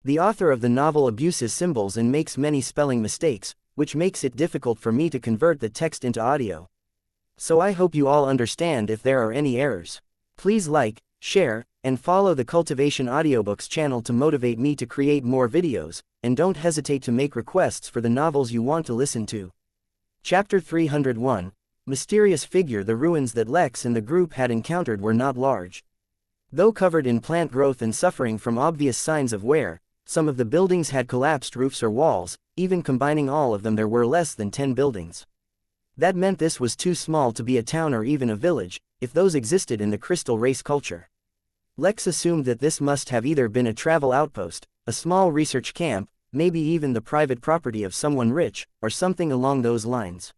The author of the novel abuses symbols and makes many spelling mistakes, which makes it difficult for me to convert the text into audio. So I hope you all understand if there are any errors. Please like, share, and follow the Cultivation Audiobooks channel to motivate me to create more videos, and don't hesitate to make requests for the novels you want to listen to. Chapter 301. Mysterious Figure. The ruins that Lex and the group had encountered were not large. Though covered in plant growth and suffering from obvious signs of wear, some of the buildings had collapsed roofs or walls. Even combining all of them, there were less than 10 buildings. That meant this was too small to be a town or even a village, if those existed in the crystal race culture. Lex assumed that this must have either been a travel outpost, a small research camp, maybe even the private property of someone rich, or something along those lines.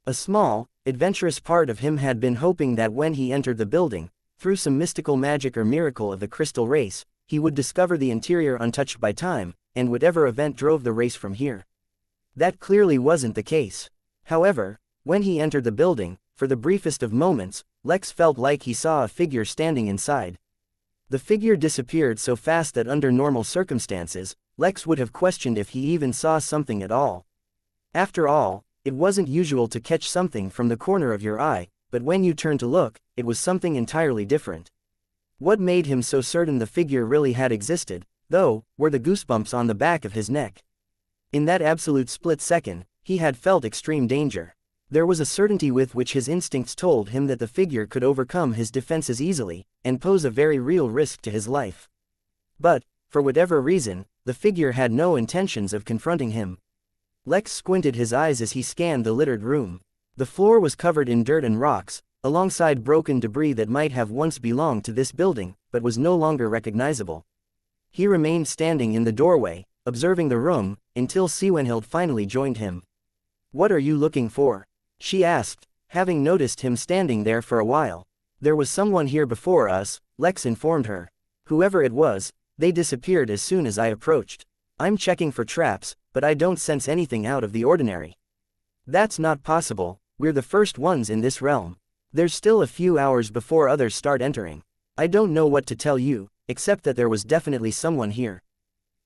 A small, adventurous part of him had been hoping that when he entered the building, through some mystical magic or miracle of the crystal race, he would discover the interior untouched by time, and whatever event drove the race from here. That clearly wasn't the case. However, when he entered the building, for the briefest of moments, Lex felt like he saw a figure standing inside. The figure disappeared so fast that under normal circumstances, Lex would have questioned if he even saw something at all. After all, it wasn't usual to catch something from the corner of your eye, but when you turned to look, it was something entirely different. What made him so certain the figure really had existed, though, were the goosebumps on the back of his neck. In that absolute split second, he had felt extreme danger. There was a certainty with which his instincts told him that the figure could overcome his defenses easily, and pose a very real risk to his life. But, for whatever reason, the figure had no intentions of confronting him. Lex squinted his eyes as he scanned the littered room. The floor was covered in dirt and rocks, alongside broken debris that might have once belonged to this building, but was no longer recognizable. He remained standing in the doorway, observing the room, until Xianxia finally joined him. "What are you looking for?" she asked, having noticed him standing there for a while. "There was someone here before us," Lex informed her. "Whoever it was, they disappeared as soon as I approached. I'm checking for traps, but I don't sense anything out of the ordinary." "That's not possible, we're the first ones in this realm. There's still a few hours before others start entering. I don't know what to tell you, except that there was definitely someone here."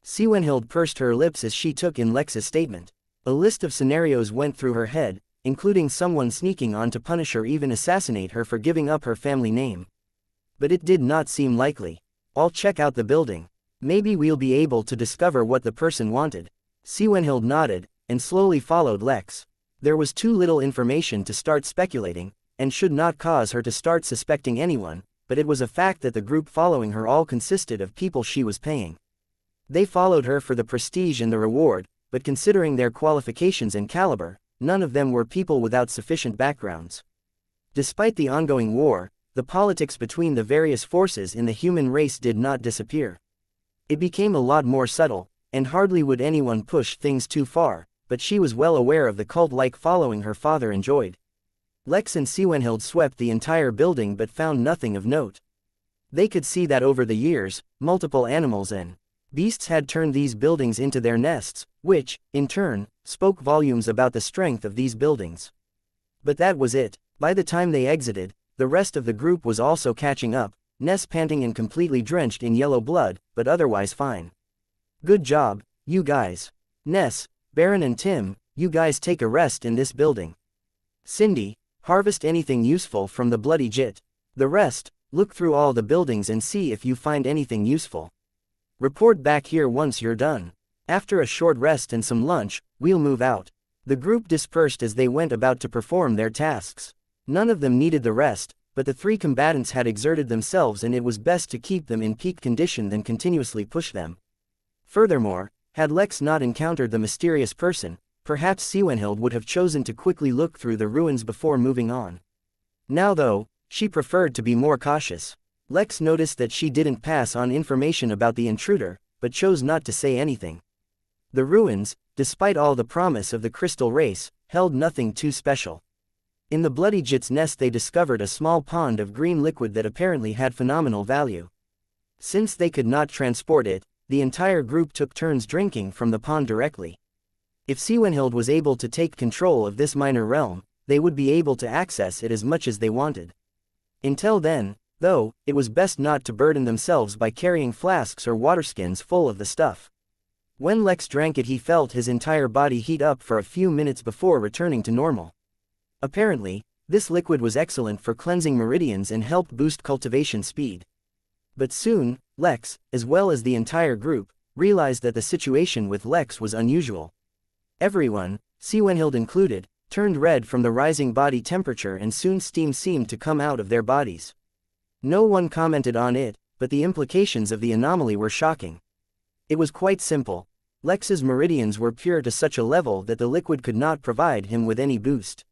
Xianxia pursed her lips as she took in Lex's statement. A list of scenarios went through her head, including someone sneaking on to punish or even assassinate her for giving up her family name. But it did not seem likely. "I'll check out the building. Maybe we'll be able to discover what the person wanted." Xianxia nodded, and slowly followed Lex. There was too little information to start speculating, and should not cause her to start suspecting anyone, but it was a fact that the group following her all consisted of people she was paying. They followed her for the prestige and the reward, but considering their qualifications and caliber, none of them were people without sufficient backgrounds. Despite the ongoing war, the politics between the various forces in the human race did not disappear. It became a lot more subtle, and hardly would anyone push things too far, but she was well aware of the cult-like following her father enjoyed. Lex and Xianxia swept the entire building but found nothing of note. They could see that over the years, multiple animals and beasts had turned these buildings into their nests, which, in turn, spoke volumes about the strength of these buildings. But that was it. By the time they exited, the rest of the group was also catching up, Ness panting and completely drenched in yellow blood, but otherwise fine. "Good job, you guys. Ness, Baron and Tim, you guys take a rest in this building. Cindy, harvest anything useful from the bloody jit. The rest, look through all the buildings and see if you find anything useful. Report back here once you're done. After a short rest and some lunch, we'll move out." The group dispersed as they went about to perform their tasks. None of them needed the rest, but the three combatants had exerted themselves and it was best to keep them in peak condition than continuously push them. Furthermore, had Lex not encountered the mysterious person, perhaps Xianxia would have chosen to quickly look through the ruins before moving on. Now though, she preferred to be more cautious. Lex noticed that she didn't pass on information about the intruder, but chose not to say anything. The ruins, despite all the promise of the crystal race, held nothing too special. In the bloody jit's nest they discovered a small pond of green liquid that apparently had phenomenal value. Since they could not transport it, the entire group took turns drinking from the pond directly. If Xianxia was able to take control of this minor realm, they would be able to access it as much as they wanted. Until then, though, it was best not to burden themselves by carrying flasks or waterskins full of the stuff. When Lex drank it, he felt his entire body heat up for a few minutes before returning to normal. Apparently, this liquid was excellent for cleansing meridians and helped boost cultivation speed. But soon, Lex, as well as the entire group, realized that the situation with Lex was unusual. Everyone, Xianxia included, turned red from the rising body temperature, and soon steam seemed to come out of their bodies. No one commented on it, but the implications of the anomaly were shocking. It was quite simple. Lex's meridians were pure to such a level that the liquid could not provide him with any boost.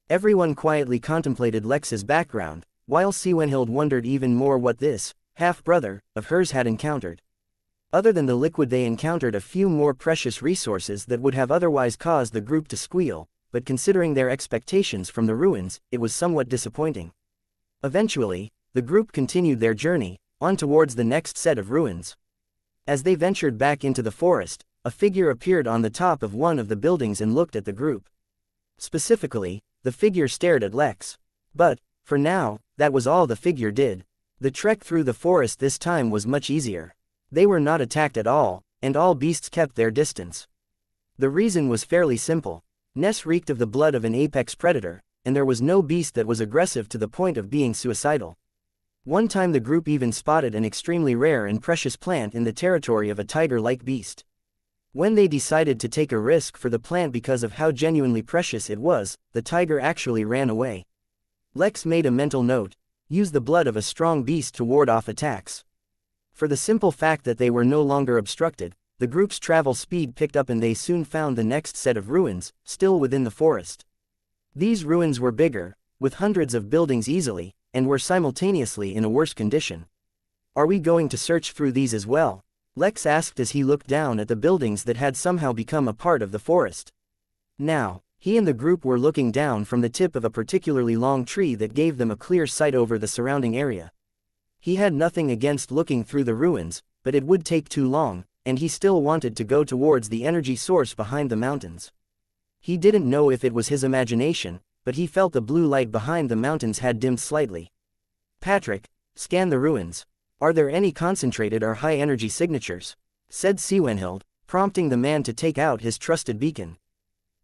Everyone quietly contemplated Lex's background, while Xianxia wondered even more what this half-brother of hers had encountered. Other than the liquid, they encountered a few more precious resources that would have otherwise caused the group to squeal, but considering their expectations from the ruins, it was somewhat disappointing. Eventually, the group continued their journey, on towards the next set of ruins. As they ventured back into the forest, a figure appeared on the top of one of the buildings and looked at the group. Specifically, the figure stared at Lex. But, for now, that was all the figure did. The trek through the forest this time was much easier. They were not attacked at all, and all beasts kept their distance. The reason was fairly simple. Ness reeked of the blood of an apex predator, and there was no beast that was aggressive to the point of being suicidal. One time the group even spotted an extremely rare and precious plant in the territory of a tiger-like beast. When they decided to take a risk for the plant because of how genuinely precious it was, the tiger actually ran away. Lex made a mental note: use the blood of a strong beast to ward off attacks. For the simple fact that they were no longer obstructed, the group's travel speed picked up and they soon found the next set of ruins, still within the forest. These ruins were bigger, with hundreds of buildings easily, and were simultaneously in a worse condition. Are we going to search through these as well? Lex asked as he looked down at the buildings that had somehow become a part of the forest. Now, he and the group were looking down from the tip of a particularly long tree that gave them a clear sight over the surrounding area. He had nothing against looking through the ruins, but it would take too long, and he still wanted to go towards the energy source behind the mountains. He didn't know if it was his imagination, but he felt the blue light behind the mountains had dimmed slightly. Patrick, scan the ruins. Are there any concentrated or high-energy signatures? Said Xianxia, prompting the man to take out his trusted beacon.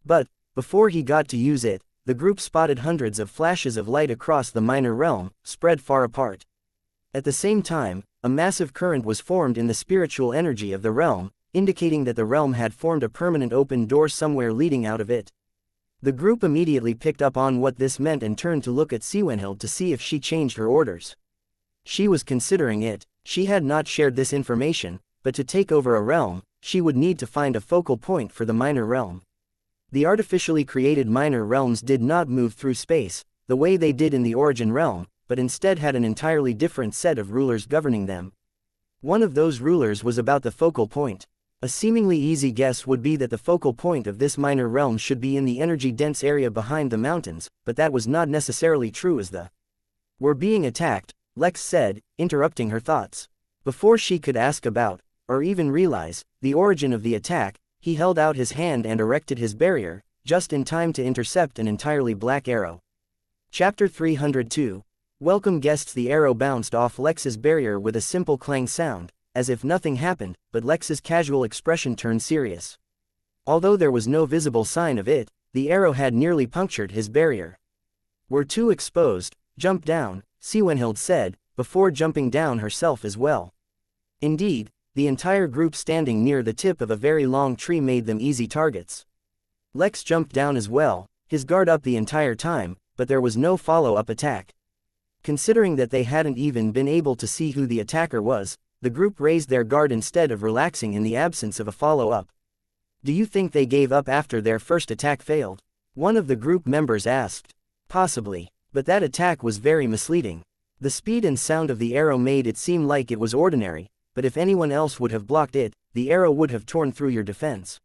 But, before he got to use it, the group spotted hundreds of flashes of light across the minor realm, spread far apart. At the same time, a massive current was formed in the spiritual energy of the realm, indicating that the realm had formed a permanent open door somewhere leading out of it. The group immediately picked up on what this meant and turned to look at Xianxia to see if she changed her orders. She was considering it. She had not shared this information, but to take over a realm, she would need to find a focal point for the minor realm. The artificially created minor realms did not move through space, the way they did in the origin realm, but instead had an entirely different set of rulers governing them. One of those rulers was about the focal point. A seemingly easy guess would be that the focal point of this minor realm should be in the energy-dense area behind the mountains, but that was not necessarily true as the were being attacked, Lex said, interrupting her thoughts. Before she could ask about, or even realize, the origin of the attack, he held out his hand and erected his barrier, just in time to intercept an entirely black arrow. Chapter 302. Welcome guests. The arrow bounced off Lex's barrier with a simple clang sound, as if nothing happened, but Lex's casual expression turned serious. Although there was no visible sign of it, the arrow had nearly punctured his barrier. We're too exposed, jump down, Xianxia said, before jumping down herself as well. Indeed, the entire group standing near the tip of a very long tree made them easy targets. Lex jumped down as well, his guard up the entire time, but there was no follow-up attack. Considering that they hadn't even been able to see who the attacker was, the group raised their guard instead of relaxing in the absence of a follow-up. Do you think they gave up after their first attack failed? One of the group members asked. Possibly, but that attack was very misleading. The speed and sound of the arrow made it seem like it was ordinary, but if anyone else would have blocked it, the arrow would have torn through your defense.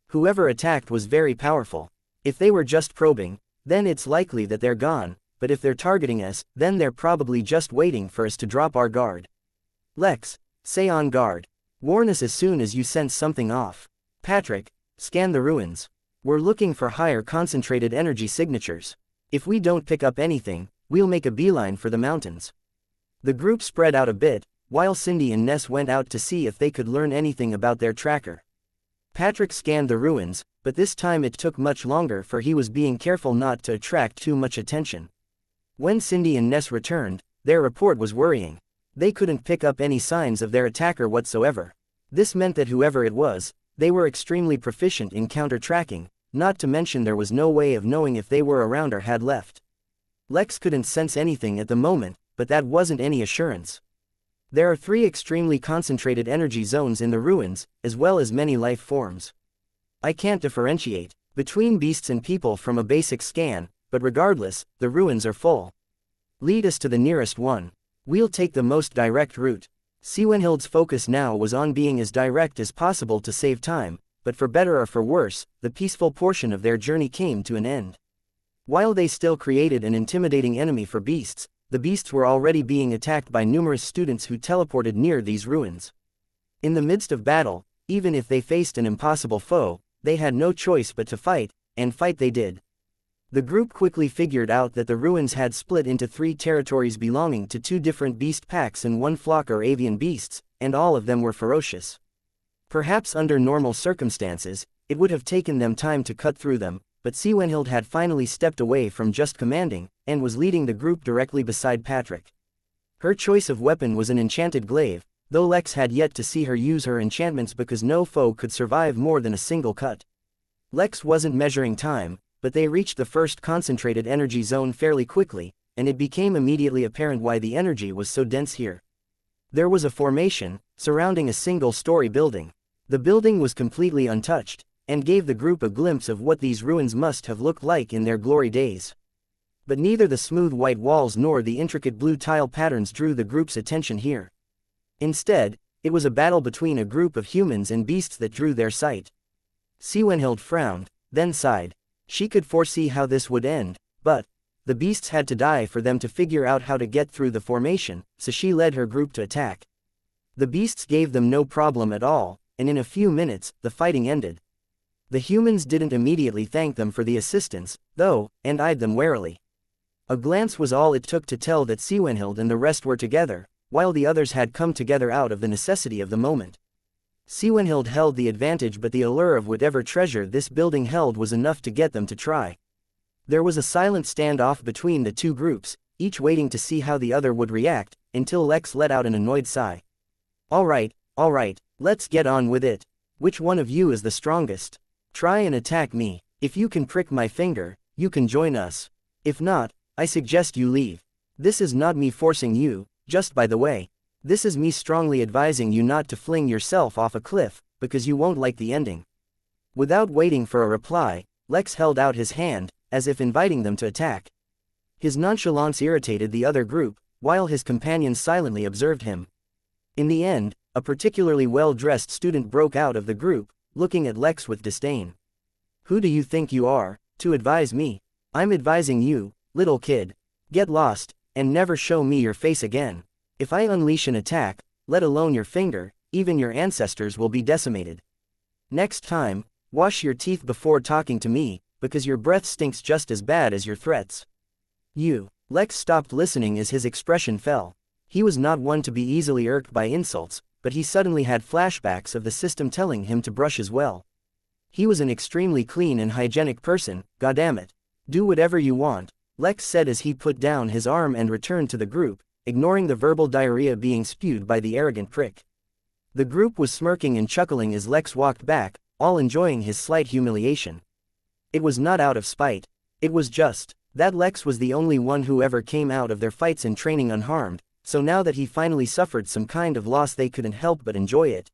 Whoever attacked was very powerful. If they were just probing, then it's likely that they're gone, but if they're targeting us, then they're probably just waiting for us to drop our guard. Lex, stay on guard. Warn us as soon as you sense something off. Patrick, scan the ruins. We're looking for higher concentrated energy signatures. If we don't pick up anything, we'll make a beeline for the mountains. The group spread out a bit, while Cindy and Ness went out to see if they could learn anything about their tracker. Patrick scanned the ruins, but this time it took much longer for he was being careful not to attract too much attention. When Cindy and Ness returned, their report was worrying. They couldn't pick up any signs of their attacker whatsoever. This meant that whoever it was, they were extremely proficient in counter-tracking, not to mention there was no way of knowing if they were around or had left. Lex couldn't sense anything at the moment, but that wasn't any assurance. There are 3 extremely concentrated energy zones in the ruins, as well as many life forms. I can't differentiate between beasts and people from a basic scan, but regardless, the ruins are full. Lead us to the nearest one. We'll take the most direct route. Siwenhild's focus now was on being as direct as possible to save time, but for better or for worse, the peaceful portion of their journey came to an end. While they still created an intimidating enemy for beasts, the beasts were already being attacked by numerous students who teleported near these ruins. In the midst of battle, even if they faced an impossible foe, they had no choice but to fight, and fight they did. The group quickly figured out that the ruins had split into 3 territories belonging to 2 different beast packs and 1 flock or avian beasts, and all of them were ferocious. Perhaps under normal circumstances, it would have taken them time to cut through them, but Siwenhild had finally stepped away from just commanding, and was leading the group directly beside Patrick. Her choice of weapon was an enchanted glaive, though Lex had yet to see her use her enchantments because no foe could survive more than a single cut. Lex wasn't measuring time, but they reached the first concentrated energy zone fairly quickly, and it became immediately apparent why the energy was so dense here. There was a formation, surrounding a single-story building. The building was completely untouched, and gave the group a glimpse of what these ruins must have looked like in their glory days. But neither the smooth white walls nor the intricate blue tile patterns drew the group's attention here. Instead, it was a battle between a group of humans and beasts that drew their sight. Siwenhild frowned, then sighed. She could foresee how this would end, but the beasts had to die for them to figure out how to get through the formation, so she led her group to attack. The beasts gave them no problem at all, and in a few minutes, the fighting ended. The humans didn't immediately thank them for the assistance, though, and eyed them warily. A glance was all it took to tell that Siwenhild and the rest were together, while the others had come together out of the necessity of the moment. Siwenhild held the advantage, but the allure of whatever treasure this building held was enough to get them to try. There was a silent standoff between the 2 groups, each waiting to see how the other would react, until Lex let out an annoyed sigh. All right, let's get on with it. Which one of you is the strongest? Try and attack me. If you can prick my finger, you can join us. If not, I suggest you leave. This is not me forcing you, just by the way. This is me strongly advising you not to fling yourself off a cliff, because you won't like the ending. Without waiting for a reply, Lex held out his hand, as if inviting them to attack. His nonchalance irritated the other group, while his companions silently observed him. In the end, a particularly well-dressed student broke out of the group, looking at Lex with disdain. Who do you think you are, to advise me? I'm advising you, little kid. Get lost, and never show me your face again. If I unleash an attack, let alone your finger, even your ancestors will be decimated. Next time, wash your teeth before talking to me, because your breath stinks just as bad as your threats. Lex stopped listening as his expression fell. He was not one to be easily irked by insults, but he suddenly had flashbacks of the system telling him to brush as well. He was an extremely clean and hygienic person, goddammit. Do whatever you want, Lex said as he put down his arm and returned to the group, ignoring the verbal diarrhea being spewed by the arrogant prick. The group was smirking and chuckling as Lex walked back, all enjoying his slight humiliation. It was not out of spite. It was just that Lex was the only one who ever came out of their fights and training unharmed, so now that he finally suffered some kind of loss they couldn't help but enjoy it.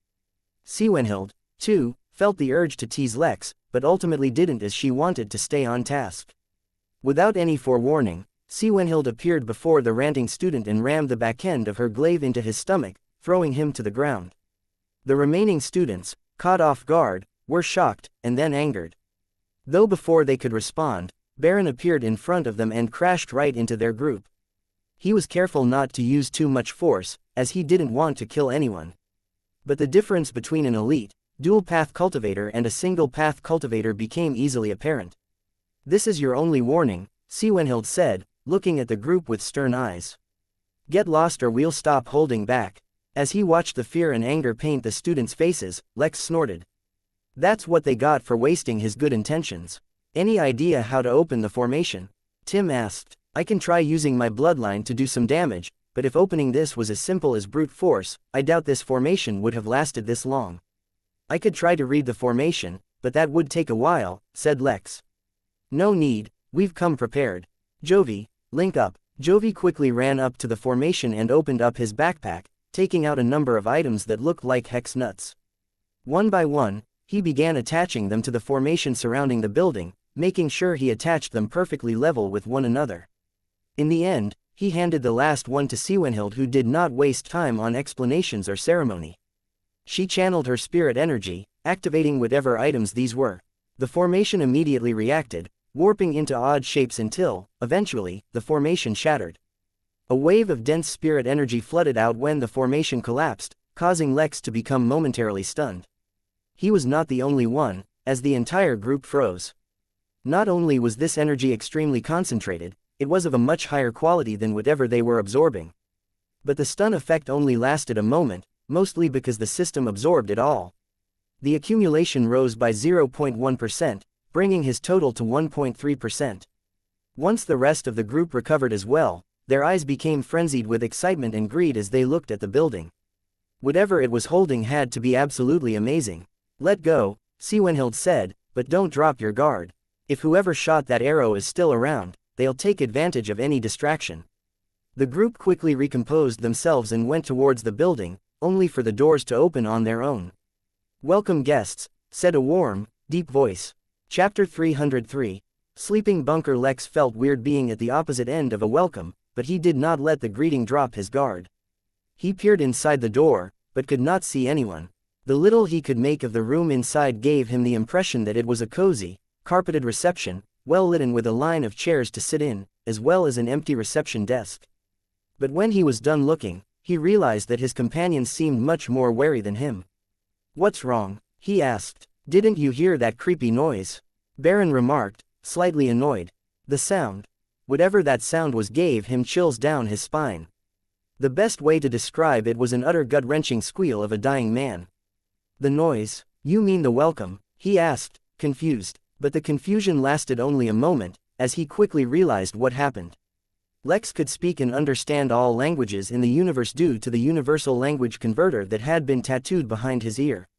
Siwenhild, too, felt the urge to tease Lex, but ultimately didn't as she wanted to stay on task. Without any forewarning, Siwenhild appeared before the ranting student and rammed the back end of her glaive into his stomach, throwing him to the ground. The remaining students, caught off guard, were shocked, and then angered. Though before they could respond, Baron appeared in front of them and crashed right into their group. He was careful not to use too much force, as he didn't want to kill anyone. But the difference between an elite, dual-path cultivator and a single-path cultivator became easily apparent. This is your only warning, Siwenhild said, looking at the group with stern eyes. Get lost or we'll stop holding back. As he watched the fear and anger paint the students' faces, Lex snorted. That's what they got for wasting his good intentions. Any idea how to open the formation? Tim asked. I can try using my bloodline to do some damage, but if opening this was as simple as brute force, I doubt this formation would have lasted this long. I could try to read the formation, but that would take a while, said Lex. No need, we've come prepared. Jovi, link up. Jovi quickly ran up to the formation and opened up his backpack, taking out a number of items that looked like hex nuts. One by one, he began attaching them to the formation surrounding the building, making sure he attached them perfectly level with one another. In the end, he handed the last one to Siwenhild, who did not waste time on explanations or ceremony. She channeled her spirit energy, activating whatever items these were. The formation immediately reacted, warping into odd shapes until, eventually, the formation shattered. A wave of dense spirit energy flooded out when the formation collapsed, causing Lex to become momentarily stunned. He was not the only one, as the entire group froze. Not only was this energy extremely concentrated, it was of a much higher quality than whatever they were absorbing. But the stun effect only lasted a moment, mostly because the system absorbed it all. The accumulation rose by 0.1%, bringing his total to 1.3%. Once the rest of the group recovered as well, their eyes became frenzied with excitement and greed as they looked at the building. Whatever it was holding had to be absolutely amazing. Let go, Siwenhild said, but don't drop your guard. If whoever shot that arrow is still around, they'll take advantage of any distraction. The group quickly recomposed themselves and went towards the building, only for the doors to open on their own. Welcome guests, said a warm, deep voice. Chapter 303. Sleeping Bunker. Lex felt weird being at the opposite end of a welcome, but he did not let the greeting drop his guard. He peered inside the door, but could not see anyone. The little he could make of the room inside gave him the impression that it was a cozy, carpeted reception, well lit and with a line of chairs to sit in, as well as an empty reception desk. But when he was done looking, he realized that his companions seemed much more wary than him. What's wrong? He asked. Didn't you hear that creepy noise? Baron remarked, slightly annoyed. The sound. Whatever that sound was gave him chills down his spine. The best way to describe it was an utter gut-wrenching squeal of a dying man. The noise? You mean the welcome? He asked, confused. But the confusion lasted only a moment, as he quickly realized what happened. Lex could speak and understand all languages in the universe due to the universal language converter that had been tattooed behind his ear.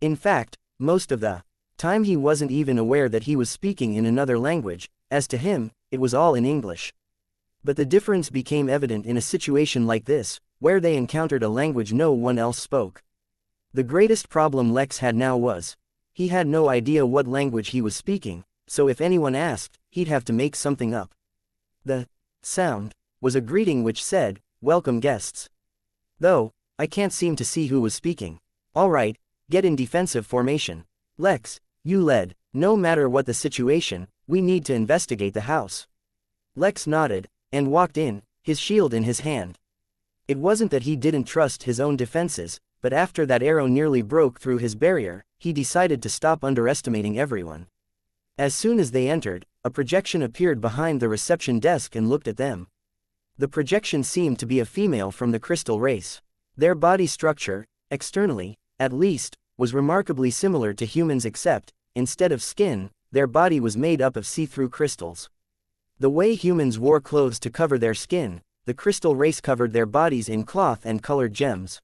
In fact, most of the time he wasn't even aware that he was speaking in another language, as to him, it was all in English. But the difference became evident in a situation like this, where they encountered a language no one else spoke. The greatest problem Lex had now was, he had no idea what language he was speaking, so if anyone asked, he'd have to make something up. The sound was a greeting which said, "Welcome guests." Though, I can't seem to see who was speaking. All right, get in defensive formation. Lex, you led. No matter what the situation, we need to investigate the house. Lex nodded, and walked in, his shield in his hand. It wasn't that he didn't trust his own defenses, but after that arrow nearly broke through his barrier, he decided to stop underestimating everyone. As soon as they entered, a projection appeared behind the reception desk and looked at them. The projection seemed to be a female from the crystal race. Their body structure, externally, at least, was remarkably similar to humans except, instead of skin, their body was made up of see-through crystals. The way humans wore clothes to cover their skin, the crystal race covered their bodies in cloth and colored gems.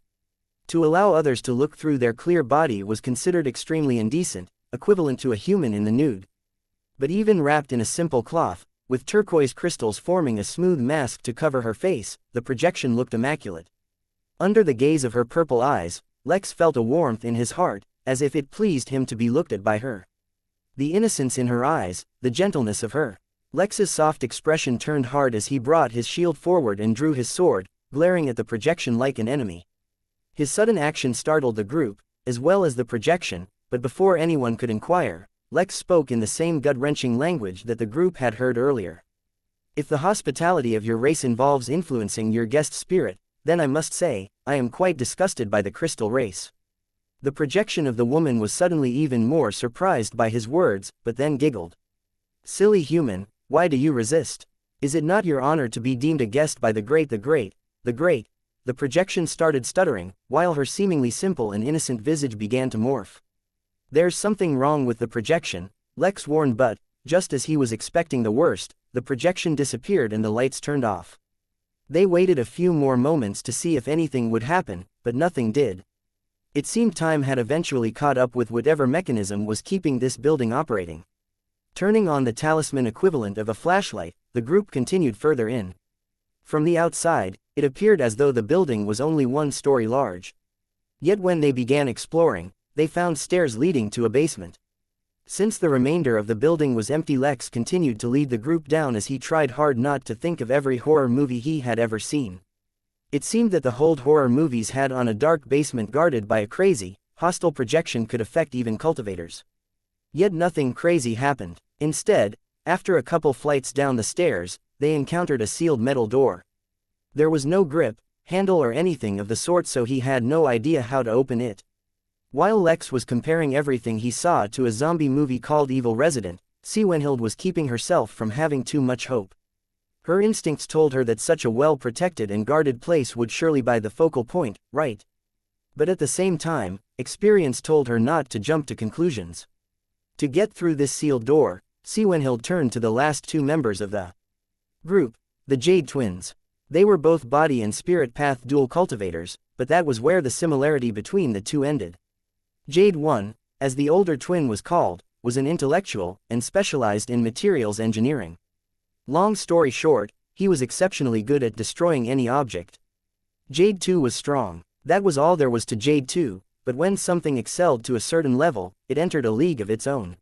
To allow others to look through their clear body was considered extremely indecent, equivalent to a human in the nude. But even wrapped in a simple cloth, with turquoise crystals forming a smooth mask to cover her face, the projection looked immaculate. Under the gaze of her purple eyes, Lex felt a warmth in his heart, as if it pleased him to be looked at by her. The innocence in her eyes, the gentleness of her. Lex's soft expression turned hard as he brought his shield forward and drew his sword, glaring at the projection like an enemy. His sudden action startled the group, as well as the projection, but before anyone could inquire, Lex spoke in the same gut-wrenching language that the group had heard earlier. If the hospitality of your race involves influencing your guest spirit, then I must say, I am quite disgusted by the crystal race. The projection of the woman was suddenly even more surprised by his words, but then giggled. Silly human, why do you resist? Is it not your honor to be deemed a guest by the great? The projection started stuttering, while her seemingly simple and innocent visage began to morph. There's something wrong with the projection, Lex warned, but, just as he was expecting the worst, the projection disappeared and the lights turned off. They waited a few more moments to see if anything would happen, but nothing did. It seemed time had eventually caught up with whatever mechanism was keeping this building operating. Turning on the talisman equivalent of a flashlight, the group continued further in. From the outside, it appeared as though the building was only 1 story large. Yet when they began exploring, they found stairs leading to a basement. Since the remainder of the building was empty, Lex continued to lead the group down as he tried hard not to think of every horror movie he had ever seen. It seemed that the hold horror movies had on a dark basement guarded by a crazy, hostile projection could affect even cultivators. Yet nothing crazy happened. Instead, after a couple flights down the stairs, they encountered a sealed metal door. There was no grip, handle or anything of the sort, so he had no idea how to open it. While Lex was comparing everything he saw to a zombie movie called Evil Resident, Xianxia was keeping herself from having too much hope. Her instincts told her that such a well-protected and guarded place would surely be the focal point, right? But at the same time, experience told her not to jump to conclusions. To get through this sealed door, Xianxia turned to the last 2 members of the group, the Jade twins. They were both body and spirit path dual cultivators, but that was where the similarity between the two ended. Jade 1, as the older twin was called, was an intellectual, and specialized in materials engineering. Long story short, he was exceptionally good at destroying any object. Jade 2 was strong. That was all there was to Jade 2, but when something excelled to a certain level, it entered a league of its own.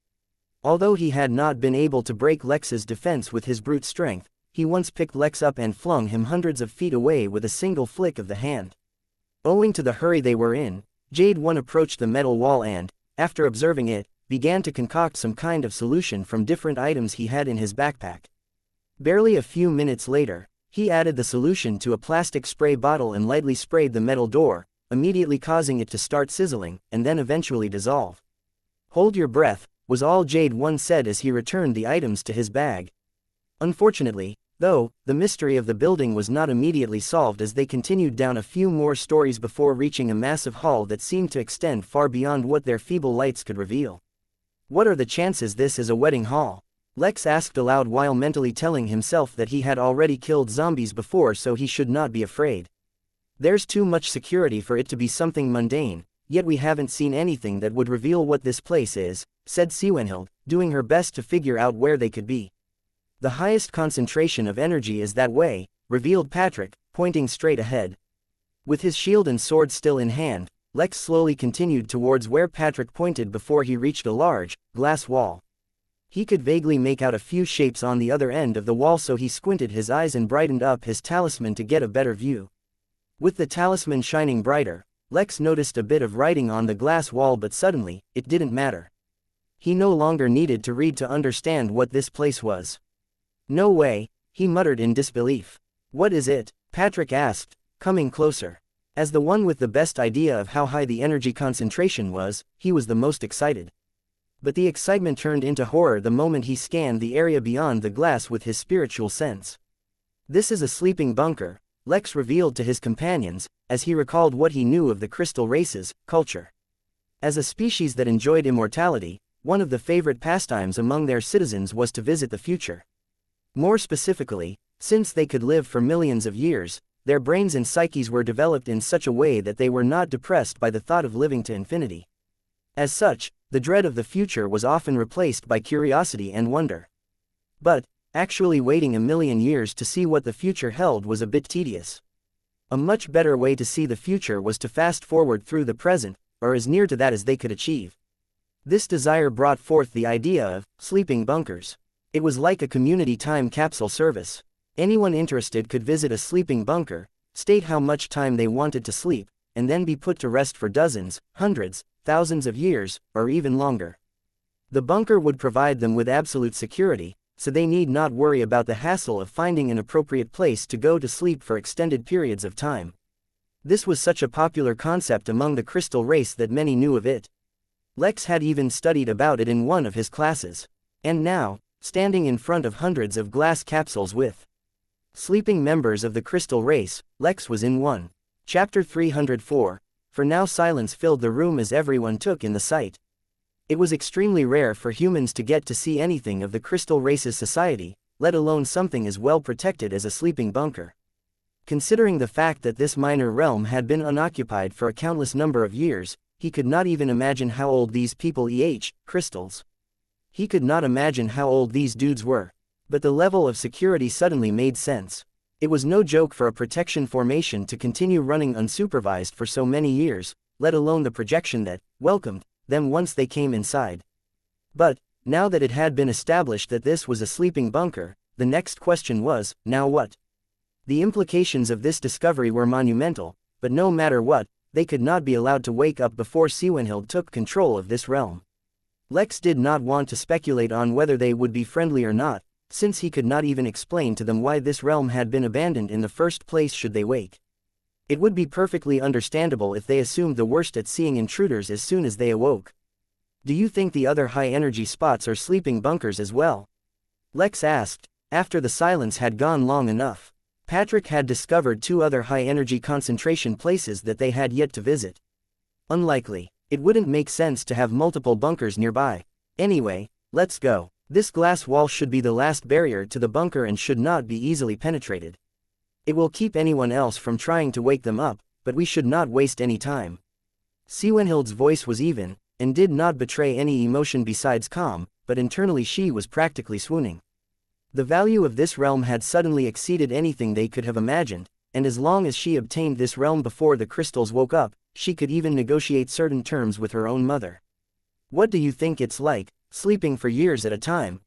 Although he had not been able to break Lex's defense with his brute strength, he once picked Lex up and flung him hundreds of feet away with a single flick of the hand. Owing to the hurry they were in, Jade 1 approached the metal wall and, after observing it, began to concoct some kind of solution from different items he had in his backpack. Barely a few minutes later, he added the solution to a plastic spray bottle and lightly sprayed the metal door, immediately causing it to start sizzling, and then eventually dissolve. "Hold your breath," was all Jade 1 said as he returned the items to his bag. Unfortunately, though, the mystery of the building was not immediately solved as they continued down a few more stories before reaching a massive hall that seemed to extend far beyond what their feeble lights could reveal. "What are the chances this is a wedding hall?" Lex asked aloud while mentally telling himself that he had already killed zombies before, so he should not be afraid. "There's too much security for it to be something mundane, yet we haven't seen anything that would reveal what this place is," said Xianxia, doing her best to figure out where they could be. "The highest concentration of energy is that way," revealed Patrick, pointing straight ahead. With his shield and sword still in hand, Lex slowly continued towards where Patrick pointed before he reached a large, glass wall. He could vaguely make out a few shapes on the other end of the wall, so he squinted his eyes and brightened up his talisman to get a better view. With the talisman shining brighter, Lex noticed a bit of writing on the glass wall, but suddenly, it didn't matter. He no longer needed to read to understand what this place was. "No way," he muttered in disbelief. "What is it?" Patrick asked, coming closer. As the one with the best idea of how high the energy concentration was, he was the most excited. But the excitement turned into horror the moment he scanned the area beyond the glass with his spiritual sense. "This is a sleeping bunker," Lex revealed to his companions, as he recalled what he knew of the crystal race's culture. As a species that enjoyed immortality, one of the favorite pastimes among their citizens was to visit the future. More specifically, since they could live for millions of years, their brains and psyches were developed in such a way that they were not depressed by the thought of living to infinity. As such, the dread of the future was often replaced by curiosity and wonder. But, actually waiting a million years to see what the future held was a bit tedious. A much better way to see the future was to fast forward through the present, or as near to that as they could achieve. This desire brought forth the idea of sleeping bunkers. It was like a community time capsule service. Anyone interested could visit a sleeping bunker, state how much time they wanted to sleep, and then be put to rest for dozens, hundreds, thousands of years, or even longer. The bunker would provide them with absolute security, so they need not worry about the hassle of finding an appropriate place to go to sleep for extended periods of time. This was such a popular concept among the crystal race that many knew of it. Lex had even studied about it in one of his classes. And now, standing in front of hundreds of glass capsules with sleeping members of the crystal race, Lex was in one. Chapter 304. For now silence filled the room as everyone took in the sight. It was extremely rare for humans to get to see anything of the crystal race's society, let alone something as well protected as a sleeping bunker. Considering the fact that this minor realm had been unoccupied for a countless number of years, he could not even imagine how old these people crystals. He could not imagine how old these dudes were. But the level of security suddenly made sense. It was no joke for a protection formation to continue running unsupervised for so many years, let alone the projection that welcomed them once they came inside. But, now that it had been established that this was a sleeping bunker, the next question was, now what? The implications of this discovery were monumental, but no matter what, they could not be allowed to wake up before Xianxia took control of this realm. Lex did not want to speculate on whether they would be friendly or not, since he could not even explain to them why this realm had been abandoned in the first place should they wake. It would be perfectly understandable if they assumed the worst at seeing intruders as soon as they awoke. Do you think the other high-energy spots are sleeping bunkers as well? Lex asked, after the silence had gone long enough. Patrick had discovered 2 other high-energy concentration places that they had yet to visit. Unlikely. It wouldn't make sense to have multiple bunkers nearby. Anyway, let's go. This glass wall should be the last barrier to the bunker and should not be easily penetrated. It will keep anyone else from trying to wake them up, but we should not waste any time. Xianxia's voice was even, and did not betray any emotion besides calm, but internally she was practically swooning. The value of this realm had suddenly exceeded anything they could have imagined, and as long as she obtained this realm before the crystals woke up, she could even negotiate certain terms with her own mother. What do you think it's like, sleeping for years at a time?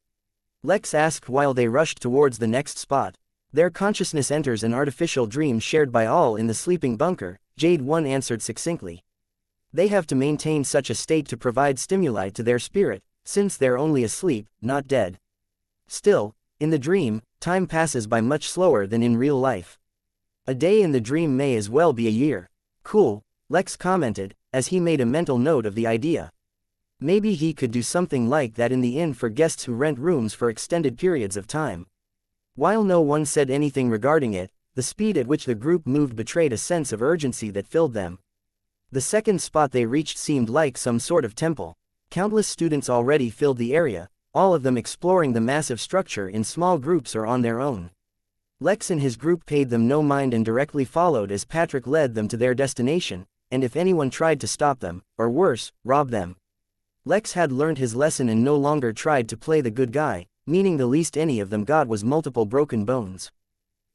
Lex asked while they rushed towards the next spot. Their consciousness enters an artificial dream shared by all in the sleeping bunker, Jade 1 answered succinctly. They have to maintain such a state to provide stimuli to their spirit, since they're only asleep, not dead. Still, in the dream, time passes by much slower than in real life. A day in the dream may as well be a year. Cool, Lex commented, as he made a mental note of the idea. Maybe he could do something like that in the inn for guests who rent rooms for extended periods of time. While no one said anything regarding it, the speed at which the group moved betrayed a sense of urgency that filled them. The second spot they reached seemed like some sort of temple. Countless students already filled the area, all of them exploring the massive structure in small groups or on their own. Lex and his group paid them no mind and directly followed as Patrick led them to their destination, and if anyone tried to stop them, or worse, rob them. Lex had learned his lesson and no longer tried to play the good guy, meaning the least any of them got was multiple broken bones.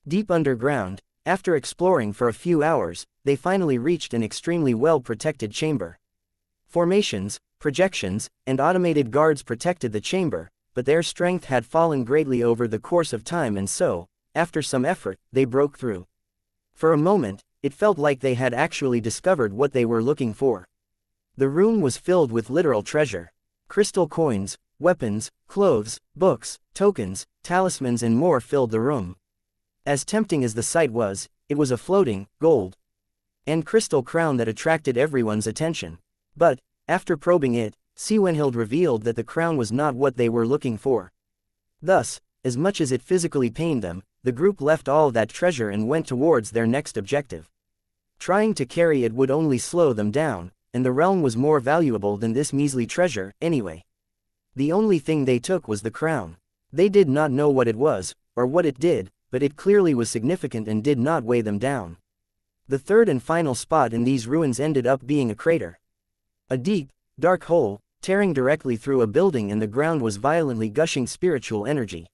Deep underground, after exploring for a few hours, they finally reached an extremely well-protected chamber. Formations, projections, and automated guards protected the chamber, but their strength had fallen greatly over the course of time and so, after some effort, they broke through. For a moment, it felt like they had actually discovered what they were looking for. The room was filled with literal treasure. Crystal coins, weapons, clothes, books, tokens, talismans and more filled the room. As tempting as the sight was, it was a floating, gold and crystal crown that attracted everyone's attention. But, after probing it, Xianxia revealed that the crown was not what they were looking for. Thus, as much as it physically pained them, the group left all that treasure and went towards their next objective. Trying to carry it would only slow them down, and the realm was more valuable than this measly treasure, anyway. The only thing they took was the crown. They did not know what it was, or what it did, but it clearly was significant and did not weigh them down. The third and final spot in these ruins ended up being a crater. A deep, dark hole, tearing directly through a building, and the ground was violently gushing spiritual energy.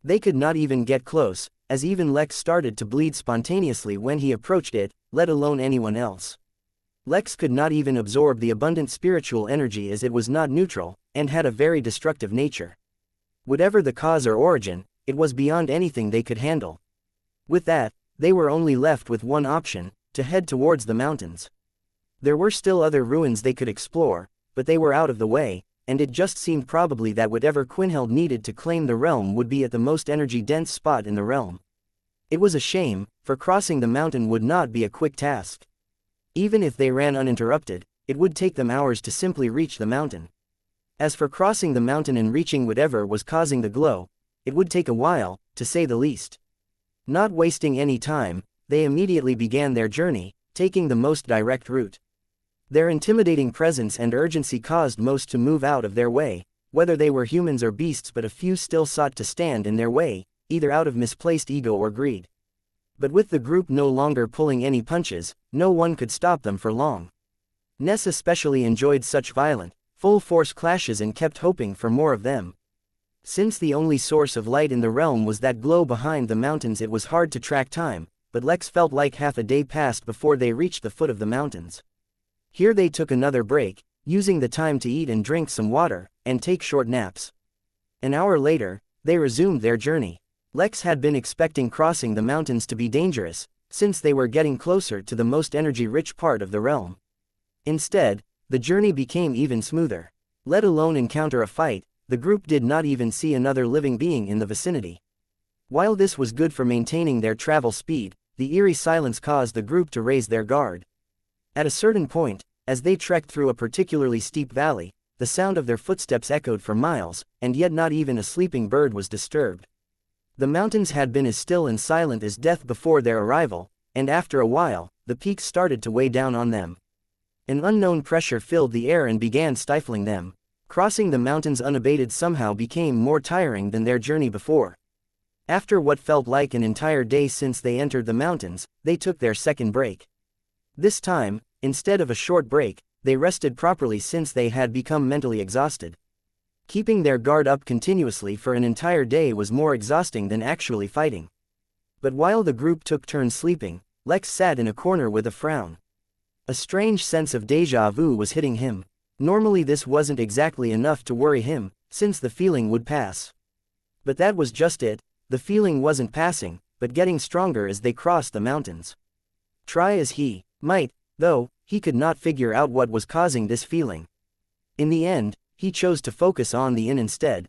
They could not even get close, as even Lex started to bleed spontaneously when he approached it, let alone anyone else. Lex could not even absorb the abundant spiritual energy as it was not neutral, and had a very destructive nature. Whatever the cause or origin, it was beyond anything they could handle. With that, they were only left with one option, to head towards the mountains. There were still other ruins they could explore, but they were out of the way, and it just seemed probably that whatever Quinheld needed to claim the realm would be at the most energy-dense spot in the realm. It was a shame, for crossing the mountain would not be a quick task. Even if they ran uninterrupted, it would take them hours to simply reach the mountain. As for crossing the mountain and reaching whatever was causing the glow, it would take a while, to say the least. Not wasting any time, they immediately began their journey, taking the most direct route. Their intimidating presence and urgency caused most to move out of their way, whether they were humans or beasts, but a few still sought to stand in their way, either out of misplaced ego or greed. But with the group no longer pulling any punches, no one could stop them for long. Ness especially enjoyed such violent, full-force clashes and kept hoping for more of them. Since the only source of light in the realm was that glow behind the mountains, it was hard to track time, but Lex felt like half a day passed before they reached the foot of the mountains. Here they took another break, using the time to eat and drink some water, and take short naps. An hour later, they resumed their journey. Lex had been expecting crossing the mountains to be dangerous, since they were getting closer to the most energy-rich part of the realm. Instead, the journey became even smoother. Let alone encounter a fight, the group did not even see another living being in the vicinity. While this was good for maintaining their travel speed, the eerie silence caused the group to raise their guard. At a certain point, as they trekked through a particularly steep valley, the sound of their footsteps echoed for miles, and yet not even a sleeping bird was disturbed. The mountains had been as still and silent as death before their arrival, and after a while, the peaks started to weigh down on them. An unknown pressure filled the air and began stifling them. Crossing the mountains unabated somehow became more tiring than their journey before. After what felt like an entire day since they entered the mountains, they took their second break. This time, instead of a short break, they rested properly since they had become mentally exhausted. Keeping their guard up continuously for an entire day was more exhausting than actually fighting. But while the group took turns sleeping, Lex sat in a corner with a frown. A strange sense of déjà vu was hitting him. Normally this wasn't exactly enough to worry him, since the feeling would pass. But that was just it, the feeling wasn't passing, but getting stronger as they crossed the mountains. Try as he might, though, he could not figure out what was causing this feeling. In the end, he chose to focus on the inn instead.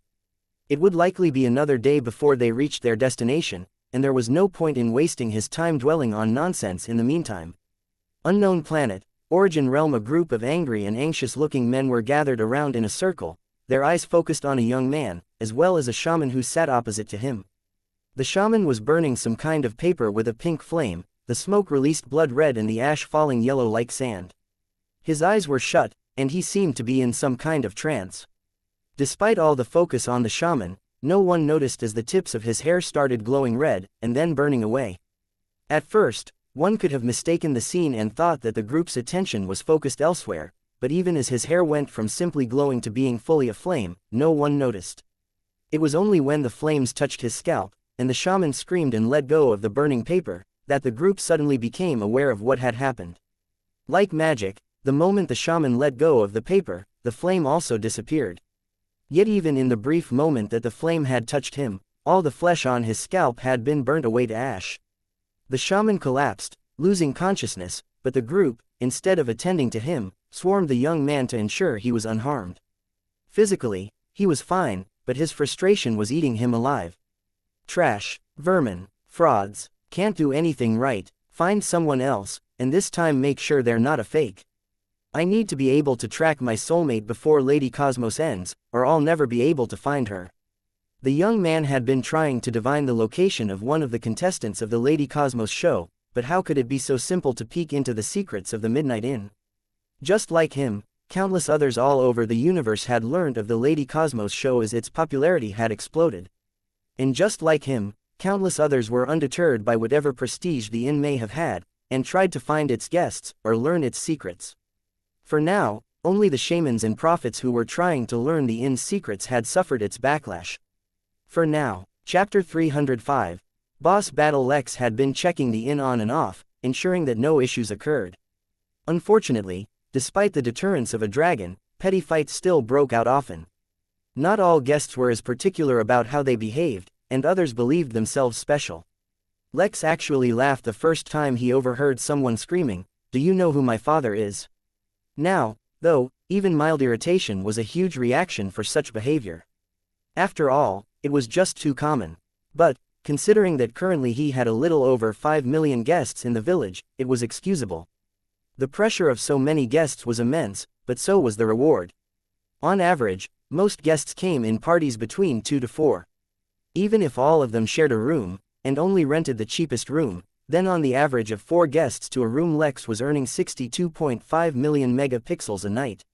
It would likely be another day before they reached their destination, and there was no point in wasting his time dwelling on nonsense in the meantime. Unknown planet, origin realm. A group of angry and anxious-looking men were gathered around in a circle, their eyes focused on a young man, as well as a shaman who sat opposite to him. The shaman was burning some kind of paper with a pink flame, the smoke released blood red and the ash falling yellow like sand. His eyes were shut, and he seemed to be in some kind of trance. Despite all the focus on the shaman, no one noticed as the tips of his hair started glowing red, and then burning away. At first, one could have mistaken the scene and thought that the group's attention was focused elsewhere, but even as his hair went from simply glowing to being fully aflame, no one noticed. It was only when the flames touched his scalp, and the shaman screamed and let go of the burning paper, that the group suddenly became aware of what had happened. Like magic, the moment the shaman let go of the paper, the flame also disappeared. Yet even in the brief moment that the flame had touched him, all the flesh on his scalp had been burnt away to ash. The shaman collapsed, losing consciousness, but the group, instead of attending to him, swarmed the young man to ensure he was unharmed. Physically, he was fine, but his frustration was eating him alive. Trash, vermin, frauds, can't do anything right, find someone else, and this time make sure they're not a fake. I need to be able to track my soulmate before Lady Cosmos ends, or I'll never be able to find her. The young man had been trying to divine the location of one of the contestants of the Lady Cosmos show, but how could it be so simple to peek into the secrets of the Midnight Inn? Just like him, countless others all over the universe had learned of the Lady Cosmos show as its popularity had exploded. And just like him, countless others were undeterred by whatever prestige the inn may have had, and tried to find its guests, or learn its secrets. For now, only the shamans and prophets who were trying to learn the inn's secrets had suffered its backlash. For now, Chapter 305, Boss Battle. Lex had been checking the inn on and off, ensuring that no issues occurred. Unfortunately, despite the deterrence of a dragon, petty fights still broke out often. Not all guests were as particular about how they behaved, and others believed themselves special. Lex actually laughed the first time he overheard someone screaming, "Do you know who my father is?" Now, though, even mild irritation was a huge reaction for such behavior. After all, it was just too common. But, considering that currently he had a little over 5 million guests in the village, it was excusable. The pressure of so many guests was immense, but so was the reward. On average, most guests came in parties between 2 to 4. Even if all of them shared a room, and only rented the cheapest room, Then on the average of 4 guests to a room, Lex was earning 62.5 million megapixels a night.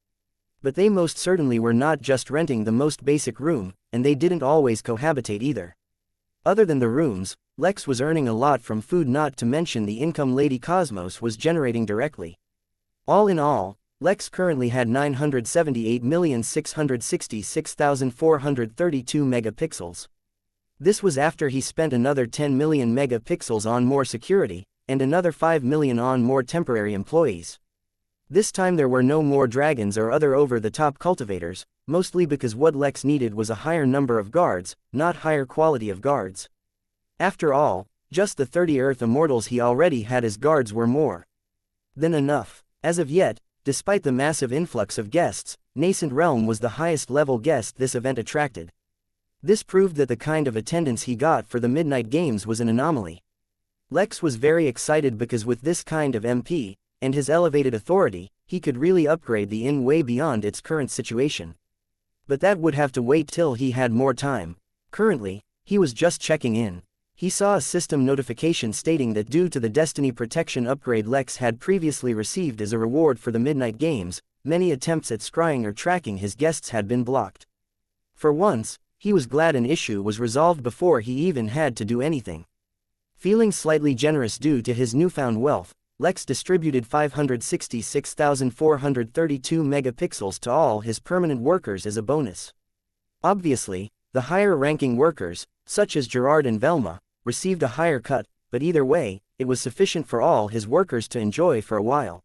But they most certainly were not just renting the most basic room, and they didn't always cohabitate either. Other than the rooms, Lex was earning a lot from food, not to mention the income Lady Cosmos was generating directly. All in all, Lex currently had 978,666,432 megapixels. This was after he spent another 10 million megapixels on more security, and another 5 million on more temporary employees. This time there were no more dragons or other over-the-top cultivators, mostly because what Lex needed was a higher number of guards, not higher quality of guards. After all, just the 30 Earth Immortals he already had as guards were more than enough. As of yet, despite the massive influx of guests, Nascent Realm was the highest level guest this event attracted. This proved that the kind of attendance he got for the Midnight Games was an anomaly. Lex was very excited because with this kind of MP, and his elevated authority, he could really upgrade the inn way beyond its current situation. But that would have to wait till he had more time. Currently, he was just checking in. He saw a system notification stating that due to the Destiny Protection upgrade Lex had previously received as a reward for the Midnight Games, many attempts at scrying or tracking his guests had been blocked. For once, he was glad an issue was resolved before he even had to do anything. Feeling slightly generous due to his newfound wealth, Lex distributed 566,432 megapixels to all his permanent workers as a bonus. Obviously, the higher-ranking workers, such as Gerard and Velma, received a higher cut, but either way, it was sufficient for all his workers to enjoy for a while.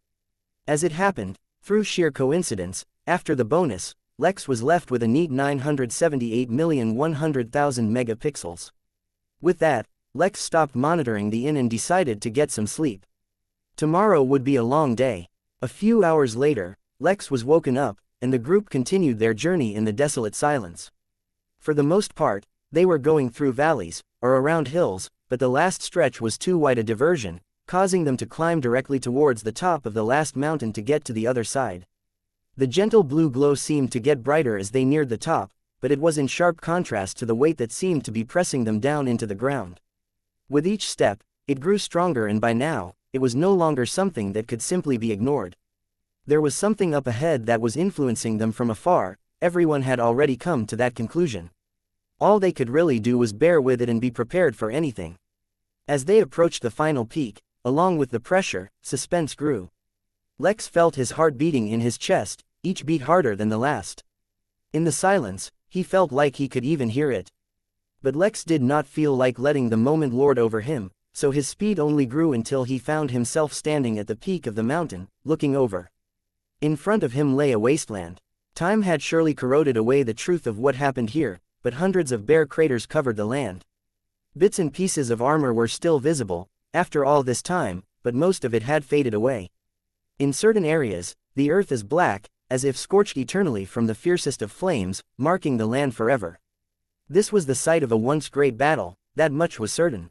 As it happened, through sheer coincidence, after the bonus, Lex was left with a neat 978,100,000 megapixels. With that, Lex stopped monitoring the inn and decided to get some sleep. Tomorrow would be a long day. A few hours later, Lex was woken up, and the group continued their journey in the desolate silence. For the most part, they were going through valleys, or around hills, but the last stretch was too wide a diversion, causing them to climb directly towards the top of the last mountain to get to the other side. The gentle blue glow seemed to get brighter as they neared the top, but it was in sharp contrast to the weight that seemed to be pressing them down into the ground. With each step, it grew stronger, and by now, it was no longer something that could simply be ignored. There was something up ahead that was influencing them from afar. Everyone had already come to that conclusion. All they could really do was bear with it and be prepared for anything. As they approached the final peak, along with the pressure, suspense grew. Lex felt his heart beating in his chest, each beat harder than the last. In the silence, he felt like he could even hear it. But Lex did not feel like letting the moment lord over him, so his speed only grew until he found himself standing at the peak of the mountain, looking over. In front of him lay a wasteland. Time had surely corroded away the truth of what happened here, but hundreds of bare craters covered the land. Bits and pieces of armor were still visible, after all this time, but most of it had faded away. In certain areas, the earth is black, as if scorched eternally from the fiercest of flames, marking the land forever. This was the site of a once great battle, that much was certain.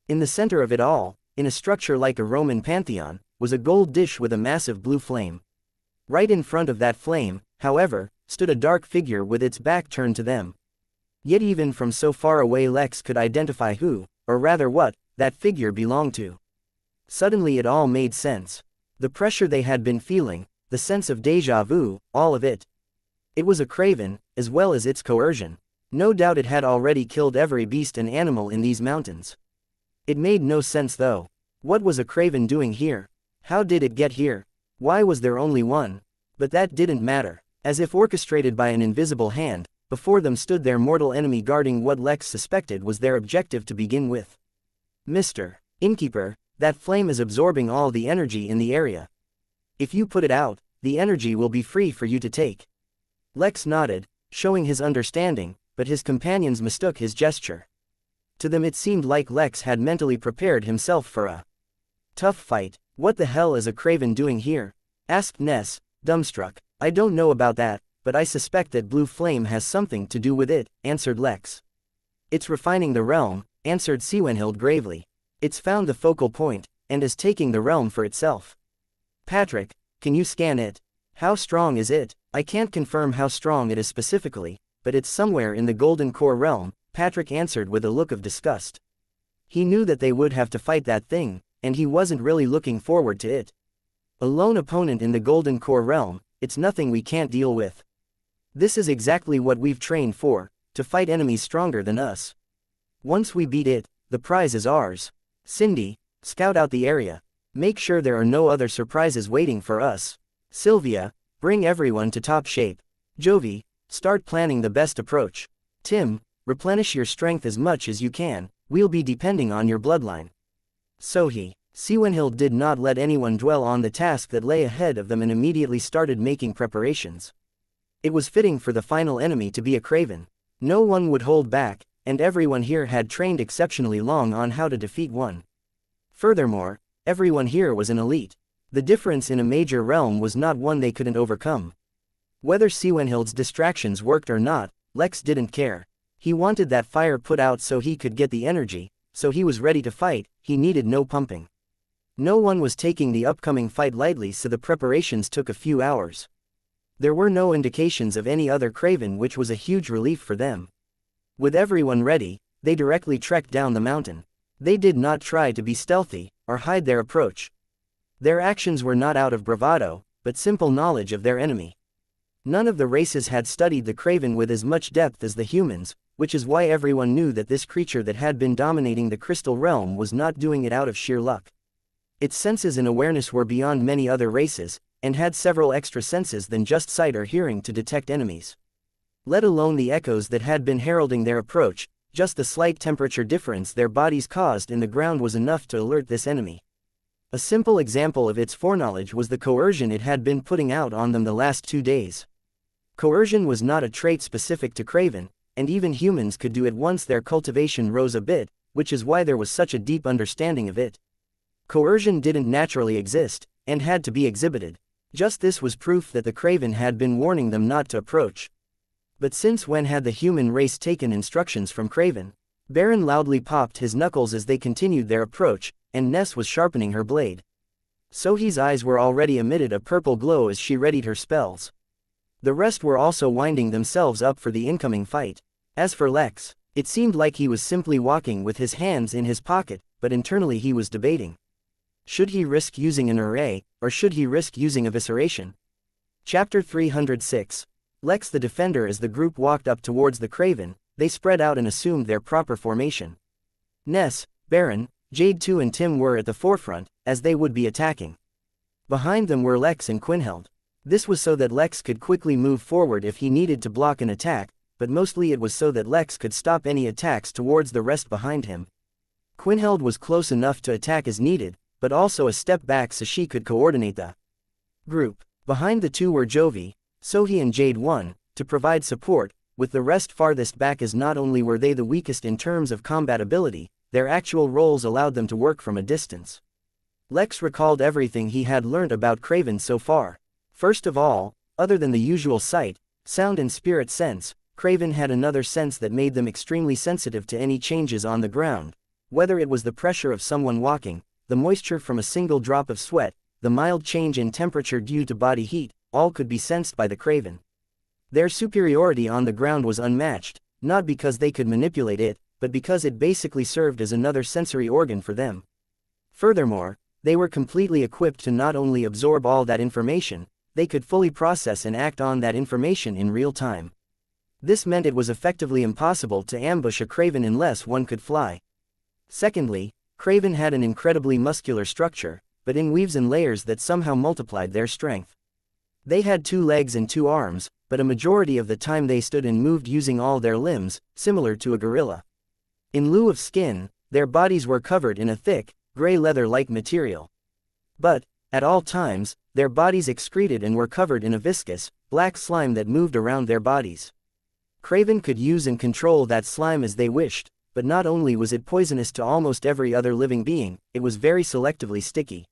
In the center of it all, in a structure like a Roman pantheon, was a gold dish with a massive blue flame. Right in front of that flame, however, stood a dark figure with its back turned to them. Yet even from so far away Lex could identify who, or rather what, that figure belonged to. Suddenly it all made sense. The pressure they had been feeling, the sense of déjà vu, all of it. It was a craven, as well as its coercion. No doubt it had already killed every beast and animal in these mountains. It made no sense though. What was a craven doing here? How did it get here? Why was there only one? But that didn't matter. As if orchestrated by an invisible hand, before them stood their mortal enemy guarding what Lex suspected was their objective to begin with. Mr. Innkeeper, that flame is absorbing all the energy in the area. If you put it out, the energy will be free for you to take. Lex nodded, showing his understanding, but his companions mistook his gesture. To them it seemed like Lex had mentally prepared himself for a tough fight. What the hell is a craven doing here? Asked Ness, dumbstruck. I don't know about that, but I suspect that blue flame has something to do with it, answered Lex. It's refining the realm, answered Siwenhild gravely. It's found the focal point, and is taking the realm for itself. Patrick, can you scan it? How strong is it? I can't confirm how strong it is specifically, but it's somewhere in the Golden Core realm, Patrick answered with a look of disgust. He knew that they would have to fight that thing, and he wasn't really looking forward to it. A lone opponent in the Golden Core realm, it's nothing we can't deal with. This is exactly what we've trained for, to fight enemies stronger than us. Once we beat it, the prize is ours. Cindy, scout out the area. Make sure there are no other surprises waiting for us. Sylvia, bring everyone to top shape. Jovi, start planning the best approach. Tim, replenish your strength as much as you can, we'll be depending on your bloodline. Sohee, Siwenhild did not let anyone dwell on the task that lay ahead of them and immediately started making preparations. It was fitting for the final enemy to be a craven. No one would hold back, and everyone here had trained exceptionally long on how to defeat one. Furthermore, everyone here was an elite. The difference in a major realm was not one they couldn't overcome. Whether Siwenhild's distractions worked or not, Lex didn't care. He wanted that fire put out so he could get the energy, so he was ready to fight, he needed no pumping. No one was taking the upcoming fight lightly, so the preparations took a few hours. There were no indications of any other craven, which was a huge relief for them. With everyone ready, they directly trekked down the mountain. They did not try to be stealthy, or hide their approach. Their actions were not out of bravado, but simple knowledge of their enemy. None of the races had studied the craven with as much depth as the humans, which is why everyone knew that this creature that had been dominating the crystal realm was not doing it out of sheer luck. Its senses and awareness were beyond many other races, and had several extra senses than just sight or hearing to detect enemies. Let alone the echoes that had been heralding their approach, just the slight temperature difference their bodies caused in the ground was enough to alert this enemy. A simple example of its foreknowledge was the coercion it had been putting out on them the last 2 days. Coercion was not a trait specific to craven, and even humans could do it once their cultivation rose a bit, which is why there was such a deep understanding of it. Coercion didn't naturally exist, and had to be exhibited. Just this was proof that the craven had been warning them not to approach. But since when had the human race taken instructions from craven? Baron loudly popped his knuckles as they continued their approach, and Ness was sharpening her blade. Sohee's eyes were already emitted a purple glow as she readied her spells. The rest were also winding themselves up for the incoming fight. As for Lex, it seemed like he was simply walking with his hands in his pocket, but internally he was debating. Should he risk using an array, or should he risk using evisceration? Chapter 306. Lex the Defender. As the group walked up towards the craven, they spread out and assumed their proper formation. Ness, Baron, Jade 2 and Tim were at the forefront, as they would be attacking. Behind them were Lex and Quinheld. This was so that Lex could quickly move forward if he needed to block an attack, but mostly it was so that Lex could stop any attacks towards the rest behind him. Quinheld was close enough to attack as needed, but also a step back so she could coordinate the group. Behind the two were Jovi, Sohee and Jade 1, to provide support, with the rest farthest back, as not only were they the weakest in terms of combat ability, their actual roles allowed them to work from a distance. Lex recalled everything he had learned about cravens so far. First of all, other than the usual sight, sound and spirit sense, craven had another sense that made them extremely sensitive to any changes on the ground, whether it was the pressure of someone walking, the moisture from a single drop of sweat, the mild change in temperature due to body heat, all could be sensed by the craven. Their superiority on the ground was unmatched, not because they could manipulate it, but because it basically served as another sensory organ for them. Furthermore, they were completely equipped to not only absorb all that information, they could fully process and act on that information in real time. This meant it was effectively impossible to ambush a craven unless one could fly. Secondly, craven had an incredibly muscular structure, but in weaves and layers that somehow multiplied their strength. They had 2 legs and 2 arms, but a majority of the time they stood and moved using all their limbs, similar to a gorilla. In lieu of skin, their bodies were covered in a thick, gray leather-like material. But, at all times, their bodies excreted and were covered in a viscous, black slime that moved around their bodies. Craven could use and control that slime as they wished, but not only was it poisonous to almost every other living being, it was very selectively sticky.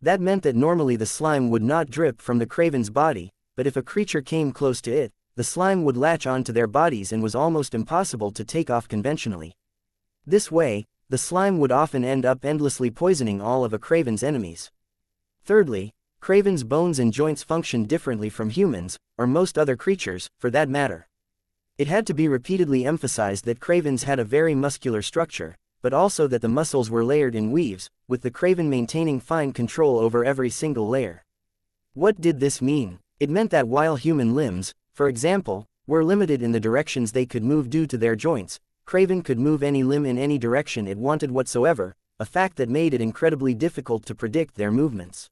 That meant that normally the slime would not drip from the craven's body, but if a creature came close to it, the slime would latch onto their bodies and was almost impossible to take off conventionally. This way, the slime would often end up endlessly poisoning all of a craven's enemies. Thirdly, craven's bones and joints functioned differently from humans, or most other creatures, for that matter. It had to be repeatedly emphasized that cravens had a very muscular structure, but also that the muscles were layered in weaves, with the Craven maintaining fine control over every single layer. What did this mean? It meant that while human limbs, for example, were limited in the directions they could move due to their joints, Craven could move any limb in any direction it wanted whatsoever, a fact that made it incredibly difficult to predict their movements.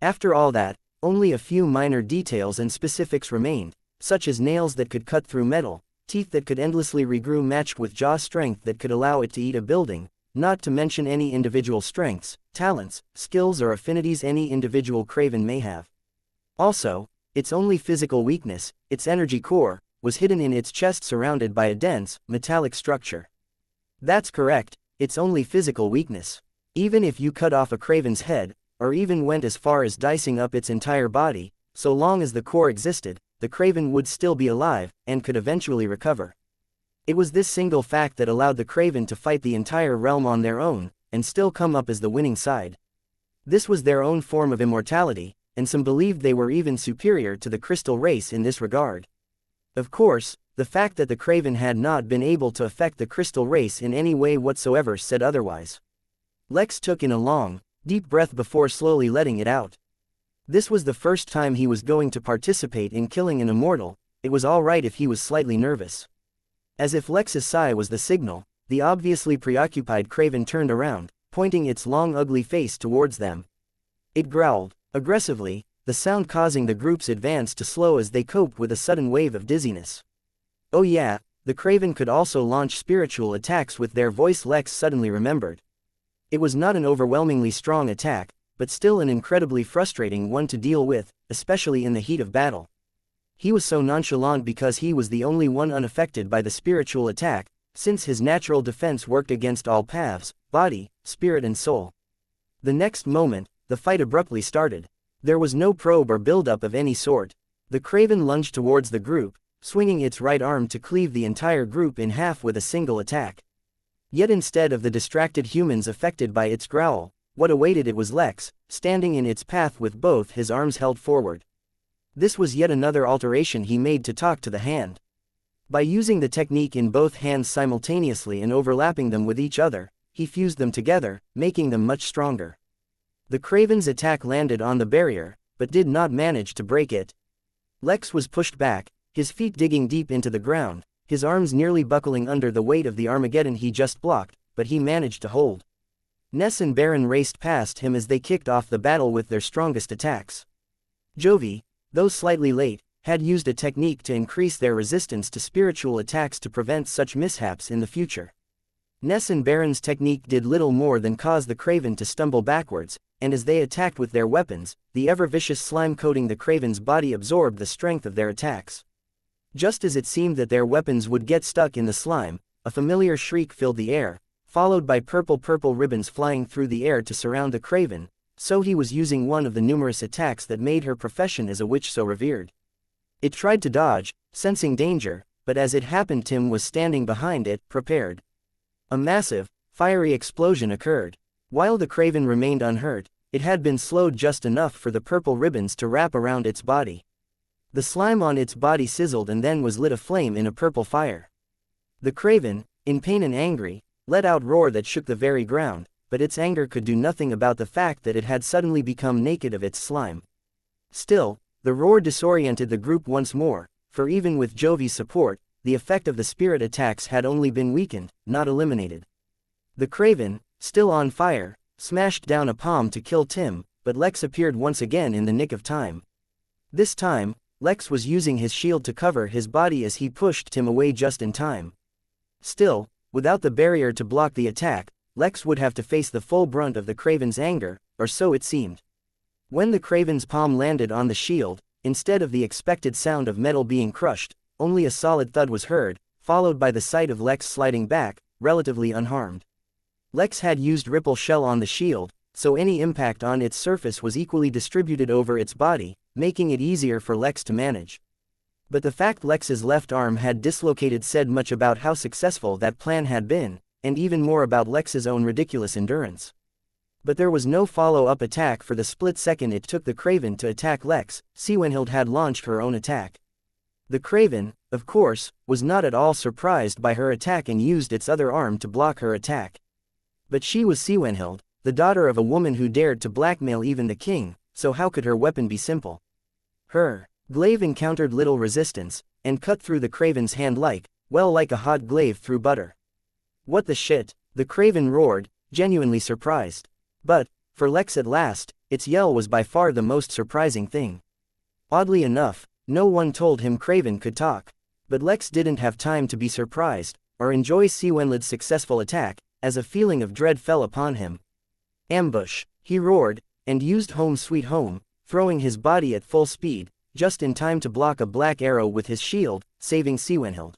After all that, only a few minor details and specifics remained, such as nails that could cut through metal, teeth that could endlessly regrow matched with jaw strength that could allow it to eat a building, not to mention any individual strengths, talents, skills or affinities any individual Craven may have. Also, its only physical weakness, its energy core, was hidden in its chest surrounded by a dense, metallic structure. That's correct, its only physical weakness. Even if you cut off a Craven's head, or even went as far as dicing up its entire body, so long as the core existed, the Craven would still be alive, and could eventually recover. It was this single fact that allowed the Craven to fight the entire realm on their own, and still come up as the winning side. This was their own form of immortality, and some believed they were even superior to the crystal race in this regard. Of course, the fact that the Craven had not been able to affect the crystal race in any way whatsoever said otherwise. Lex took in a long, deep breath before slowly letting it out. This was the first time he was going to participate in killing an immortal. It was all right if he was slightly nervous. As if Lex's sigh was the signal, the obviously preoccupied Craven turned around, pointing its long ugly face towards them. It growled, aggressively, the sound causing the group's advance to slow as they coped with a sudden wave of dizziness. Oh yeah, the Craven could also launch spiritual attacks with their voice, Lex suddenly remembered. It was not an overwhelmingly strong attack, but still an incredibly frustrating one to deal with, especially in the heat of battle. He was so nonchalant because he was the only one unaffected by the spiritual attack, since his natural defense worked against all paths, body, spirit and soul. The next moment, the fight abruptly started. There was no probe or buildup of any sort. The Craven lunged towards the group, swinging its right arm to cleave the entire group in half with a single attack. Yet instead of the distracted humans affected by its growl, what awaited it was Lex, standing in its path with both his arms held forward. This was yet another alteration he made to talk to the hand. By using the technique in both hands simultaneously and overlapping them with each other, he fused them together, making them much stronger. The Craven's attack landed on the barrier, but did not manage to break it. Lex was pushed back, his feet digging deep into the ground, his arms nearly buckling under the weight of the Armageddon he just blocked, but he managed to hold. Ness and Baron raced past him as they kicked off the battle with their strongest attacks. Jovi, though slightly late, had used a technique to increase their resistance to spiritual attacks to prevent such mishaps in the future. Ness and Baron's technique did little more than cause the Craven to stumble backwards, and as they attacked with their weapons, the ever-vicious slime coating the Craven's body absorbed the strength of their attacks. Just as it seemed that their weapons would get stuck in the slime, a familiar shriek filled the air, followed by purple ribbons flying through the air to surround the Craven, so he was using one of the numerous attacks that made her profession as a witch so revered. It tried to dodge, sensing danger, but as it happened Tim was standing behind it, prepared. A massive, fiery explosion occurred. While the Craven remained unhurt, it had been slowed just enough for the purple ribbons to wrap around its body. The slime on its body sizzled and then was lit aflame in a purple fire. The Craven, in pain and angry, let out a roar that shook the very ground, but its anger could do nothing about the fact that it had suddenly become naked of its slime. Still, the roar disoriented the group once more, for even with Jovi's support, the effect of the spirit attacks had only been weakened, not eliminated. The Craven, still on fire, smashed down a palm to kill Tim, but Lex appeared once again in the nick of time. This time, Lex was using his shield to cover his body as he pushed Tim away just in time. Still, without the barrier to block the attack, Lex would have to face the full brunt of the Craven's anger, or so it seemed. When the Craven's palm landed on the shield, instead of the expected sound of metal being crushed, only a solid thud was heard, followed by the sight of Lex sliding back, relatively unharmed. Lex had used ripple shell on the shield, so any impact on its surface was equally distributed over its body, making it easier for Lex to manage. But the fact Lex's left arm had dislocated said much about how successful that plan had been, and even more about Lex's own ridiculous endurance. But there was no follow-up attack for the split second it took the Craven to attack Lex. Swenhild had launched her own attack. The Craven, of course, was not at all surprised by her attack and used its other arm to block her attack. But she was Siwenhild, the daughter of a woman who dared to blackmail even the king, so how could her weapon be simple? Her glaive encountered little resistance, and cut through the Craven's hand like a hot glaive through butter. What the shit? The Craven roared, genuinely surprised. But, for Lex at last, its yell was by far the most surprising thing. Oddly enough, no one told him Craven could talk. But Lex didn't have time to be surprised, or enjoy Siwenhild's successful attack, as a feeling of dread fell upon him. Ambush, he roared, and used Home Sweet Home, throwing his body at full speed, just in time to block a black arrow with his shield, saving Siwenhild.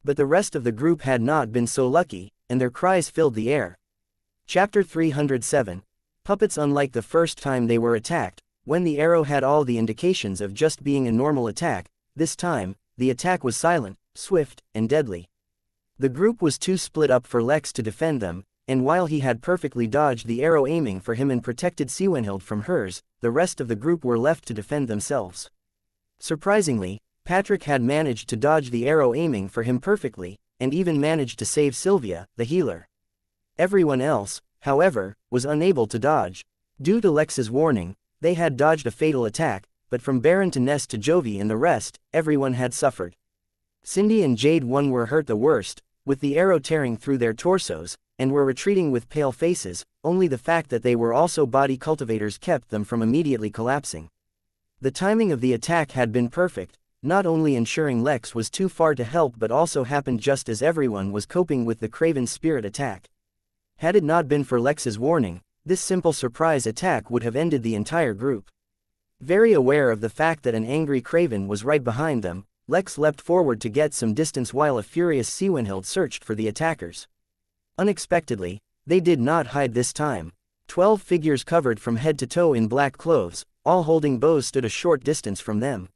But the rest of the group had not been so lucky, and their cries filled the air. Chapter 307. Puppets. Unlike the first time they were attacked, when the arrow had all the indications of just being a normal attack, this time, the attack was silent, swift, and deadly. The group was too split up for Lex to defend them, and while he had perfectly dodged the arrow aiming for him and protected Siwenhild from hers, the rest of the group were left to defend themselves. Surprisingly, Patrick had managed to dodge the arrow aiming for him perfectly, and even managed to save Sylvia, the healer. Everyone else, however, was unable to dodge. Due to Lex's warning, they had dodged a fatal attack, but from Baron to Ness to Jovi and the rest, everyone had suffered. Cindy and Jade were hurt the worst, with the arrow tearing through their torsos, and were retreating with pale faces. Only the fact that they were also body cultivators kept them from immediately collapsing. The timing of the attack had been perfect, not only ensuring Lex was too far to help but also happened just as everyone was coping with the Craven's spirit attack. Had it not been for Lex's warning, this simple surprise attack would have ended the entire group. Very aware of the fact that an angry Craven was right behind them, Lex leapt forward to get some distance while a furious Siwenhild searched for the attackers. Unexpectedly, they did not hide this time. 12 figures covered from head to toe in black clothes, all holding bows, stood a short distance from them.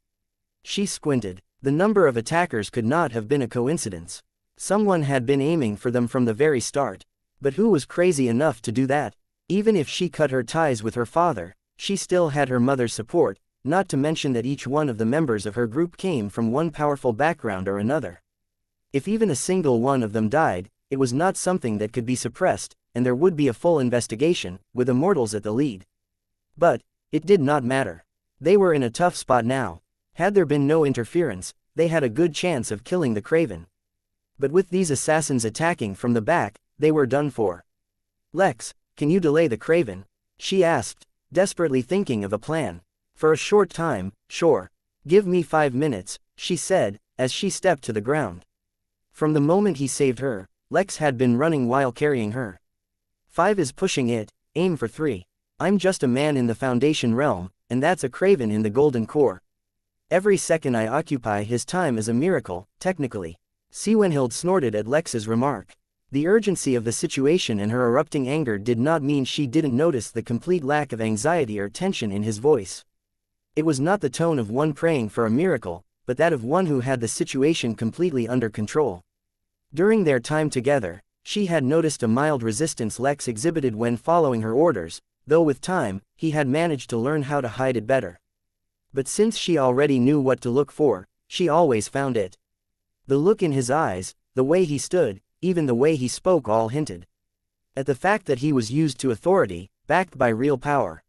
She squinted. The number of attackers could not have been a coincidence. Someone had been aiming for them from the very start. But who was crazy enough to do that? Even if she cut her ties with her father, she still had her mother's support, not to mention that each one of the members of her group came from one powerful background or another. If even a single one of them died, it was not something that could be suppressed, and there would be a full investigation, with immortals at the lead. But it did not matter. They were in a tough spot now. Had there been no interference, they had a good chance of killing the Craven. But with these assassins attacking from the back, they were done for. Lex, can you delay the Craven? She asked, desperately thinking of a plan. For a short time, sure. Give me 5 minutes, she said, as she stepped to the ground. From the moment he saved her, Lex had been running while carrying her. 5 is pushing it, aim for 3. I'm just a man in the Foundation realm, and that's a Craven in the Golden Core. Every second I occupy his time is a miracle, technically. Siwenhild snorted at Lex's remark. The urgency of the situation and her erupting anger did not mean she didn't notice the complete lack of anxiety or tension in his voice. It was not the tone of one praying for a miracle, but that of one who had the situation completely under control. During their time together, she had noticed a mild resistance Lex exhibited when following her orders, though with time, he had managed to learn how to hide it better. But since she already knew what to look for, she always found it. The look in his eyes, the way he stood, even the way he spoke all hinted at the fact that he was used to authority, backed by real power.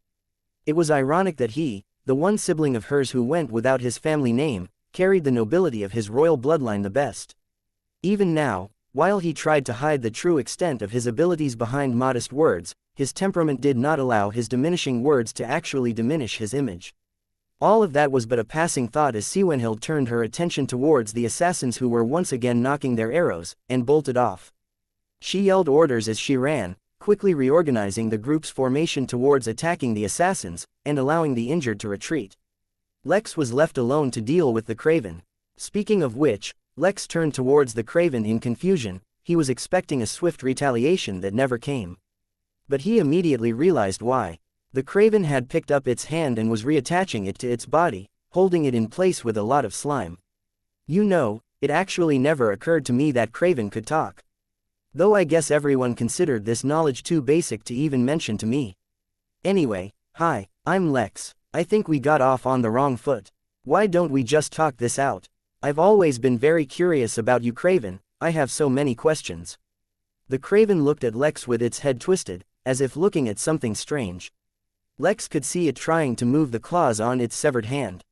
It was ironic that he, the one sibling of hers who went without his family name, carried the nobility of his royal bloodline the best. Even now, while he tried to hide the true extent of his abilities behind modest words, his temperament did not allow his diminishing words to actually diminish his image. All of that was but a passing thought as Siwenhild turned her attention towards the assassins who were once again knocking their arrows, and bolted off. She yelled orders as she ran, quickly reorganizing the group's formation towards attacking the assassins, and allowing the injured to retreat. Lex was left alone to deal with the Craven. Speaking of which, Lex turned towards the Craven in confusion. He was expecting a swift retaliation that never came. But he immediately realized why. The Craven had picked up its hand and was reattaching it to its body, holding it in place with a lot of slime. You know, it actually never occurred to me that Craven could talk. Though I guess everyone considered this knowledge too basic to even mention to me. Anyway, hi, I'm Lex. I think we got off on the wrong foot. Why don't we just talk this out? I've always been very curious about you, Craven. I have so many questions. The craven looked at Lex with its head twisted, as if looking at something strange. Lex could see it trying to move the claws on its severed hand.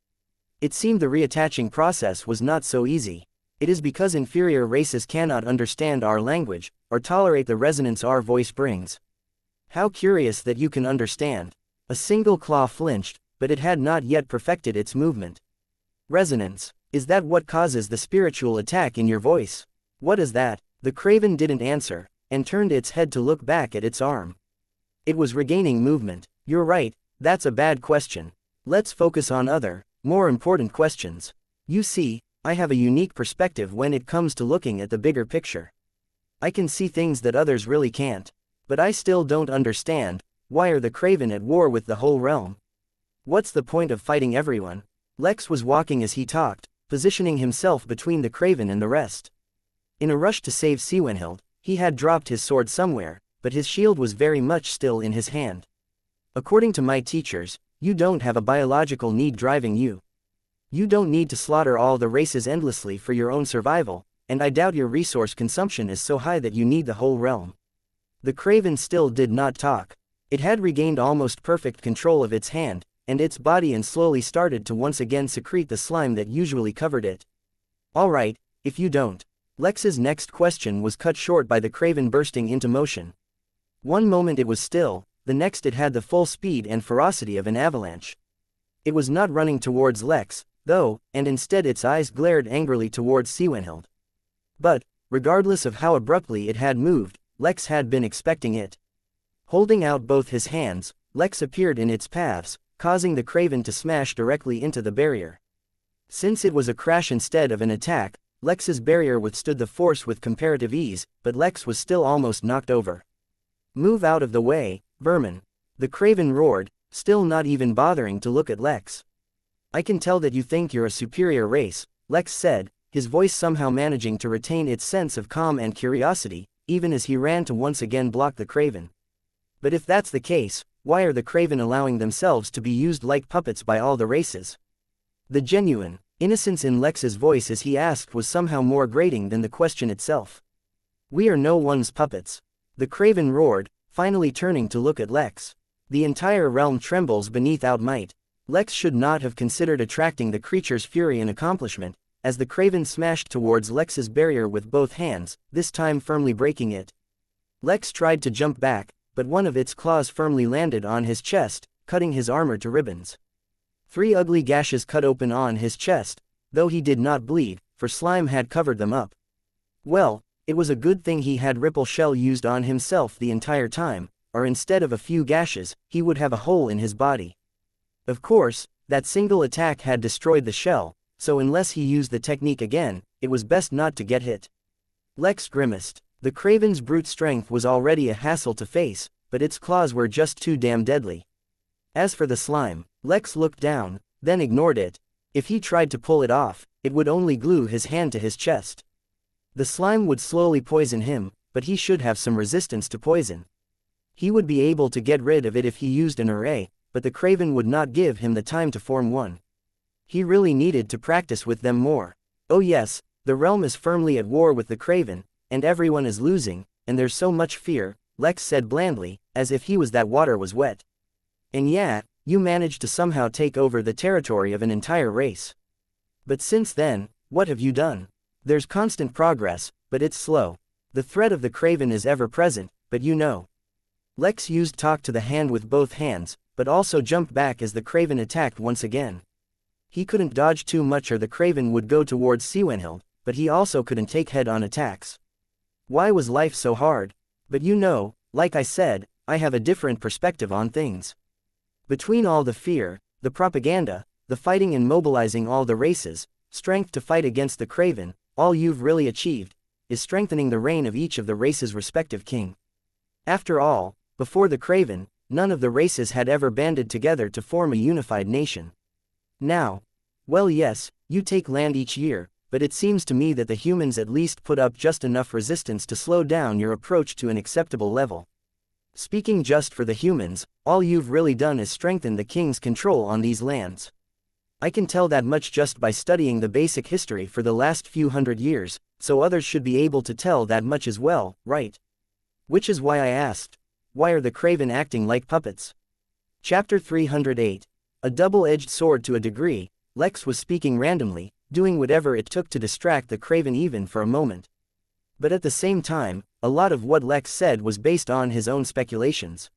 It seemed the reattaching process was not so easy. It is because inferior races cannot understand our language, or tolerate the resonance our voice brings. How curious that you can understand. A single claw flinched, but it had not yet perfected its movement. Resonance. Is that what causes the spiritual attack in your voice? What is that? The craven didn't answer, and turned its head to look back at its arm. It was regaining movement. You're right, that's a bad question. Let's focus on other, more important questions. You see, I have a unique perspective when it comes to looking at the bigger picture. I can see things that others really can't. But I still don't understand, why are the craven at war with the whole realm? What's the point of fighting everyone? Lex was walking as he talked, positioning himself between the craven and the rest. In a rush to save Siwenhild, he had dropped his sword somewhere, but his shield was very much still in his hand. According to my teachers, you don't have a biological need driving you. You don't need to slaughter all the races endlessly for your own survival, and I doubt your resource consumption is so high that you need the whole realm. The craven still did not talk. It had regained almost perfect control of its hand, and its body and slowly started to once again secrete the slime that usually covered it. Alright, if you don't. Lex's next question was cut short by the craven bursting into motion. One moment it was still, the next it had the full speed and ferocity of an avalanche. It was not running towards Lex, though, and instead its eyes glared angrily towards Siwenhild. But, regardless of how abruptly it had moved, Lex had been expecting it. Holding out both his hands, Lex appeared in its paths, causing the craven to smash directly into the barrier. Since it was a crash instead of an attack, Lex's barrier withstood the force with comparative ease, but Lex was still almost knocked over. Move out of the way, vermin. The craven roared, still not even bothering to look at Lex. I can tell that you think you're a superior race, Lex said, his voice somehow managing to retain its sense of calm and curiosity, even as he ran to once again block the craven. But if that's the case, why are the craven allowing themselves to be used like puppets by all the races? The genuine innocence in Lex's voice as he asked was somehow more grating than the question itself. We are no one's puppets. The craven roared, finally turning to look at Lex. The entire realm trembles beneath our might. Lex should not have considered attracting the creature's fury an accomplishment, as the craven smashed towards Lex's barrier with both hands, this time firmly breaking it. Lex tried to jump back, but one of its claws firmly landed on his chest, cutting his armor to ribbons. 3 ugly gashes cut open on his chest, though he did not bleed, for slime had covered them up. Well, it was a good thing he had ripple shell used on himself the entire time, or instead of a few gashes, he would have a hole in his body. Of course, that single attack had destroyed the shell, so unless he used the technique again, it was best not to get hit. Lex grimaced. The craven's brute strength was already a hassle to face, but its claws were just too damn deadly. As for the slime, Lex looked down, then ignored it. If he tried to pull it off, it would only glue his hand to his chest. The slime would slowly poison him, but he should have some resistance to poison. He would be able to get rid of it if he used an array, but the craven would not give him the time to form one. He really needed to practice with them more. Oh yes, the realm is firmly at war with the craven, and everyone is losing, and there's so much fear, Lex said blandly, as if he was that water was wet. And yeah, you managed to somehow take over the territory of an entire race. But since then, what have you done? There's constant progress, but it's slow. The threat of the craven is ever present, but you know. Lex used talk to the hand with both hands, but also jumped back as the craven attacked once again. He couldn't dodge too much or the craven would go towards Siwenhild, but he also couldn't take head-on attacks. Why was life so hard? But you know, like I said, I have a different perspective on things. Between all the fear, the propaganda, the fighting and mobilizing all the races, strength to fight against the craven, all you've really achieved, is strengthening the reign of each of the races' respective king. After all, before the craven, none of the races had ever banded together to form a unified nation. Now, well yes, you take land each year, but it seems to me that the humans at least put up just enough resistance to slow down your approach to an acceptable level. Speaking just for the humans, all you've really done is strengthen the king's control on these lands. I can tell that much just by studying the basic history for the last few hundred years, so others should be able to tell that much as well, right? Which is why I asked, why are the Craven acting like puppets? Chapter 308. A double-edged sword to a degree. Lex was speaking randomly, doing whatever it took to distract the Craven even for a moment. But at the same time, a lot of what Lex said was based on his own speculations.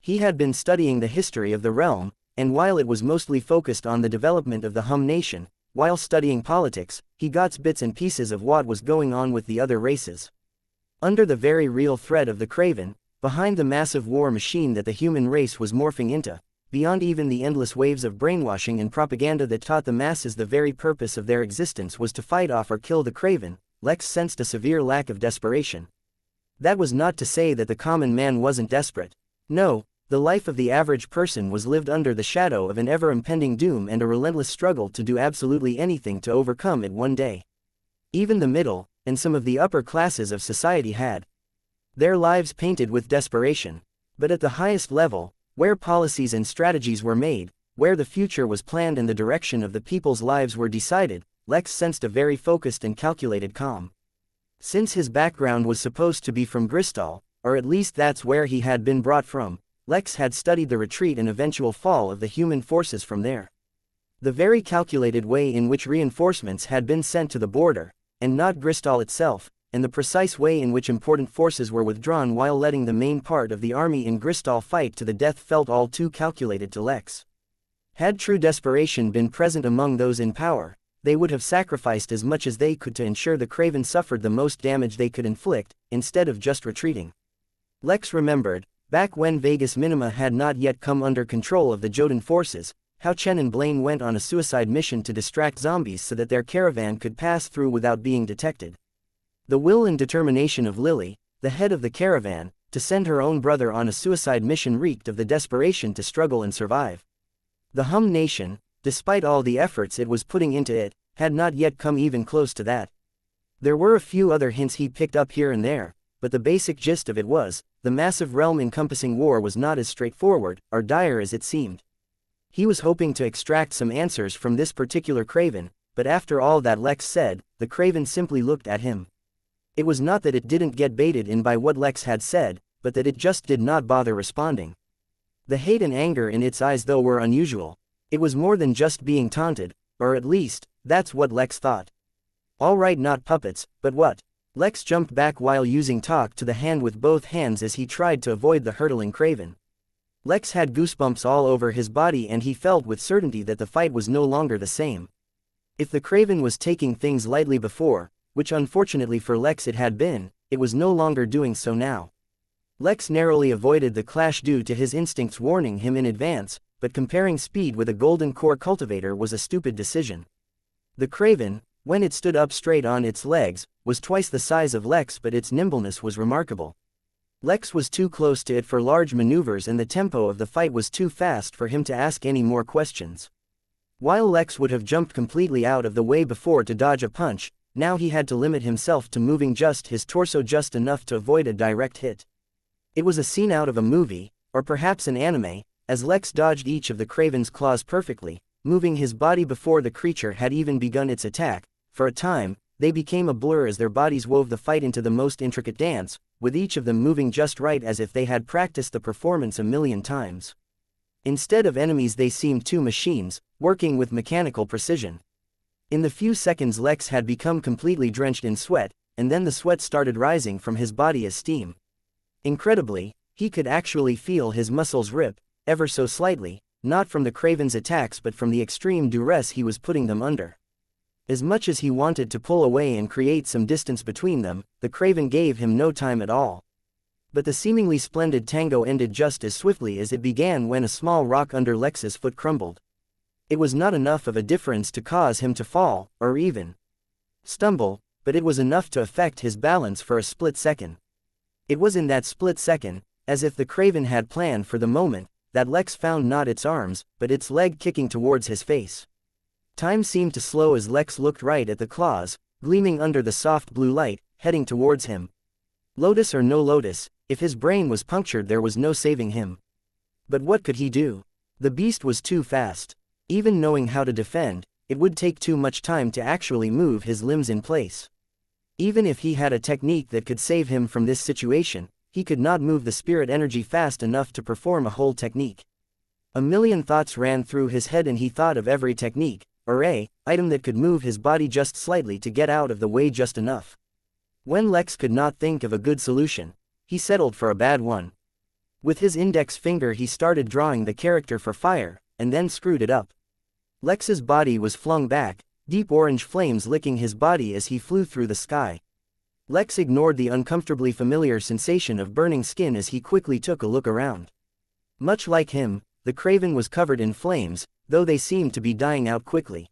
He had been studying the history of the realm, and while it was mostly focused on the development of the Hum nation, while studying politics, he got bits and pieces of what was going on with the other races. Under the very real threat of the Craven, behind the massive war machine that the human race was morphing into, beyond even the endless waves of brainwashing and propaganda that taught the masses the very purpose of their existence was to fight off or kill the Craven, Lex sensed a severe lack of desperation. That was not to say that the common man wasn't desperate. No, the life of the average person was lived under the shadow of an ever-impending doom and a relentless struggle to do absolutely anything to overcome it one day. Even the middle, and some of the upper classes of society had their lives painted with desperation. But at the highest level, where policies and strategies were made, where the future was planned and the direction of the people's lives were decided, Lex sensed a very focused and calculated calm. Since his background was supposed to be from Gristal, or at least that's where he had been brought from, Lex had studied the retreat and eventual fall of the human forces from there. The very calculated way in which reinforcements had been sent to the border, and not Gristal itself, and the precise way in which important forces were withdrawn while letting the main part of the army in Gristal fight to the death felt all too calculated to Lex. Had true desperation been present among those in power, they would have sacrificed as much as they could to ensure the Craven suffered the most damage they could inflict, instead of just retreating. Lex remembered, back when Vegas Minima had not yet come under control of the Jotun forces, how Chen and Blaine went on a suicide mission to distract zombies so that their caravan could pass through without being detected. The will and determination of Lily, the head of the caravan, to send her own brother on a suicide mission reeked of the desperation to struggle and survive. The Hum nation, despite all the efforts it was putting into it, had not yet come even close to that. There were a few other hints he picked up here and there, but the basic gist of it was, the massive realm-encompassing war was not as straightforward, or dire as it seemed. He was hoping to extract some answers from this particular Craven, but after all that Lex said, the Craven simply looked at him. It was not that it didn't get baited in by what Lex had said, but that it just did not bother responding. The hate and anger in its eyes though were unusual. It was more than just being taunted, or at least, that's what Lex thought. All right, not puppets, but what? Lex jumped back while using talk to the hand with both hands as he tried to avoid the hurtling Craven. Lex had goosebumps all over his body and he felt with certainty that the fight was no longer the same. If the Craven was taking things lightly before, which unfortunately for Lex it had been, it was no longer doing so now. Lex narrowly avoided the clash due to his instincts warning him in advance, but comparing speed with a golden core cultivator was a stupid decision. The Craven, when it stood up straight on its legs, was twice the size of Lex, but its nimbleness was remarkable. Lex was too close to it for large maneuvers and the tempo of the fight was too fast for him to ask any more questions. While Lex would have jumped completely out of the way before to dodge a punch, now he had to limit himself to moving just his torso just enough to avoid a direct hit. It was a scene out of a movie, or perhaps an anime, as Lex dodged each of the Craven's claws perfectly, moving his body before the creature had even begun its attack. For a time, they became a blur as their bodies wove the fight into the most intricate dance, with each of them moving just right as if they had practiced the performance a million times. Instead of enemies they seemed two machines, working with mechanical precision. In the few seconds Lex had become completely drenched in sweat, and then the sweat started rising from his body as steam. Incredibly, he could actually feel his muscles rip, ever so slightly, not from the Craven's attacks but from the extreme duress he was putting them under. As much as he wanted to pull away and create some distance between them, the Craven gave him no time at all. But the seemingly splendid tango ended just as swiftly as it began when a small rock under Lex's foot crumbled. It was not enough of a difference to cause him to fall, or even stumble, but it was enough to affect his balance for a split second. It was in that split second, as if the Craven had planned for the moment, that Lex found not its arms, but its leg kicking towards his face. Time seemed to slow as Lex looked right at the claws, gleaming under the soft blue light, heading towards him. Lotus or no Lotus, if his brain was punctured there was no saving him. But what could he do? The beast was too fast. Even knowing how to defend, it would take too much time to actually move his limbs in place. Even if he had a technique that could save him from this situation, he could not move the spirit energy fast enough to perform a whole technique. A million thoughts ran through his head and he thought of every technique, array, item that could move his body just slightly to get out of the way just enough. When Lex could not think of a good solution, he settled for a bad one. With his index finger he started drawing the character for fire, and then screwed it up. Lex's body was flung back, deep orange flames licking his body as he flew through the sky. Lex ignored the uncomfortably familiar sensation of burning skin as he quickly took a look around. Much like him, the Craven was covered in flames, though they seemed to be dying out quickly.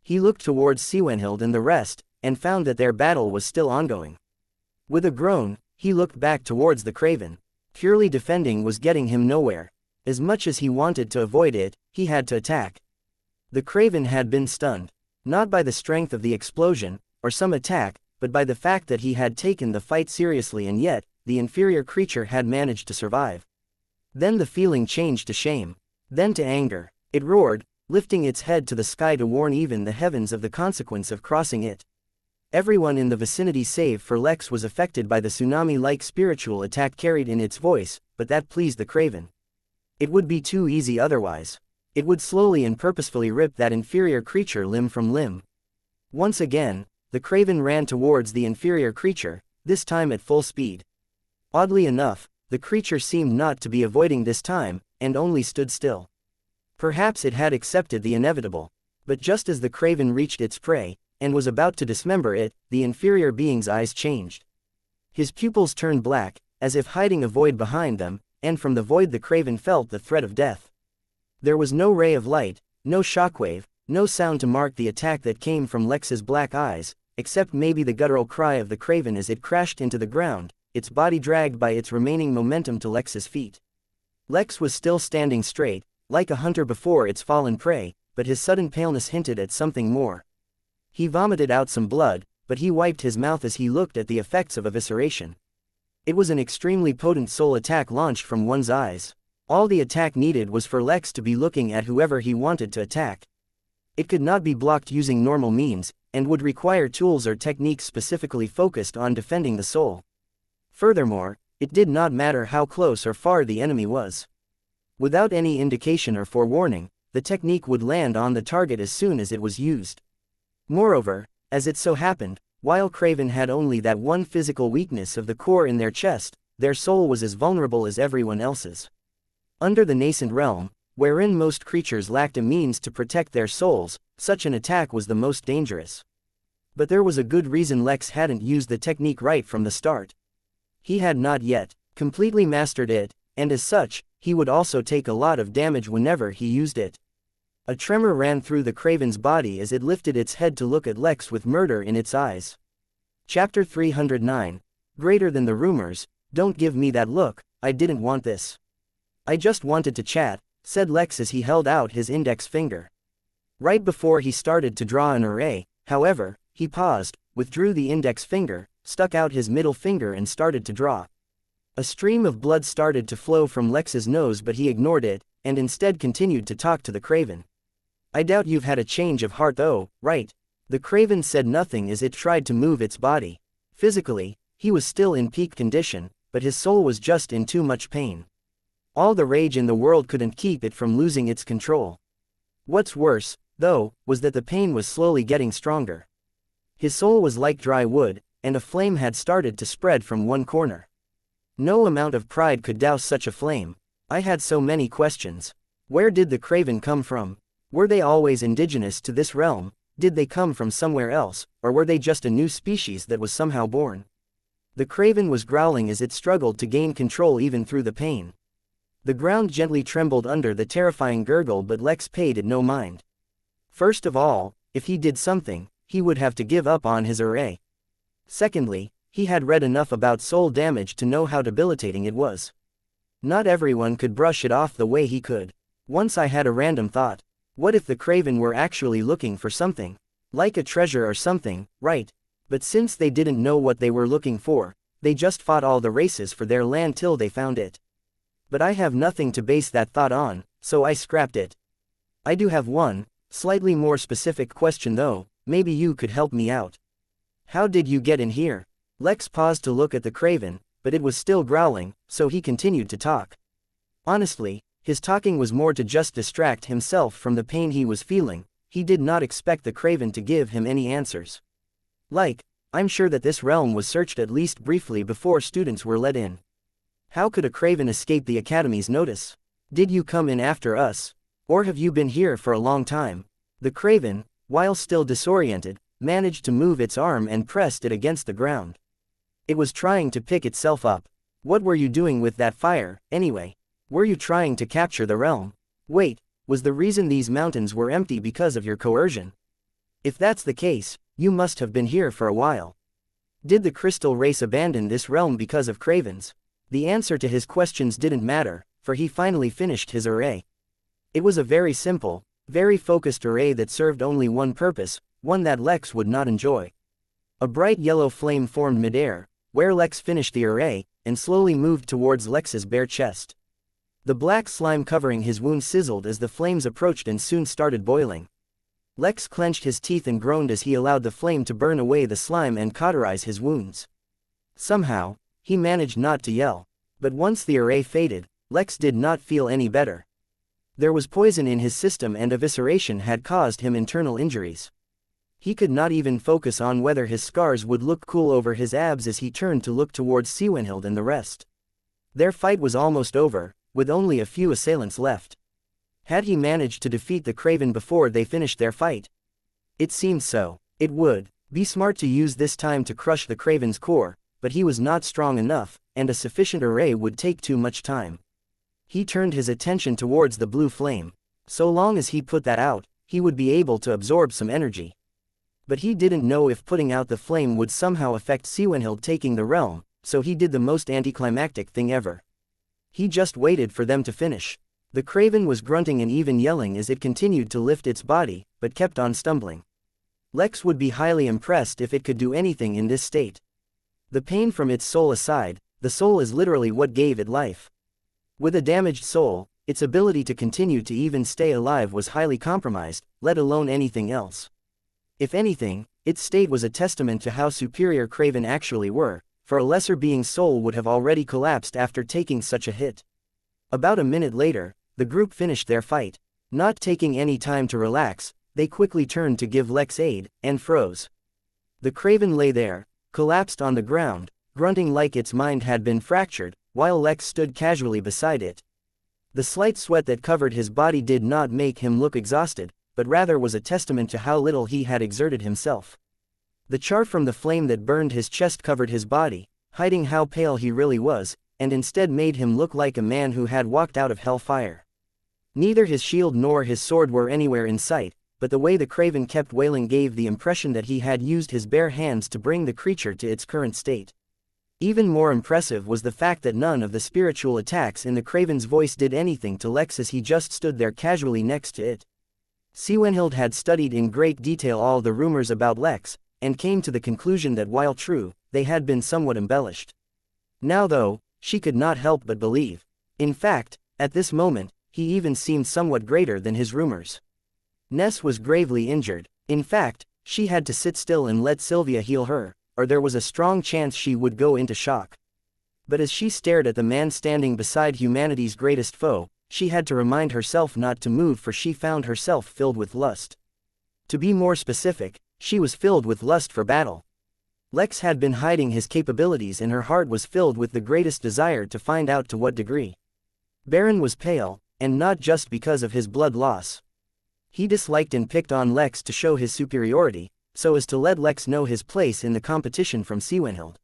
He looked towards Siwenhild and the rest, and found that their battle was still ongoing. With a groan, he looked back towards the Craven. Purely defending was getting him nowhere. As much as he wanted to avoid it, he had to attack. The Craven had been stunned, not by the strength of the explosion, or some attack, but by the fact that he had taken the fight seriously and yet, the inferior creature had managed to survive. Then the feeling changed to shame. Then to anger. It roared, lifting its head to the sky to warn even the heavens of the consequence of crossing it. Everyone in the vicinity save for Lex was affected by the tsunami-like spiritual attack carried in its voice, but that pleased the Craven. It would be too easy otherwise. It would slowly and purposefully rip that inferior creature limb from limb. Once again, the Craven ran towards the inferior creature, this time at full speed. Oddly enough, the creature seemed not to be avoiding this time, and only stood still. Perhaps it had accepted the inevitable. But just as the Craven reached its prey, and was about to dismember it, the inferior being's eyes changed. His pupils turned black, as if hiding a void behind them, and from the void the Craven felt the threat of death. There was no ray of light, no shockwave, no sound to mark the attack that came from Lex's black eyes, except maybe the guttural cry of the Craven as it crashed into the ground, its body dragged by its remaining momentum to Lex's feet. Lex was still standing straight, like a hunter before its fallen prey, but his sudden paleness hinted at something more. He vomited out some blood, but he wiped his mouth as he looked at the effects of evisceration. It was an extremely potent soul attack launched from one's eyes. All the attack needed was for Lex to be looking at whoever he wanted to attack. It could not be blocked using normal means, and would require tools or techniques specifically focused on defending the soul. Furthermore, it did not matter how close or far the enemy was. Without any indication or forewarning, the technique would land on the target as soon as it was used. Moreover, as it so happened, while Craven had only that one physical weakness of the core in their chest, their soul was as vulnerable as everyone else's. Under the nascent realm, wherein most creatures lacked a means to protect their souls, such an attack was the most dangerous. But there was a good reason Lex hadn't used the technique right from the start. He had not yet completely mastered it, and as such, he would also take a lot of damage whenever he used it. A tremor ran through the Craven's body as it lifted its head to look at Lex with murder in its eyes. Chapter 309. Greater than the rumors. Don't give me that look, I didn't want this. I just wanted to chat, said Lex as he held out his index finger. Right before he started to draw an array, however, he paused, withdrew the index finger, stuck out his middle finger and started to draw. A stream of blood started to flow from Lex's nose, but he ignored it, and instead continued to talk to the Craven. I doubt you've had a change of heart though, right? The Craven said nothing as it tried to move its body. Physically, he was still in peak condition, but his soul was just in too much pain. All the rage in the world couldn't keep it from losing its control. What's worse, though, was that the pain was slowly getting stronger. His soul was like dry wood, and a flame had started to spread from one corner. No amount of pride could douse such a flame. I had so many questions. Where did the Craven come from? Were they always indigenous to this realm? Did they come from somewhere else, or were they just a new species that was somehow born? The Craven was growling as it struggled to gain control even through the pain. The ground gently trembled under the terrifying gurgle, but Lex paid it no mind. First of all, if he did something, he would have to give up on his array. Secondly, he had read enough about soul damage to know how debilitating it was. Not everyone could brush it off the way he could. Once I had a random thought. What if the Craven were actually looking for something? Like a treasure or something, right? But since they didn't know what they were looking for, they just fought all the races for their land till they found it. But I have nothing to base that thought on, so I scrapped it. I do have one, slightly more specific question though, maybe you could help me out. How did you get in here? Lex paused to look at the Craven, but it was still growling, so he continued to talk. Honestly, his talking was more to just distract himself from the pain he was feeling. He did not expect the Craven to give him any answers. Like, I'm sure that this realm was searched at least briefly before students were let in. How could a Craven escape the Academy's notice? Did you come in after us? Or have you been here for a long time? The Craven, while still disoriented, managed to move its arm and pressed it against the ground. It was trying to pick itself up. What were you doing with that fire, anyway? Were you trying to capture the realm? Wait, was the reason these mountains were empty because of your coercion? If that's the case, you must have been here for a while. Did the crystal race abandon this realm because of Cravens? The answer to his questions didn't matter, for he finally finished his array. It was a very simple, very focused array that served only one purpose, one that Lex would not enjoy. A bright yellow flame formed midair, where Lex finished the array, and slowly moved towards Lex's bare chest. The black slime covering his wound sizzled as the flames approached and soon started boiling. Lex clenched his teeth and groaned as he allowed the flame to burn away the slime and cauterize his wounds. Somehow, he managed not to yell. But once the array faded, Lex did not feel any better. There was poison in his system and evisceration had caused him internal injuries. He could not even focus on whether his scars would look cool over his abs as he turned to look towards Siwenhild and the rest. Their fight was almost over, with only a few assailants left. Had he managed to defeat the Craven before they finished their fight? It seemed so. It would be smart to use this time to crush the Craven's core, but he was not strong enough, and a sufficient array would take too much time. He turned his attention towards the blue flame. So long as he put that out, he would be able to absorb some energy. But he didn't know if putting out the flame would somehow affect Siwenhild taking the realm, so he did the most anticlimactic thing ever. He just waited for them to finish. The Craven was grunting and even yelling as it continued to lift its body, but kept on stumbling. Lex would be highly impressed if it could do anything in this state. The pain from its soul aside, the soul is literally what gave it life. With a damaged soul, its ability to continue to even stay alive was highly compromised, let alone anything else. If anything, its state was a testament to how superior Craven actually were, for a lesser being's soul would have already collapsed after taking such a hit. About a minute later, the group finished their fight. Not taking any time to relax, they quickly turned to give Lex aid, and froze. The Craven lay there, collapsed on the ground, grunting like its mind had been fractured, while Lex stood casually beside it. The slight sweat that covered his body did not make him look exhausted, but rather was a testament to how little he had exerted himself. The char from the flame that burned his chest covered his body, hiding how pale he really was, and instead made him look like a man who had walked out of hellfire. Neither his shield nor his sword were anywhere in sight, but the way the Craven kept wailing gave the impression that he had used his bare hands to bring the creature to its current state. Even more impressive was the fact that none of the spiritual attacks in the Craven's voice did anything to Lex as he just stood there casually next to it. Siwenhild had studied in great detail all the rumors about Lex, and came to the conclusion that while true, they had been somewhat embellished. Now though, she could not help but believe. In fact, at this moment, he even seemed somewhat greater than his rumors. Ness was gravely injured. In fact, she had to sit still and let Sylvia heal her, or there was a strong chance she would go into shock. But as she stared at the man standing beside humanity's greatest foe, she had to remind herself not to move, for she found herself filled with lust. To be more specific, she was filled with lust for battle. Lex had been hiding his capabilities and her heart was filled with the greatest desire to find out to what degree. Baron was pale, and not just because of his blood loss. He disliked and picked on Lex to show his superiority, so as to let Lex know his place in the competition from Siwenhild.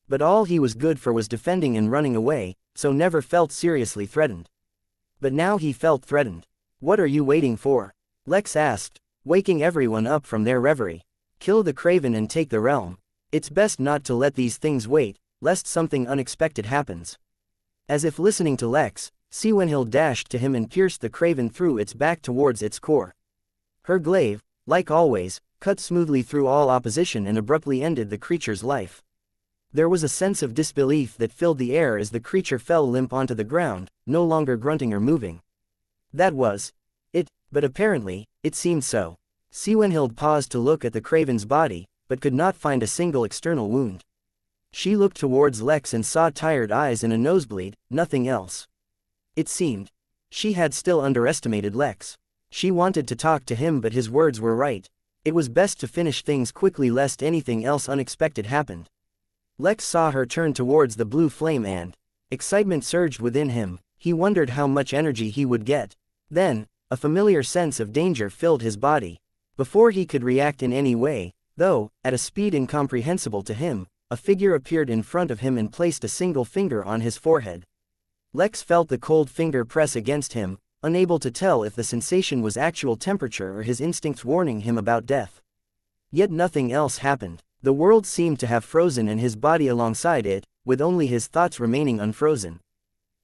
But all he was good for was defending and running away, so never felt seriously threatened. But now he felt threatened. "What are you waiting for?" Lex asked, waking everyone up from their reverie. "Kill the Craven and take the realm. It's best not to let these things wait, lest something unexpected happens." As if listening to Lex, Siwenhild dashed to him and pierced the Craven through its back towards its core. Her glaive, like always, cut smoothly through all opposition and abruptly ended the creature's life. There was a sense of disbelief that filled the air as the creature fell limp onto the ground, no longer grunting or moving. That was it, but apparently, it seemed so. Siwenhild paused to look at the Craven's body, but could not find a single external wound. She looked towards Lex and saw tired eyes and a nosebleed, nothing else. It seemed. She had still underestimated Lex. She wanted to talk to him, but his words were right. It was best to finish things quickly lest anything else unexpected happened. Lex saw her turn towards the blue flame and excitement surged within him. He wondered how much energy he would get. Then, a familiar sense of danger filled his body. Before he could react in any way, though, at a speed incomprehensible to him, a figure appeared in front of him and placed a single finger on his forehead. Lex felt the cold finger press against him, unable to tell if the sensation was actual temperature or his instincts warning him about death. Yet nothing else happened. The world seemed to have frozen and his body alongside it, with only his thoughts remaining unfrozen.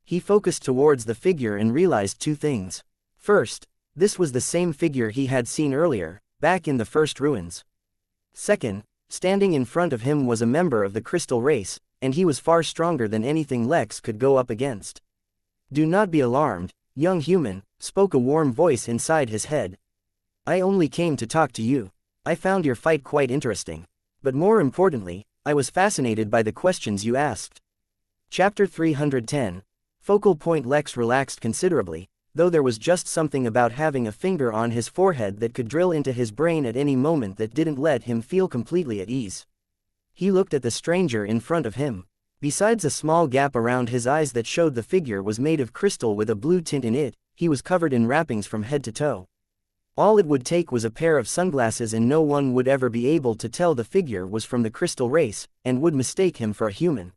He focused towards the figure and realized two things. First, this was the same figure he had seen earlier, back in the first ruins. Second, standing in front of him was a member of the crystal race, and he was far stronger than anything Lex could go up against. "Do not be alarmed, young human," spoke a warm voice inside his head. "I only came to talk to you. I found your fight quite interesting. But more importantly, I was fascinated by the questions you asked." Chapter 310. Focal point. Lex relaxed considerably, though there was just something about having a finger on his forehead that could drill into his brain at any moment that didn't let him feel completely at ease. He looked at the stranger in front of him. Besides a small gap around his eyes that showed the figure was made of crystal with a blue tint in it, he was covered in wrappings from head to toe. All it would take was a pair of sunglasses and no one would ever be able to tell the figure was from the crystal race, and would mistake him for a human.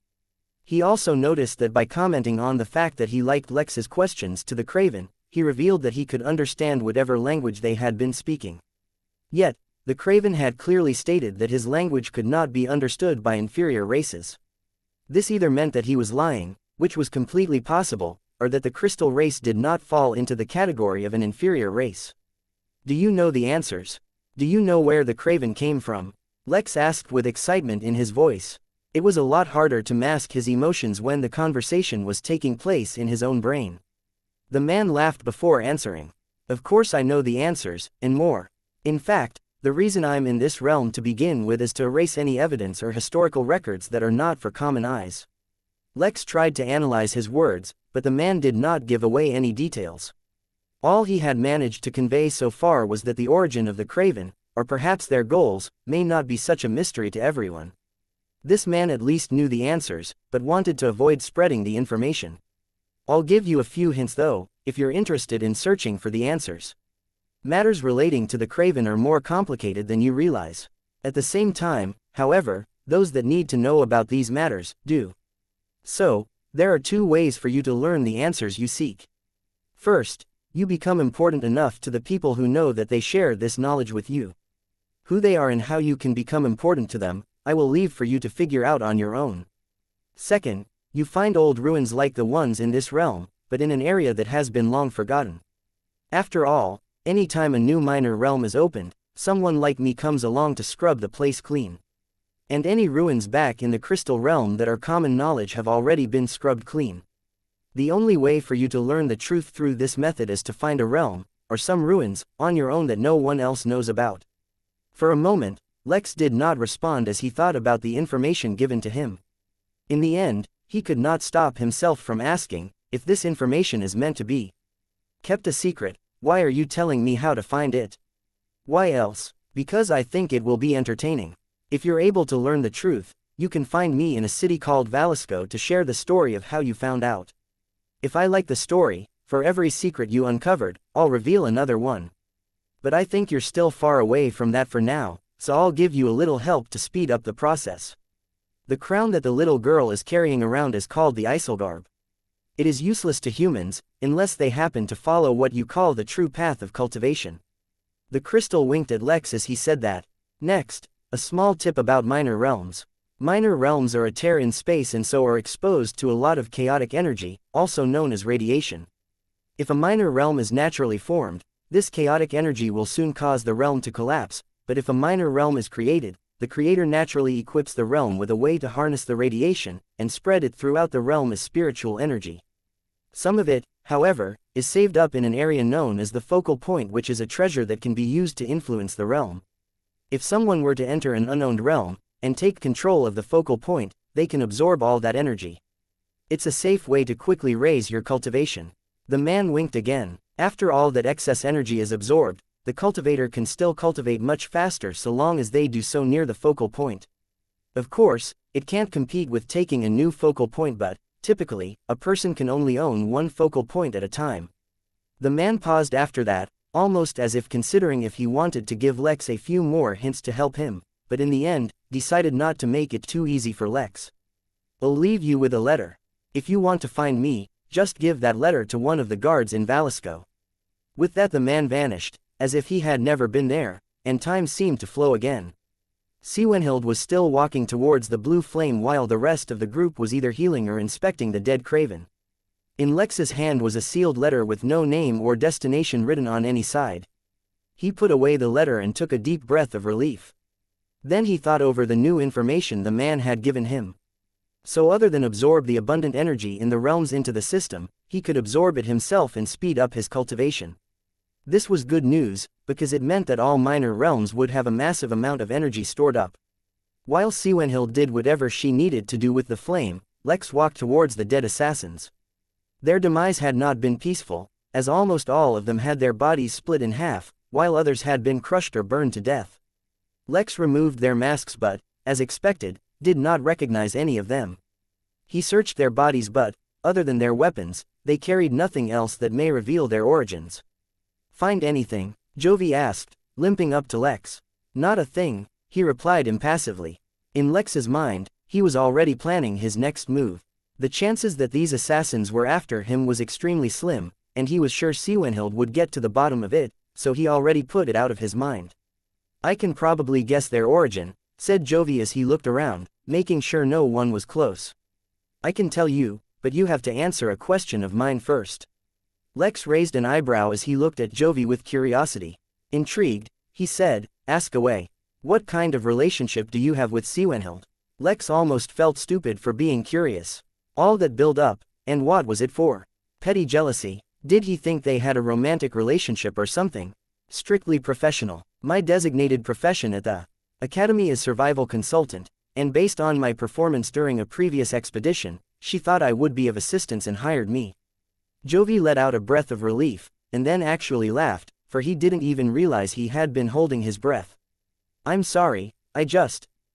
He also noticed that by commenting on the fact that he liked Lex's questions to the Craven, he revealed that he could understand whatever language they had been speaking. Yet, the Craven had clearly stated that his language could not be understood by inferior races. This either meant that he was lying, which was completely possible, or that the crystal race did not fall into the category of an inferior race. "Do you know the answers? Do you know where the Craven came from?" Lex asked with excitement in his voice. It was a lot harder to mask his emotions when the conversation was taking place in his own brain. The man laughed before answering. "Of course I know the answers, and more. In fact, the reason I'm in this realm to begin with is to erase any evidence or historical records that are not for common eyes." Lex tried to analyze his words, but the man did not give away any details. All he had managed to convey so far was that the origin of the Craven, or perhaps their goals, may not be such a mystery to everyone. This man at least knew the answers, but wanted to avoid spreading the information. "I'll give you a few hints though, if you're interested in searching for the answers. Matters relating to the Craven are more complicated than you realize. At the same time, however, those that need to know about these matters, do. So, there are two ways for you to learn the answers you seek. First, you become important enough to the people who know that they share this knowledge with you. Who they are and how you can become important to them, I will leave for you to figure out on your own. Second, you find old ruins like the ones in this realm, but in an area that has been long forgotten. After all, any time a new minor realm is opened, someone like me comes along to scrub the place clean. And any ruins back in the crystal realm that are common knowledge have already been scrubbed clean. The only way for you to learn the truth through this method is to find a realm, or some ruins, on your own that no one else knows about." For a moment, Lex did not respond as he thought about the information given to him. In the end, he could not stop himself from asking, if this information is meant to be kept a secret, why are you telling me how to find it? Why else? Because I think it will be entertaining. If you're able to learn the truth, you can find me in a city called Valisco to share the story of how you found out. If I like the story, for every secret you uncovered, I'll reveal another one. But I think you're still far away from that for now, so I'll give you a little help to speed up the process. The crown that the little girl is carrying around is called the Isekai. It is useless to humans, unless they happen to follow what you call the true path of cultivation. The crystal winked at Lex as he said that. Next, a small tip about minor realms. Minor realms are a tear in space and so are exposed to a lot of chaotic energy, also known as radiation. If a minor realm is naturally formed, this chaotic energy will soon cause the realm to collapse, but if a minor realm is created, the creator naturally equips the realm with a way to harness the radiation, and spread it throughout the realm as spiritual energy. Some of it, however, is saved up in an area known as the focal point, which is a treasure that can be used to influence the realm. If someone were to enter an unowned realm, and take control of the focal point, they can absorb all that energy. It's a safe way to quickly raise your cultivation. The man winked again. After all that excess energy is absorbed, the cultivator can still cultivate much faster so long as they do so near the focal point. Of course, it can't compete with taking a new focal point, but, typically, a person can only own one focal point at a time. The man paused after that, almost as if considering if he wanted to give Lex a few more hints to help him, but in the end, decided not to make it too easy for Lex. I'll leave you with a letter. If you want to find me, just give that letter to one of the guards in Valisco. With that the man vanished, as if he had never been there, and time seemed to flow again. Siwenhild was still walking towards the blue flame while the rest of the group was either healing or inspecting the dead craven. In Lex's hand was a sealed letter with no name or destination written on any side. He put away the letter and took a deep breath of relief. Then he thought over the new information the man had given him. So other than absorb the abundant energy in the realms into the system, he could absorb it himself and speed up his cultivation. This was good news, because it meant that all minor realms would have a massive amount of energy stored up. While Siwenhild did whatever she needed to do with the flame, Lex walked towards the dead assassins. Their demise had not been peaceful, as almost all of them had their bodies split in half, while others had been crushed or burned to death. Lex removed their masks but, as expected, did not recognize any of them. He searched their bodies but, other than their weapons, they carried nothing else that may reveal their origins. Find anything? Jovi asked, limping up to Lex. Not a thing, he replied impassively. In Lex's mind, he was already planning his next move. The chances that these assassins were after him was extremely slim, and he was sure Siwenhild would get to the bottom of it, so he already put it out of his mind. I can probably guess their origin, said Jovi as he looked around, making sure no one was close. I can tell you, but you have to answer a question of mine first. Lex raised an eyebrow as he looked at Jovi with curiosity. Intrigued, he said, ask away. What kind of relationship do you have with Siwenhild? Lex almost felt stupid for being curious. All that build up, and what was it for? Petty jealousy? Did he think they had a romantic relationship or something? Strictly professional. My designated profession at the Academy is survival consultant, and based on my performance during a previous expedition, she thought I would be of assistance and hired me. Jovi let out a breath of relief, and then actually laughed, for he didn't even realize he had been holding his breath. I'm sorry,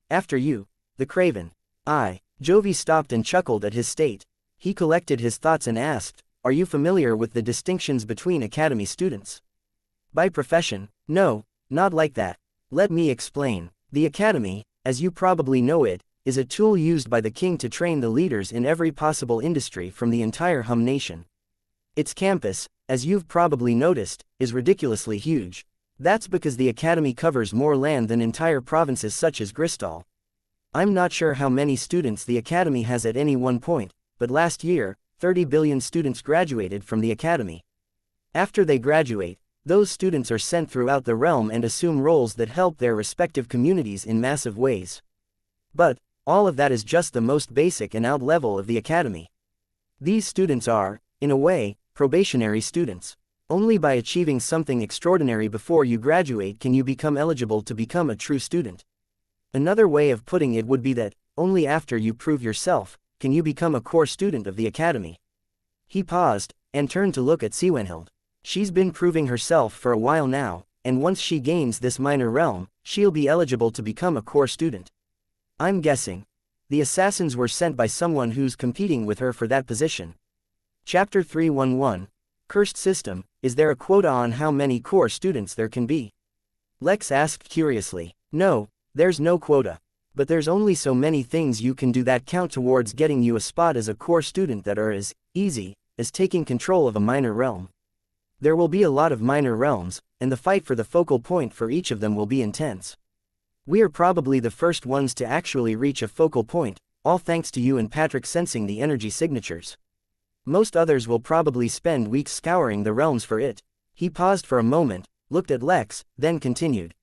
after you, the craven. Jovi stopped and chuckled at his state. He collected his thoughts and asked, are you familiar with the distinctions between academy students? By profession? No, not like that. Let me explain. The academy, as you probably know it, is a tool used by the king to train the leaders in every possible industry from the entire Hum nation. Its campus, as you've probably noticed, is ridiculously huge. That's because the academy covers more land than entire provinces such as Gristal. I'm not sure how many students the academy has at any one point, but last year, 30 billion students graduated from the academy. After they graduate, those students are sent throughout the realm and assume roles that help their respective communities in massive ways. But, all of that is just the most basic and out level of the academy. These students are, in a way, probationary students. Only by achieving something extraordinary before you graduate can you become eligible to become a true student. Another way of putting it would be that, only after you prove yourself, can you become a core student of the academy. He paused, and turned to look at Siwenhild. She's been proving herself for a while now, and once she gains this minor realm, she'll be eligible to become a core student. I'm guessing. The assassins were sent by someone who's competing with her for that position. Chapter 311. Cursed System, is there a quota on how many core students there can be? Lex asked curiously. No, there's no quota. But there's only so many things you can do that count towards getting you a spot as a core student that are as easy as taking control of a minor realm. There will be a lot of minor realms, and the fight for the focal point for each of them will be intense. We are probably the first ones to actually reach a focal point, all thanks to you and Patrick sensing the energy signatures. Most others will probably spend weeks scouring the realms for it. He paused for a moment, looked at Lex, then continued.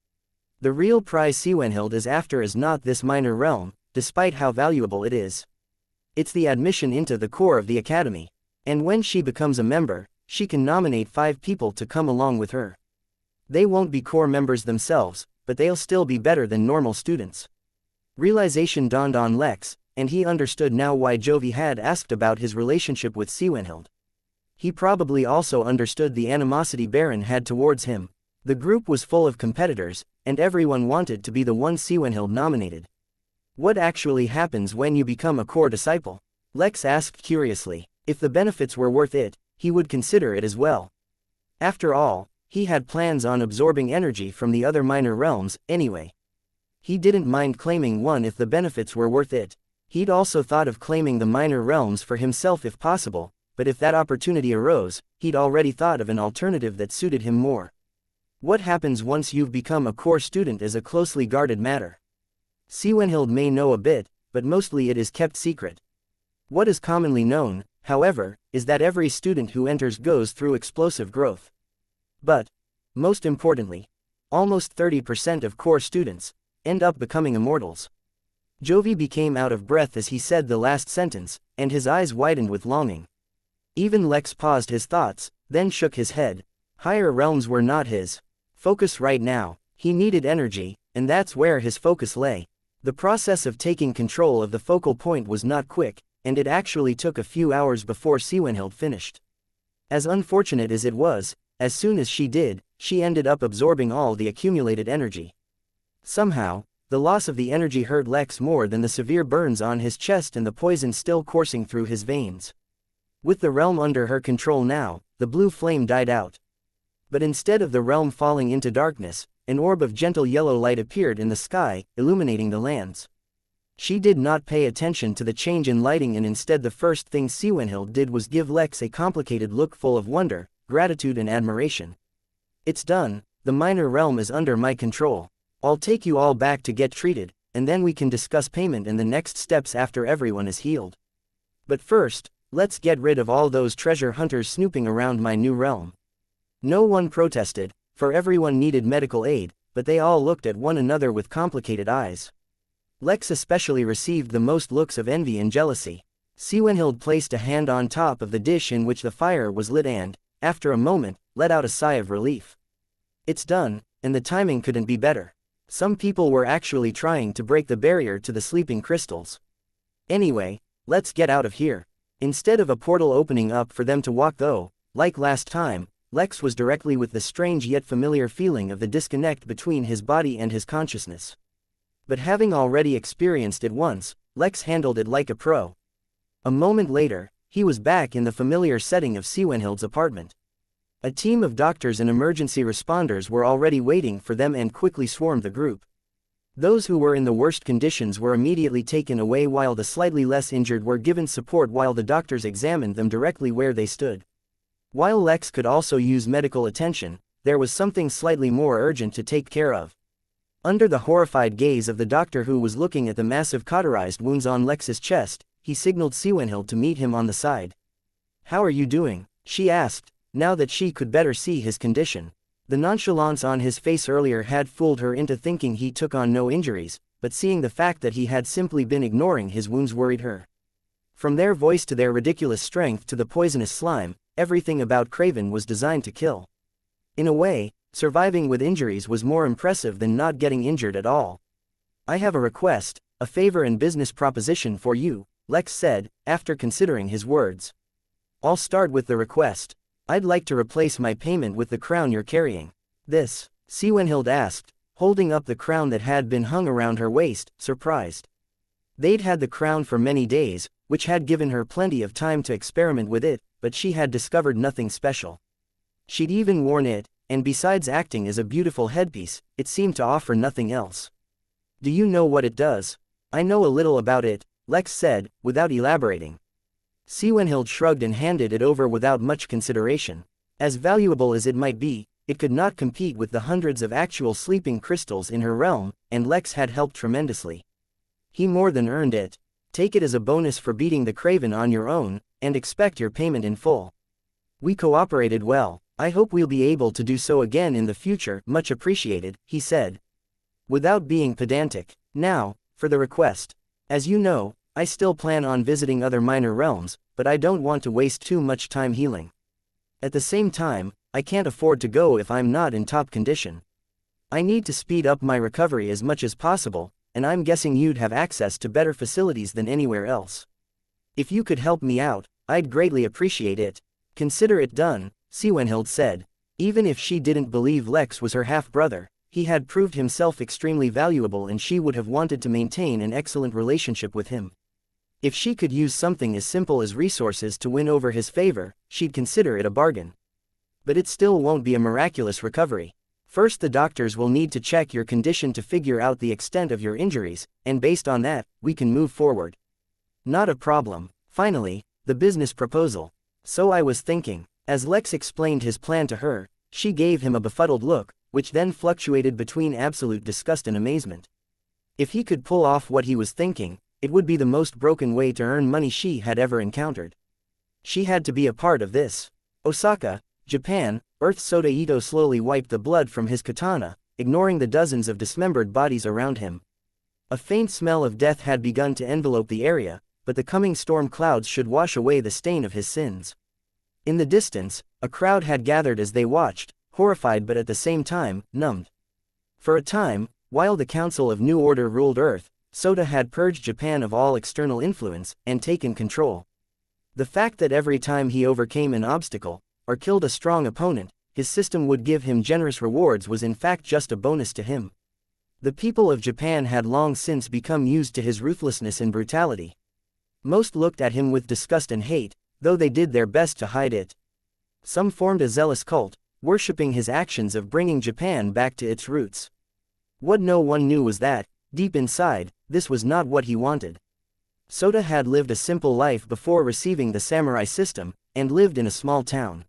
The real prize Siwenhild is after is not this minor realm, despite how valuable it is. It's the admission into the core of the academy. And when she becomes a member, she can nominate 5 people to come along with her. They won't be core members themselves, but they'll still be better than normal students. Realization dawned on Lex, and he understood now why Jovi had asked about his relationship with Siwenhild. He probably also understood the animosity Baron had towards him. The group was full of competitors, and everyone wanted to be the one Siwenhild nominated. What actually happens when you become a core disciple? Lex asked curiously. If the benefits were worth it, he would consider it as well. After all, he had plans on absorbing energy from the other minor realms, anyway. He didn't mind claiming one if the benefits were worth it. He'd also thought of claiming the minor realms for himself if possible, but if that opportunity arose, he'd already thought of an alternative that suited him more. What happens once you've become a core student is a closely guarded matter. Siwenhild may know a bit, but mostly it is kept secret. What is commonly known, however, is that every student who enters goes through explosive growth. But, most importantly, almost 30% of core students end up becoming immortals. Jovi became out of breath as he said the last sentence, and his eyes widened with longing. Even Lex paused his thoughts, then shook his head. Higher realms were not his focus right now. He needed energy, and that's where his focus lay. The process of taking control of the focal point was not quick, and it actually took a few hours before Siwenhild finished. As unfortunate as it was, as soon as she did, she ended up absorbing all the accumulated energy. Somehow, the loss of the energy hurt Lex more than the severe burns on his chest and the poison still coursing through his veins. With the realm under her control now, the blue flame died out. But instead of the realm falling into darkness, an orb of gentle yellow light appeared in the sky, illuminating the lands. She did not pay attention to the change in lighting, and instead the first thing Siwenhild did was give Lex a complicated look full of wonder, gratitude and admiration. It's done, the minor realm is under my control. I'll take you all back to get treated, and then we can discuss payment and the next steps after everyone is healed. But first, let's get rid of all those treasure hunters snooping around my new realm. No one protested, for everyone needed medical aid, but they all looked at one another with complicated eyes. Lex especially received the most looks of envy and jealousy. Siwenhild placed a hand on top of the dish in which the fire was lit and, after a moment, let out a sigh of relief. It's done, and the timing couldn't be better. Some people were actually trying to break the barrier to the sleeping crystals. Anyway, let's get out of here. Instead of a portal opening up for them to walk though, like last time, Lex was directly with the strange yet familiar feeling of the disconnect between his body and his consciousness. But having already experienced it once, Lex handled it like a pro. A moment later, he was back in the familiar setting of Siwenhild's apartment. A team of doctors and emergency responders were already waiting for them and quickly swarmed the group. Those who were in the worst conditions were immediately taken away while the slightly less injured were given support while the doctors examined them directly where they stood. While Lex could also use medical attention, there was something slightly more urgent to take care of. Under the horrified gaze of the doctor who was looking at the massive cauterized wounds on Lex's chest, he signaled Siwenhild to meet him on the side. "How are you doing?" she asked, now that she could better see his condition. The nonchalance on his face earlier had fooled her into thinking he took on no injuries, but seeing the fact that he had simply been ignoring his wounds worried her. From their voice to their ridiculous strength to the poisonous slime, everything about Craven was designed to kill. In a way, surviving with injuries was more impressive than not getting injured at all. "I have a request, a favor and business proposition for you," Lex said, after considering his words. "I'll start with the request. I'd like to replace my payment with the crown you're carrying." "This?" Siwenhild asked, holding up the crown that had been hung around her waist, surprised. They'd had the crown for many days, which had given her plenty of time to experiment with it, but she had discovered nothing special. She'd even worn it, and besides acting as a beautiful headpiece, it seemed to offer nothing else. "Do you know what it does?" "I know a little about it," Lex said, without elaborating. Siwenhild shrugged and handed it over without much consideration. As valuable as it might be, it could not compete with the hundreds of actual sleeping crystals in her realm, and Lex had helped tremendously. He more than earned it. Take it as a bonus for beating the Craven on your own, and expect your payment in full. We cooperated well. I hope we'll be able to do so again in the future. Much appreciated, he said. Without being pedantic. Now, for the request. As you know, I still plan on visiting other minor realms, but I don't want to waste too much time healing. At the same time, I can't afford to go if I'm not in top condition. I need to speed up my recovery as much as possible, and I'm guessing you'd have access to better facilities than anywhere else. If you could help me out, I'd greatly appreciate it. Consider it done, Siwenhild said. Even if she didn't believe Lex was her half-brother, he had proved himself extremely valuable and she would have wanted to maintain an excellent relationship with him. If she could use something as simple as resources to win over his favor, she'd consider it a bargain. But it still won't be a miraculous recovery. First, the doctors will need to check your condition to figure out the extent of your injuries, and based on that, we can move forward. Not a problem. Finally, the business proposal. So I was thinking. As Lex explained his plan to her, she gave him a befuddled look, which then fluctuated between absolute disgust and amazement. If he could pull off what he was thinking, it would be the most broken way to earn money she had ever encountered. She had to be a part of this. Osaka, Japan, Earth. Sota Ito slowly wiped the blood from his katana, ignoring the dozens of dismembered bodies around him. A faint smell of death had begun to envelope the area, but the coming storm clouds should wash away the stain of his sins. In the distance, a crowd had gathered as they watched, horrified but at the same time, numbed. For a time, while the Council of New Order ruled Earth, Sota had purged Japan of all external influence, and taken control. The fact that every time he overcame an obstacle, or killed a strong opponent, his system would give him generous rewards was in fact just a bonus to him. The people of Japan had long since become used to his ruthlessness and brutality. Most looked at him with disgust and hate, though they did their best to hide it. Some formed a zealous cult, worshipping his actions of bringing Japan back to its roots. What no one knew was that, deep inside, this was not what he wanted. Sota had lived a simple life before receiving the samurai system, and lived in a small town.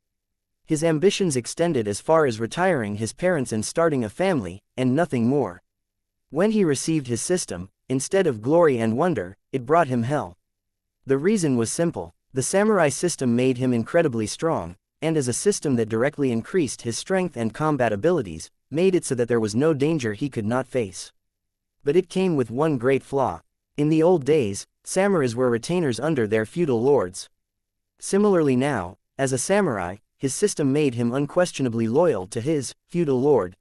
His ambitions extended as far as retiring his parents and starting a family, and nothing more. When he received his system, instead of glory and wonder, it brought him hell. The reason was simple. The samurai system made him incredibly strong, and as a system that directly increased his strength and combat abilities, made it so that there was no danger he could not face. But it came with one great flaw. In the old days, samurais were retainers under their feudal lords. Similarly now, as a samurai, his system made him unquestionably loyal to his feudal lord.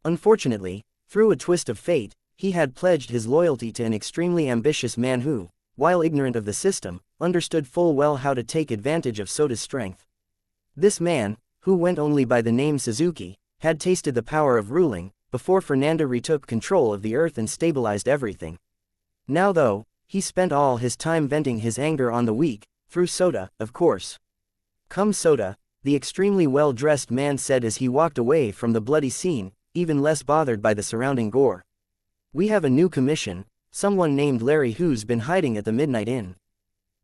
Unfortunately, through a twist of fate, he had pledged his loyalty to an extremely ambitious man who, while ignorant of the system, understood full well how to take advantage of Sota's strength. This man, who went only by the name Suzuki, had tasted the power of ruling, before Fernanda retook control of the earth and stabilized everything. Now though, he spent all his time venting his anger on the weak, through Sota, of course. "Come Sota," the extremely well-dressed man said as he walked away from the bloody scene, even less bothered by the surrounding gore. "We have a new commission, someone named Larry who's been hiding at the Midnight Inn.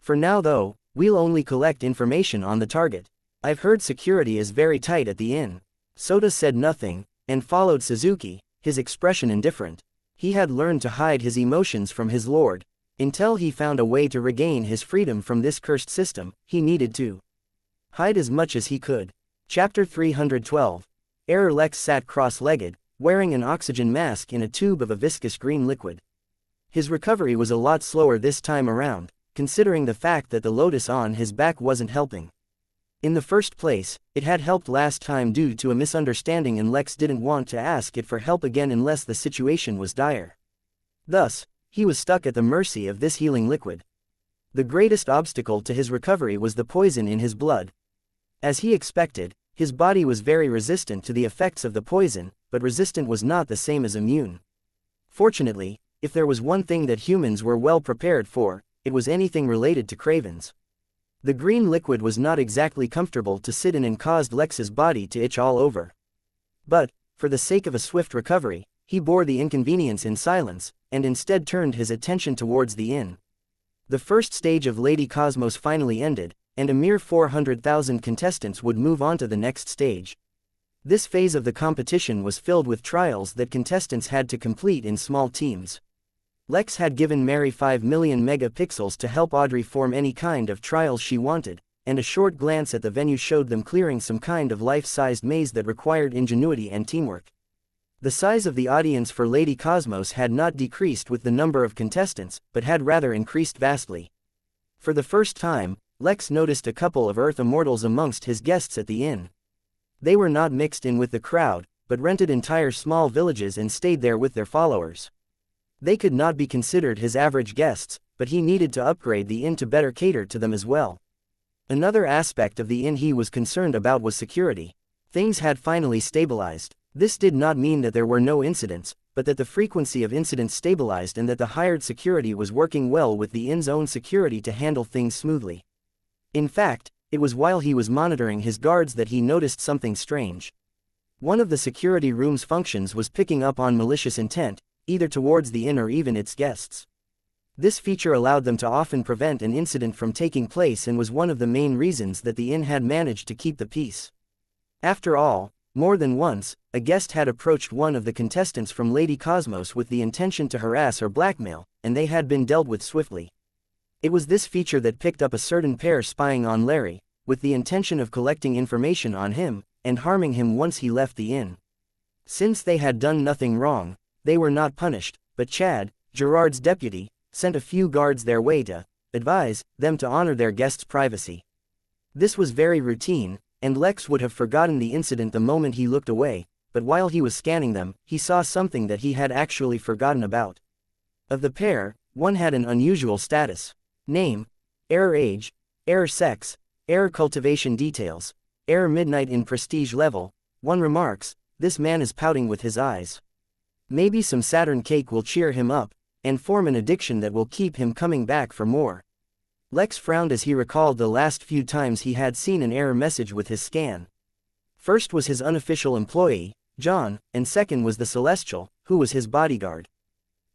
For now though, we'll only collect information on the target. I've heard security is very tight at the inn." Sota said nothing, and followed Suzuki, his expression indifferent. He had learned to hide his emotions from his lord. Until he found a way to regain his freedom from this cursed system, he needed to hide as much as he could. Chapter 312. Error. Lex sat cross-legged, wearing an oxygen mask in a tube of a viscous green liquid. His recovery was a lot slower this time around, considering the fact that the lotus on his back wasn't helping. In the first place, it had helped last time due to a misunderstanding and Lex didn't want to ask it for help again unless the situation was dire. Thus, he was stuck at the mercy of this healing liquid. The greatest obstacle to his recovery was the poison in his blood. As he expected, his body was very resistant to the effects of the poison, but resistant was not the same as immune. Fortunately, if there was one thing that humans were well prepared for, it was anything related to cravens. The green liquid was not exactly comfortable to sit in and caused Lex's body to itch all over. But, for the sake of a swift recovery, he bore the inconvenience in silence, and instead turned his attention towards the inn. The first stage of Lady Cosmos finally ended, and a mere 400,000 contestants would move on to the next stage. This phase of the competition was filled with trials that contestants had to complete in small teams. Lex had given Mary 5 million megapixels to help Audrey form any kind of trials she wanted, and a short glance at the venue showed them clearing some kind of life-sized maze that required ingenuity and teamwork. The size of the audience for Lady Cosmos had not decreased with the number of contestants, but had rather increased vastly. For the first time, Lex noticed a couple of Earth immortals amongst his guests at the inn. They were not mixed in with the crowd, but rented entire small villages and stayed there with their followers. They could not be considered his average guests, but he needed to upgrade the inn to better cater to them as well. Another aspect of the inn he was concerned about was security. Things had finally stabilized. This did not mean that there were no incidents, but that the frequency of incidents stabilized and that the hired security was working well with the inn's own security to handle things smoothly. In fact, it was while he was monitoring his guards that he noticed something strange. One of the security room's functions was picking up on malicious intent, either towards the inn or even its guests. This feature allowed them to often prevent an incident from taking place and was one of the main reasons that the inn had managed to keep the peace. After all, more than once, a guest had approached one of the contestants from Lady Cosmos with the intention to harass or blackmail, and they had been dealt with swiftly. It was this feature that picked up a certain pair spying on Larry, with the intention of collecting information on him, and harming him once he left the inn. Since they had done nothing wrong, they were not punished, but Chad, Gerard's deputy, sent a few guards their way to advise them to honor their guests' privacy. This was very routine, and Lex would have forgotten the incident the moment he looked away, but while he was scanning them, he saw something that he had actually forgotten about. Of the pair, one had an unusual status. Name: Error Age, Error Sex, Error Cultivation Details, Error Midnight in Prestige Level. One remarks, "This man is pouting with his eyes. Maybe some Saturn cake will cheer him up, and form an addiction that will keep him coming back for more." Lex frowned as he recalled the last few times he had seen an error message with his scan. First was his unofficial employee, John, and second was the Celestial, who was his bodyguard.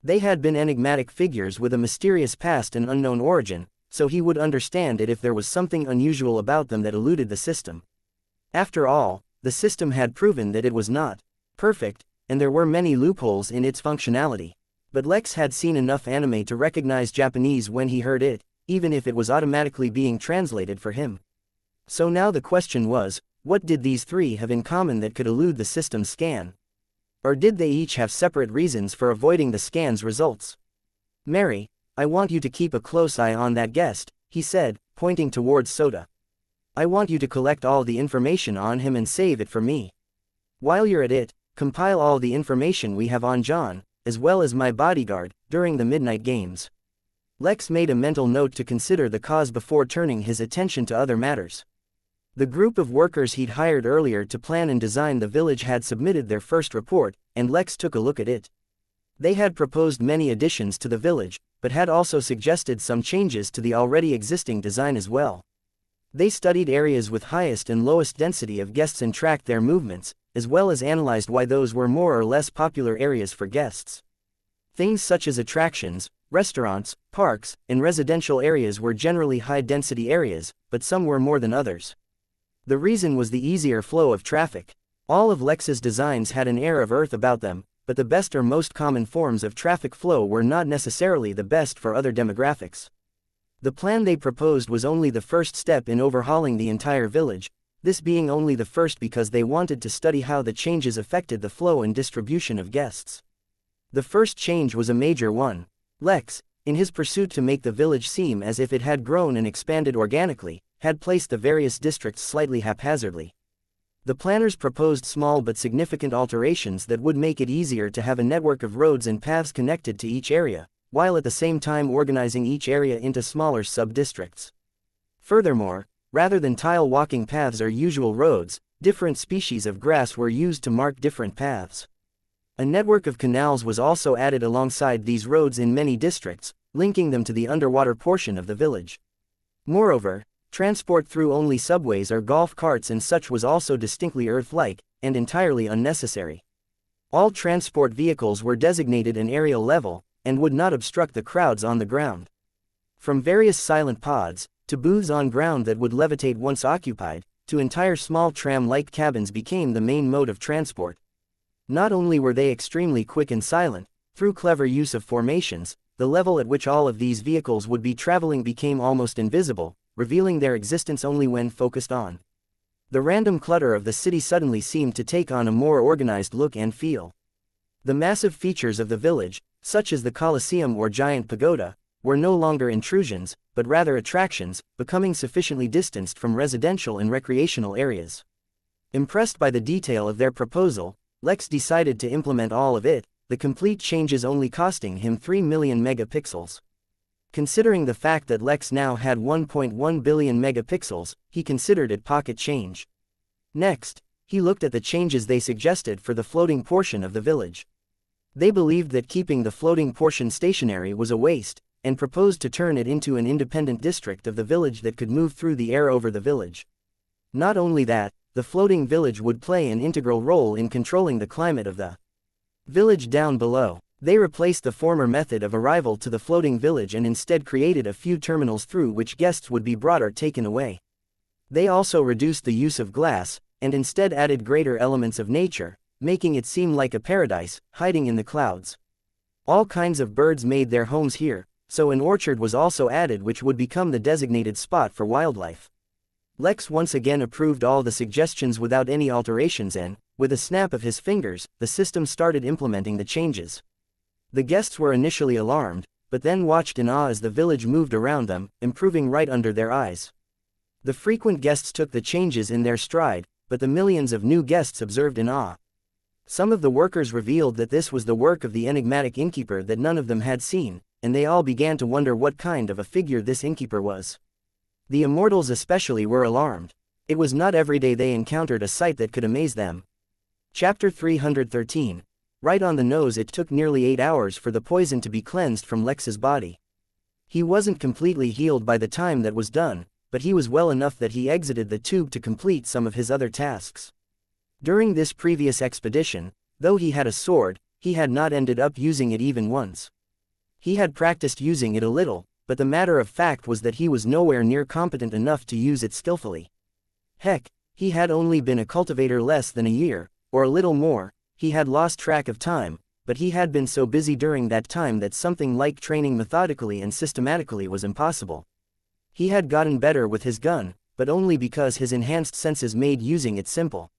They had been enigmatic figures with a mysterious past and unknown origin, so he would understand it if there was something unusual about them that eluded the system. After all, the system had proven that it was not perfect, and there were many loopholes in its functionality. But Lex had seen enough anime to recognize Japanese when he heard it, even if it was automatically being translated for him. So now the question was, what did these three have in common that could elude the system's scan? Or did they each have separate reasons for avoiding the scan's results? "Mary, I want you to keep a close eye on that guest," he said, pointing towards Soda. "I want you to collect all the information on him and save it for me. While you're at it, compile all the information we have on John, as well as my bodyguard, during the Midnight Games." Lex made a mental note to consider the cause before turning his attention to other matters. The group of workers he'd hired earlier to plan and design the village had submitted their first report, and Lex took a look at it. They had proposed many additions to the village, but had also suggested some changes to the already existing design as well. They studied areas with highest and lowest density of guests and tracked their movements, as well as analyzed why those were more or less popular areas for guests. Things such as attractions, restaurants, parks, and residential areas were generally high-density areas, but some were more than others. The reason was the easier flow of traffic. All of Lex's designs had an air of Earth about them, but the best or most common forms of traffic flow were not necessarily the best for other demographics. The plan they proposed was only the first step in overhauling the entire village, this being only the first because they wanted to study how the changes affected the flow and distribution of guests. The first change was a major one. Lex, in his pursuit to make the village seem as if it had grown and expanded organically, had placed the various districts slightly haphazardly. The planners proposed small but significant alterations that would make it easier to have a network of roads and paths connected to each area, while at the same time organizing each area into smaller sub-districts. Furthermore, rather than tile walking paths or usual roads, different species of grass were used to mark different paths. A network of canals was also added alongside these roads in many districts, linking them to the underwater portion of the village. Moreover, transport through only subways or golf carts and such was also distinctly Earth-like, and entirely unnecessary. All transport vehicles were designated an aerial level, and would not obstruct the crowds on the ground. From various silent pods, to booths on ground that would levitate once occupied, to entire small tram-like cabins became the main mode of transport. Not only were they extremely quick and silent, through clever use of formations, the level at which all of these vehicles would be traveling became almost invisible, revealing their existence only when focused on. The random clutter of the city suddenly seemed to take on a more organized look and feel. The massive features of the village, such as the Colosseum or giant pagoda, were no longer intrusions, but rather attractions, becoming sufficiently distanced from residential and recreational areas. Impressed by the detail of their proposal, Lex decided to implement all of it, the complete changes only costing him 3 million megapixels. Considering the fact that Lex now had 1.1 billion megapixels, he considered it pocket change. Next, he looked at the changes they suggested for the floating portion of the village. They believed that keeping the floating portion stationary was a waste, and proposed to turn it into an independent district of the village that could move through the air over the village. Not only that, the floating village would play an integral role in controlling the climate of the village down below. They replaced the former method of arrival to the floating village and instead created a few terminals through which guests would be brought or taken away. They also reduced the use of glass, and instead added greater elements of nature, making it seem like a paradise, hiding in the clouds. All kinds of birds made their homes here, so an orchard was also added which would become the designated spot for wildlife. Lex once again approved all the suggestions without any alterations and, with a snap of his fingers, the system started implementing the changes. The guests were initially alarmed, but then watched in awe as the village moved around them, improving right under their eyes. The frequent guests took the changes in their stride, but the millions of new guests observed in awe. Some of the workers revealed that this was the work of the enigmatic innkeeper that none of them had seen, and they all began to wonder what kind of a figure this innkeeper was. The immortals especially were alarmed. It was not every day they encountered a sight that could amaze them. Chapter 313. Right on the nose. It took nearly 8 hours for the poison to be cleansed from Lex's body. He wasn't completely healed by the time that was done, but he was well enough that he exited the tube to complete some of his other tasks. During this previous expedition, though he had a sword, he had not ended up using it even once. He had practiced using it a little, but the matter of fact was that he was nowhere near competent enough to use it skillfully. Heck, he had only been a cultivator less than a year, or a little more. He had lost track of time, but he had been so busy during that time that something like training methodically and systematically was impossible. He had gotten better with his gun, but only because his enhanced senses made using it simple.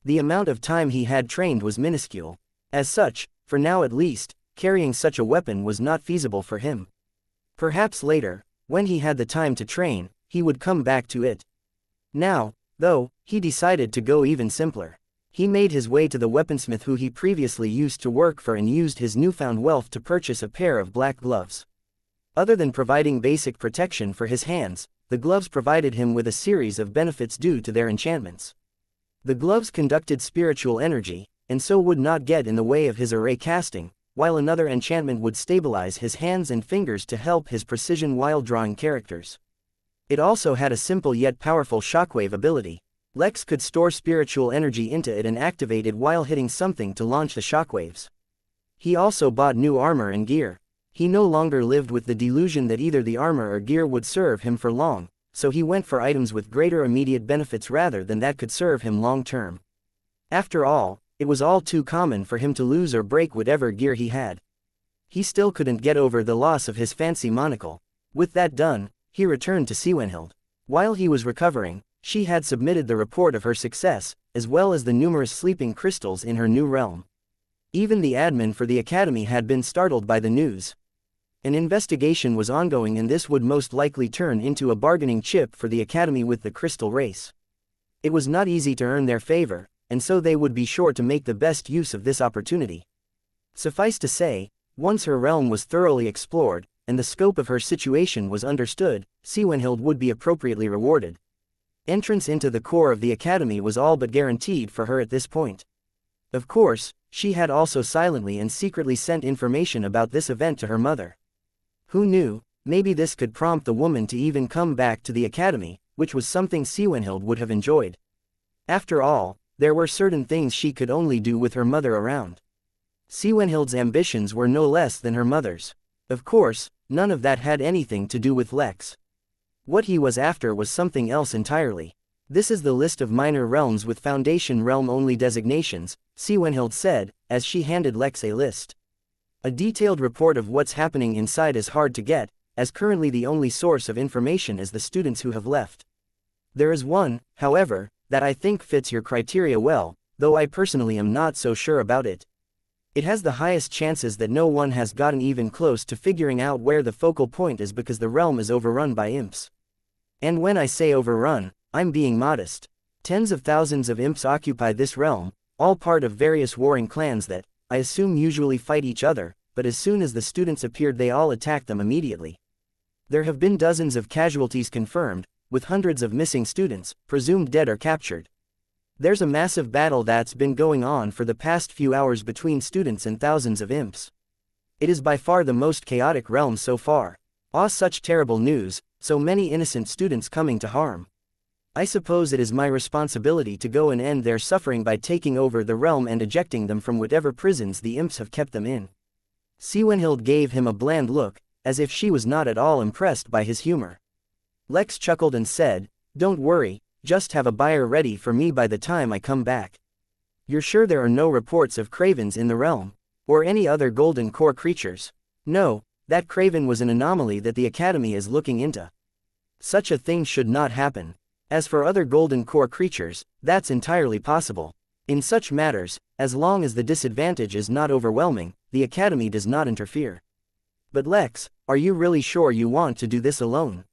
The amount of time he had trained was minuscule. As such, for now at least, carrying such a weapon was not feasible for him. Perhaps later, when he had the time to train, he would come back to it. Now, though, he decided to go even simpler. He made his way to the weaponsmith who he previously used to work for and used his newfound wealth to purchase a pair of black gloves. Other than providing basic protection for his hands, the gloves provided him with a series of benefits due to their enchantments. The gloves conducted spiritual energy, and so would not get in the way of his array casting, while another enchantment would stabilize his hands and fingers to help his precision while drawing characters. It also had a simple yet powerful shockwave ability. Lex could store spiritual energy into it and activate it while hitting something to launch the shockwaves. He also bought new armor and gear. He no longer lived with the delusion that either the armor or gear would serve him for long, so he went for items with greater immediate benefits rather than that could serve him long term. After all, it was all too common for him to lose or break whatever gear he had. He still couldn't get over the loss of his fancy monocle. With that done, he returned to Xianxia. While he was recovering, she had submitted the report of her success, as well as the numerous sleeping crystals in her new realm. Even the admin for the academy had been startled by the news. An investigation was ongoing and this would most likely turn into a bargaining chip for the academy with the crystal race. It was not easy to earn their favor, and so they would be sure to make the best use of this opportunity. Suffice to say, once her realm was thoroughly explored, and the scope of her situation was understood, Xianxia would be appropriately rewarded. Entrance into the core of the academy was all but guaranteed for her at this point. Of course, she had also silently and secretly sent information about this event to her mother. Who knew, maybe this could prompt the woman to even come back to the academy, which was something Xianxia would have enjoyed. After all, there were certain things she could only do with her mother around. Xianxia's ambitions were no less than her mother's. Of course, none of that had anything to do with Lex. What he was after was something else entirely. This is the list of minor realms with Foundation realm-only designations, Xianxia said, as she handed Lex a list. A detailed report of what's happening inside is hard to get, as currently the only source of information is the students who have left. There is one, however, that I think fits your criteria well, though I personally am not so sure about it. It has the highest chances that no one has gotten even close to figuring out where the focal point is because the realm is overrun by imps. And when I say overrun, I'm being modest. Tens of thousands of imps occupy this realm, all part of various warring clans that, I assume usually fight each other, but as soon as the students appeared they all attacked them immediately. There have been dozens of casualties confirmed, with hundreds of missing students, presumed dead or captured. There's a massive battle that's been going on for the past few hours between students and thousands of imps. It is by far the most chaotic realm so far. Ah, such terrible news, so many innocent students coming to harm. I suppose it is my responsibility to go and end their suffering by taking over the realm and ejecting them from whatever prisons the imps have kept them in. Siwenhild gave him a bland look, as if she was not at all impressed by his humor. Lex chuckled and said, "Don't worry, just have a buyer ready for me by the time I come back. You're sure there are no reports of cravens in the realm? Or any other golden core creatures?" "No, that craven was an anomaly that the Academy is looking into. Such a thing should not happen. As for other golden core creatures, that's entirely possible. In such matters, as long as the disadvantage is not overwhelming, the Academy does not interfere." "But Lex, are you really sure you want to do this alone?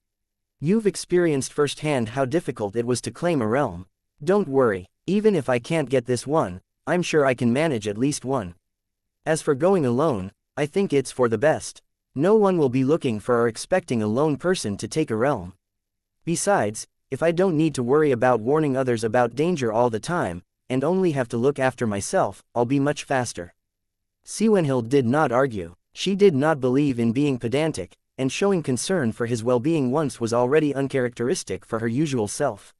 You've experienced firsthand how difficult it was to claim a realm. Don't worry, even if I can't get this one, I'm sure I can manage at least one. As for going alone, I think it's for the best. No one will be looking for or expecting a lone person to take a realm. Besides, if I don't need to worry about warning others about danger all the time, and only have to look after myself, I'll be much faster." Siwenhild did not argue. She did not believe in being pedantic, and showing concern for his well-being once was already uncharacteristic for her usual self.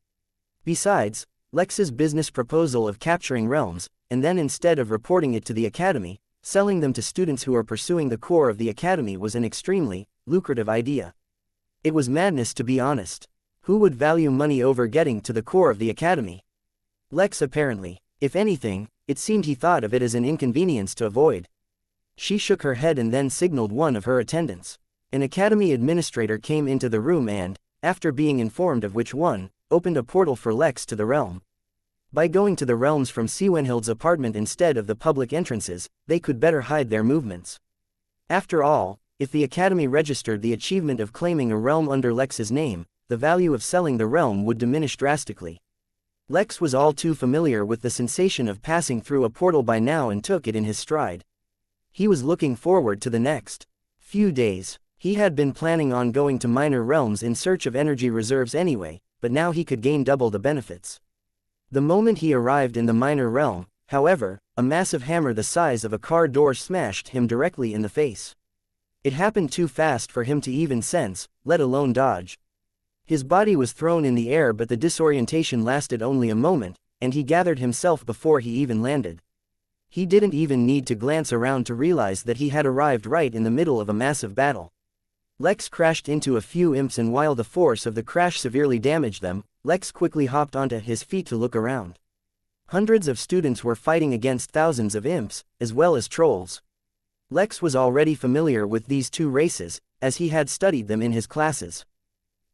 Besides, Lex's business proposal of capturing realms, and then instead of reporting it to the Academy, selling them to students who are pursuing the core of the Academy was an extremely lucrative idea. It was madness, to be honest. Who would value money over getting to the core of the Academy? Lex apparently. If anything, it seemed he thought of it as an inconvenience to avoid. She shook her head and then signaled one of her attendants. An Academy administrator came into the room and, after being informed of which one, opened a portal for Lex to the realm. By going to the realms from Siwenhild's apartment instead of the public entrances, they could better hide their movements. After all, if the Academy registered the achievement of claiming a realm under Lex's name, the value of selling the realm would diminish drastically. Lex was all too familiar with the sensation of passing through a portal by now and took it in his stride. He was looking forward to the next few days. He had been planning on going to minor realms in search of energy reserves anyway, but now he could gain double the benefits. The moment he arrived in the minor realm, however, a massive hammer the size of a car door smashed him directly in the face. It happened too fast for him to even sense, let alone dodge. His body was thrown in the air, but the disorientation lasted only a moment, and he gathered himself before he even landed. He didn't even need to glance around to realize that he had arrived right in the middle of a massive battle. Lex crashed into a few imps, and while the force of the crash severely damaged them, Lex quickly hopped onto his feet to look around. Hundreds of students were fighting against thousands of imps, as well as trolls. Lex was already familiar with these two races, as he had studied them in his classes.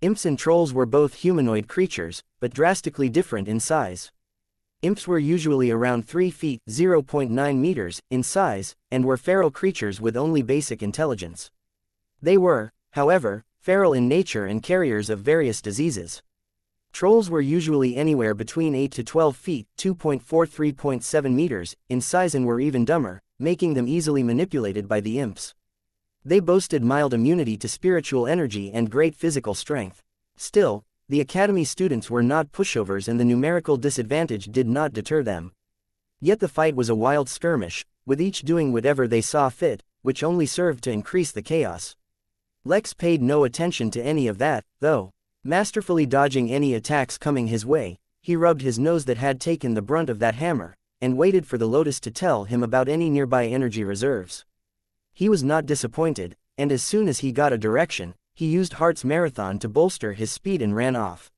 Imps and trolls were both humanoid creatures, but drastically different in size. Imps were usually around 3 feet (0.9 meters) in size, and were feral creatures with only basic intelligence. They were, however, feral in nature and carriers of various diseases. Trolls were usually anywhere between 8 to 12 feet (2.4–3.7 meters) in size and were even dumber, making them easily manipulated by the imps. They boasted mild immunity to spiritual energy and great physical strength. Still, the Academy students were not pushovers, and the numerical disadvantage did not deter them. Yet the fight was a wild skirmish, with each doing whatever they saw fit, which only served to increase the chaos. Lex paid no attention to any of that, though. Masterfully dodging any attacks coming his way, he rubbed his nose that had taken the brunt of that hammer, and waited for the Lotus to tell him about any nearby energy reserves. He was not disappointed, and as soon as he got a direction, he used Heart's Marathon to bolster his speed and ran off.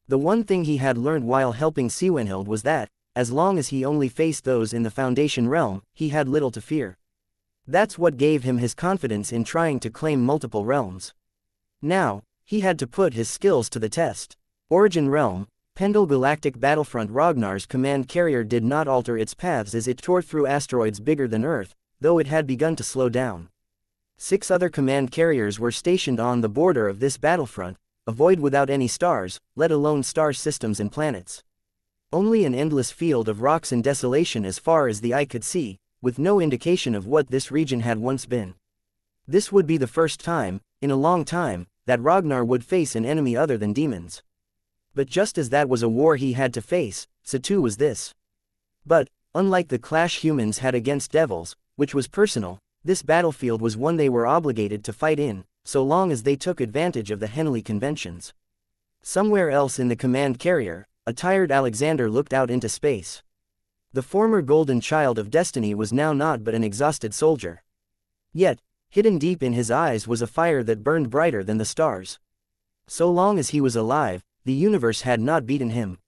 The one thing he had learned while helping Siwenhild was that, as long as he only faced those in the Foundation realm, he had little to fear. That's what gave him his confidence in trying to claim multiple realms. Now, he had to put his skills to the test. Origin Realm, Pendle Galactic Battlefront. Ragnar's command carrier did not alter its paths as it tore through asteroids bigger than Earth, though it had begun to slow down. 6 other command carriers were stationed on the border of this battlefront, a void without any stars, let alone star systems and planets. Only an endless field of rocks and desolation as far as the eye could see, with no indication of what this region had once been. This would be the first time, in a long time, that Ragnar would face an enemy other than demons. But just as that was a war he had to face, so too was this. But, unlike the clash humans had against devils, which was personal, this battlefield was one they were obligated to fight in, so long as they took advantage of the Henley conventions. Somewhere else in the command carrier, a tired Alexander looked out into space. The former golden child of destiny was now naught but an exhausted soldier. Yet, hidden deep in his eyes was a fire that burned brighter than the stars. So long as he was alive, the universe had not beaten him.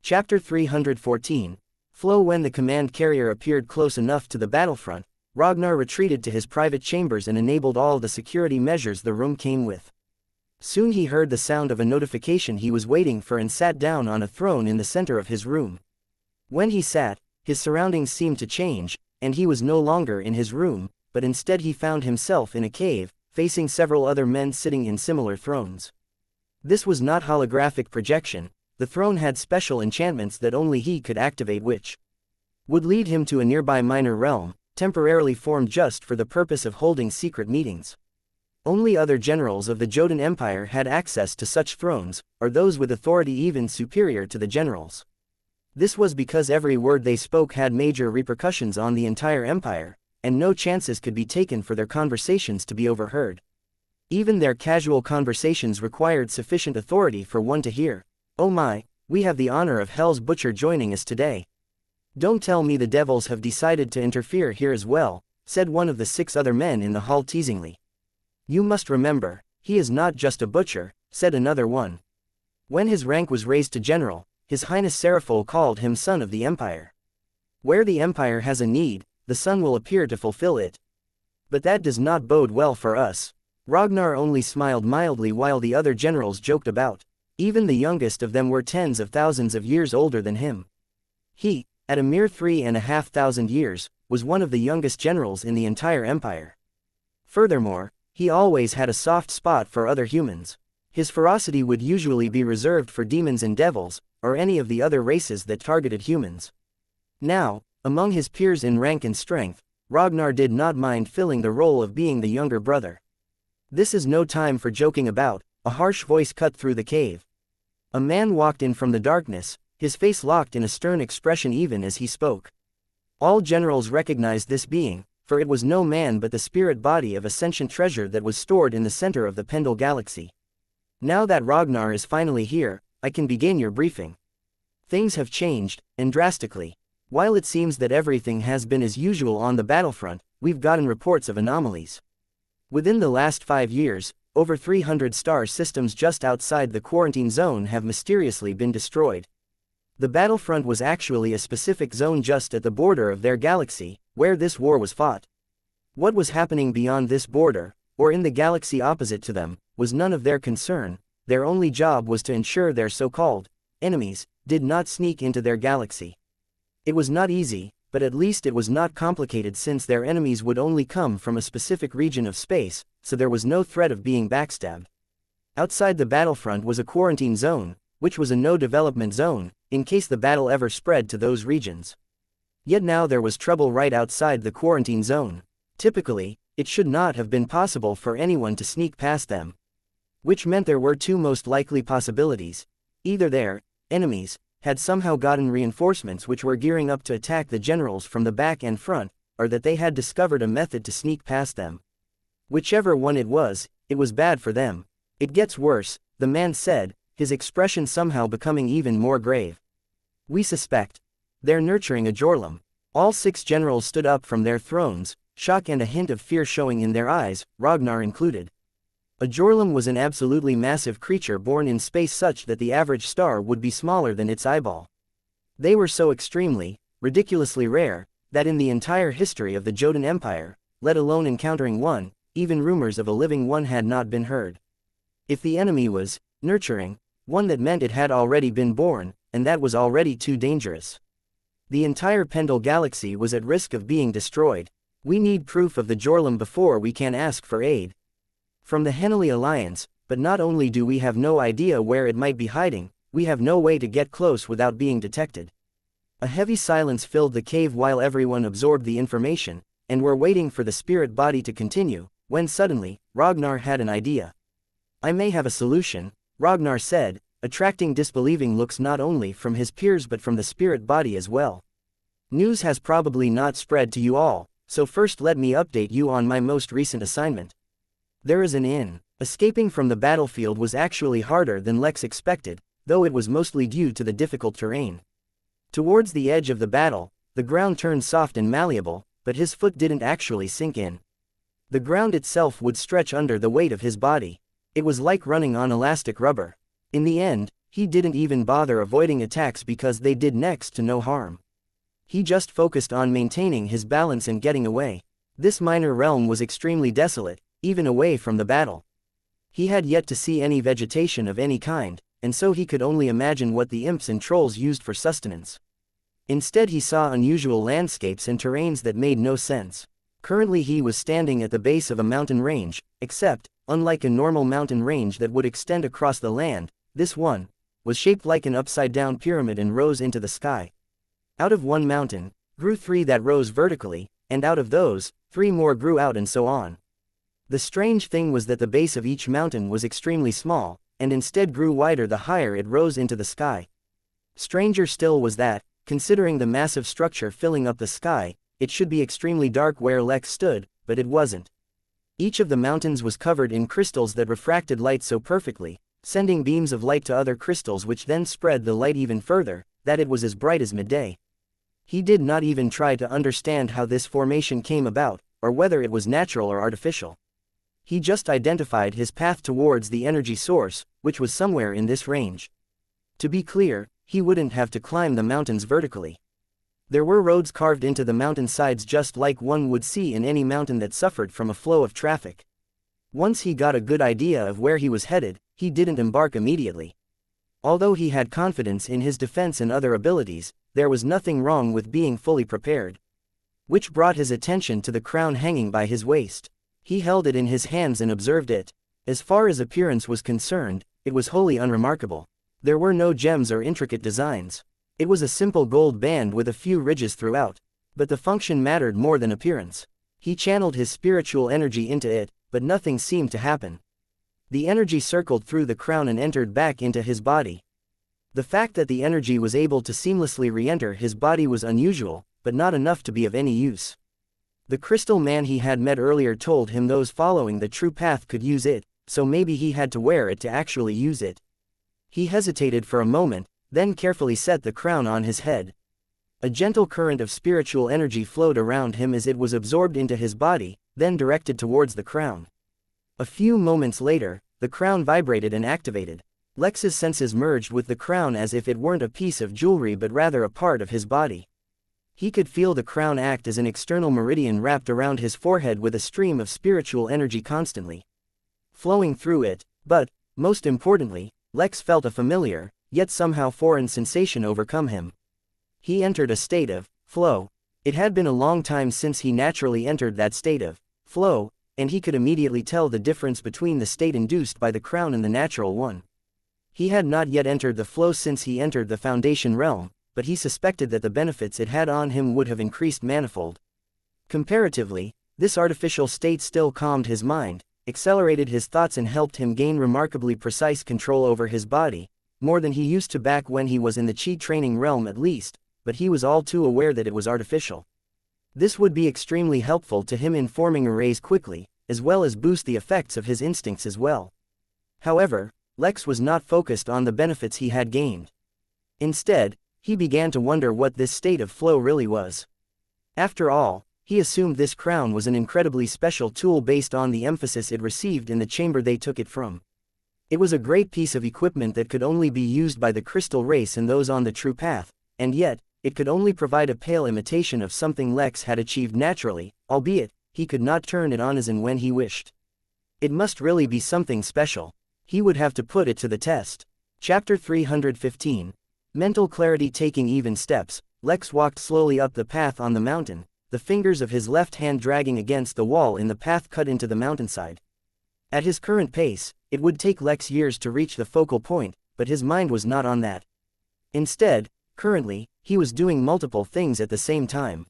Chapter 314. Flow. When the command carrier appeared close enough to the battlefront, Ragnar retreated to his private chambers and enabled all the security measures the room came with. Soon he heard the sound of a notification he was waiting for and sat down on a throne in the center of his room. When he sat, his surroundings seemed to change, and he was no longer in his room, but instead he found himself in a cave, facing several other men sitting in similar thrones. This was not holographic projection. The throne had special enchantments that only he could activate, which would lead him to a nearby minor realm, temporarily formed just for the purpose of holding secret meetings. Only other generals of the Jotun Empire had access to such thrones, or those with authority even superior to the generals. This was because every word they spoke had major repercussions on the entire empire, and no chances could be taken for their conversations to be overheard. Even their casual conversations required sufficient authority for one to hear. "Oh my, we have the honor of Hell's Butcher joining us today. Don't tell me the devils have decided to interfere here as well," said one of the 6 other men in the hall teasingly. "You must remember, he is not just a butcher," said another one. When his rank was raised to general, His Highness Seraphol called him son of the empire. Where the empire has a need, the son will appear to fulfill it. But that does not bode well for us. Ragnar only smiled mildly while the other generals joked about. Even the youngest of them were tens of thousands of years older than him. He, at a mere 3,500 years, was one of the youngest generals in the entire empire. Furthermore, he always had a soft spot for other humans. His ferocity would usually be reserved for demons and devils, or any of the other races that targeted humans. Now, among his peers in rank and strength, Ragnar did not mind filling the role of being the younger brother. "This is no time for joking about," a harsh voice cut through the cave. A man walked in from the darkness, his face locked in a stern expression even as he spoke. All generals recognized this being, for it was no man but the spirit body of a sentient treasure that was stored in the center of the Pendle Galaxy. "Now that Ragnar is finally here, I can begin your briefing. Things have changed, and drastically. While it seems that everything has been as usual on the battlefront, we've gotten reports of anomalies. Within the last 5 years, over 300 star systems just outside the quarantine zone have mysteriously been destroyed. The battlefront was actually a specific zone just at the border of their galaxy, where this war was fought. What was happening beyond this border, or in the galaxy opposite to them, was none of their concern. Their only job was to ensure their so-called enemies did not sneak into their galaxy. It was not easy, but at least it was not complicated since their enemies would only come from a specific region of space, so there was no threat of being backstabbed. Outside the battlefront was a quarantine zone, which was a no-development zone, in case the battle ever spread to those regions. Yet now there was trouble right outside the quarantine zone. Typically, it should not have been possible for anyone to sneak past them. Which meant there were 2 most likely possibilities. Either their enemies had somehow gotten reinforcements which were gearing up to attack the generals from the back and front, or that they had discovered a method to sneak past them. Whichever one it was bad for them. "It gets worse," the man said, his expression somehow becoming even more grave. "We suspect they're nurturing a Jorlum." All 6 generals stood up from their thrones, shock and a hint of fear showing in their eyes, Ragnar included. A Jorlum was an absolutely massive creature born in space such that the average star would be smaller than its eyeball. They were so extremely, ridiculously rare, that in the entire history of the Jotun Empire, let alone encountering one, even rumors of a living one had not been heard. If the enemy was nurturing one, that meant it had already been born, and that was already too dangerous. The entire Pendle Galaxy was at risk of being destroyed. "We need proof of the Jorlum before we can ask for aid from the Henley Alliance, but not only do we have no idea where it might be hiding, we have no way to get close without being detected. A heavy silence filled the cave while everyone absorbed the information, and were waiting for the spirit body to continue, when suddenly, Ragnar had an idea. I may have a solution, Ragnar said, attracting disbelieving looks not only from his peers but from the spirit body as well. News has probably not spread to you all, so first let me update you on my most recent assignment. There is an inn. Escaping from the battlefield was actually harder than Lex expected, though it was mostly due to the difficult terrain. Towards the edge of the battle, the ground turned soft and malleable, but his foot didn't actually sink in. The ground itself would stretch under the weight of his body. It was like running on elastic rubber. In the end, he didn't even bother avoiding attacks because they did next to no harm. He just focused on maintaining his balance and getting away. This minor realm was extremely desolate, even away from the battle. He had yet to see any vegetation of any kind, and so he could only imagine what the imps and trolls used for sustenance. Instead he saw unusual landscapes and terrains that made no sense. Currently he was standing at the base of a mountain range, except, unlike a normal mountain range that would extend across the land, this one was shaped like an upside-down pyramid and rose into the sky. Out of one mountain, grew 3 that rose vertically, and out of those, 3 more grew out and so on. The strange thing was that the base of each mountain was extremely small, and instead grew wider the higher it rose into the sky. Stranger still was that, considering the massive structure filling up the sky, it should be extremely dark where Lex stood, but it wasn't. Each of the mountains was covered in crystals that refracted light so perfectly, sending beams of light to other crystals which then spread the light even further, that it was as bright as midday. He did not even try to understand how this formation came about, or whether it was natural or artificial. He just identified his path towards the energy source, which was somewhere in this range. To be clear, he wouldn't have to climb the mountains vertically. There were roads carved into the mountain sides just like one would see in any mountain that suffered from a flow of traffic. Once he got a good idea of where he was headed, he didn't embark immediately. Although he had confidence in his defense and other abilities, there was nothing wrong with being fully prepared. Which brought his attention to the crown hanging by his waist. He held it in his hands and observed it. As far as appearance was concerned, it was wholly unremarkable. There were no gems or intricate designs. It was a simple gold band with a few ridges throughout. But the function mattered more than appearance. He channeled his spiritual energy into it, but nothing seemed to happen. The energy circled through the crown and entered back into his body. The fact that the energy was able to seamlessly re-enter his body was unusual, but not enough to be of any use. The crystal man he had met earlier told him those following the true path could use it, so maybe he had to wear it to actually use it. He hesitated for a moment, then carefully set the crown on his head. A gentle current of spiritual energy flowed around him as it was absorbed into his body, then directed towards the crown. A few moments later, the crown vibrated and activated. Lex's senses merged with the crown as if it weren't a piece of jewelry but rather a part of his body. He could feel the crown act as an external meridian wrapped around his forehead with a stream of spiritual energy constantly flowing through it, but, most importantly, Lex felt a familiar, yet somehow foreign sensation overcome him. He entered a state of flow. It had been a long time since he naturally entered that state of flow, and he could immediately tell the difference between the state induced by the crown and the natural one. He had not yet entered the flow since he entered the Foundation realm, but he suspected that the benefits it had on him would have increased manifold. Comparatively, this artificial state still calmed his mind, accelerated his thoughts and helped him gain remarkably precise control over his body, more than he used to back when he was in the chi training realm at least, but he was all too aware that it was artificial. This would be extremely helpful to him in forming arrays quickly, as well as boost the effects of his instincts as well. However, Lex was not focused on the benefits he had gained. Instead, he began to wonder what this state of flow really was. After all, he assumed this crown was an incredibly special tool based on the emphasis it received in the chamber they took it from. It was a great piece of equipment that could only be used by the crystal race and those on the true path, and yet, it could only provide a pale imitation of something Lex had achieved naturally, albeit, he could not turn it on as and when he wished. It must really be something special. He would have to put it to the test. Chapter 315. Mental clarity. Taking even steps, Lex walked slowly up the path on the mountain, the fingers of his left hand dragging against the wall in the path cut into the mountainside. At his current pace, it would take Lex years to reach the focal point, but his mind was not on that. Instead, Currently, he was doing multiple things at the same time.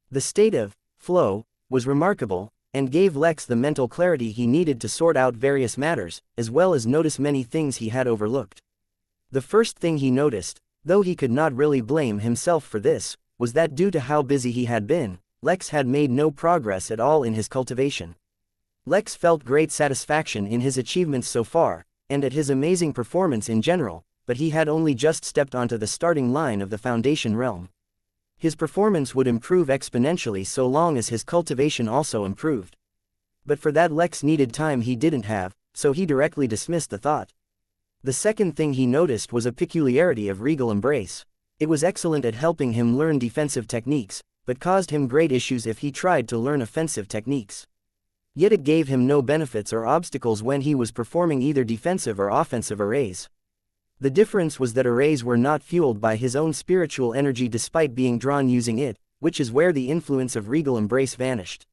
The state of flow was remarkable, and gave Lex the mental clarity he needed to sort out various matters, as well as notice many things he had overlooked. The first thing he noticed, though he could not really blame himself for this, was that due to how busy he had been, Lex had made no progress at all in his cultivation. Lex felt great satisfaction in his achievements so far, and at his amazing performance in general, but he had only just stepped onto the starting line of the Foundation realm. His performance would improve exponentially so long as his cultivation also improved. But for that Lex needed time he didn't have, so he directly dismissed the thought. The second thing he noticed was a peculiarity of Regal Embrace. It was excellent at helping him learn defensive techniques, but caused him great issues if he tried to learn offensive techniques. Yet it gave him no benefits or obstacles when he was performing either defensive or offensive arrays. The difference was that arrays were not fueled by his own spiritual energy despite being drawn using it, which is where the influence of Regal Embrace vanished.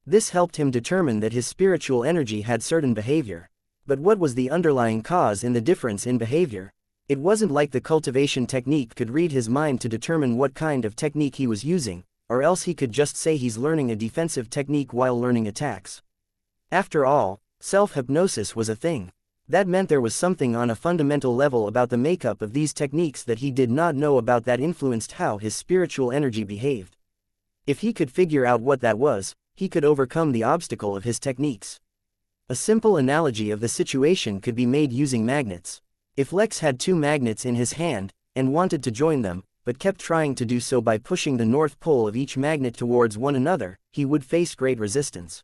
This helped him determine that his spiritual energy had certain behavior. But what was the underlying cause in the difference in behavior? It wasn't like the cultivation technique could read his mind to determine what kind of technique he was using, or else he could just say he's learning a defensive technique while learning attacks. After all, self-hypnosis was a thing. That meant there was something on a fundamental level about the makeup of these techniques that he did not know about that influenced how his spiritual energy behaved. If he could figure out what that was, he could overcome the obstacle of his techniques. A simple analogy of the situation could be made using magnets. If Lex had two magnets in his hand, and wanted to join them, but kept trying to do so by pushing the north pole of each magnet towards one another, he would face great resistance.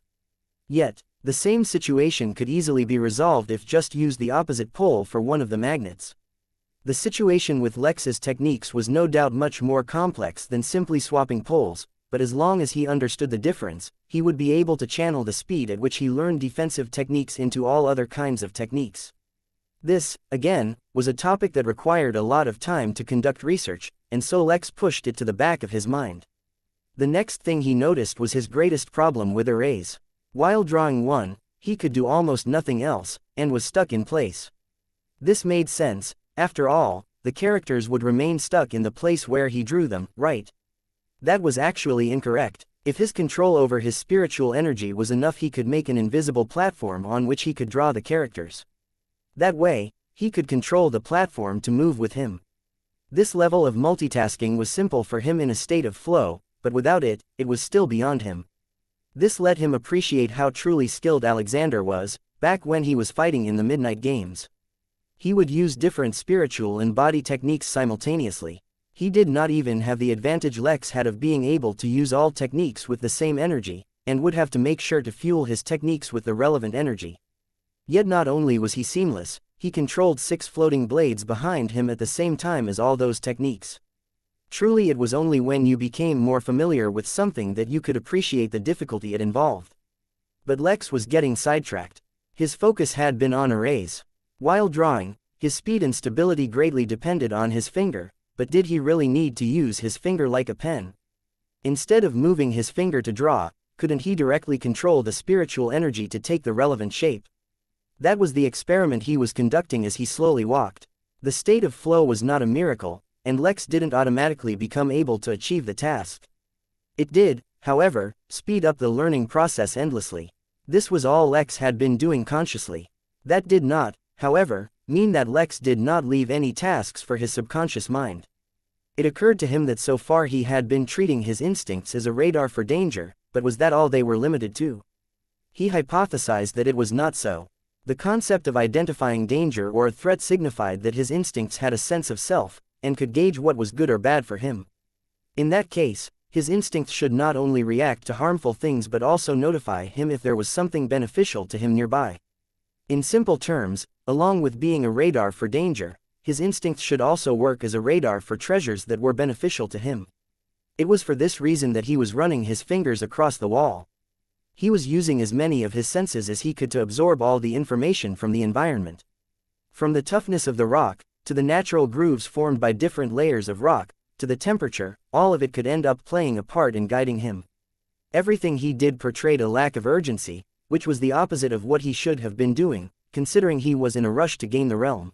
Yet, the same situation could easily be resolved if just used the opposite pole for one of the magnets. The situation with Lex's techniques was no doubt much more complex than simply swapping poles, but as long as he understood the difference, he would be able to channel the speed at which he learned defensive techniques into all other kinds of techniques. This, again, was a topic that required a lot of time to conduct research, and so Lex pushed it to the back of his mind. The next thing he noticed was his greatest problem with arrays. While drawing one, he could do almost nothing else, and was stuck in place. This made sense. After all, the characters would remain stuck in the place where he drew them, right? That was actually incorrect. If his control over his spiritual energy was enough, he could make an invisible platform on which he could draw the characters. That way, he could control the platform to move with him. This level of multitasking was simple for him in a state of flow, but without it, it was still beyond him. This let him appreciate how truly skilled Alexander was, back when he was fighting in the Midnight Games. He would use different spiritual and body techniques simultaneously. He did not even have the advantage Lex had of being able to use all techniques with the same energy, and would have to make sure to fuel his techniques with the relevant energy. Yet not only was he seamless, he controlled 6 floating blades behind him at the same time as all those techniques. Truly, it was only when you became more familiar with something that you could appreciate the difficulty it involved. But Lex was getting sidetracked. His focus had been on arrays. While drawing, his speed and stability greatly depended on his finger, but did he really need to use his finger like a pen? Instead of moving his finger to draw, couldn't he directly control the spiritual energy to take the relevant shape? That was the experiment he was conducting as he slowly walked. The state of flow was not a miracle, and Lex didn't automatically become able to achieve the task. It did, however, speed up the learning process endlessly. This was all Lex had been doing consciously. That did not, however, mean that Lex did not leave any tasks for his subconscious mind. It occurred to him that so far he had been treating his instincts as a radar for danger, but was that all they were limited to? He hypothesized that it was not so. The concept of identifying danger or a threat signified that his instincts had a sense of self, and could gauge what was good or bad for him. In that case, his instincts should not only react to harmful things but also notify him if there was something beneficial to him nearby. In simple terms, along with being a radar for danger, his instincts should also work as a radar for treasures that were beneficial to him. It was for this reason that he was running his fingers across the wall. He was using as many of his senses as he could to absorb all the information from the environment. From the toughness of the rock, to the natural grooves formed by different layers of rock, to the temperature, all of it could end up playing a part in guiding him. Everything he did portrayed a lack of urgency, which was the opposite of what he should have been doing, considering he was in a rush to gain the realm.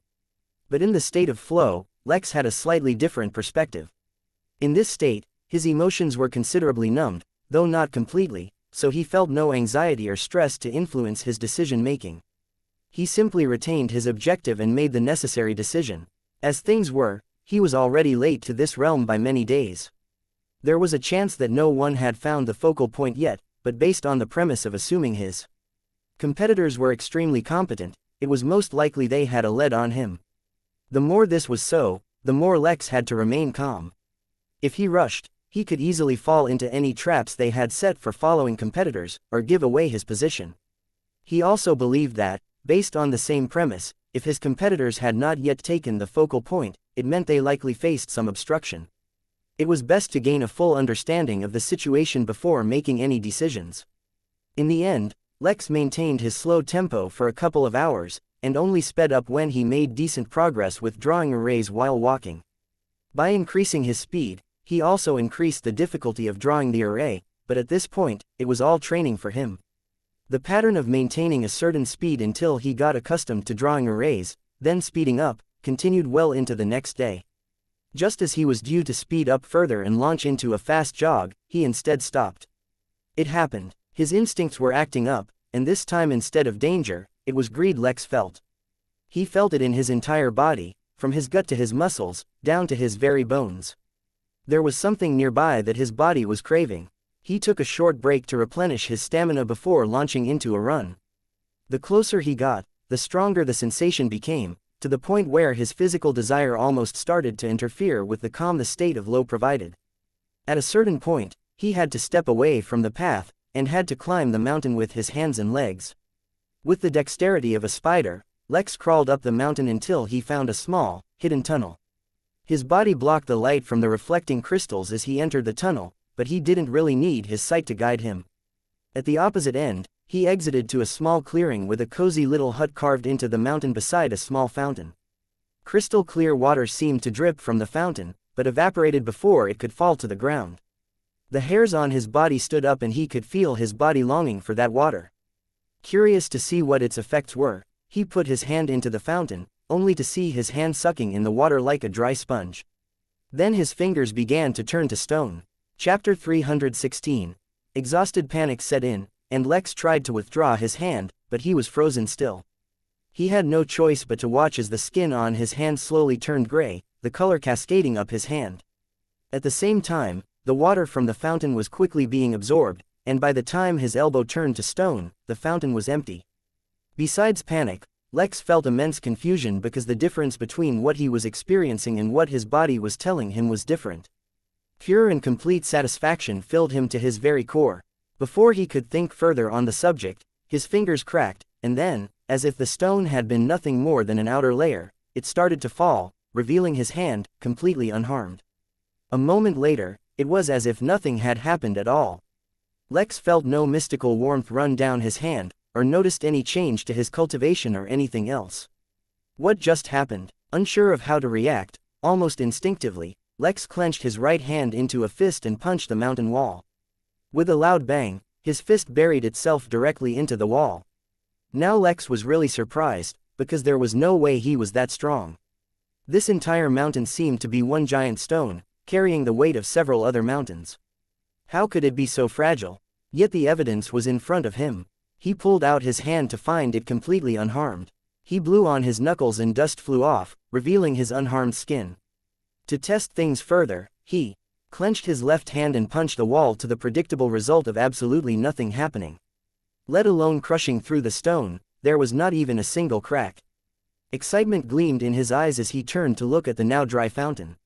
But in the state of flow, Lex had a slightly different perspective. In this state, his emotions were considerably numbed, though not completely, so he felt no anxiety or stress to influence his decision-making. He simply retained his objective and made the necessary decision. As things were, he was already late to this realm by many days. There was a chance that no one had found the focal point yet, but based on the premise of assuming his competitors were extremely competent, it was most likely they had a lead on him. The more this was so, the more Lex had to remain calm. If he rushed, he could easily fall into any traps they had set for following competitors, or give away his position. He also believed that, based on the same premise, if his competitors had not yet taken the focal point, it meant they likely faced some obstruction. It was best to gain a full understanding of the situation before making any decisions. In the end, Lex maintained his slow tempo for a couple of hours, and only sped up when he made decent progress with drawing arrays while walking. By increasing his speed, he also increased the difficulty of drawing the array, but at this point, it was all training for him. The pattern of maintaining a certain speed until he got accustomed to drawing arrays, then speeding up, continued well into the next day. Just as he was due to speed up further and launch into a fast jog, he instead stopped. It happened. His instincts were acting up, and this time instead of danger, it was greed Lex felt. He felt it in his entire body, from his gut to his muscles, down to his very bones. There was something nearby that his body was craving. He took a short break to replenish his stamina before launching into a run. The closer he got, the stronger the sensation became, to the point where his physical desire almost started to interfere with the calm the state of flow provided. At a certain point, he had to step away from the path, and had to climb the mountain with his hands and legs. With the dexterity of a spider, Lex crawled up the mountain until he found a small, hidden tunnel. His body blocked the light from the reflecting crystals as he entered the tunnel, but he didn't really need his sight to guide him. At the opposite end, he exited to a small clearing with a cozy little hut carved into the mountain beside a small fountain. Crystal clear water seemed to drip from the fountain, but evaporated before it could fall to the ground. The hairs on his body stood up and he could feel his body longing for that water. Curious to see what its effects were, he put his hand into the fountain, only to see his hand sucking in the water like a dry sponge. Then his fingers began to turn to stone. Chapter 316. Exhausted panic set in, and Lex tried to withdraw his hand, but he was frozen still. He had no choice but to watch as the skin on his hand slowly turned gray, the color cascading up his hand. At the same time, the water from the fountain was quickly being absorbed, and by the time his elbow turned to stone, the fountain was empty. Besides panic, Lex felt immense confusion because the difference between what he was experiencing and what his body was telling him was different. Pure and complete satisfaction filled him to his very core. Before he could think further on the subject, his fingers cracked, and then, as if the stone had been nothing more than an outer layer, it started to fall, revealing his hand, completely unharmed. A moment later, it was as if nothing had happened at all. Lex felt no mystical warmth run down his hand, or noticed any change to his cultivation or anything else. What just happened? Unsure of how to react, almost instinctively, Lex clenched his right hand into a fist and punched the mountain wall. With a loud bang, his fist buried itself directly into the wall. Now Lex was really surprised, because there was no way he was that strong. This entire mountain seemed to be one giant stone, carrying the weight of several other mountains. How could it be so fragile? Yet the evidence was in front of him. He pulled out his hand to find it completely unharmed. He blew on his knuckles and dust flew off, revealing his unharmed skin. To test things further, he clenched his left hand and punched the wall to the predictable result of absolutely nothing happening. Let alone crushing through the stone, there was not even a single crack. Excitement gleamed in his eyes as he turned to look at the now dry fountain.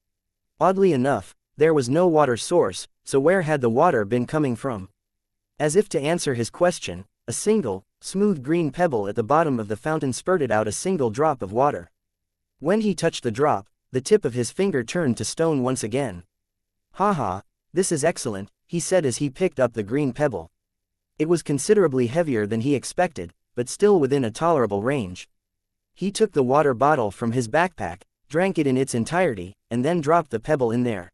Oddly enough, there was no water source, so where had the water been coming from? As if to answer his question, a single, smooth green pebble at the bottom of the fountain spurted out a single drop of water. When he touched the drop, the tip of his finger turned to stone once again. "Haha, this is excellent," he said as he picked up the green pebble. It was considerably heavier than he expected, but still within a tolerable range. He took the water bottle from his backpack, drank it in its entirety, and then dropped the pebble in there.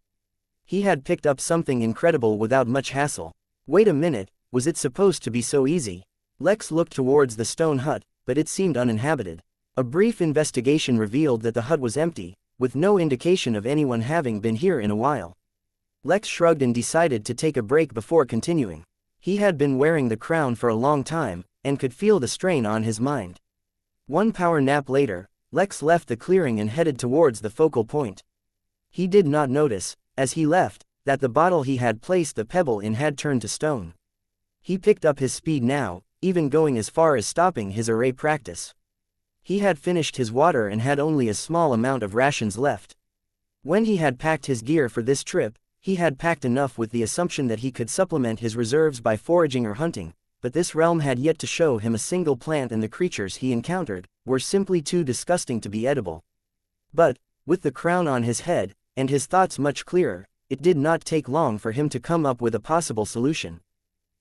He had picked up something incredible without much hassle. Wait a minute, was it supposed to be so easy? Lex looked towards the stone hut, but it seemed uninhabited. A brief investigation revealed that the hut was empty, with no indication of anyone having been here in a while. Lex shrugged and decided to take a break before continuing. He had been wearing the crown for a long time, and could feel the strain on his mind. One power nap later, Lex left the clearing and headed towards the focal point. He did not notice, as he left, that the bottle he had placed the pebble in had turned to stone. He picked up his speed now, even going as far as stopping his array practice. He had finished his water and had only a small amount of rations left. When he had packed his gear for this trip, he had packed enough with the assumption that he could supplement his reserves by foraging or hunting, but this realm had yet to show him a single plant, and the creatures he encountered were simply too disgusting to be edible. But, with the crown on his head, and his thoughts much clearer, it did not take long for him to come up with a possible solution.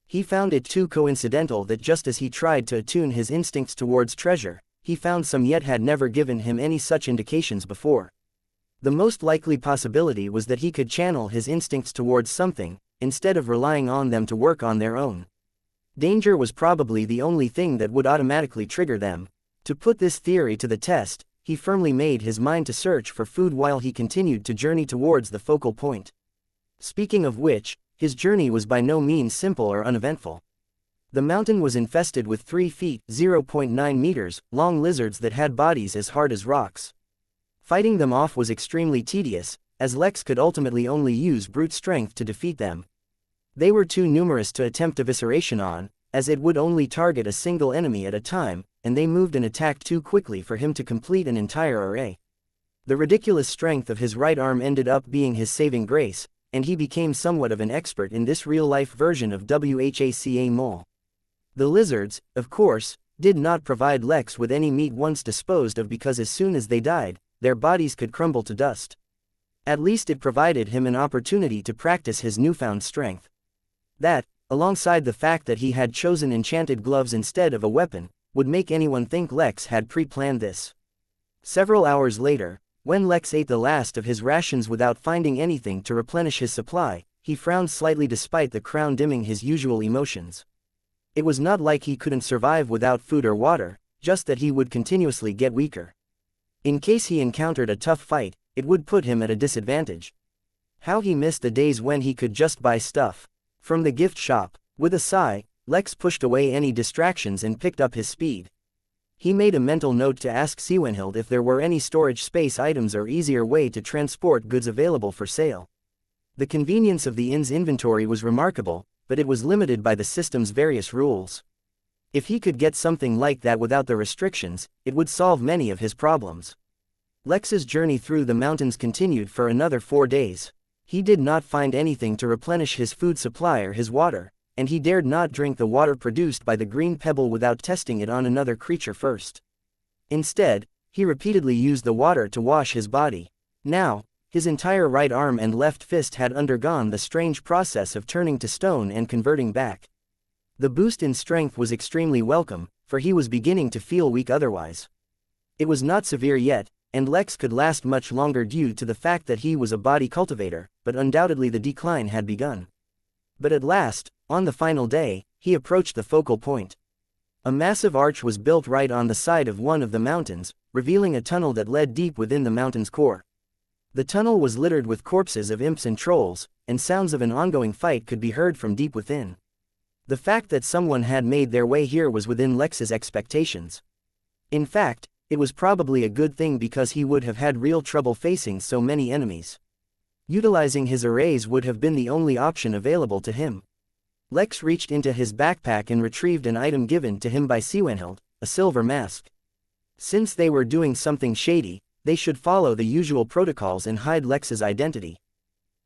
He found it too coincidental that just as he tried to attune his instincts towards treasure, he found some yet had never given him any such indications before. The most likely possibility was that he could channel his instincts towards something, instead of relying on them to work on their own. Danger was probably the only thing that would automatically trigger them. To put this theory to the test, he firmly made his mind to search for food while he continued to journey towards the focal point. Speaking of which, his journey was by no means simple or uneventful. The mountain was infested with 3 feet (0.9 meters) long lizards that had bodies as hard as rocks. Fighting them off was extremely tedious, as Lex could ultimately only use brute strength to defeat them. They were too numerous to attempt evisceration on, as it would only target a single enemy at a time, and they moved and attacked too quickly for him to complete an entire array. The ridiculous strength of his right arm ended up being his saving grace, and he became somewhat of an expert in this real-life version of wuxia mole. The lizards, of course, did not provide Lex with any meat once disposed of, because as soon as they died, their bodies could crumble to dust. At least it provided him an opportunity to practice his newfound strength. That, alongside the fact that he had chosen enchanted gloves instead of a weapon, would make anyone think Lex had pre-planned this. Several hours later, when Lex ate the last of his rations without finding anything to replenish his supply, he frowned slightly despite the crown dimming his usual emotions. It was not like he couldn't survive without food or water, just that he would continuously get weaker. In case he encountered a tough fight, it would put him at a disadvantage. How he missed the days when he could just buy stuff from the gift shop. With a sigh, Lex pushed away any distractions and picked up his speed. He made a mental note to ask Xianxia if there were any storage space items or easier way to transport goods available for sale. The convenience of the inn's inventory was remarkable, but it was limited by the system's various rules. If he could get something like that without the restrictions, it would solve many of his problems. Lex's journey through the mountains continued for another 4 days. He did not find anything to replenish his food supply or his water, and he dared not drink the water produced by the green pebble without testing it on another creature first. Instead, he repeatedly used the water to wash his body. Now, his entire right arm and left fist had undergone the strange process of turning to stone and converting back. The boost in strength was extremely welcome, for he was beginning to feel weak otherwise. It was not severe yet, and Lex could last much longer due to the fact that he was a body cultivator, but undoubtedly the decline had begun. But at last, on the final day, he approached the focal point. A massive arch was built right on the side of one of the mountains, revealing a tunnel that led deep within the mountain's core. The tunnel was littered with corpses of imps and trolls, and sounds of an ongoing fight could be heard from deep within. The fact that someone had made their way here was within Lex's expectations. In fact, it was probably a good thing, because he would have had real trouble facing so many enemies. Utilizing his arrays would have been the only option available to him. Lex reached into his backpack and retrieved an item given to him by Xianxia, a silver mask. Since they were doing something shady, they should follow the usual protocols and hide Lex's identity.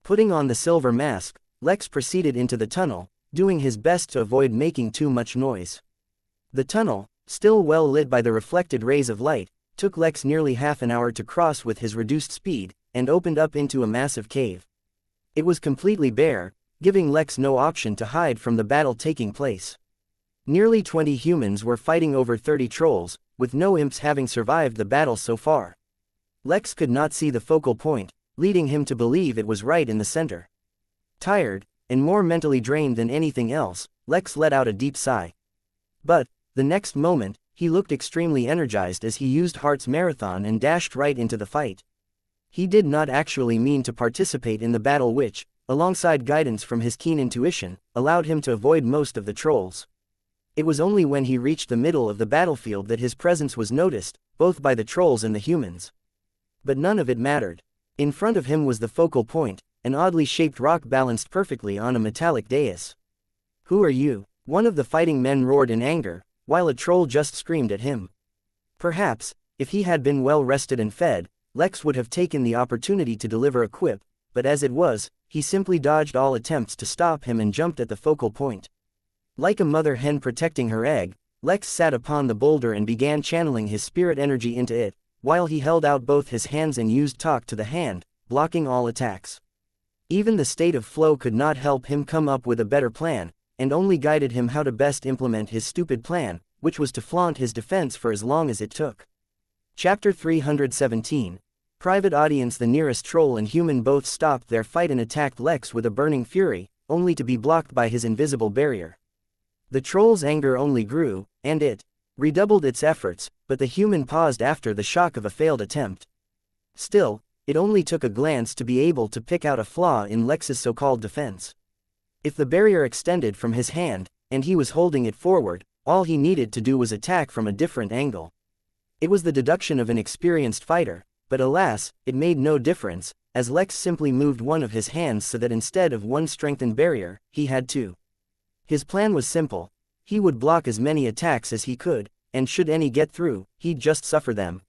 Putting on the silver mask, Lex proceeded into the tunnel, doing his best to avoid making too much noise. The tunnel, still well lit by the reflected rays of light, took Lex nearly half an hour to cross with his reduced speed, and opened up into a massive cave. It was completely bare, giving Lex no option to hide from the battle taking place. Nearly 20 humans were fighting over 30 trolls, with no imps having survived the battle so far. Lex could not see the focal point, leading him to believe it was right in the center. Tired, and more mentally drained than anything else, Lex let out a deep sigh. But, the next moment, he looked extremely energized as he used Heart's Marathon and dashed right into the fight. He did not actually mean to participate in the battle which, alongside guidance from his keen intuition, allowed him to avoid most of the trolls. It was only when he reached the middle of the battlefield that his presence was noticed, both by the trolls and the humans. But none of it mattered. In front of him was the focal point, an oddly shaped rock balanced perfectly on a metallic dais. "Who are you?" one of the fighting men roared in anger, while a troll just screamed at him. Perhaps, if he had been well rested and fed, Lex would have taken the opportunity to deliver a quip, but as it was, he simply dodged all attempts to stop him and jumped at the focal point. Like a mother hen protecting her egg, Lex sat upon the boulder and began channeling his spirit energy into it, while he held out both his hands and used talk to the hand, blocking all attacks. Even the state of flow could not help him come up with a better plan, and only guided him how to best implement his stupid plan, which was to flaunt his defense for as long as it took. Chapter 317. Private Audience. The nearest troll and human both stopped their fight and attacked Lex with a burning fury, only to be blocked by his invisible barrier. The troll's anger only grew, and it redoubled its efforts, but the human paused after the shock of a failed attempt. Still, it only took a glance to be able to pick out a flaw in Lex's so-called defense. If the barrier extended from his hand, and he was holding it forward, all he needed to do was attack from a different angle. It was the deduction of an experienced fighter, but alas, it made no difference, as Lex simply moved one of his hands so that instead of one strengthened barrier, he had two. His plan was simple. He would block as many attacks as he could, and should any get through, he'd just suffer them.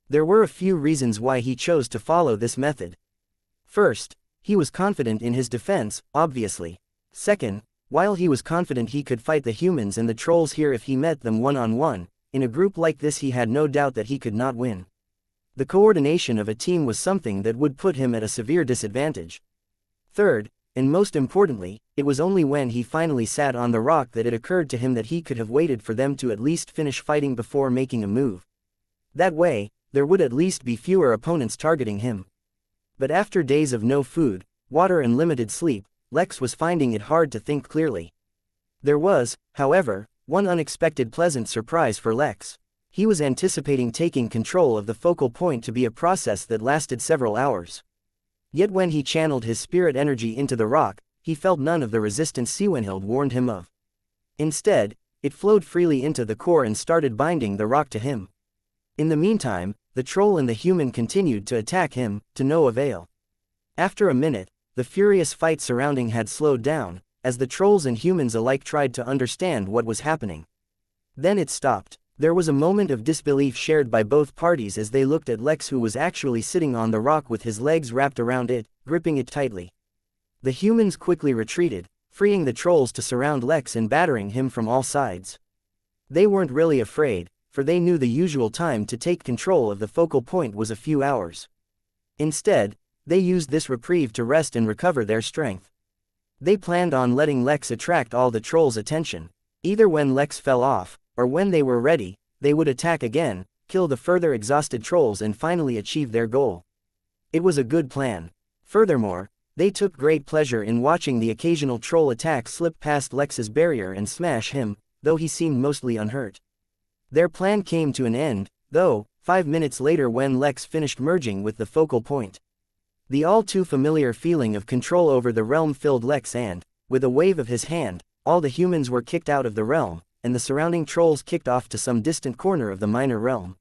There were a few reasons why he chose to follow this method. First, he was confident in his defense, obviously. Second, while he was confident he could fight the humans and the trolls here if he met them one-on-one, in a group like this he had no doubt that he could not win. The coordination of a team was something that would put him at a severe disadvantage. Third, and most importantly, it was only when he finally sat on the rock that it occurred to him that he could have waited for them to at least finish fighting before making a move. That way, there would at least be fewer opponents targeting him. But after days of no food, water and limited sleep, Lex was finding it hard to think clearly. There was, however, one unexpected pleasant surprise for Lex. He was anticipating taking control of the focal point to be a process that lasted several hours. Yet when he channeled his spirit energy into the rock, he felt none of the resistance Siwenhild warned him of. Instead, it flowed freely into the core and started binding the rock to him. In the meantime, the troll and the human continued to attack him, to no avail. After a minute, the furious fight surrounding had slowed down, as the trolls and humans alike tried to understand what was happening. Then it stopped. There was a moment of disbelief shared by both parties as they looked at Lex, who was actually sitting on the rock with his legs wrapped around it, gripping it tightly. The humans quickly retreated, freeing the trolls to surround Lex and battering him from all sides. They weren't really afraid, for they knew the usual time to take control of the focal point was a few hours. Instead, they used this reprieve to rest and recover their strength. They planned on letting Lex attract all the trolls' attention. Either when Lex fell off, or when they were ready, they would attack again, kill the further exhausted trolls and finally achieve their goal. It was a good plan. Furthermore, they took great pleasure in watching the occasional troll attack slip past Lex's barrier and smash him, though he seemed mostly unhurt. Their plan came to an end, though, 5 minutes later when Lex finished merging with the focal point. The all-too-familiar feeling of control over the realm filled Lex and, with a wave of his hand, all the humans were kicked out of the realm, and the surrounding trolls kicked off to some distant corner of the minor realm.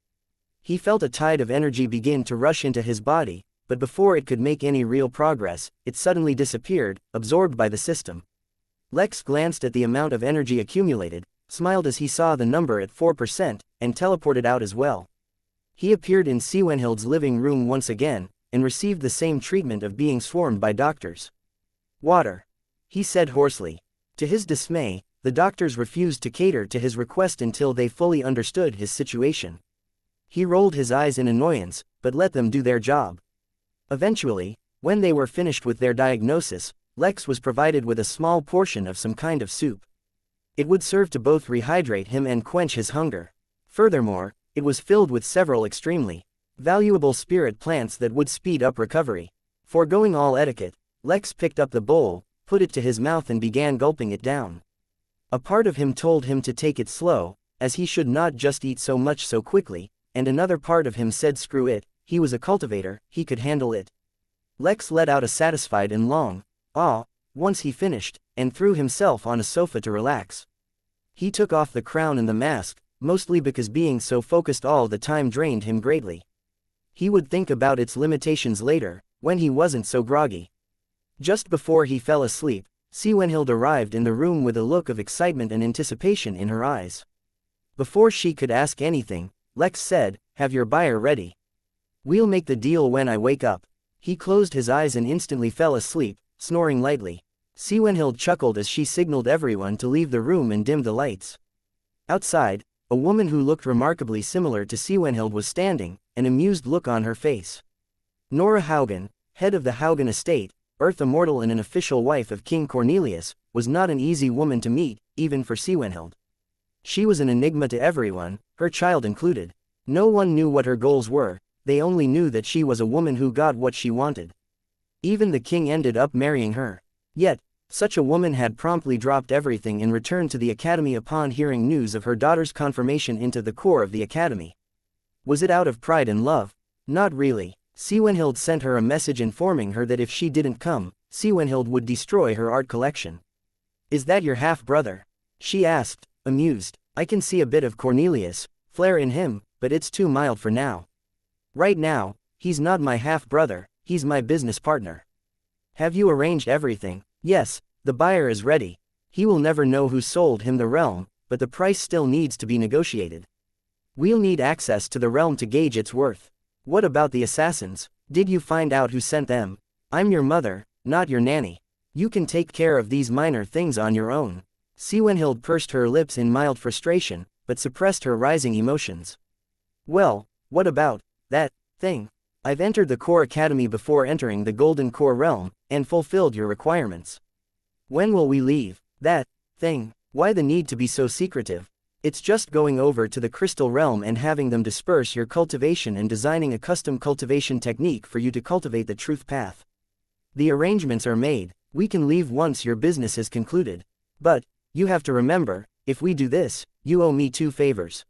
He felt a tide of energy begin to rush into his body, but before it could make any real progress, it suddenly disappeared, absorbed by the system. Lex glanced at the amount of energy accumulated, smiled as he saw the number at 4%, and teleported out as well. He appeared in Siwenhild's living room once again, and received the same treatment of being swarmed by doctors. "Water," he said hoarsely. To his dismay, the doctors refused to cater to his request until they fully understood his situation. He rolled his eyes in annoyance, but let them do their job. Eventually, when they were finished with their diagnosis, Lex was provided with a small portion of some kind of soup. It would serve to both rehydrate him and quench his hunger. Furthermore, it was filled with several extremely valuable spirit plants that would speed up recovery. Foregoing all etiquette, Lex picked up the bowl, put it to his mouth and began gulping it down. A part of him told him to take it slow, as he should not just eat so much so quickly, and another part of him said screw it, he was a cultivator, he could handle it. Lex let out a satisfied and long "ah" once he finished, and threw himself on a sofa to relax. He took off the crown and the mask, mostly because being so focused all the time drained him greatly. He would think about its limitations later, when he wasn't so groggy. Just before he fell asleep, Siwenhild arrived in the room with a look of excitement and anticipation in her eyes. Before she could ask anything, Lex said, "Have your buyer ready. We'll make the deal when I wake up." He closed his eyes and instantly fell asleep, snoring lightly. Siwenhild chuckled as she signaled everyone to leave the room and dim the lights. Outside, a woman who looked remarkably similar to Siwenhild was standing, an amused look on her face. Nora Haugen, head of the Haugen estate, Earth Immortal and an official wife of King Cornelius, was not an easy woman to meet, even for Siwenhild. She was an enigma to everyone, her child included. No one knew what her goals were, they only knew that she was a woman who got what she wanted. Even the king ended up marrying her. Yet, such a woman had promptly dropped everything and returned to the academy upon hearing news of her daughter's confirmation into the core of the academy. Was it out of pride and love? Not really. Siwenhild sent her a message informing her that if she didn't come, Siwenhild would destroy her art collection. "Is that your half-brother?" she asked, amused. "I can see a bit of Cornelius' flair in him, but it's too mild for now. Right now, he's not my half-brother, he's my business partner." "Have you arranged everything?" "Yes, the buyer is ready. He will never know who sold him the realm, but the price still needs to be negotiated. We'll need access to the realm to gauge its worth." "What about the assassins? Did you find out who sent them?" "I'm your mother, not your nanny. You can take care of these minor things on your own." Siwenhild pursed her lips in mild frustration, but suppressed her rising emotions. "Well, what about that thing? I've entered the Core Academy before entering the Golden Core realm, and fulfilled your requirements. When will we leave that thing? Why the need to be so secretive? It's just going over to the Crystal Realm and having them disperse your cultivation and designing a custom cultivation technique for you to cultivate the truth path. The arrangements are made, we can leave once your business is concluded. But, you have to remember, if we do this, you owe me 2 favors.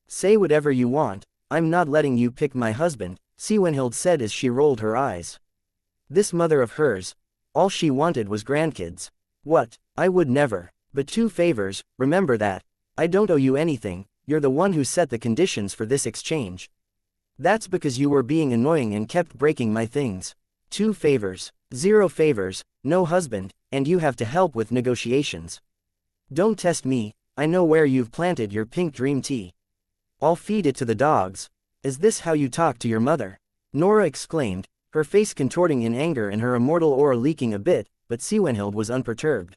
Say whatever you want, I'm not letting you pick my husband," Siwenhild said as she rolled her eyes. This mother of hers, all she wanted was grandkids. "What? I would never. But 2 favors, remember that. I don't owe you anything, you're the one who set the conditions for this exchange. That's because you were being annoying and kept breaking my things. 2 favors, 0 favors, no husband, and you have to help with negotiations. Don't test me, I know where you've planted your pink dream tea. I'll feed it to the dogs." "Is this how you talk to your mother?" Nora exclaimed, her face contorting in anger and her immortal aura leaking a bit, but Siwenhild was unperturbed.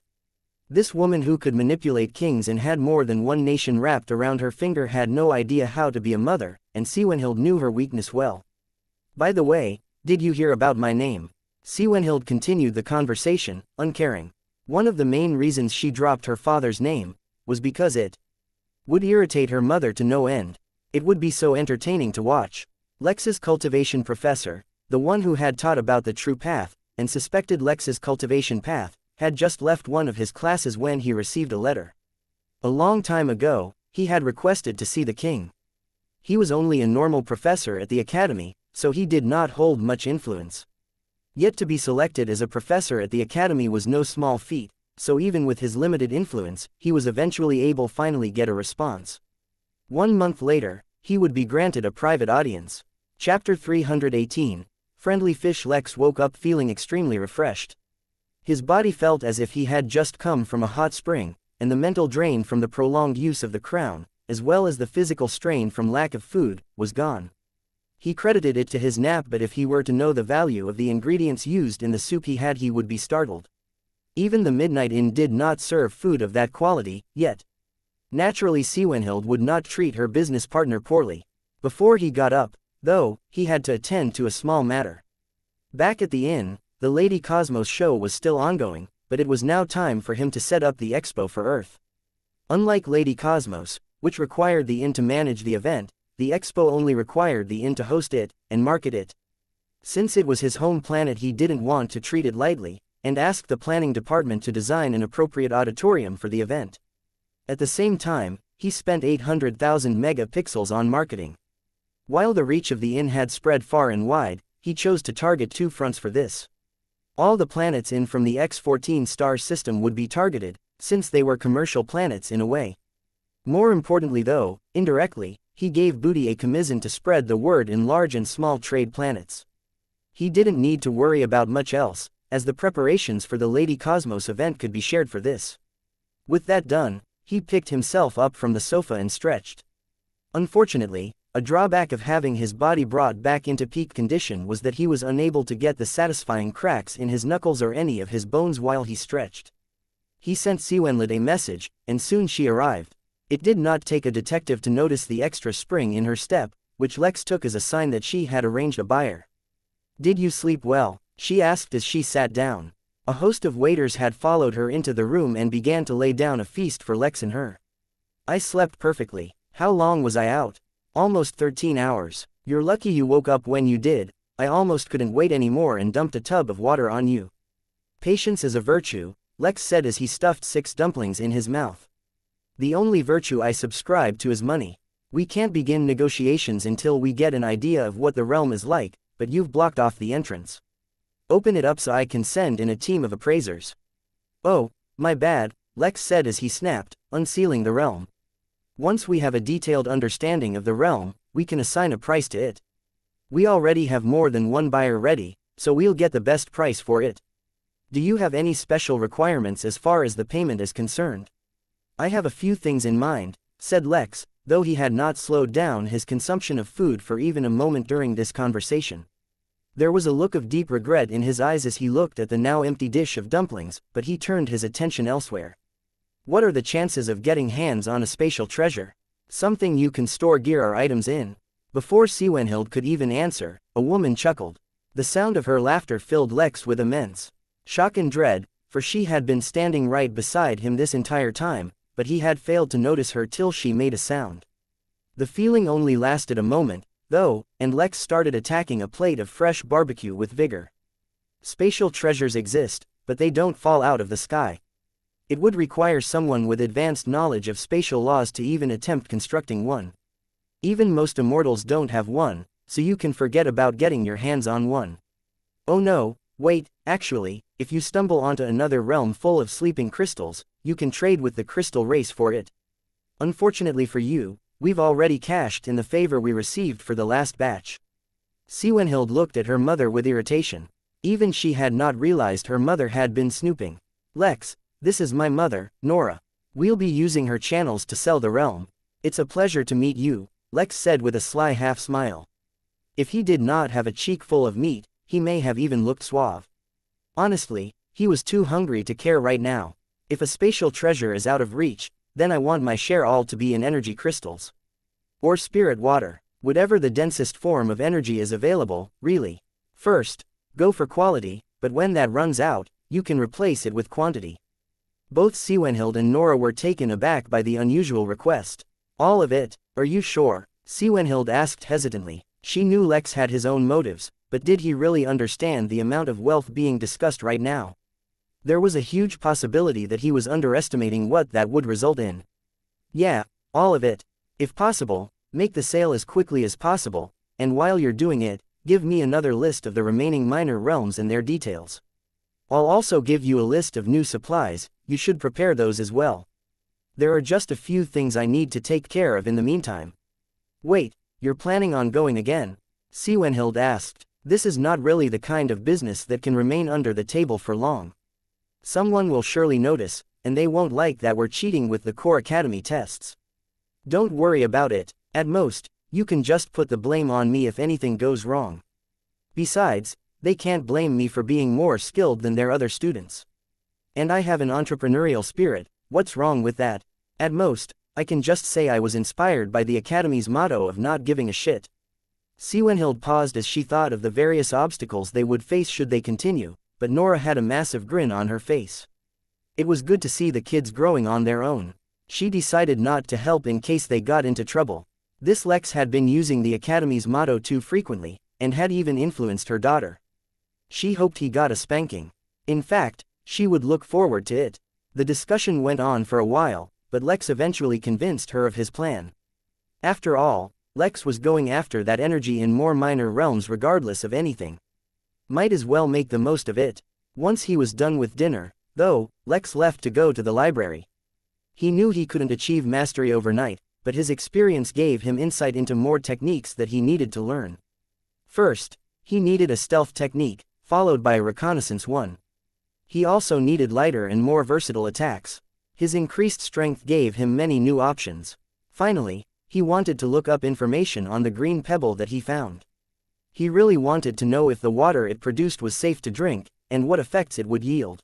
This woman who could manipulate kings and had more than one nation wrapped around her finger had no idea how to be a mother, and Siwenhild knew her weakness well. "By the way, did you hear about my name?" Siwenhild continued the conversation, uncaring. One of the main reasons she dropped her father's name was because it would irritate her mother to no end. It would be so entertaining to watch. Lex's cultivation professor, the one who had taught about the true path, and suspected Lex's cultivation path, had just left one of his classes when he received a letter. A long time ago, he had requested to see the king. He was only a normal professor at the academy, so he did not hold much influence. Yet to be selected as a professor at the academy was no small feat, so even with his limited influence, he was eventually able to finally get a response. 1 month later, he would be granted a private audience. Chapter 318. Friendly Fish. Lex woke up feeling extremely refreshed. His body felt as if he had just come from a hot spring, and the mental drain from the prolonged use of the crown, as well as the physical strain from lack of food, was gone. He credited it to his nap, but if he were to know the value of the ingredients used in the soup he would be startled. Even the Midnight Inn did not serve food of that quality, yet. Naturally Siwenhild would not treat her business partner poorly. Before he got up, though, he had to attend to a small matter. Back at the inn, the Lady Cosmos show was still ongoing, but it was now time for him to set up the expo for Earth. Unlike Lady Cosmos, which required the inn to manage the event, the expo only required the inn to host it and market it. Since it was his home planet, he didn't want to treat it lightly, and asked the planning department to design an appropriate auditorium for the event. At the same time, he spent 800,000 megapixels on marketing. While the reach of the inn had spread far and wide, he chose to target two fronts for this. All the planets in from the X-14 star system would be targeted, since they were commercial planets in a way. More importantly though, indirectly, he gave Booty a commission to spread the word in large and small trade planets. He didn't need to worry about much else, as the preparations for the Lady Cosmos event could be shared for this. With that done, he picked himself up from the sofa and stretched. Unfortunately, a drawback of having his body brought back into peak condition was that he was unable to get the satisfying cracks in his knuckles or any of his bones while he stretched. He sent Siwenlid a message, and soon she arrived. It did not take a detective to notice the extra spring in her step, which Lex took as a sign that she had arranged a buyer. "Did you sleep well?" she asked as she sat down. A host of waiters had followed her into the room and began to lay down a feast for Lex and her. "I slept perfectly. How long was I out?" "Almost 13 hours. You're lucky you woke up when you did. I almost couldn't wait anymore and dumped a tub of water on you." "Patience is a virtue," Lex said as he stuffed 6 dumplings in his mouth. "The only virtue I subscribe to is money. We can't begin negotiations until we get an idea of what the realm is like, but you've blocked off the entrance. Open it up so I can send in a team of appraisers." "Oh, my bad," Lex said as he snapped, unsealing the realm. "Once we have a detailed understanding of the realm, we can assign a price to it. We already have more than one buyer ready, so we'll get the best price for it. Do you have any special requirements as far as the payment is concerned?" "I have a few things in mind," said Lex, though he had not slowed down his consumption of food for even a moment during this conversation. There was a look of deep regret in his eyes as he looked at the now empty dish of dumplings, but he turned his attention elsewhere. "What are the chances of getting hands on a spatial treasure? Something you can store gear or items in?" Before Siwenhild could even answer, a woman chuckled. The sound of her laughter filled Lex with immense shock and dread, for she had been standing right beside him this entire time, but he had failed to notice her till she made a sound. The feeling only lasted a moment, though, and Lex started attacking a plate of fresh barbecue with vigor. Spatial treasures exist, but they don't fall out of the sky. It would require someone with advanced knowledge of spatial laws to even attempt constructing one. Even most immortals don't have one, so you can forget about getting your hands on one. Oh no, wait, actually, if you stumble onto another realm full of sleeping crystals, you can trade with the crystal race for it. Unfortunately for you, we've already cashed in the favor we received for the last batch." Siwenhild looked at her mother with irritation. Even she had not realized her mother had been snooping. "Lex, this is my mother, Nora. We'll be using her channels to sell the realm. It's a pleasure to meet you," Lex said with a sly half-smile. If he did not have a cheek full of meat, he may have even looked suave. Honestly, he was too hungry to care right now. If a spatial treasure is out of reach, then I want my share all to be in energy crystals. Or spirit water, whatever the densest form of energy is available, really. First, go for quality, but when that runs out, you can replace it with quantity. Both Siwenhild and Nora were taken aback by the unusual request. "All of it, are you sure?" Siwenhild asked hesitantly. She knew Lex had his own motives, but did he really understand the amount of wealth being discussed right now? There was a huge possibility that he was underestimating what that would result in. "Yeah, all of it. If possible, make the sale as quickly as possible, and while you're doing it, give me another list of the remaining minor realms and their details. I'll also give you a list of new supplies, you should prepare those as well. There are just a few things I need to take care of in the meantime." "Wait, you're planning on going again?" Siwenhild asked. "This is not really the kind of business that can remain under the table for long. Someone will surely notice, and they won't like that we're cheating with the core academy tests." "Don't worry about it. At most, you can just put the blame on me if anything goes wrong. Besides, they can't blame me for being more skilled than their other students. And I have an entrepreneurial spirit, what's wrong with that? At most, I can just say I was inspired by the Academy's motto of not giving a shit." Siwenhild paused as she thought of the various obstacles they would face should they continue, but Nora had a massive grin on her face. It was good to see the kids growing on their own. She decided not to help in case they got into trouble. This Lex had been using the Academy's motto too frequently, and had even influenced her daughter. She hoped he got a spanking. In fact, she would look forward to it. The discussion went on for a while, but Lex eventually convinced her of his plan. After all, Lex was going after that energy in more minor realms regardless of anything. Might as well make the most of it. Once he was done with dinner, though, Lex left to go to the library. He knew he couldn't achieve mastery overnight, but his experience gave him insight into more techniques that he needed to learn. First, he needed a stealth technique, followed by a reconnaissance one. He also needed lighter and more versatile attacks. His increased strength gave him many new options. Finally, he wanted to look up information on the green pebble that he found. He really wanted to know if the water it produced was safe to drink, and what effects it would yield.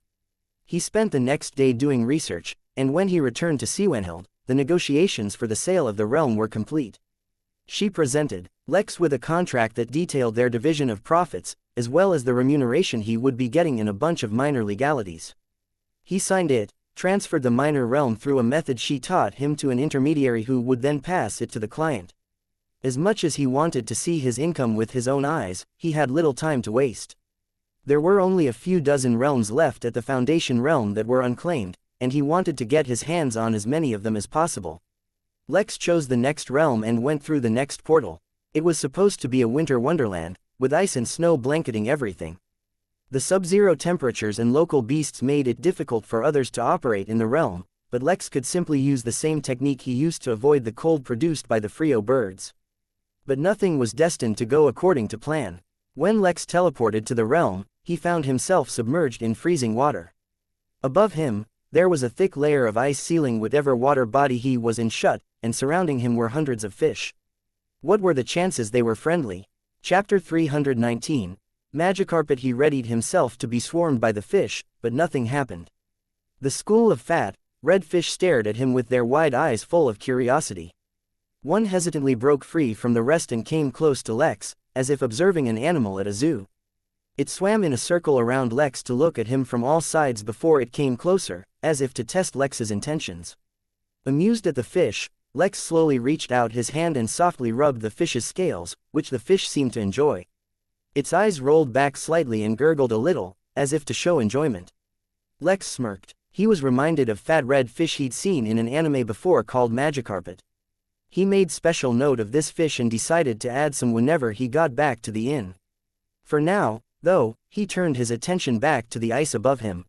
He spent the next day doing research, and when he returned to Siwenhild, the negotiations for the sale of the realm were complete. She presented Lex with a contract that detailed their division of profits, as well as the remuneration he would be getting in a bunch of minor legalities. He signed it, transferred the minor realm through a method she taught him to an intermediary who would then pass it to the client. As much as he wanted to see his income with his own eyes, he had little time to waste. There were only a few dozen realms left at the Foundation realm that were unclaimed, and he wanted to get his hands on as many of them as possible. Lex chose the next realm and went through the next portal. It was supposed to be a winter wonderland, with ice and snow blanketing everything. The sub-zero temperatures and local beasts made it difficult for others to operate in the realm, but Lex could simply use the same technique he used to avoid the cold produced by the Frio birds. But nothing was destined to go according to plan. When Lex teleported to the realm, he found himself submerged in freezing water. Above him, there was a thick layer of ice sealing whatever water body he was in shut, and surrounding him were hundreds of fish. What were the chances they were friendly? Chapter 319. Magikarp. He readied himself to be swarmed by the fish, but nothing happened. The school of fat, red fish stared at him with their wide eyes full of curiosity. One hesitantly broke free from the rest and came close to Lex, as if observing an animal at a zoo. It swam in a circle around Lex to look at him from all sides before it came closer, as if to test Lex's intentions. Amused at the fish, Lex slowly reached out his hand and softly rubbed the fish's scales, which the fish seemed to enjoy. Its eyes rolled back slightly and gurgled a little, as if to show enjoyment. Lex smirked. He was reminded of fat red fish he'd seen in an anime before called Magikarp. He made special note of this fish and decided to add some whenever he got back to the inn. For now, though, he turned his attention back to the ice above him.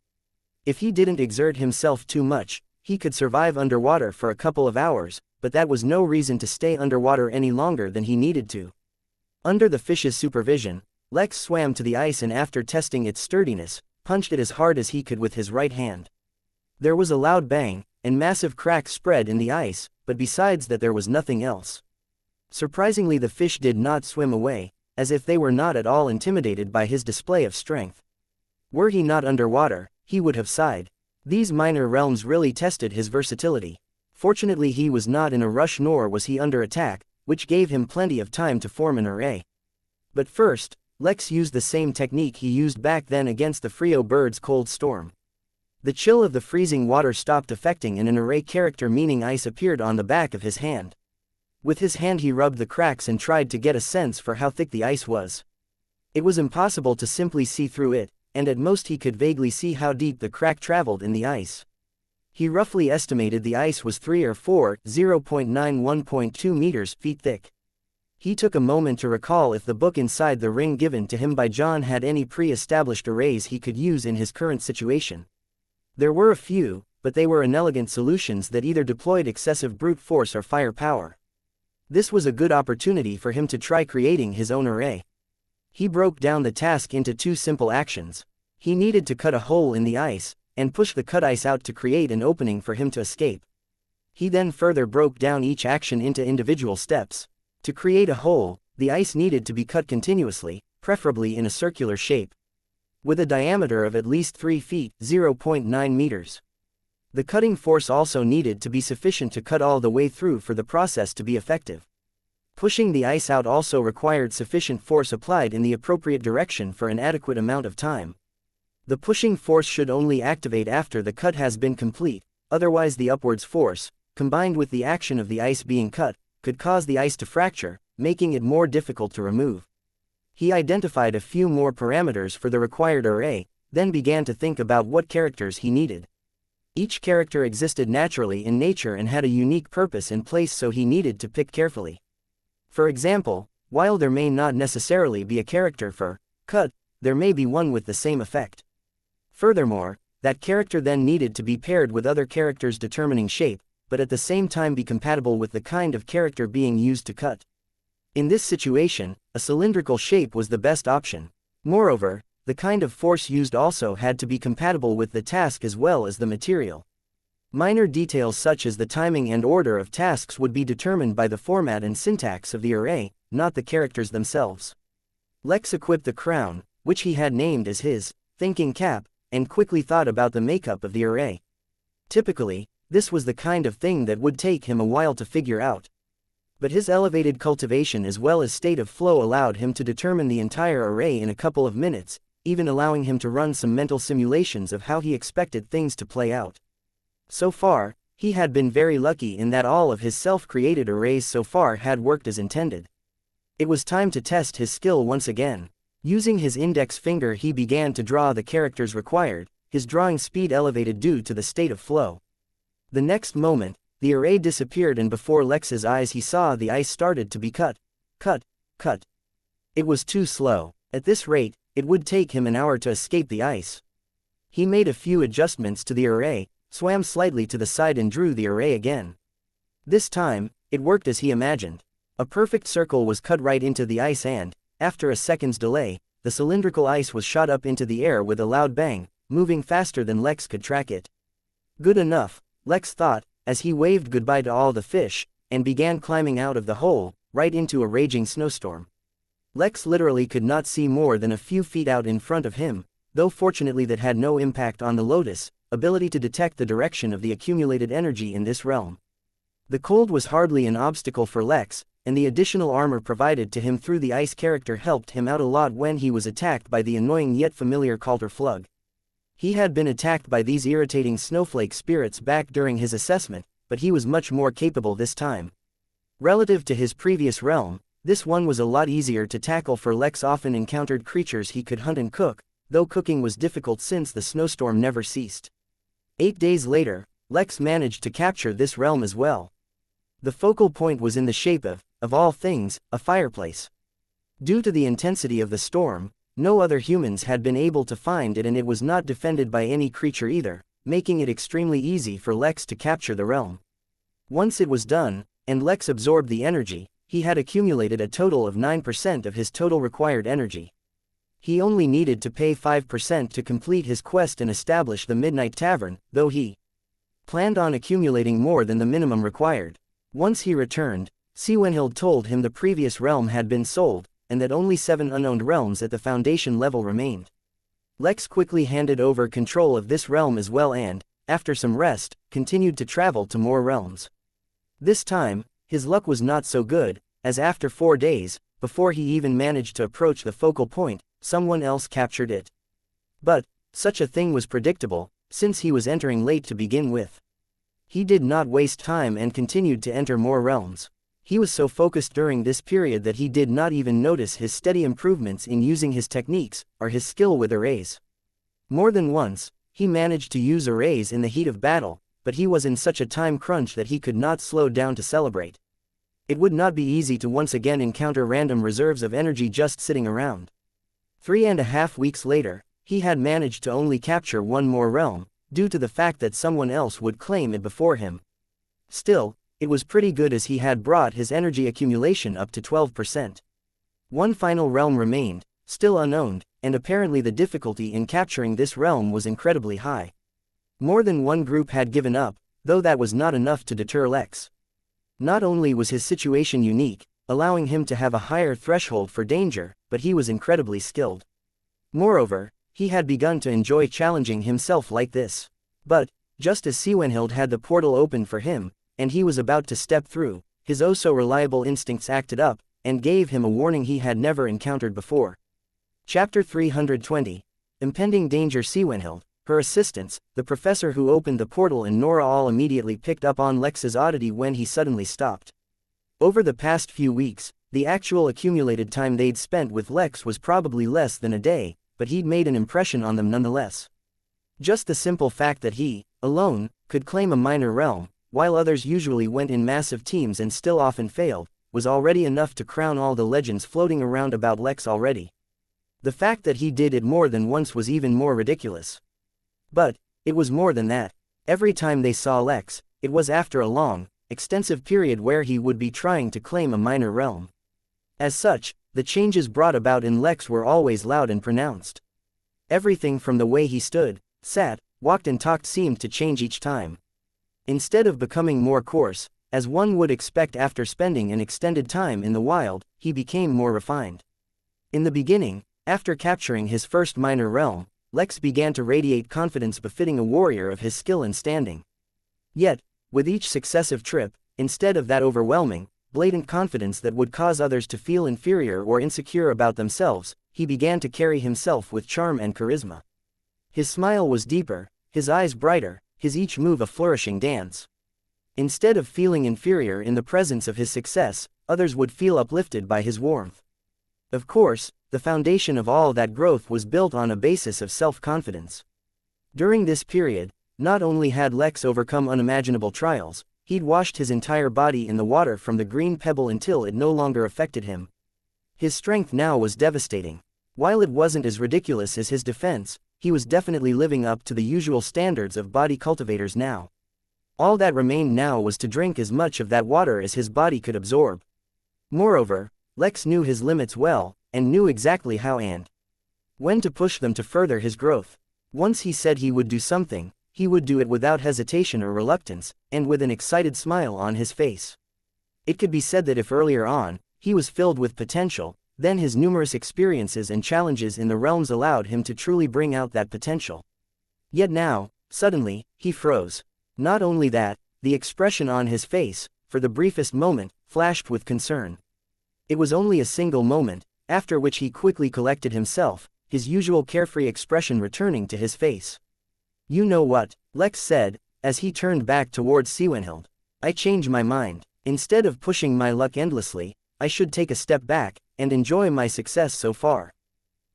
If he didn't exert himself too much, he could survive underwater for a couple of hours, but that was no reason to stay underwater any longer than he needed to. Under the fish's supervision, Lex swam to the ice and after testing its sturdiness, punched it as hard as he could with his right hand. There was a loud bang, and massive cracks spread in the ice, but besides that there was nothing else. Surprisingly, the fish did not swim away, as if they were not at all intimidated by his display of strength. Were he not underwater, he would have sighed. These minor realms really tested his versatility. Fortunately, he was not in a rush nor was he under attack, which gave him plenty of time to form an array. But first, Lex used the same technique he used back then against the Frio bird's cold storm. The chill of the freezing water stopped affecting and an array character meaning ice appeared on the back of his hand. With his hand he rubbed the cracks and tried to get a sense for how thick the ice was. It was impossible to simply see through it, and at most he could vaguely see how deep the crack traveled in the ice. He roughly estimated the ice was 3 or 4, 0.91.2 meters feet thick. He took a moment to recall if the book inside the ring given to him by John had any pre-established arrays he could use in his current situation. There were a few, but they were inelegant solutions that either deployed excessive brute force or firepower. This was a good opportunity for him to try creating his own array. He broke down the task into 2 simple actions. He needed to cut a hole in the ice, and push the cut ice out to create an opening for him to escape. He then further broke down each action into individual steps. To create a hole, the ice needed to be cut continuously, preferably in a circular shape, with a diameter of at least 3 feet, 0.9 meters. The cutting force also needed to be sufficient to cut all the way through for the process to be effective. Pushing the ice out also required sufficient force applied in the appropriate direction for an adequate amount of time. The pushing force should only activate after the cut has been complete, otherwise the upwards force, combined with the action of the ice being cut, could cause the ice to fracture, making it more difficult to remove. He identified a few more parameters for the required array, then began to think about what characters he needed. Each character existed naturally in nature and had a unique purpose and place, so he needed to pick carefully. For example, while there may not necessarily be a character for cut, there may be one with the same effect. Furthermore, that character then needed to be paired with other characters determining shape, but at the same time be compatible with the kind of character being used to cut. In this situation, a cylindrical shape was the best option. Moreover, the kind of force used also had to be compatible with the task as well as the material. Minor details such as the timing and order of tasks would be determined by the format and syntax of the array, not the characters themselves. Lex equipped the crown, which he had named as his thinking cap, and quickly thought about the makeup of the array. Typically, this was the kind of thing that would take him a while to figure out. But his elevated cultivation as well as state of flow allowed him to determine the entire array in a couple of minutes, even allowing him to run some mental simulations of how he expected things to play out. So far, he had been very lucky in that all of his self-created arrays so far had worked as intended. It was time to test his skill once again. Using his index finger he began to draw the characters required, his drawing speed elevated due to the state of flow. The next moment, the array disappeared and before Lex's eyes he saw the ice started to be cut. It was too slow. At this rate, it would take him an hour to escape the ice. He made a few adjustments to the array, swam slightly to the side and drew the array again. This time, it worked as he imagined. A perfect circle was cut right into the ice and, after a second's delay, the cylindrical ice was shot up into the air with a loud bang, moving faster than Lex could track it. Good enough, Lex thought, as he waved goodbye to all the fish, and began climbing out of the hole, right into a raging snowstorm. Lex literally could not see more than a few feet out in front of him, though fortunately that had no impact on the Lotus' ability to detect the direction of the accumulated energy in this realm. The cold was hardly an obstacle for Lex, and the additional armor provided to him through the ice character helped him out a lot when he was attacked by the annoying yet familiar Cultivation. He had been attacked by these irritating snowflake spirits back during his assessment, but he was much more capable this time. Relative to his previous realm, this one was a lot easier to tackle for Lex often encountered creatures he could hunt and cook, though cooking was difficult since the snowstorm never ceased. 8 days later, Lex managed to capture this realm as well. The focal point was in the shape of all things, a fireplace. Due to the intensity of the storm, no other humans had been able to find it and it was not defended by any creature either, making it extremely easy for Lex to capture the realm. Once it was done, and Lex absorbed the energy, he had accumulated a total of 9% of his total required energy. He only needed to pay 5% to complete his quest and establish the Midnight Tavern, though he planned on accumulating more than the minimum required. Once he returned, Xianxia told him the previous realm had been sold, and that only 7 unowned realms at the foundation level remained. Lex quickly handed over control of this realm as well and, after some rest, continued to travel to more realms. This time, his luck was not so good, as after 4 days, before he even managed to approach the focal point, someone else captured it. But, such a thing was predictable, since he was entering late to begin with. He did not waste time and continued to enter more realms. He was so focused during this period that he did not even notice his steady improvements in using his techniques, or his skill with arrays. More than once, he managed to use arrays in the heat of battle, but he was in such a time crunch that he could not slow down to celebrate. It would not be easy to once again encounter random reserves of energy just sitting around. 3.5 weeks later, he had managed to only capture one more realm, due to the fact that someone else would claim it before him. Still, it was pretty good as he had brought his energy accumulation up to 12%. One final realm remained, still unowned, and apparently the difficulty in capturing this realm was incredibly high. More than one group had given up, though that was not enough to deter Lex. Not only was his situation unique, allowing him to have a higher threshold for danger, but he was incredibly skilled. Moreover, he had begun to enjoy challenging himself like this. But, just as Xianxia had the portal open for him, and he was about to step through, his oh-so-reliable instincts acted up, and gave him a warning he had never encountered before. Chapter 320. Impending Danger. Xianxia, her assistants, the professor who opened the portal and Nora all immediately picked up on Lex's oddity when he suddenly stopped. Over the past few weeks, the actual accumulated time they'd spent with Lex was probably less than a day, but he'd made an impression on them nonetheless. Just the simple fact that he, alone, could claim a minor realm, while others usually went in massive teams and still often failed, was already enough to crown all the legends floating around about Lex already. The fact that he did it more than once was even more ridiculous. But it was more than that. Every time they saw Lex, it was after a long, extensive period where he would be trying to claim a minor realm. As such, the changes brought about in Lex were always loud and pronounced. Everything from the way he stood, sat, walked and talked seemed to change each time. Instead of becoming more coarse, as one would expect after spending an extended time in the wild, he became more refined. In the beginning, after capturing his first minor realm, Lex began to radiate confidence befitting a warrior of his skill and standing. Yet, with each successive trip, instead of that overwhelming, blatant confidence that would cause others to feel inferior or insecure about themselves, he began to carry himself with charm and charisma. His smile was deeper, his eyes brighter, his each move a flourishing dance. Instead of feeling inferior in the presence of his success, others would feel uplifted by his warmth. Of course, the foundation of all that growth was built on a basis of self-confidence. During this period, not only had Lex overcome unimaginable trials, he'd washed his entire body in the water from the green pebble until it no longer affected him. His strength now was devastating. While it wasn't as ridiculous as his defense, he was definitely living up to the usual standards of body cultivators now. All that remained now was to drink as much of that water as his body could absorb. Moreover, Lex knew his limits well, and knew exactly how and when to push them to further his growth. Once he said he would do something, he would do it without hesitation or reluctance, and with an excited smile on his face. It could be said that if earlier on, he was filled with potential, then his numerous experiences and challenges in the realms allowed him to truly bring out that potential. Yet now, suddenly, he froze. Not only that, the expression on his face, for the briefest moment, flashed with concern. It was only a single moment, after which he quickly collected himself, his usual carefree expression returning to his face. "You know what," Lex said, as he turned back towards Siwenhild. "I change my mind. Instead of pushing my luck endlessly, I should take a step back, and enjoy my success so far.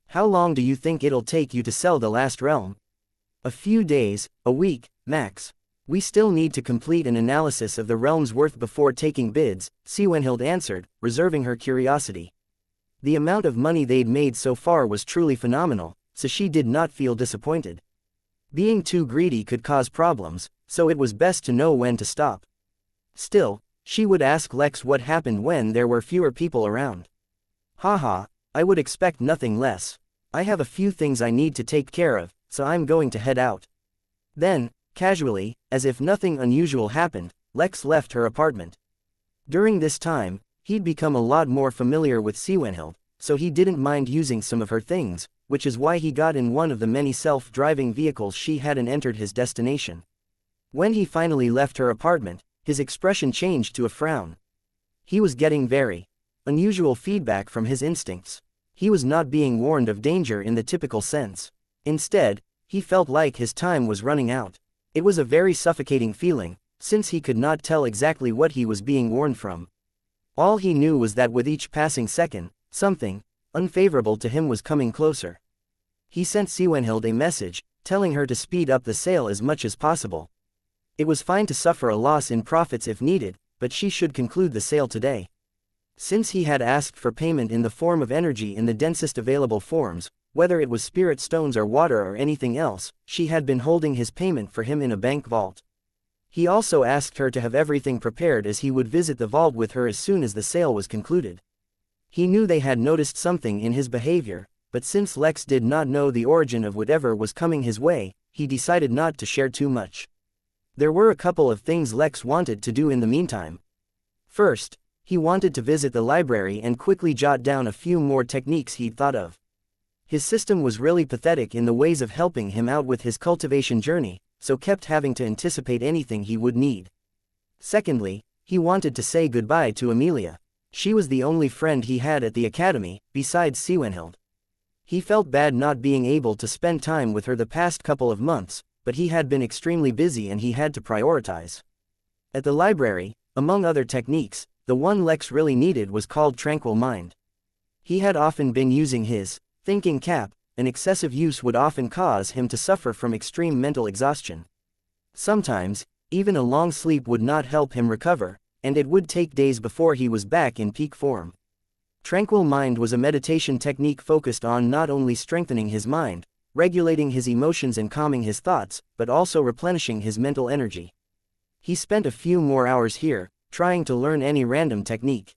How long do you think it'll take you to sell the last realm?" "A few days, a week, max. We still need to complete an analysis of the realm's worth before taking bids," Siwenhild answered, reserving her curiosity. The amount of money they'd made so far was truly phenomenal, so she did not feel disappointed. Being too greedy could cause problems, so it was best to know when to stop. Still, she would ask Lex what happened when there were fewer people around. "Haha, I would expect nothing less. I have a few things I need to take care of, so I'm going to head out." Then, casually, as if nothing unusual happened, Lex left her apartment. During this time, he'd become a lot more familiar with Siwenhild, so he didn't mind using some of her things, which is why he got in one of the many self-driving vehicles she had and entered his destination. When he finally left her apartment, his expression changed to a frown. He was getting very unusual feedback from his instincts. He was not being warned of danger in the typical sense. Instead, he felt like his time was running out. It was a very suffocating feeling, since he could not tell exactly what he was being warned from. All he knew was that with each passing second, something unfavorable to him was coming closer. He sent Siwenhild a message, telling her to speed up the sale as much as possible. It was fine to suffer a loss in profits if needed, but she should conclude the sale today. Since he had asked for payment in the form of energy in the densest available forms, whether it was spirit stones or water or anything else, she had been holding his payment for him in a bank vault. He also asked her to have everything prepared as he would visit the vault with her as soon as the sale was concluded. He knew they had noticed something in his behavior, but since Lex did not know the origin of whatever was coming his way, he decided not to share too much. There were a couple of things Lex wanted to do in the meantime. First, he wanted to visit the library and quickly jot down a few more techniques he'd thought of. His system was really pathetic in the ways of helping him out with his cultivation journey, so kept having to anticipate anything he would need. Secondly, he wanted to say goodbye to Amelia. She was the only friend he had at the academy, besides Siwenhild. He felt bad not being able to spend time with her the past couple of months, but he had been extremely busy and he had to prioritize. At the library, among other techniques, the one Lex really needed was called Tranquil Mind. He had often been using his thinking cap, and excessive use would often cause him to suffer from extreme mental exhaustion. Sometimes, even a long sleep would not help him recover, and it would take days before he was back in peak form. Tranquil Mind was a meditation technique focused on not only strengthening his mind, regulating his emotions and calming his thoughts, but also replenishing his mental energy. He spent a few more hours here, trying to learn any random technique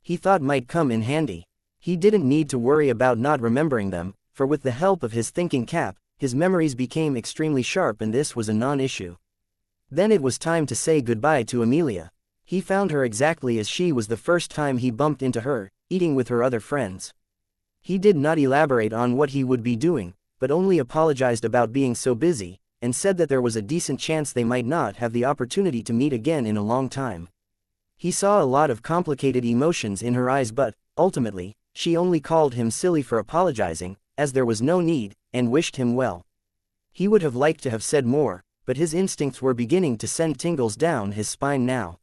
he thought might come in handy. He didn't need to worry about not remembering them, for with the help of his thinking cap, his memories became extremely sharp and this was a non-issue. Then it was time to say goodbye to Amelia. He found her exactly as she was the first time he bumped into her, eating with her other friends. He did not elaborate on what he would be doing, but only apologized about being so busy, and said that there was a decent chance they might not have the opportunity to meet again in a long time. He saw a lot of complicated emotions in her eyes, but, ultimately, she only called him silly for apologizing, as there was no need, and wished him well. He would have liked to have said more, but his instincts were beginning to send tingles down his spine now.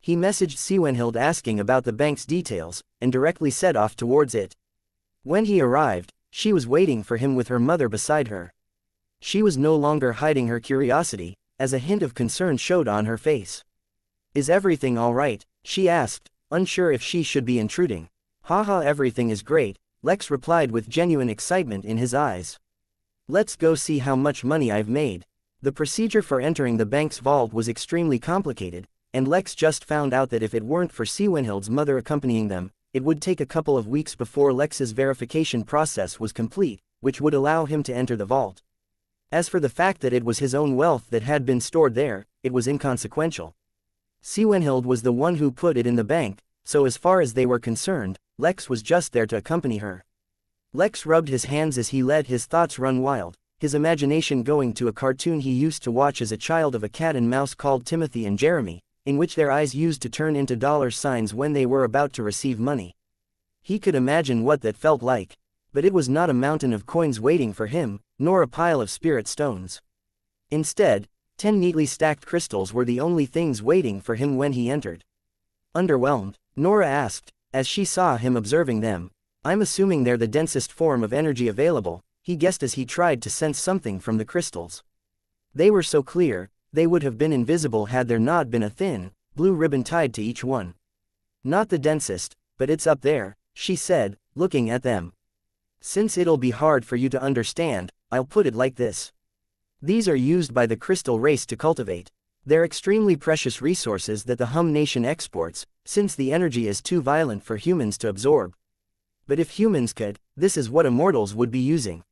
He messaged Siwenhild asking about the bank's details, and directly set off towards it. When he arrived, she was waiting for him with her mother beside her. She was no longer hiding her curiosity, as a hint of concern showed on her face. "Is everything all right?" she asked, unsure if she should be intruding. "Haha, everything is great," Lex replied with genuine excitement in his eyes. "Let's go see how much money I've made." The procedure for entering the bank's vault was extremely complicated, and Lex just found out that if it weren't for Siwenhild's mother accompanying them, it would take a couple of weeks before Lex's verification process was complete, which would allow him to enter the vault. As for the fact that it was his own wealth that had been stored there, it was inconsequential. Siwenhild was the one who put it in the bank, so as far as they were concerned, Lex was just there to accompany her. Lex rubbed his hands as he let his thoughts run wild, his imagination going to a cartoon he used to watch as a child of a cat and mouse called Timothy and Jeremy, in which their eyes used to turn into dollar signs when they were about to receive money. He could imagine what that felt like, but it was not a mountain of coins waiting for him, nor a pile of spirit stones. Instead, 10 neatly stacked crystals were the only things waiting for him when he entered. Underwhelmed, Nora asked, as she saw him observing them. "I'm assuming they're the densest form of energy available," he guessed as he tried to sense something from the crystals. They were so clear, they would have been invisible had there not been a thin, blue ribbon tied to each one. "Not the densest, but it's up there," she said, looking at them. "Since it'll be hard for you to understand, I'll put it like this. These are used by the crystal race to cultivate. They're extremely precious resources that the Hum Nation exports, since the energy is too violent for humans to absorb. But if humans could, this is what immortals would be using."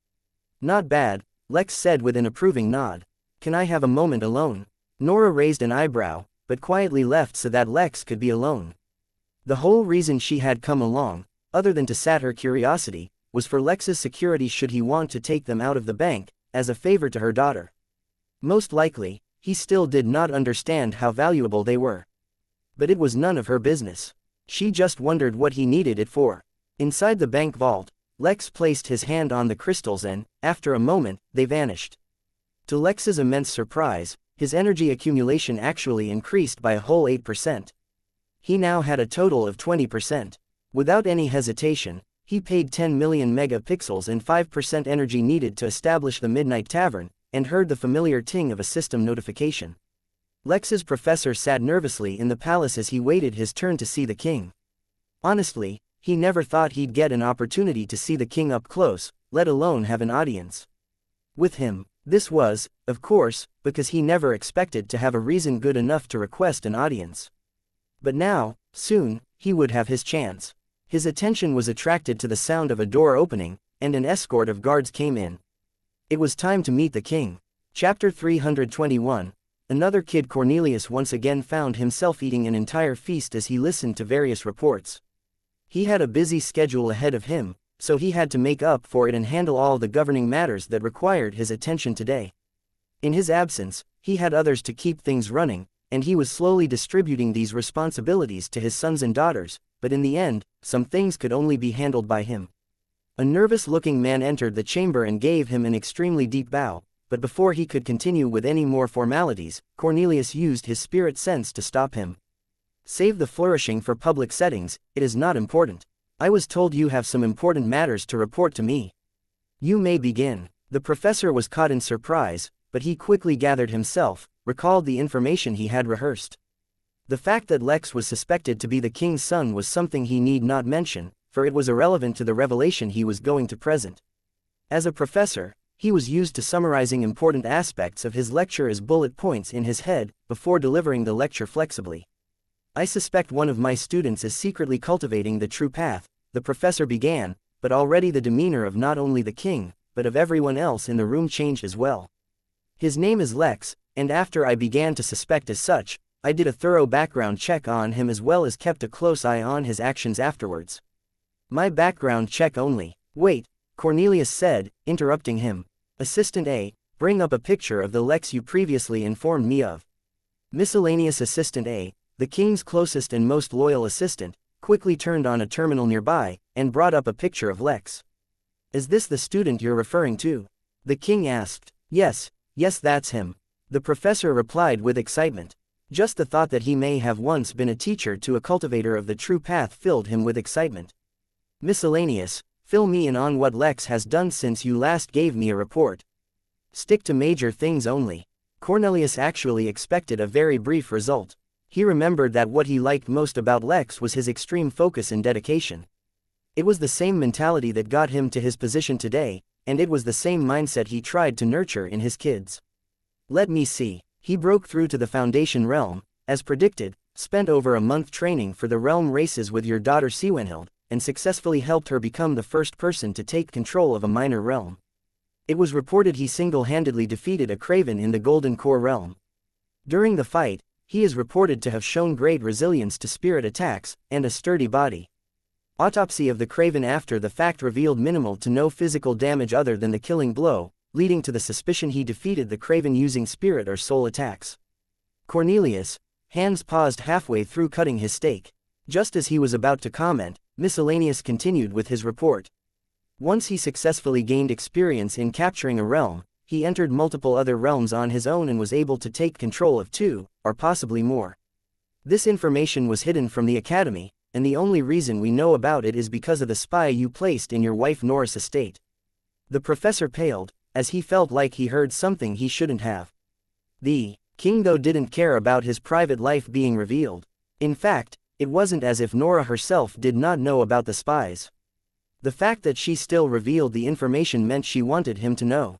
"Not bad," Lex said with an approving nod. "Can I have a moment alone?" Nora raised an eyebrow, but quietly left so that Lex could be alone. The whole reason she had come along, other than to sat her curiosity, was for Lex's security should he want to take them out of the bank, as a favor to her daughter. Most likely, he still did not understand how valuable they were. But it was none of her business. She just wondered what he needed it for. Inside the bank vault, Lex placed his hand on the crystals and, after a moment, they vanished. To Lex's immense surprise, his energy accumulation actually increased by a whole 8%. He now had a total of 20%. Without any hesitation, he paid 10 million megapixels and 5% energy needed to establish the Midnight Tavern, and heard the familiar ting of a system notification. Lex's professor sat nervously in the palace as he waited his turn to see the king. Honestly, he never thought he'd get an opportunity to see the king up close, let alone have an audience. With him, this was, of course, because he never expected to have a reason good enough to request an audience. But now, soon, he would have his chance. His attention was attracted to the sound of a door opening, and an escort of guards came in. It was time to meet the king. Chapter 321. Another kid. Cornelius once again found himself eating an entire feast as he listened to various reports. He had a busy schedule ahead of him, so he had to make up for it and handle all the governing matters that required his attention today. In his absence, he had others to keep things running, and he was slowly distributing these responsibilities to his sons and daughters, but in the end, some things could only be handled by him. A nervous-looking man entered the chamber and gave him an extremely deep bow, but before he could continue with any more formalities, Cornelius used his spirit sense to stop him. "Save the flourishing for public settings, it is not important. I was told you have some important matters to report to me. You may begin." The professor was caught in surprise, but he quickly gathered himself, recalled the information he had rehearsed. The fact that Lex was suspected to be the king's son was something he need not mention, for it was irrelevant to the revelation he was going to present. As a professor, he was used to summarizing important aspects of his lecture as bullet points in his head, before delivering the lecture flexibly. I suspect one of my students is secretly cultivating the true path, the professor began, but already the demeanor of not only the king, but of everyone else in the room changed as well. His name is Lex, and after I began to suspect as such, I did a thorough background check on him as well as kept a close eye on his actions afterwards. My background check only. Wait, Cornelius said, interrupting him. Assistant A, bring up a picture of the Lex you previously informed me of. Miscellaneous Assistant A, the king's closest and most loyal assistant, quickly turned on a terminal nearby, and brought up a picture of Lex. Is this the student you're referring to? The king asked. Yes, that's him. The professor replied with excitement. Just the thought that he may have once been a teacher to a cultivator of the true path filled him with excitement. Miscellaneous, fill me in on what Lex has done since you last gave me a report. Stick to major things only. Cornelius actually expected a very brief result. He remembered that what he liked most about Lex was his extreme focus and dedication. It was the same mentality that got him to his position today, and it was the same mindset he tried to nurture in his kids. Let me see. He broke through to the Foundation realm, as predicted, spent over a month training for the realm races with your daughter Siwenhild, and successfully helped her become the first person to take control of a minor realm. It was reported he single-handedly defeated a Craven in the Golden Core realm. During the fight, he is reported to have shown great resilience to spirit attacks, and a sturdy body. Autopsy of the Craven after the fact revealed minimal to no physical damage other than the killing blow, leading to the suspicion he defeated the Craven using spirit or soul attacks. Cornelius, hands paused halfway through cutting his steak. Just as he was about to comment, Miscellaneous continued with his report. Once he successfully gained experience in capturing a realm, he entered multiple other realms on his own and was able to take control of 2, or possibly more. This information was hidden from the Academy, and the only reason we know about it is because of the spy you placed in your wife Nora's estate. The professor paled, as he felt like he heard something he shouldn't have. The king though didn't care about his private life being revealed. In fact, it wasn't as if Nora herself did not know about the spies. The fact that she still revealed the information meant she wanted him to know.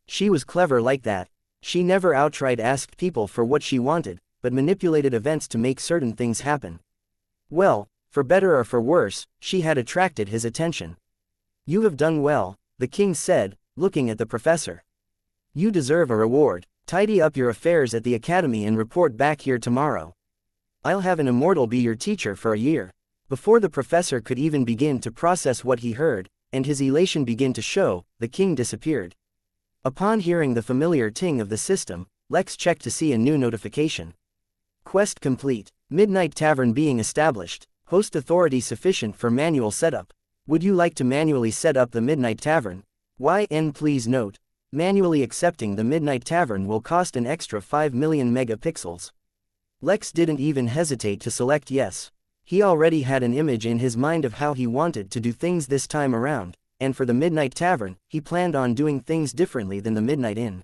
She was clever like that. She never outright asked people for what she wanted, but manipulated events to make certain things happen. Well, for better or for worse, she had attracted his attention. You have done well, the king said, looking at the professor. You deserve a reward. Tidy up your affairs at the academy and report back here tomorrow. I'll have an immortal be your teacher for a year. Before the professor could even begin to process what he heard, and his elation began to show, the king disappeared. Upon hearing the familiar ting of the system, Lex checked to see a new notification. Quest complete. Midnight Tavern being established. Host authority sufficient for manual setup. Would you like to manually set up the Midnight Tavern? YN please note. Manually accepting the Midnight Tavern will cost an extra 5 million megapixels. Lex didn't even hesitate to select yes. He already had an image in his mind of how he wanted to do things this time around, and for the Midnight Tavern, he planned on doing things differently than the Midnight Inn.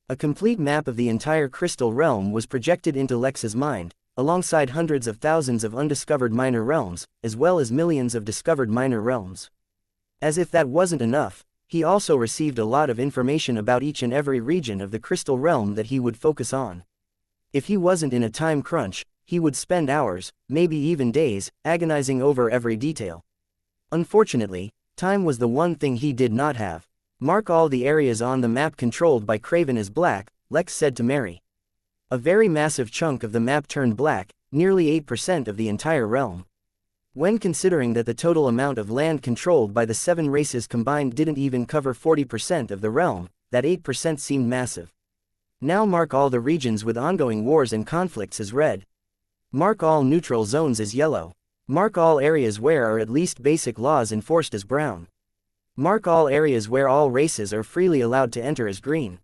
A complete map of the entire Crystal Realm was projected into Lex's mind, alongside hundreds of thousands of undiscovered minor realms, as well as millions of discovered minor realms. As if that wasn't enough, he also received a lot of information about each and every region of the Crystal Realm that he would focus on. If he wasn't in a time crunch, he would spend hours, maybe even days, agonizing over every detail. Unfortunately, time was the one thing he did not have. Mark all the areas on the map controlled by Craven as black, Lex said to Mary. A very massive chunk of the map turned black, nearly 8% of the entire realm. When considering that the total amount of land controlled by the 7 races combined didn't even cover 40% of the realm, that 8% seemed massive. Now mark all the regions with ongoing wars and conflicts as red. Mark all neutral zones as yellow. Mark all areas where are at least basic laws enforced as brown. Mark all areas where all races are freely allowed to enter as green.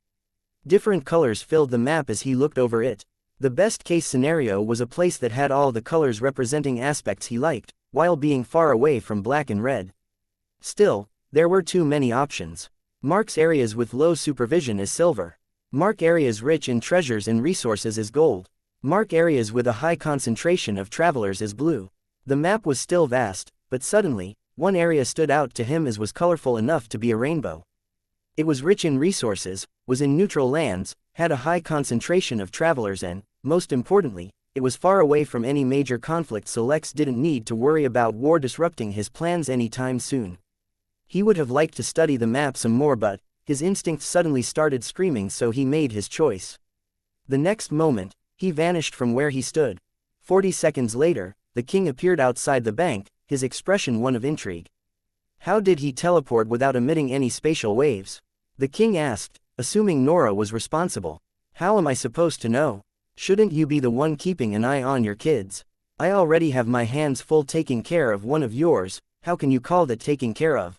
Different colors filled the map as he looked over it. The best case scenario was a place that had all the colors representing aspects he liked, while being far away from black and red. Still, there were too many options. Marks areas with low supervision as silver. Mark areas rich in treasures and resources as gold. Mark areas with a high concentration of travelers as blue. The map was still vast, but suddenly, one area stood out to him as was colorful enough to be a rainbow. It was rich in resources, was in neutral lands, had a high concentration of travelers and, most importantly, it was far away from any major conflict, so Lex didn't need to worry about war disrupting his plans anytime soon. He would have liked to study the map some more, but his instincts suddenly started screaming, so he made his choice. The next moment, he vanished from where he stood. 40 seconds later, the king appeared outside the bank, his expression one of intrigue. How did he teleport without emitting any spatial waves? The king asked, assuming Nora was responsible. How am I supposed to know? Shouldn't you be the one keeping an eye on your kids? I already have my hands full taking care of one of yours, how can you call that taking care of?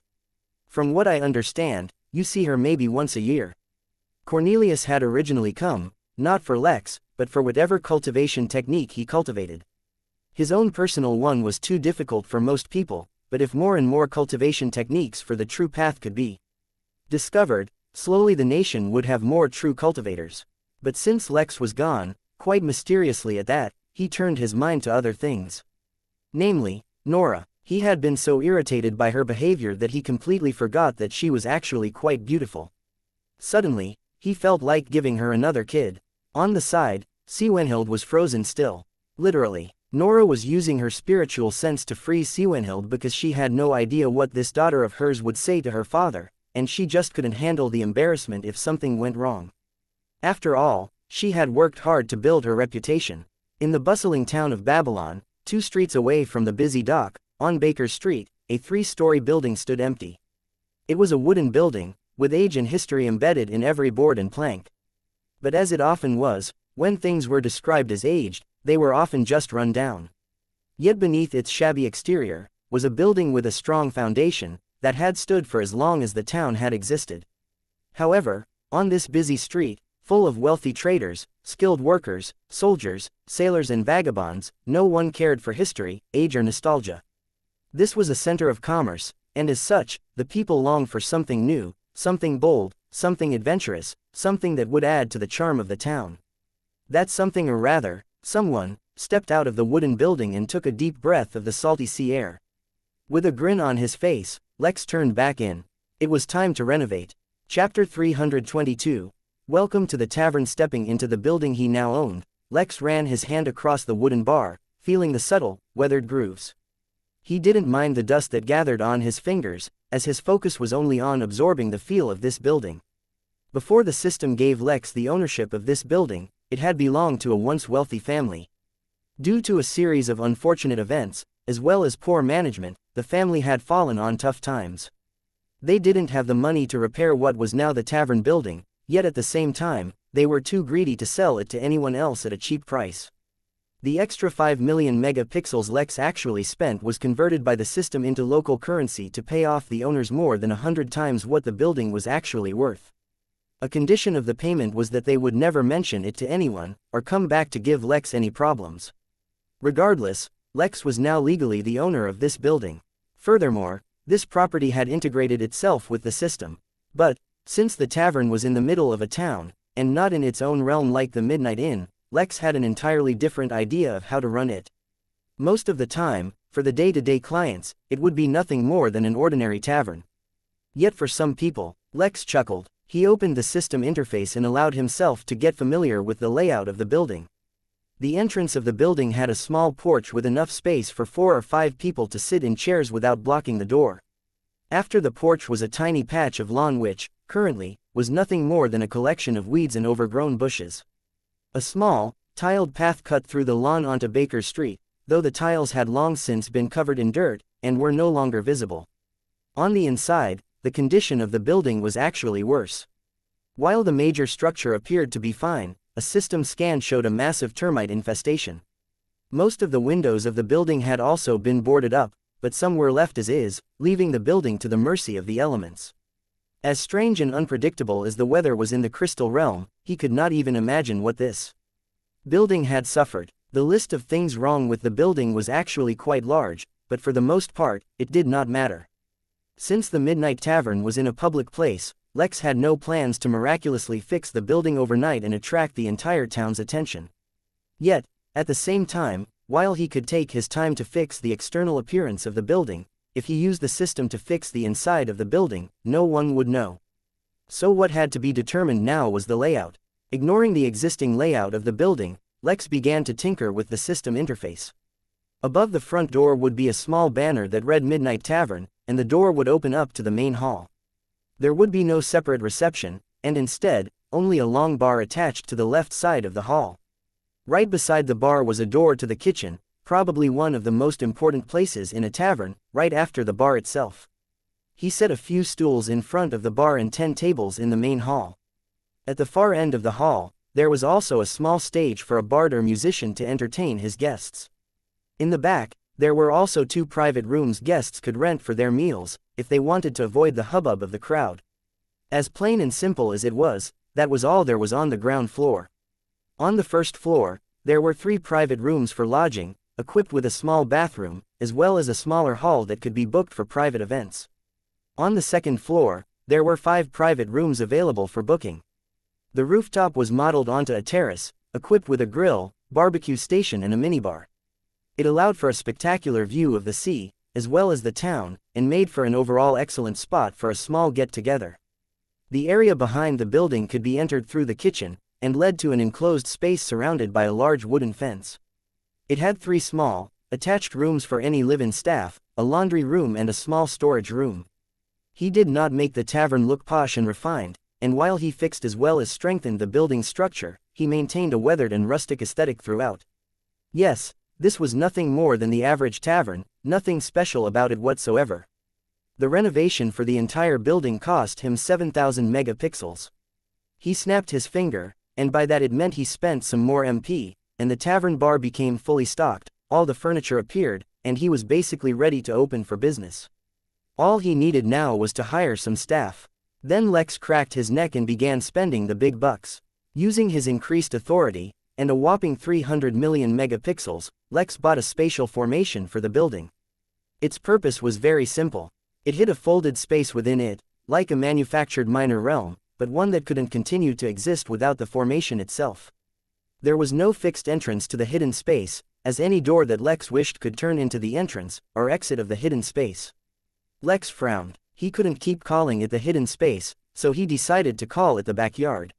From what I understand, you see her maybe once a year. Cornelius had originally come, not for Lex, but for whatever cultivation technique he cultivated. His own personal one was too difficult for most people, but if more and more cultivation techniques for the true path could be discovered, slowly the nation would have more true cultivators. But since Lex was gone, quite mysteriously at that, he turned his mind to other things. Namely, Nora. He had been so irritated by her behavior that he completely forgot that she was actually quite beautiful. Suddenly, he felt like giving her another kid. On the side, Siwenhild was frozen still. Literally, Nora was using her spiritual sense to freeze Siwenhild because she had no idea what this daughter of hers would say to her father, and she just couldn't handle the embarrassment if something went wrong. After all, she had worked hard to build her reputation. In the bustling town of Babylon, 2 streets away from the busy dock, on Baker Street, a 3-story building stood empty. It was a wooden building, with age and history embedded in every board and plank. But as it often was, when things were described as aged, they were often just run down. Yet beneath its shabby exterior, was a building with a strong foundation, that had stood for as long as the town had existed. However, on this busy street, full of wealthy traders, skilled workers, soldiers, sailors and vagabonds, no one cared for history, age or nostalgia. This was a center of commerce, and as such, the people longed for something new, something bold, something adventurous, something that would add to the charm of the town. That something, or rather, someone, stepped out of the wooden building and took a deep breath of the salty sea air. With a grin on his face, Lex turned back in. It was time to renovate. Chapter 322. Welcome to the tavern. Stepping into the building he now owned, Lex ran his hand across the wooden bar, feeling the subtle, weathered grooves. He didn't mind the dust that gathered on his fingers, as his focus was only on absorbing the feel of this building. Before the system gave Lex the ownership of this building, it had belonged to a once wealthy family. Due to a series of unfortunate events, as well as poor management, the family had fallen on tough times. They didn't have the money to repair what was now the tavern building, yet at the same time, they were too greedy to sell it to anyone else at a cheap price. The extra 5 million megapixels Lex actually spent was converted by the system into local currency to pay off the owners more than 100 times what the building was actually worth. A condition of the payment was that they would never mention it to anyone, or come back to give Lex any problems. Regardless, Lex was now legally the owner of this building. Furthermore, this property had integrated itself with the system. But, since the tavern was in the middle of a town, and not in its own realm like the Midnight Inn, Lex had an entirely different idea of how to run it. Most of the time, for the day-to-day clients, it would be nothing more than an ordinary tavern. Yet for some people, Lex chuckled. He opened the system interface and allowed himself to get familiar with the layout of the building. The entrance of the building had a small porch with enough space for 4 or 5 people to sit in chairs without blocking the door. After the porch was a tiny patch of lawn which, currently, was nothing more than a collection of weeds and overgrown bushes. A small, tiled path cut through the lawn onto Baker Street, though the tiles had long since been covered in dirt, and were no longer visible. On the inside, the condition of the building was actually worse. While the major structure appeared to be fine, a system scan showed a massive termite infestation. Most of the windows of the building had also been boarded up, but some were left as is, leaving the building to the mercy of the elements. As strange and unpredictable as the weather was in the crystal realm, he could not even imagine what this building had suffered. The list of things wrong with the building was actually quite large, but for the most part, it did not matter. Since the Midnight Tavern was in a public place, Lex had no plans to miraculously fix the building overnight and attract the entire town's attention. Yet, at the same time, while he could take his time to fix the external appearance of the building, if he used the system to fix the inside of the building, no one would know. So what had to be determined now was the layout. Ignoring the existing layout of the building, Lex began to tinker with the system interface. Above the front door would be a small banner that read Midnight Tavern, and the door would open up to the main hall. There would be no separate reception, and instead, only a long bar attached to the left side of the hall. Right beside the bar was a door to the kitchen, probably one of the most important places in a tavern, right after the bar itself. He set a few stools in front of the bar and 10 tables in the main hall. At the far end of the hall, there was also a small stage for a bard or musician to entertain his guests. In the back, there were also 2 private rooms guests could rent for their meals, if they wanted to avoid the hubbub of the crowd. As plain and simple as it was, that was all there was on the ground floor. On the first floor, there were 3 private rooms for lodging, equipped with a small bathroom, as well as a smaller hall that could be booked for private events. On the second floor, there were 5 private rooms available for booking. The rooftop was modeled onto a terrace, equipped with a grill, barbecue station and a minibar. It allowed for a spectacular view of the sea, as well as the town, and made for an overall excellent spot for a small get-together. The area behind the building could be entered through the kitchen, and led to an enclosed space surrounded by a large wooden fence. It had 3 small, attached rooms for any live-in staff, a laundry room and a small storage room. He did not make the tavern look posh and refined, and while he fixed as well as strengthened the building's structure, he maintained a weathered and rustic aesthetic throughout. Yes, this was nothing more than the average tavern, nothing special about it whatsoever. The renovation for the entire building cost him 7,000 megapixels. He snapped his finger, and by that it meant he spent some more MP, and the tavern bar became fully stocked, all the furniture appeared, and he was basically ready to open for business. All he needed now was to hire some staff. Then Lex cracked his neck and began spending the big bucks. Using his increased authority, and a whopping 300 million megapixels, Lex bought a spatial formation for the building. Its purpose was very simple. It hid a folded space within it, like a manufactured minor realm, but one that couldn't continue to exist without the formation itself. There was no fixed entrance to the hidden space, as any door that Lex wished could turn into the entrance, or exit of the hidden space. Lex frowned. He couldn't keep calling it the hidden space, so he decided to call it the backyard.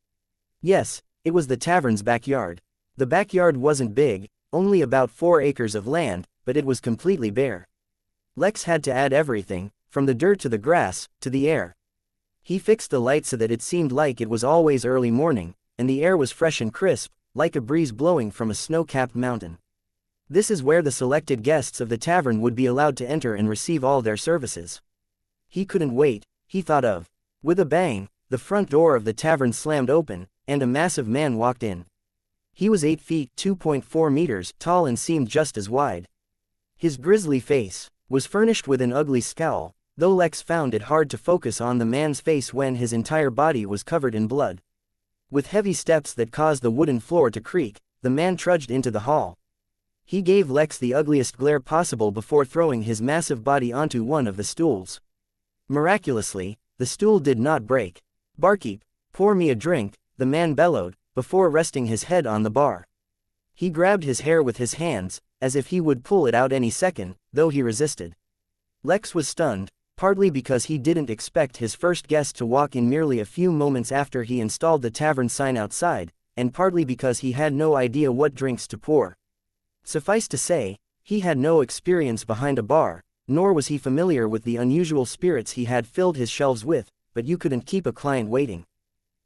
Yes, it was the tavern's backyard. The backyard wasn't big, only about 4 acres of land, but it was completely bare. Lex had to add everything, from the dirt to the grass, to the air. He fixed the light so that it seemed like it was always early morning, and the air was fresh and crisp, like a breeze blowing from a snow-capped mountain. This is where the selected guests of the tavern would be allowed to enter and receive all their services. He couldn't wait, he thought of. With a bang, the front door of the tavern slammed open, and a massive man walked in. He was 8 feet (2.4 meters) tall and seemed just as wide. His grisly face was furnished with an ugly scowl, though Lex found it hard to focus on the man's face when his entire body was covered in blood. With heavy steps that caused the wooden floor to creak, the man trudged into the hall. He gave Lex the ugliest glare possible before throwing his massive body onto one of the stools. Miraculously, the stool did not break. "Barkeep, pour me a drink," the man bellowed, before resting his head on the bar. He grabbed his hair with his hands, as if he would pull it out any second, though he resisted. Lex was stunned, partly because he didn't expect his first guest to walk in merely a few moments after he installed the tavern sign outside, and partly because he had no idea what drinks to pour. Suffice to say, he had no experience behind a bar, nor was he familiar with the unusual spirits he had filled his shelves with, but you couldn't keep a client waiting.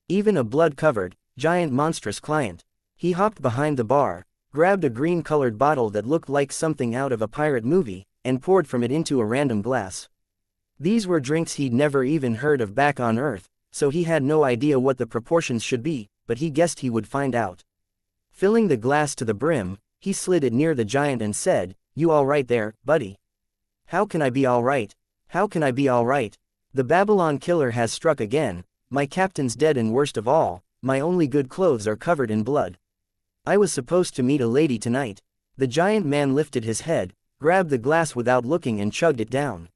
Even a blood-covered, giant monstrous client. He hopped behind the bar, grabbed a green-colored bottle that looked like something out of a pirate movie, and poured from it into a random glass. These were drinks he'd never even heard of back on Earth, so he had no idea what the proportions should be, but he guessed he would find out. Filling the glass to the brim, he slid it near the giant and said, "You all right there, buddy?" "How can I be all right? How can I be all right? The Babylon killer has struck again, my captain's dead and worst of all, my only good clothes are covered in blood. I was supposed to meet a lady tonight." The giant man lifted his head, grabbed the glass without looking and chugged it down.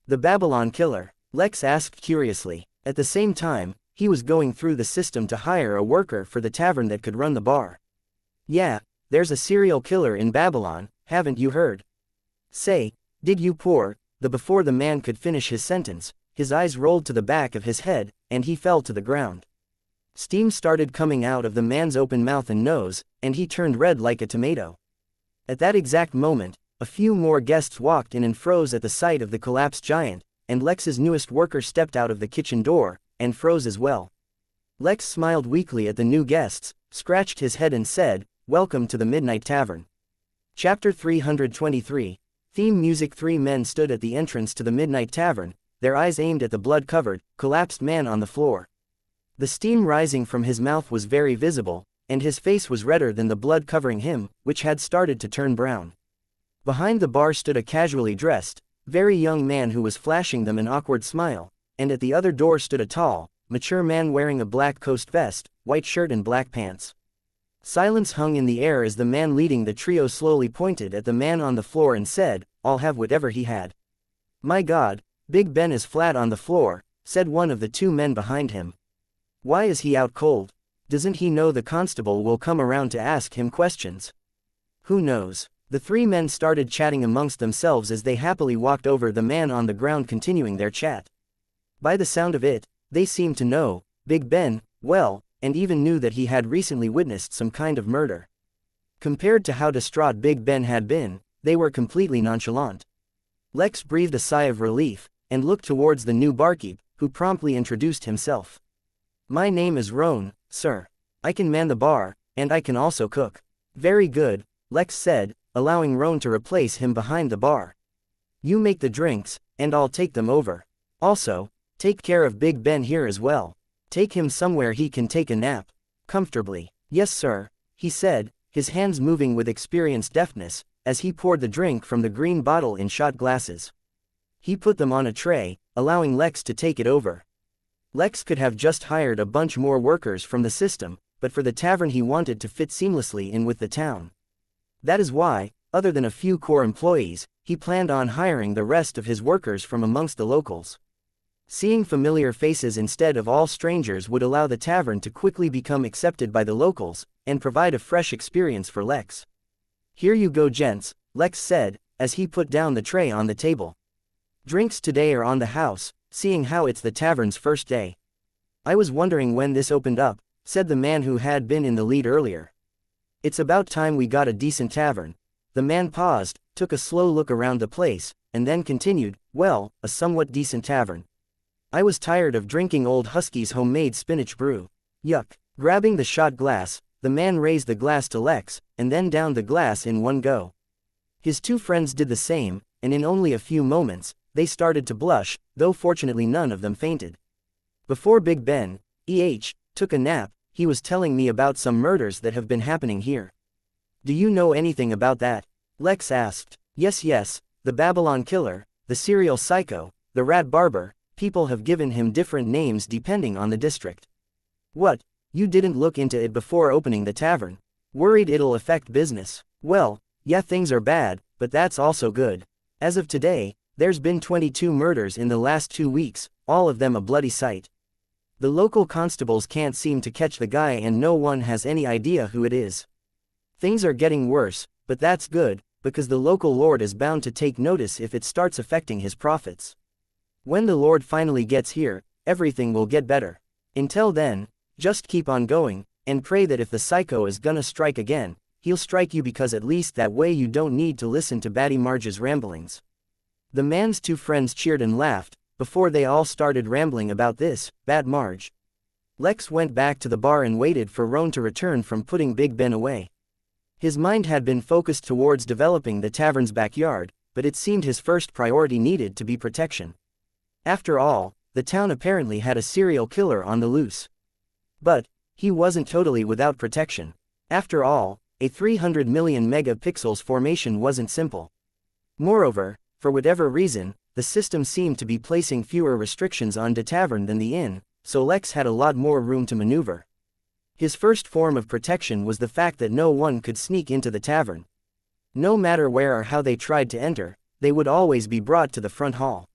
"The Babylon killer?" Lex asked curiously. At the same time, he was going through the system to hire a worker for the tavern that could run the bar. "Yeah, there's a serial killer in Babylon, haven't you heard? Say, did you poor, before the man could finish his sentence, his eyes rolled to the back of his head, and he fell to the ground. Steam started coming out of the man's open mouth and nose, and he turned red like a tomato. At that exact moment, a few more guests walked in and froze at the sight of the collapsed giant, and Lex's newest worker stepped out of the kitchen door, and froze as well. Lex smiled weakly at the new guests, scratched his head and said, "Welcome to the Midnight Tavern." Chapter 323. Theme music. 3 men stood at the entrance to the Midnight Tavern, their eyes aimed at the blood-covered, collapsed man on the floor. The steam rising from his mouth was very visible, and his face was redder than the blood covering him, which had started to turn brown. Behind the bar stood a casually dressed, very young man who was flashing them an awkward smile, and at the other door stood a tall, mature man wearing a black coast vest, white shirt and black pants. Silence hung in the air as the man leading the trio slowly pointed at the man on the floor and said, "I'll have whatever he had." "My God, Big Ben is flat on the floor," said one of the 2 men behind him. "Why is he out cold? Doesn't he know the constable will come around to ask him questions?" "Who knows?" The 3 men started chatting amongst themselves as they happily walked over the man on the ground, continuing their chat. By the sound of it, they seemed to know Big Ben well, and even knew that he had recently witnessed some kind of murder. Compared to how distraught Big Ben had been, they were completely nonchalant. Lex breathed a sigh of relief, and looked towards the new barkeep, who promptly introduced himself. "My name is Roan, sir. I can man the bar, and I can also cook." "Very good," Lex said, allowing Roan to replace him behind the bar. "You make the drinks, and I'll take them over. Also, take care of Big Ben here as well. Take him somewhere he can take a nap comfortably." "Yes sir," he said, his hands moving with experienced deftness, as he poured the drink from the green bottle in shot glasses. He put them on a tray, allowing Lex to take it over. Lex could have just hired a bunch more workers from the system, but for the tavern he wanted to fit seamlessly in with the town. That is why, other than a few core employees, he planned on hiring the rest of his workers from amongst the locals. Seeing familiar faces instead of all strangers would allow the tavern to quickly become accepted by the locals, and provide a fresh experience for Lex. "Here you go gents," Lex said, as he put down the tray on the table. "Drinks today are on the house, seeing how it's the tavern's first day." "I was wondering when this opened up," said the man who had been in the lead earlier. "It's about time we got a decent tavern." The man paused, took a slow look around the place, and then continued, "Well, a somewhat decent tavern. I was tired of drinking Old Husky's homemade spinach brew. Yuck." Grabbing the shot glass, the man raised the glass to Lex, and then downed the glass in one go. His 2 friends did the same, and in only a few moments, they started to blush, though fortunately none of them fainted. "Before Big Ben, took a nap, he was telling me about some murders that have been happening here. Do you know anything about that?" Lex asked. Yes, the Babylon killer, the serial psycho, the rat barber, people have given him different names depending on the district." "What, you didn't look into it before opening the tavern? Worried it'll affect business?" "Well, yeah, things are bad, but that's also good. As of today, there's been 22 murders in the last 2 weeks, all of them a bloody sight. The local constables can't seem to catch the guy and no one has any idea who it is. Things are getting worse, but that's good, because the local lord is bound to take notice if it starts affecting his profits. When the lord finally gets here, everything will get better. Until then, just keep on going, and pray that if the psycho is gonna strike again, he'll strike you, because at least that way you don't need to listen to Batty Marge's ramblings." The man's 2 friends cheered and laughed, before they all started rambling about this, Bat Marge. Lex went back to the bar and waited for Roan to return from putting Big Ben away. His mind had been focused towards developing the tavern's backyard, but it seemed his first priority needed to be protection. After all, the town apparently had a serial killer on the loose. But he wasn't totally without protection. After all, a 300 million megapixels formation wasn't simple. Moreover, for whatever reason, the system seemed to be placing fewer restrictions on the tavern than the inn, so Lex had a lot more room to maneuver. His first form of protection was the fact that no one could sneak into the tavern. No matter where or how they tried to enter, they would always be brought to the front hall.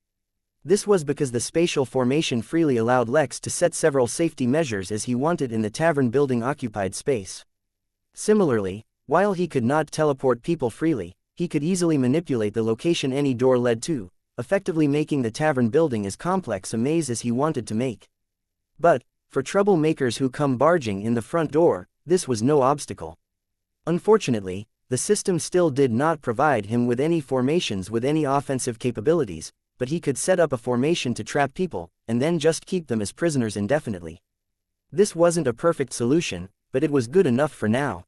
This was because the spatial formation freely allowed Lex to set several safety measures as he wanted in the tavern building occupied space. Similarly, While he could not teleport people freely, he could easily manipulate the location any door led to, effectively making the tavern building as complex a maze as he wanted to make. But, for troublemakers who come barging in the front door, this was no obstacle. Unfortunately, the system still did not provide him with any formations with any offensive capabilities, but he could set up a formation to trap people, and then just keep them as prisoners indefinitely. This wasn't a perfect solution, but it was good enough for now.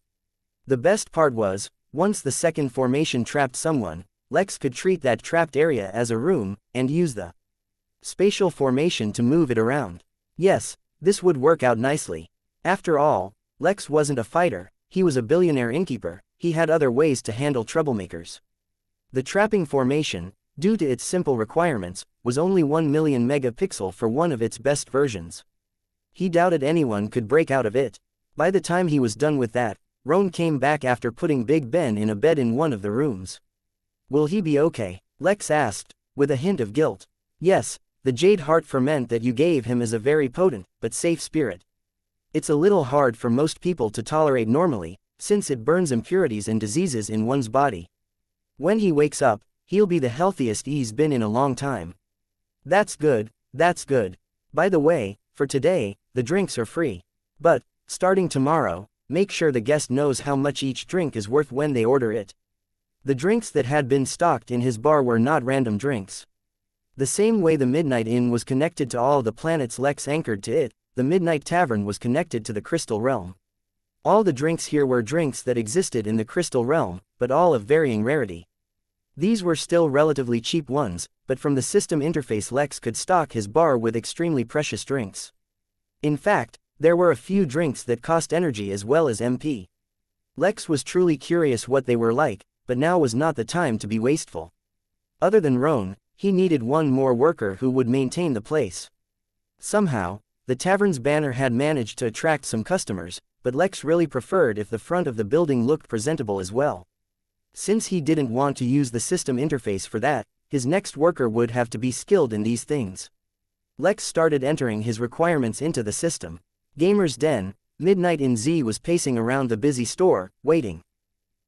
The best part was, once the second formation trapped someone, Lex could treat that trapped area as a room, and use the spatial formation to move it around. Yes, this would work out nicely. After all, Lex wasn't a fighter, he was a billionaire innkeeper, he had other ways to handle troublemakers. The trapping formation, due to its simple requirements, was only 1 million megapixel for one of its best versions. He doubted anyone could break out of it. By the time he was done with that, Roan came back after putting Big Ben in a bed in one of the rooms. "Will he be okay?" Lex asked, with a hint of guilt. "Yes, the jade heart ferment that you gave him is a very potent, but safe spirit. It's a little hard for most people to tolerate normally, since it burns impurities and diseases in one's body. When he wakes up, he'll be the healthiest he's been in a long time." That's good, that's good. By the way, for today, the drinks are free. But, starting tomorrow, make sure the guest knows how much each drink is worth when they order it. The drinks that had been stocked in his bar were not random drinks. The same way the Midnight Inn was connected to all the planets Lex anchored to it, the Midnight Tavern was connected to the Crystal Realm. All the drinks here were drinks that existed in the Crystal Realm, but all of varying rarity. These were still relatively cheap ones, but from the system interface Lex could stock his bar with extremely precious drinks. In fact, there were a few drinks that cost energy as well as MP. Lex was truly curious what they were like, but now was not the time to be wasteful. Other than Roan, he needed one more worker who would maintain the place. Somehow, the tavern's banner had managed to attract some customers, but Lex really preferred if the front of the building looked presentable as well. Since he didn't want to use the system interface for that, his next worker would have to be skilled in these things. Lex started entering his requirements into the system. Gamer's Den, Midnight Inn. Z was pacing around the busy store, waiting.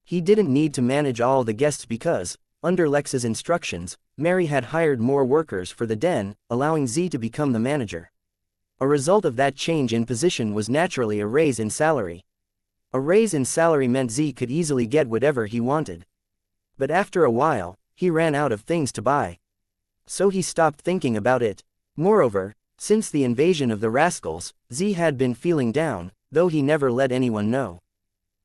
He didn't need to manage all the guests because, under Lex's instructions, Mary had hired more workers for the den, allowing Z to become the manager. A result of that change in position was naturally a raise in salary. A raise in salary meant Z could easily get whatever he wanted. But after a while, he ran out of things to buy. So he stopped thinking about it. Moreover, since the invasion of the rascals, Z had been feeling down, though he never let anyone know.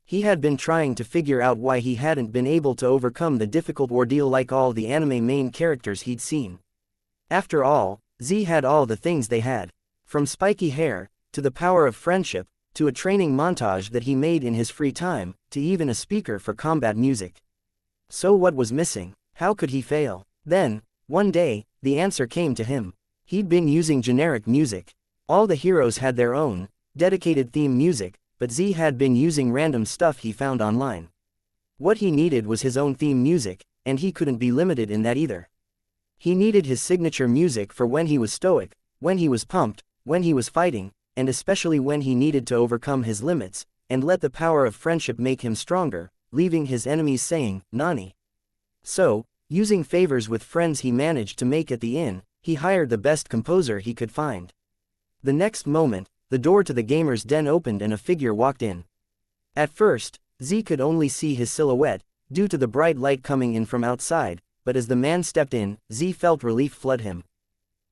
He had been trying to figure out why he hadn't been able to overcome the difficult ordeal like all the anime main characters he'd seen. After all, Z had all the things they had. From spiky hair, to the power of friendship, to a training montage that he made in his free time, to even a speaker for combat music. So what was missing? How could he fail? Then, one day, the answer came to him. He'd been using generic music. All the heroes had their own, dedicated theme music, but Z had been using random stuff he found online. What he needed was his own theme music, and he couldn't be limited in that either. He needed his signature music for when he was stoic, when he was pumped, when he was fighting, and especially when he needed to overcome his limits, and let the power of friendship make him stronger, leaving his enemies saying, "Nani." So, using favors with friends he managed to make at the inn, he hired the best composer he could find. The next moment, the door to the gamer's den opened and a figure walked in. At first, Z could only see his silhouette, due to the bright light coming in from outside, but as the man stepped in, Z felt relief flood him.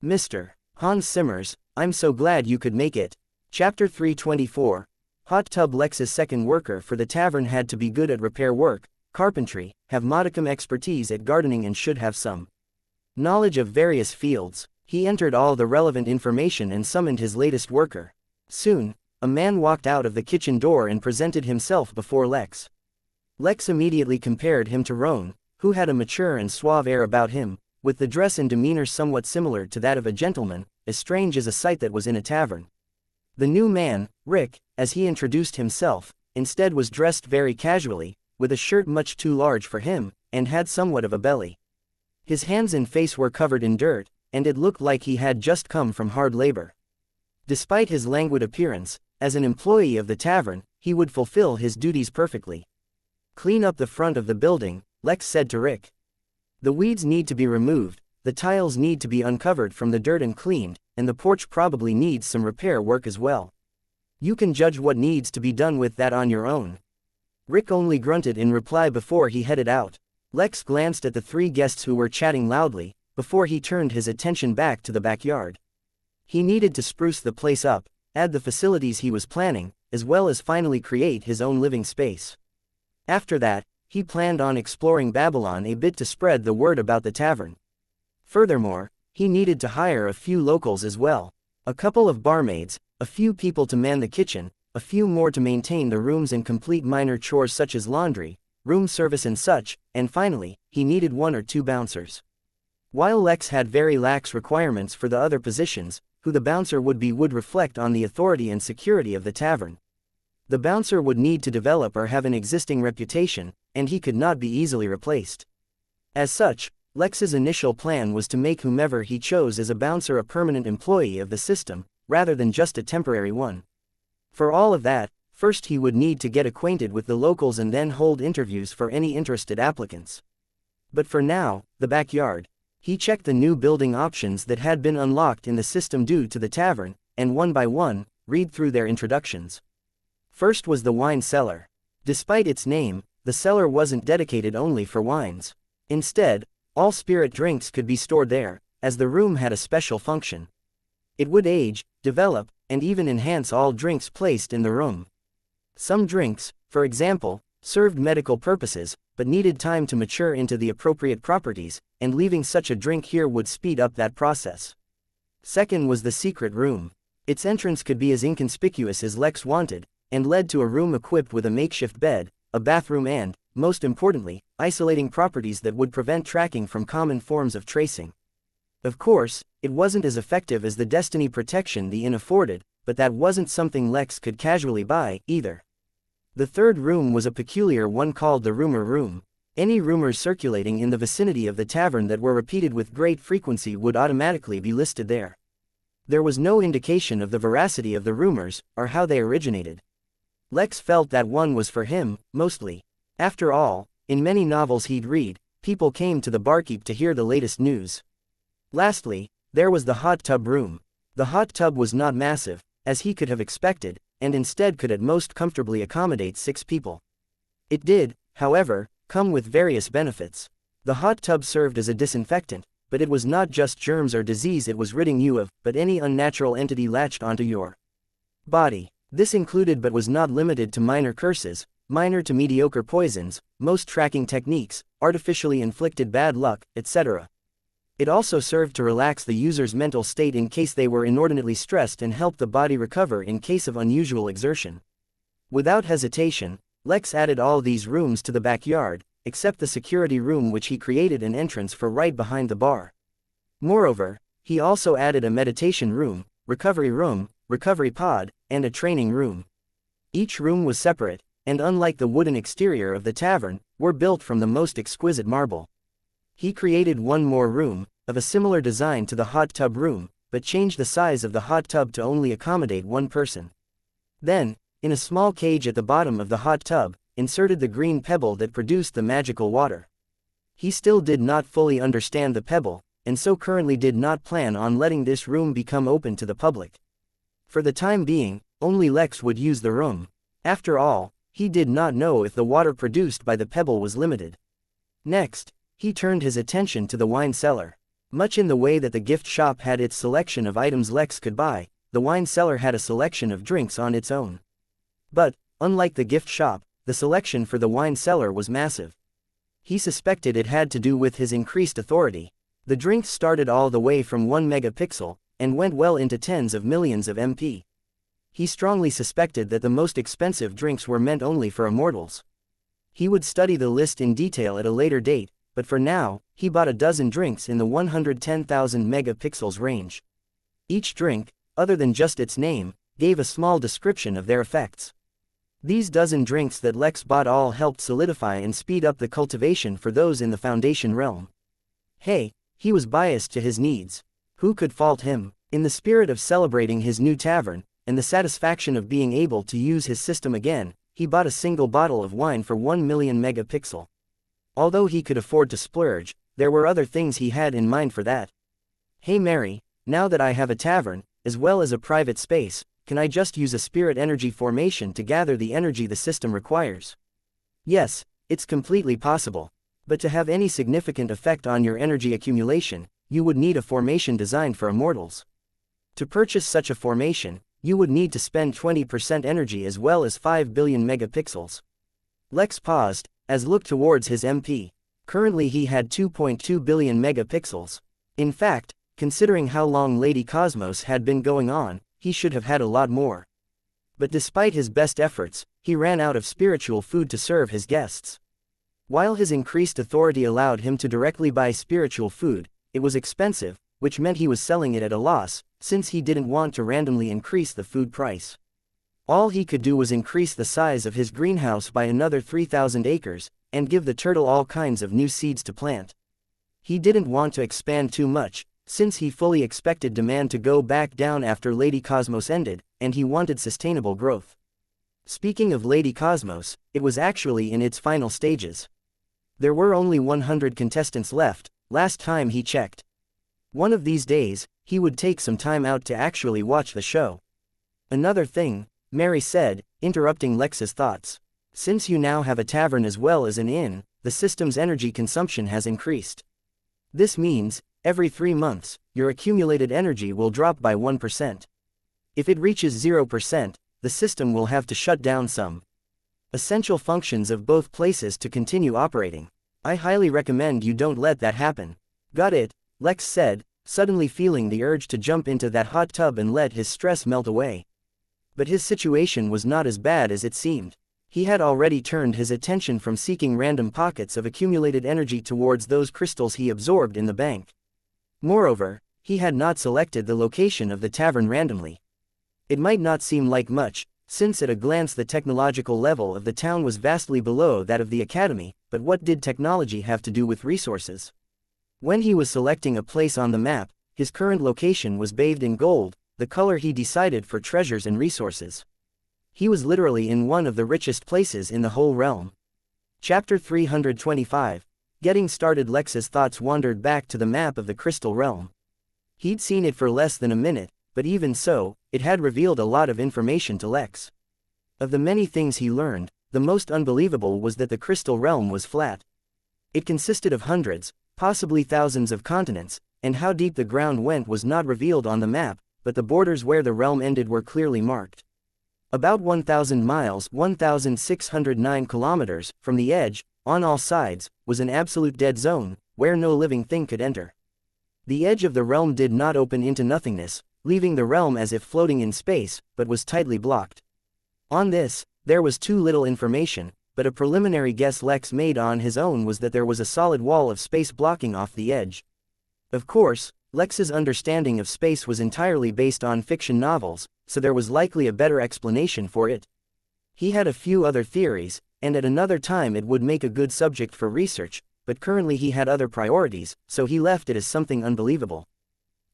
"Mr. Hans Simmers, I'm so glad you could make it." Chapter 324. Hot Tub. Lex's second worker for the tavern had to be good at repair work, carpentry, have modicum expertise at gardening and should have some knowledge of various fields. He entered all the relevant information and summoned his latest worker. Soon, a man walked out of the kitchen door and presented himself before Lex. Lex immediately compared him to Roan, who had a mature and suave air about him, with the dress and demeanor somewhat similar to that of a gentleman, as strange as a sight that was in a tavern. The new man, Rick, as he introduced himself, instead was dressed very casually, with a shirt much too large for him, and had somewhat of a belly. His hands and face were covered in dirt, and it looked like he had just come from hard labor. Despite his languid appearance, as an employee of the tavern, he would fulfill his duties perfectly. Clean up the front of the building, Lex said to Rick. The weeds need to be removed, the tiles need to be uncovered from the dirt and cleaned, and the porch probably needs some repair work as well. You can judge what needs to be done with that on your own. Rick only grunted in reply before he headed out. Lex glanced at the three guests who were chatting loudly, before he turned his attention back to the backyard. He needed to spruce the place up, add the facilities he was planning, as well as finally create his own living space. After that, he planned on exploring Babylon a bit to spread the word about the tavern. Furthermore, he needed to hire a few locals as well. A couple of barmaids, a few people to man the kitchen, a few more to maintain the rooms and complete minor chores such as laundry, room service and such, and finally, he needed 1 or 2 bouncers. While Lex had very lax requirements for the other positions, who the bouncer would be would reflect on the authority and security of the tavern. The bouncer would need to develop or have an existing reputation, and he could not be easily replaced. As such, Lex's initial plan was to make whomever he chose as a bouncer a permanent employee of the system, rather than just a temporary one. For all of that, first he would need to get acquainted with the locals and then hold interviews for any interested applicants. But for now, the backyard. He checked the new building options that had been unlocked in the system due to the tavern, and one by one, read through their introductions. First was the wine cellar. Despite its name, the cellar wasn't dedicated only for wines. Instead, all spirit drinks could be stored there, as the room had a special function. It would age, develop, and even enhance all drinks placed in the room. Some drinks, for example, served medical purposes, but needed time to mature into the appropriate properties, and leaving such a drink here would speed up that process. Second was the secret room. Its entrance could be as inconspicuous as Lex wanted, and led to a room equipped with a makeshift bed, a bathroom and, most importantly, isolating properties that would prevent tracking from common forms of tracing. Of course, it wasn't as effective as the destiny protection the inn afforded, but that wasn't something Lex could casually buy, either. The third room was a peculiar one called the rumor room. Any rumors circulating in the vicinity of the tavern that were repeated with great frequency would automatically be listed there. There was no indication of the veracity of the rumors, or how they originated. Lex felt that one was for him, mostly. After all, in many novels he'd read, people came to the barkeep to hear the latest news. Lastly, there was the hot tub room. The hot tub was not massive, as he could have expected, and instead could at most comfortably accommodate 6 people. It did, however, come with various benefits. The hot tub served as a disinfectant, but it was not just germs or disease it was ridding you of, but any unnatural entity latched onto your body. This included but was not limited to minor curses, minor to mediocre poisons, most tracking techniques, artificially inflicted bad luck, etc. It also served to relax the user's mental state in case they were inordinately stressed and help the body recover in case of unusual exertion. Without hesitation, Lex added all these rooms to the backyard, except the security room which he created an entrance for right behind the bar. Moreover, he also added a meditation room, recovery pod, and a training room. Each room was separate, and unlike the wooden exterior of the tavern, were built from the most exquisite marble. He created one more room, of a similar design to the hot tub room, but changed the size of the hot tub to only accommodate 1 person. Then, in a small cage at the bottom of the hot tub, inserted the green pebble that produced the magical water. He still did not fully understand the pebble, and so currently did not plan on letting this room become open to the public. For the time being, only Lex would use the room. After all, he did not know if the water produced by the pebble was limited. Next, he turned his attention to the wine cellar. Much in the way that the gift shop had its selection of items Lex could buy, the wine cellar had a selection of drinks on its own. But, unlike the gift shop, the selection for the wine cellar was massive. He suspected it had to do with his increased authority. The drinks started all the way from 1 megapixel, and went well into tens of millions of MP. He strongly suspected that the most expensive drinks were meant only for immortals. He would study the list in detail at a later date, but for now, he bought a dozen drinks in the 110,000 megapixels range. Each drink, other than just its name, gave a small description of their effects. These dozen drinks that Lex bought all helped solidify and speed up the cultivation for those in the Foundation realm. Hey, he was biased to his needs. Who could fault him? In the spirit of celebrating his new tavern, and the satisfaction of being able to use his system again, he bought a single bottle of wine for 1 million megapixel. Although he could afford to splurge, there were other things he had in mind for that. Hey Mary, now that I have a tavern, as well as a private space, can I just use a spirit energy formation to gather the energy the system requires? Yes, it's completely possible. But to have any significant effect on your energy accumulation, you would need a formation designed for immortals. To purchase such a formation, you would need to spend 20% energy as well as 5 billion megapixels. Lex paused, as looked towards his MP. Currently he had 2.2 billion megapixels. In fact, considering how long Lady Cosmos had been going on, he should have had a lot more. But despite his best efforts, he ran out of spiritual food to serve his guests. While his increased authority allowed him to directly buy spiritual food, it was expensive, which meant he was selling it at a loss, since he didn't want to randomly increase the food price. All he could do was increase the size of his greenhouse by another 3,000 acres, and give the turtle all kinds of new seeds to plant. He didn't want to expand too much, since he fully expected demand to go back down after Lady Cosmos ended, and he wanted sustainable growth. Speaking of Lady Cosmos, it was actually in its final stages. There were only 100 contestants left, last time he checked. One of these days, he would take some time out to actually watch the show. Another thing, Mary said, interrupting Lex's thoughts. Since you now have a tavern as well as an inn, the system's energy consumption has increased. This means, every 3 months, your accumulated energy will drop by 1%. If it reaches 0%, the system will have to shut down some essential functions of both places to continue operating. I highly recommend you don't let that happen. Got it, Lex said, suddenly feeling the urge to jump into that hot tub and let his stress melt away. But his situation was not as bad as it seemed. He had already turned his attention from seeking random pockets of accumulated energy towards those crystals he absorbed in the bank. Moreover, he had not selected the location of the tavern randomly. It might not seem like much, since at a glance the technological level of the town was vastly below that of the academy, but what did technology have to do with resources? When he was selecting a place on the map, his current location was bathed in gold, the color he decided for treasures and resources. He was literally in one of the richest places in the whole realm. Chapter 325. Getting started. Lex's thoughts wandered back to the map of the Crystal Realm. He'd seen it for less than a minute, but even so, it had revealed a lot of information to Lex. Of the many things he learned, the most unbelievable was that the Crystal Realm was flat. It consisted of hundreds, possibly thousands of continents, and how deep the ground went was not revealed on the map, but the borders where the realm ended were clearly marked. About 1,000 miles, 1,609 kilometers, from the edge, on all sides, was an absolute dead zone, where no living thing could enter. The edge of the realm did not open into nothingness, leaving the realm as if floating in space, but was tightly blocked. On this, there was too little information, but a preliminary guess Lex made on his own was that there was a solid wall of space blocking off the edge. Of course, Lex's understanding of space was entirely based on fiction novels, so there was likely a better explanation for it. He had a few other theories, and at another time it would make a good subject for research, but currently he had other priorities, so he left it as something unbelievable.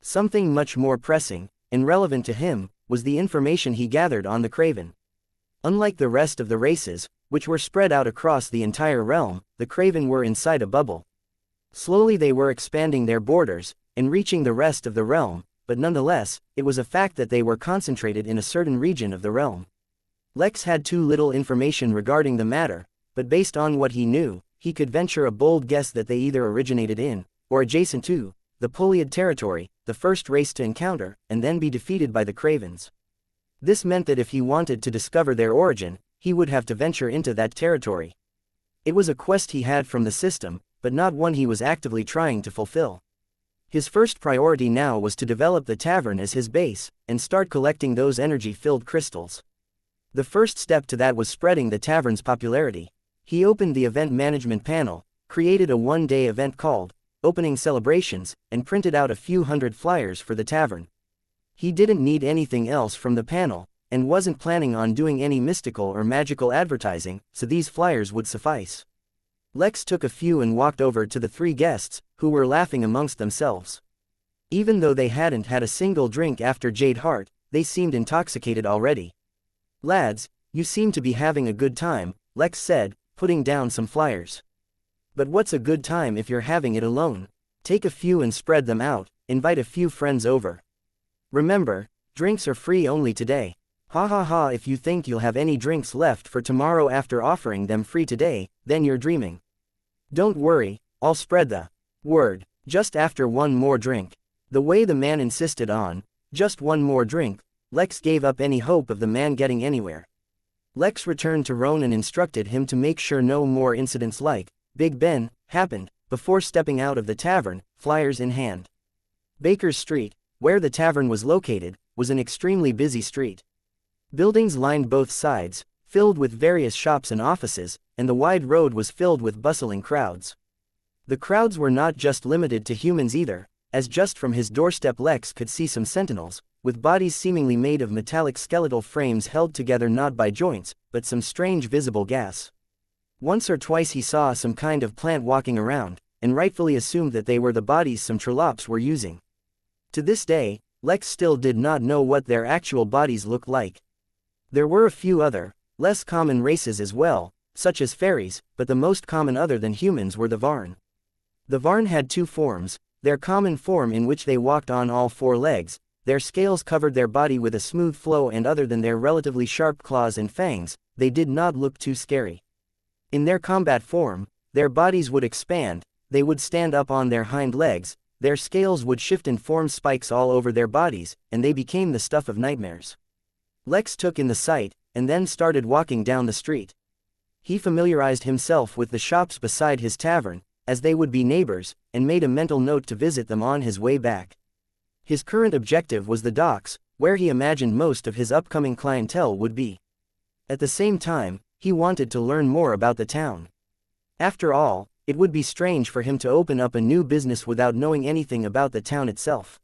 Something much more pressing, and relevant to him, was the information he gathered on the Craven. Unlike the rest of the races, which were spread out across the entire realm, the Craven were inside a bubble. Slowly they were expanding their borders, and reaching the rest of the realm, but nonetheless, it was a fact that they were concentrated in a certain region of the realm. Lex had too little information regarding the matter, but based on what he knew, he could venture a bold guess that they either originated in, or adjacent to, the Poliad territory, the first race to encounter, and then be defeated by the Cravens. This meant that if he wanted to discover their origin, he would have to venture into that territory. It was a quest he had from the system, but not one he was actively trying to fulfill. His first priority now was to develop the tavern as his base, and start collecting those energy-filled crystals. The first step to that was spreading the tavern's popularity. He opened the event management panel, created a one-day event called Opening Celebrations, and printed out a few hundred flyers for the tavern. He didn't need anything else from the panel, and wasn't planning on doing any mystical or magical advertising, so these flyers would suffice. Lex took a few and walked over to the 3 guests, who were laughing amongst themselves. Even though they hadn't had a single drink after Jade Heart, they seemed intoxicated already. "Lads, You seem to be having a good time, Lex said, putting down some flyers. But what's a good time if you're having it alone? Take a few and spread them out, invite a few friends over. Remember, drinks are free only today. Ha ha ha, if you think you'll have any drinks left for tomorrow after offering them free today, then you're dreaming. Don't worry, I'll spread the word, just after one more drink. The way the man insisted on, just one more drink, Lex gave up any hope of the man getting anywhere. Lex returned to Roan and instructed him to make sure no more incidents like Big Ben happened, before stepping out of the tavern, flyers in hand. Baker's Street, where the tavern was located, was an extremely busy street. Buildings lined both sides, filled with various shops and offices, and the wide road was filled with bustling crowds. The crowds were not just limited to humans either, as just from his doorstep Lex could see some sentinels, with bodies seemingly made of metallic skeletal frames held together not by joints, but some strange visible gas. Once or twice he saw some kind of plant walking around, and rightfully assumed that they were the bodies some Trollops were using. To this day, Lex still did not know what their actual bodies looked like. There were a few other, less common races as well, such as fairies, but the most common other than humans were the Varn. The Varn had two forms, their common form in which they walked on all four legs, their scales covered their body with a smooth flow, and other than their relatively sharp claws and fangs, they did not look too scary. In their combat form, their bodies would expand, they would stand up on their hind legs, their scales would shift and form spikes all over their bodies, and they became the stuff of nightmares. Lex took in the sight, and then started walking down the street. He familiarized himself with the shops beside his tavern, as they would be neighbors, and made a mental note to visit them on his way back. His current objective was the docks, where he imagined most of his upcoming clientele would be. At the same time, he wanted to learn more about the town. After all, it would be strange for him to open up a new business without knowing anything about the town itself.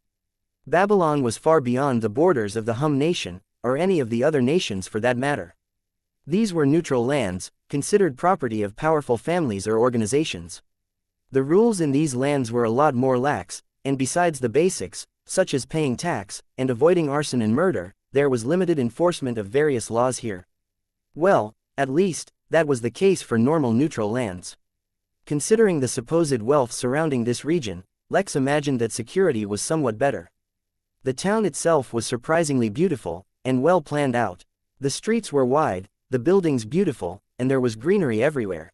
Babylon was far beyond the borders of the Hum nation, or any of the other nations for that matter. These were neutral lands, considered property of powerful families or organizations. The rules in these lands were a lot more lax, and besides the basics, such as paying tax, and avoiding arson and murder, there was limited enforcement of various laws here. Well, at least, that was the case for normal neutral lands. Considering the supposed wealth surrounding this region, Lex imagined that security was somewhat better. The town itself was surprisingly beautiful, and well planned out. The streets were wide, the buildings beautiful, and there was greenery everywhere.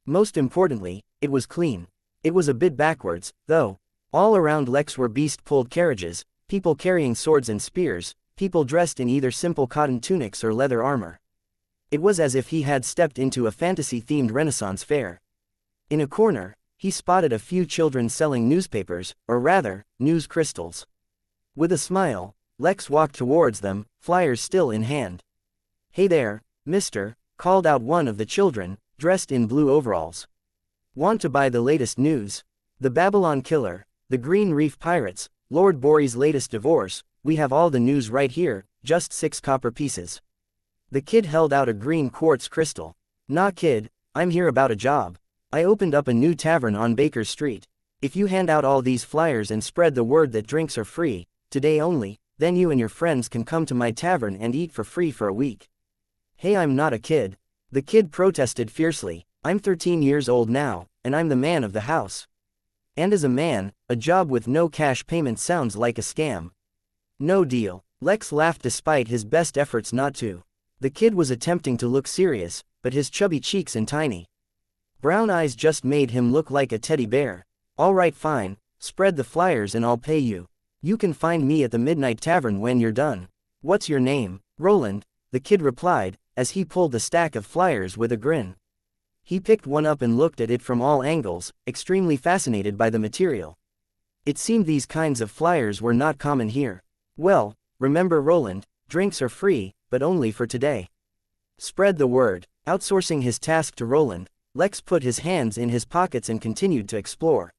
Most importantly, it was clean. It was a bit backwards, though. All around Lex were beast-pulled carriages, people carrying swords and spears, people dressed in either simple cotton tunics or leather armor. It was as if he had stepped into a fantasy-themed Renaissance fair. In a corner, he spotted a few children selling newspapers, or rather, news crystals. With a smile, Lex walked towards them, flyers still in hand. "Hey there, mister," called out one of the children, dressed in blue overalls. "Want to buy the latest news? The Babylon Killer, the Green Reef Pirates, Lord Bori's latest divorce, we have all the news right here, just 6 copper pieces." The kid held out a green quartz crystal. "Nah kid, I'm here about a job. I opened up a new tavern on Baker's Street. If you hand out all these flyers and spread the word that drinks are free, today only, then you and your friends can come to my tavern and eat for free for a week." "Hey, I'm not a kid." The kid protested fiercely. "I'm 13 years old now, and I'm the man of the house. And as a man, a job with no cash payment sounds like a scam." "No deal." Lex laughed despite his best efforts not to. The kid was attempting to look serious, but his chubby cheeks and tiny brown eyes just made him look like a teddy bear. "All right, fine, spread the flyers and I'll pay you. You can find me at the Midnight Tavern when you're done." "What's your name?" "Roland," the kid replied, as he pulled the stack of flyers with a grin. He picked one up and looked at it from all angles, extremely fascinated by the material. It seemed these kinds of flyers were not common here. "Well, remember Roland, drinks are free, but only for today. Spread the word." Outsourcing his task to Roland, Lex put his hands in his pockets and continued to explore.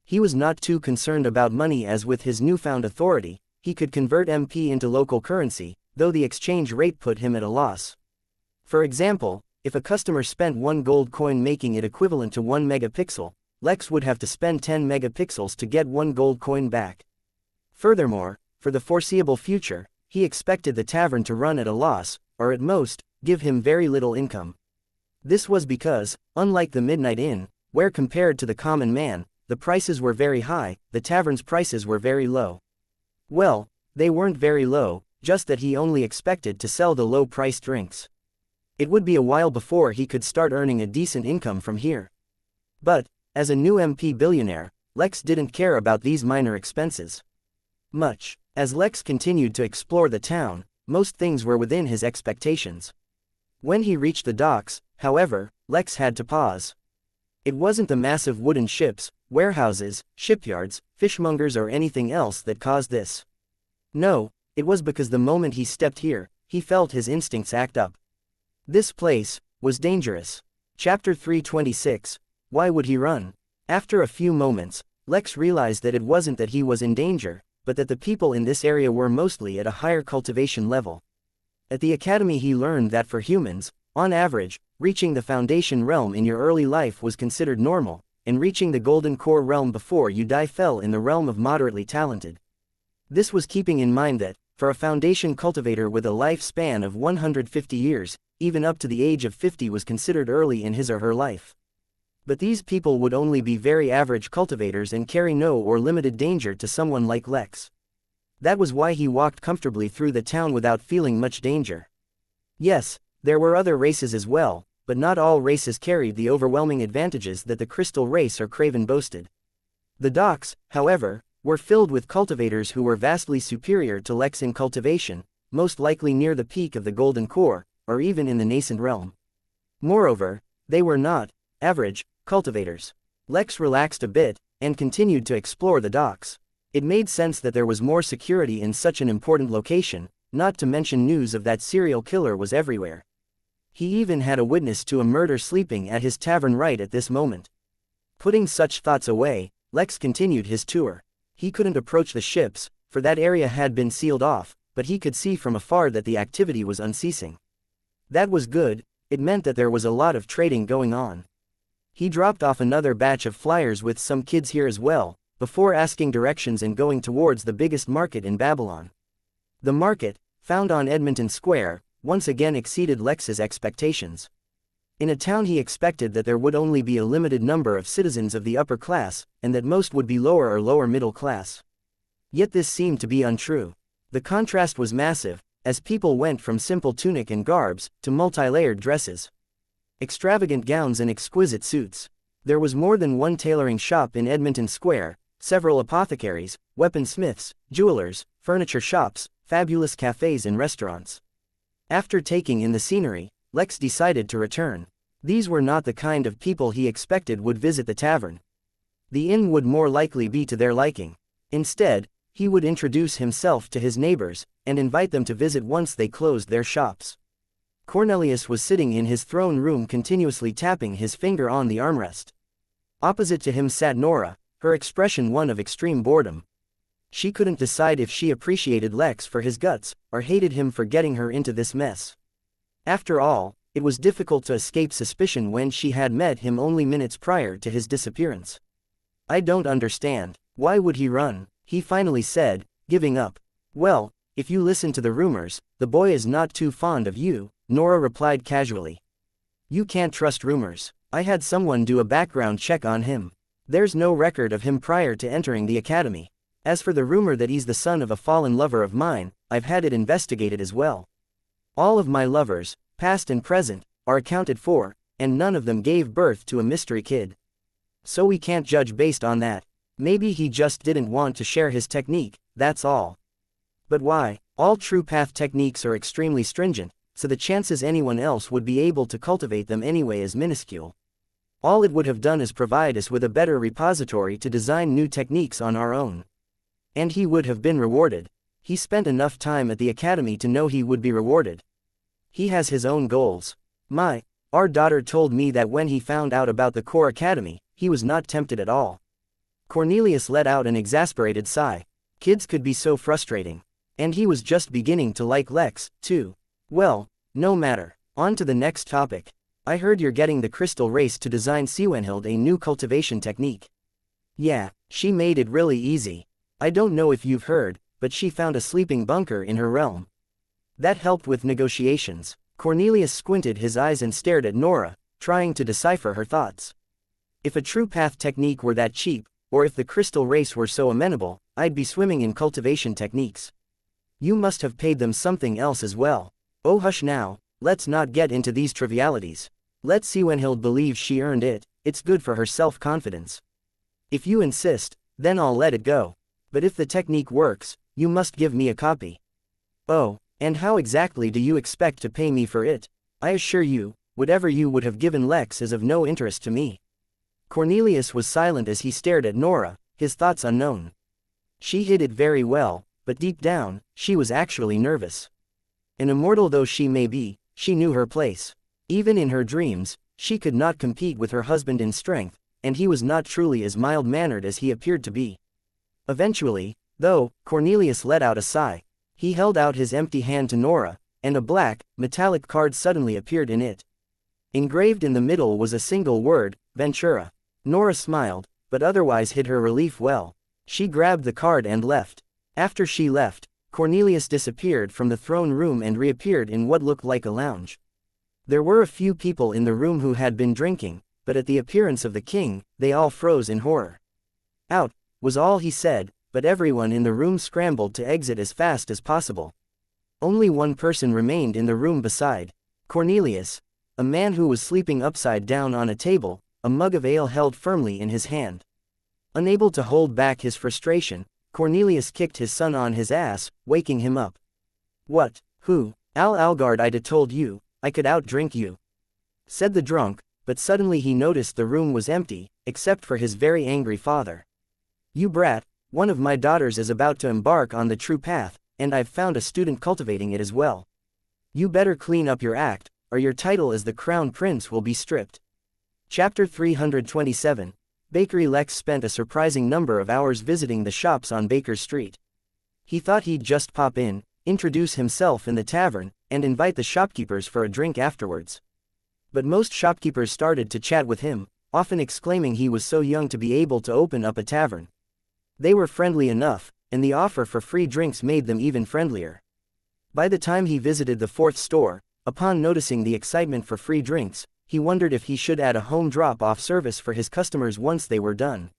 He was not too concerned about money, as with his newfound authority, he could convert MP into local currency, though the exchange rate put him at a loss. For example, if a customer spent 1 gold coin making it equivalent to 1 megapixel, Lex would have to spend 10 megapixels to get 1 gold coin back. Furthermore, for the foreseeable future, he expected the tavern to run at a loss, or at most, give him very little income. This was because, unlike the Midnight Inn, where compared to the common man, the prices were very high, the tavern's prices were very low. Well, they weren't very low, just that he only expected to sell the low-priced drinks. It would be a while before he could start earning a decent income from here. But, as a new MP billionaire, Lex didn't care about these minor expenses much. As Lex continued to explore the town, most things were within his expectations. When he reached the docks, however, Lex had to pause. It wasn't the massive wooden ships, warehouses, shipyards, fishmongers or anything else that caused this. No, it was because the moment he stepped here, he felt his instincts act up. This place was dangerous. Chapter 326, Why would he run? After a few moments, Lex realized that it wasn't that he was in danger, but that the people in this area were mostly at a higher cultivation level. At the academy he learned that for humans, on average, reaching the foundation realm in your early life was considered normal, and reaching the golden core realm before you die fell in the realm of moderately talented. This was keeping in mind that, for a foundation cultivator with a lifespan of 150 years, even up to the age of 50 was considered early in his or her life. But these people would only be very average cultivators and carry no or limited danger to someone like Lex. That was why he walked comfortably through the town without feeling much danger. Yes, there were other races as well, but not all races carried the overwhelming advantages that the Crystal race or Craven boasted. The docks, however, were filled with cultivators who were vastly superior to Lex in cultivation, most likely near the peak of the Golden Core, or even in the nascent realm. Moreover, they were not average cultivators. Lex relaxed a bit, and continued to explore the docks. It made sense that there was more security in such an important location, not to mention news of that serial killer was everywhere. He even had a witness to a murder sleeping at his tavern right at this moment. Putting such thoughts away, Lex continued his tour. He couldn't approach the ships, for that area had been sealed off, but he could see from afar that the activity was unceasing. That was good, it meant that there was a lot of trading going on. He dropped off another batch of flyers with some kids here as well, before asking directions and going towards the biggest market in Babylon. The market, found on Edmonton Square, once again exceeded Lex's expectations. In a town he expected that there would only be a limited number of citizens of the upper class, and that most would be lower or lower middle class. Yet this seemed to be untrue. The contrast was massive, as people went from simple tunic and garbs, to multi-layered dresses, extravagant gowns and exquisite suits. There was more than one tailoring shop in Edmonton Square, several apothecaries, weaponsmiths, jewelers, furniture shops, fabulous cafes and restaurants. After taking in the scenery, Lex decided to return. These were not the kind of people he expected would visit the tavern. The inn would more likely be to their liking. Instead, he would introduce himself to his neighbors, and invite them to visit once they closed their shops. Cornelius was sitting in his throne room continuously tapping his finger on the armrest. Opposite to him sat Nora, her expression one of extreme boredom. She couldn't decide if she appreciated Lex for his guts, or hated him for getting her into this mess. After all, it was difficult to escape suspicion when she had met him only minutes prior to his disappearance. "I don't understand. Why would he run?" he finally said, giving up. "Well, if you listen to the rumors, the boy is not too fond of you," Nora replied casually. "You can't trust rumors. I had someone do a background check on him. There's no record of him prior to entering the academy. As for the rumor that he's the son of a fallen lover of mine, I've had it investigated as well. All of my lovers, past and present, are accounted for, and none of them gave birth to a mystery kid. So we can't judge based on that. Maybe he just didn't want to share his technique, that's all. But why? All true path techniques are extremely stringent, so the chances anyone else would be able to cultivate them anyway is minuscule. All it would have done is provide us with a better repository to design new techniques on our own. And he would have been rewarded. He spent enough time at the academy to know he would be rewarded. He has his own goals. Our daughter told me that when he found out about the core academy, he was not tempted at all." Cornelius let out an exasperated sigh. Kids could be so frustrating. And he was just beginning to like Lex, too. Well, no matter. On to the next topic. I heard you're getting the Crystal race to design Siwenhild a new cultivation technique. Yeah, she made it really easy. I don't know if you've heard, but she found a sleeping bunker in her realm. That helped with negotiations. Cornelius squinted his eyes and stared at Nora, trying to decipher her thoughts. If a true path technique were that cheap, or if the crystal race were so amenable, I'd be swimming in cultivation techniques. You must have paid them something else as well. Oh hush now, let's not get into these trivialities. Let's see when he'll believe she earned it. It's good for her self-confidence. If you insist, then I'll let it go. But if the technique works, you must give me a copy. Oh, and how exactly do you expect to pay me for it? I assure you, whatever you would have given Lex is of no interest to me. Cornelius was silent as he stared at Nora, his thoughts unknown. She hid it very well, but deep down, she was actually nervous. An immortal though she may be, she knew her place. Even in her dreams, she could not compete with her husband in strength, and he was not truly as mild-mannered as he appeared to be. Eventually, though, Cornelius let out a sigh. He held out his empty hand to Nora, and a black, metallic card suddenly appeared in it. Engraved in the middle was a single word, Ventura. Nora smiled, but otherwise hid her relief well. She grabbed the card and left. After she left, Cornelius disappeared from the throne room and reappeared in what looked like a lounge. There were a few people in the room who had been drinking, but at the appearance of the king, they all froze in horror. Out, was all he said, but everyone in the room scrambled to exit as fast as possible. Only one person remained in the room beside Cornelius, a man who was sleeping upside down on a table, a mug of ale held firmly in his hand. Unable to hold back his frustration, Cornelius kicked his son on his ass, waking him up. What? Who? Algard, I'd told you, I could outdrink you, said the drunk, but suddenly he noticed the room was empty, except for his very angry father. You brat, one of my daughters is about to embark on the true path, and I've found a student cultivating it as well. You better clean up your act, or your title as the crown prince will be stripped. Chapter 327. Bakery. Lex spent a surprising number of hours visiting the shops on Baker Street. He thought he'd just pop in, introduce himself in the tavern, and invite the shopkeepers for a drink afterwards. But most shopkeepers started to chat with him, often exclaiming he was so young to be able to open up a tavern. They were friendly enough, and the offer for free drinks made them even friendlier. By the time he visited the fourth store, upon noticing the excitement for free drinks, he wondered if he should add a home drop-off service for his customers once they were done.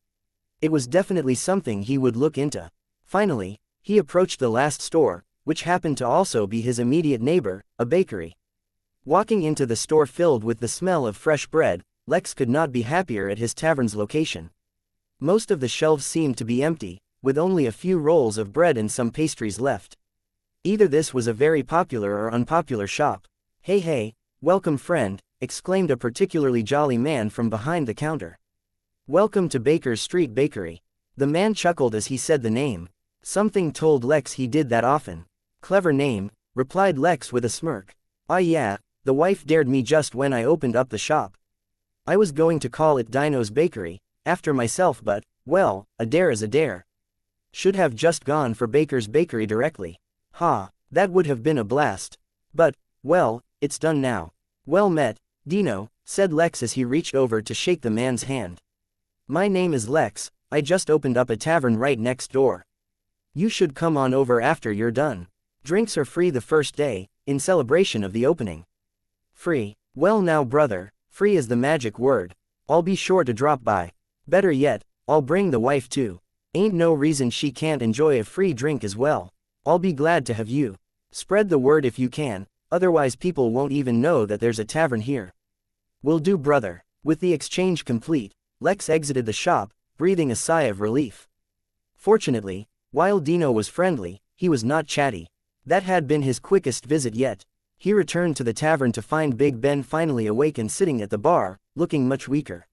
It was definitely something he would look into. Finally, he approached the last store, which happened to also be his immediate neighbor, a bakery. Walking into the store filled with the smell of fresh bread, Lex could not be happier at his tavern's location. Most of the shelves seemed to be empty, with only a few rolls of bread and some pastries left. Either this was a very popular or unpopular shop. Hey, welcome friend, exclaimed a particularly jolly man from behind the counter. Welcome to Baker Street Bakery. The man chuckled as he said the name. Something told Lex he did that often. Clever name, replied Lex with a smirk. Ah yeah, the wife dared me just when I opened up the shop. I was going to call it Dino's Bakery, after myself, but, well, a dare is a dare. Should have just gone for Baker's Bakery directly. Ha, that would have been a blast. But, well, it's done now. Well met, Dino, said Lex as he reached over to shake the man's hand. My name is Lex, I just opened up a tavern right next door. You should come on over after you're done. Drinks are free the first day, in celebration of the opening. Free? Well now brother, free is the magic word. I'll be sure to drop by. Better yet, I'll bring the wife too. Ain't no reason she can't enjoy a free drink as well. I'll be glad to have you. Spread the word if you can, otherwise people won't even know that there's a tavern here. Will do brother. With the exchange complete, Lex exited the shop, breathing a sigh of relief. Fortunately, while Dino was friendly, he was not chatty. That had been his quickest visit yet. He returned to the tavern to find Big Ben finally awake and sitting at the bar, looking much weaker.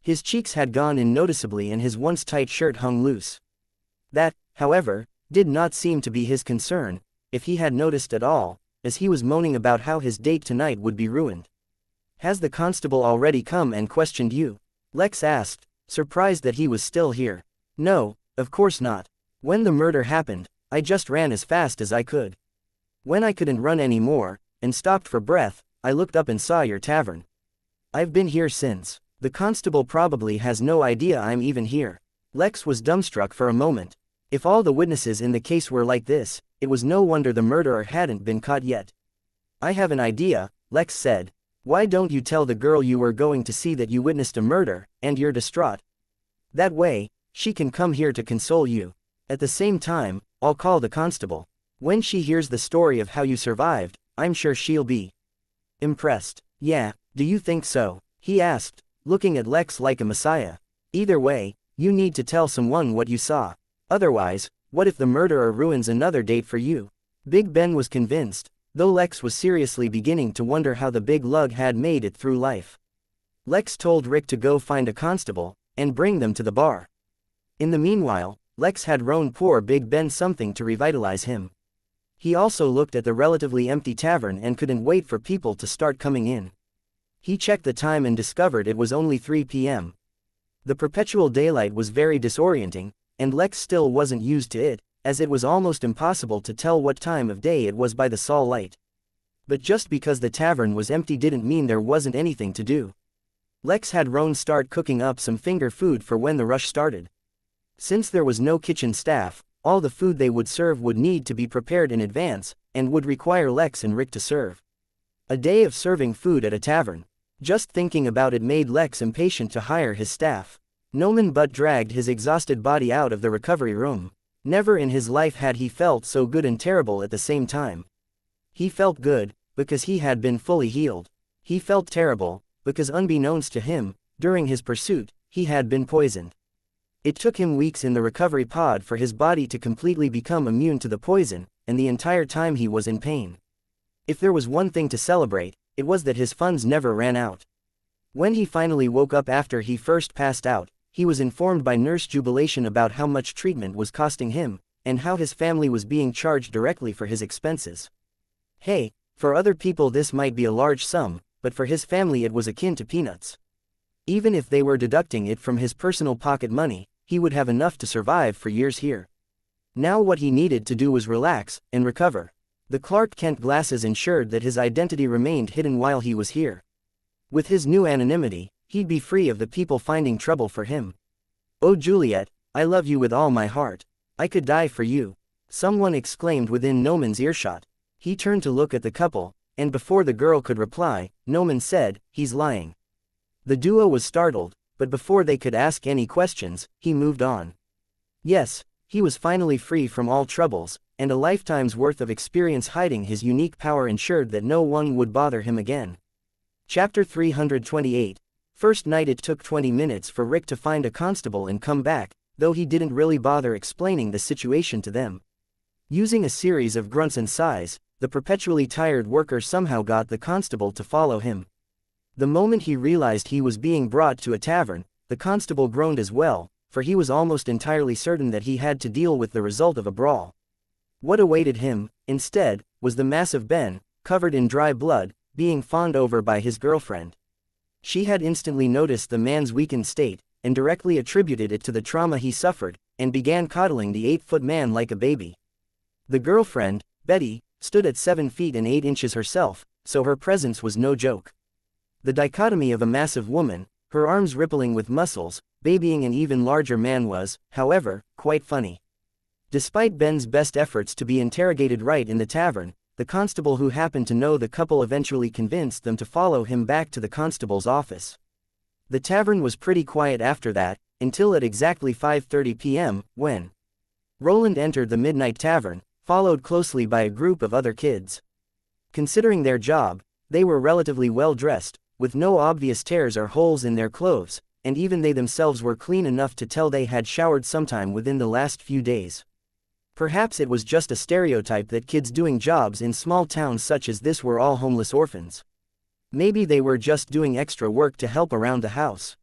His cheeks had gone in noticeably and his once tight shirt hung loose. That, however, did not seem to be his concern, if he had noticed at all, as he was moaning about how his date tonight would be ruined. Has the constable already come and questioned you? Lex asked, surprised that he was still here. No, of course not. When the murder happened, I just ran as fast as I could. When I couldn't run anymore, and stopped for breath, I looked up and saw your tavern. I've been here since. The constable probably has no idea I'm even here. Lex was dumbstruck for a moment. If all the witnesses in the case were like this, it was no wonder the murderer hadn't been caught yet. I have an idea, Lex said. Why don't you tell the girl you were going to see that you witnessed a murder, and you're distraught? That way, she can come here to console you. At the same time, I'll call the constable. When she hears the story of how you survived, I'm sure she'll be impressed. Yeah, do you think so? He asked, looking at Lex like a messiah. Either way, you need to tell someone what you saw. Otherwise, what if the murderer ruins another date for you? Big Ben was convinced, though Lex was seriously beginning to wonder how the big lug had made it through life. Lex told Rick to go find a constable, and bring them to the bar. In the meanwhile, Lex had rown poor Big Ben something to revitalize him. He also looked at the relatively empty tavern and couldn't wait for people to start coming in. He checked the time and discovered it was only 3 p.m. The perpetual daylight was very disorienting, and Lex still wasn't used to it, as it was almost impossible to tell what time of day it was by the sol light. But just because the tavern was empty didn't mean there wasn't anything to do. Lex had Roan start cooking up some finger food for when the rush started. Since there was no kitchen staff, all the food they would serve would need to be prepared in advance, and would require Lex and Rick to serve. A day of serving food at a tavern. Just thinking about it made Lex impatient to hire his staff. Noman but dragged his exhausted body out of the recovery room. Never in his life had he felt so good and terrible at the same time. He felt good, because he had been fully healed. He felt terrible, because unbeknownst to him, during his pursuit, he had been poisoned. It took him weeks in the recovery pod for his body to completely become immune to the poison, and the entire time he was in pain. If there was one thing to celebrate, it was that his funds never ran out. When he finally woke up after he first passed out, he was informed by Nurse Jubilation about how much treatment was costing him, and how his family was being charged directly for his expenses. Hey, for other people this might be a large sum, but for his family it was akin to peanuts. Even if they were deducting it from his personal pocket money, he would have enough to survive for years here. Now what he needed to do was relax, and recover. The Clark Kent glasses ensured that his identity remained hidden while he was here. With his new anonymity, he'd be free of the people finding trouble for him. Oh Juliet, I love you with all my heart. I could die for you. Someone exclaimed within Noman's earshot. He turned to look at the couple, and before the girl could reply, Noman said, he's lying. The duo was startled, but before they could ask any questions, he moved on. Yes, he was finally free from all troubles, and a lifetime's worth of experience hiding his unique power ensured that no one would bother him again. Chapter 328. First night it took 20 minutes for Rick to find a constable and come back, though he didn't really bother explaining the situation to them. Using a series of grunts and sighs, the perpetually tired worker somehow got the constable to follow him. The moment he realized he was being brought to a tavern, the constable groaned as well, for he was almost entirely certain that he had to deal with the result of a brawl. What awaited him, instead, was the massive Ben, covered in dry blood, being fawned over by his girlfriend. She had instantly noticed the man's weakened state, and directly attributed it to the trauma he suffered, and began coddling the 8-foot man like a baby. The girlfriend, Betty, stood at 7 feet and 8 inches herself, so her presence was no joke. The dichotomy of a massive woman, her arms rippling with muscles, babying an even larger man was, however, quite funny. Despite Ben's best efforts to be interrogated right in the tavern, the constable who happened to know the couple eventually convinced them to follow him back to the constable's office. The tavern was pretty quiet after that, until at exactly 5:30 p.m., when Roland entered the Midnight Tavern, followed closely by a group of other kids. Considering their job, they were relatively well dressed, with no obvious tears or holes in their clothes, and even they themselves were clean enough to tell they had showered sometime within the last few days. Perhaps it was just a stereotype that kids doing jobs in small towns such as this were all homeless orphans. Maybe they were just doing extra work to help around the house.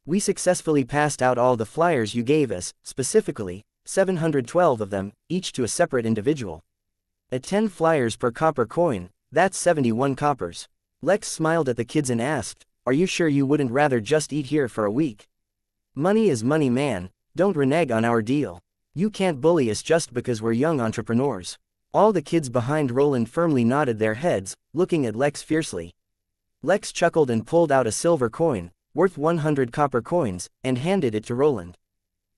We successfully passed out all the flyers you gave us, specifically, 712 of them, each to a separate individual. At 10 flyers per copper coin, that's 71 coppers. Lex smiled at the kids and asked, "Are you sure you wouldn't rather just eat here for a week? Money is money, man, don't renege on our deal. You can't bully us just because we're young entrepreneurs." All the kids behind Roland firmly nodded their heads, looking at Lex fiercely. Lex chuckled and pulled out a silver coin, worth 100 copper coins, and handed it to Roland.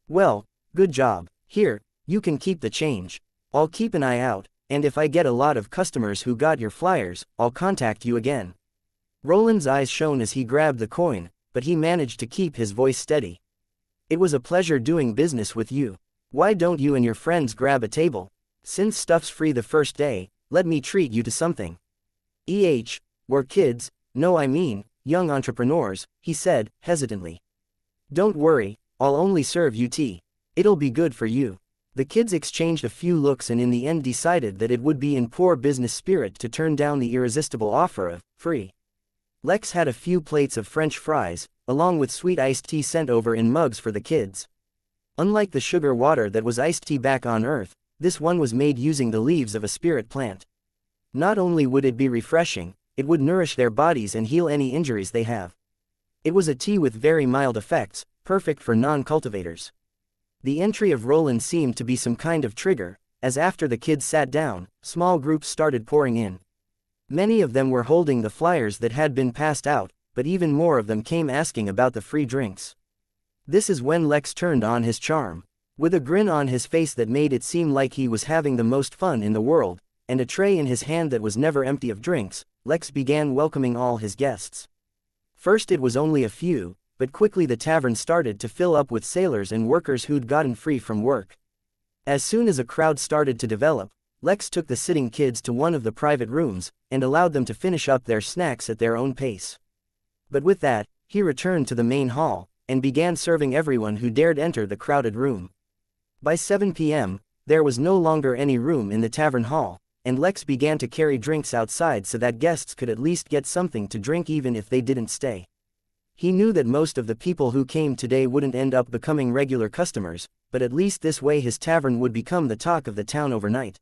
"Well, good job. Here, you can keep the change. I'll keep an eye out, and if I get a lot of customers who got your flyers, I'll contact you again." Roland's eyes shone as he grabbed the coin, but he managed to keep his voice steady. "It was a pleasure doing business with you. Why don't you and your friends grab a table? Since stuff's free the first day, let me treat you to something." We're kids, no I mean, young entrepreneurs," he said, hesitantly. "Don't worry, I'll only serve you tea. It'll be good for you." The kids exchanged a few looks and in the end decided that it would be in poor business spirit to turn down the irresistible offer of free. Lex had a few plates of French fries, along with sweet iced tea sent over in mugs for the kids. Unlike the sugar water that was iced tea back on Earth, this one was made using the leaves of a spirit plant. Not only would it be refreshing, it would nourish their bodies and heal any injuries they have. It was a tea with very mild effects, perfect for non-cultivators. The entry of Roland seemed to be some kind of trigger, as after the kids sat down, small groups started pouring in. Many of them were holding the flyers that had been passed out, but even more of them came asking about the free drinks. This is when Lex turned on his charm. With a grin on his face that made it seem like he was having the most fun in the world, and a tray in his hand that was never empty of drinks, Lex began welcoming all his guests. First it was only a few, but quickly the tavern started to fill up with sailors and workers who'd gotten free from work. As soon as a crowd started to develop, Lex took the sitting kids to one of the private rooms, and allowed them to finish up their snacks at their own pace. But with that, he returned to the main hall, and began serving everyone who dared enter the crowded room. By 7 p.m., there was no longer any room in the tavern hall, and Lex began to carry drinks outside so that guests could at least get something to drink even if they didn't stay. He knew that most of the people who came today wouldn't end up becoming regular customers, but at least this way his tavern would become the talk of the town overnight.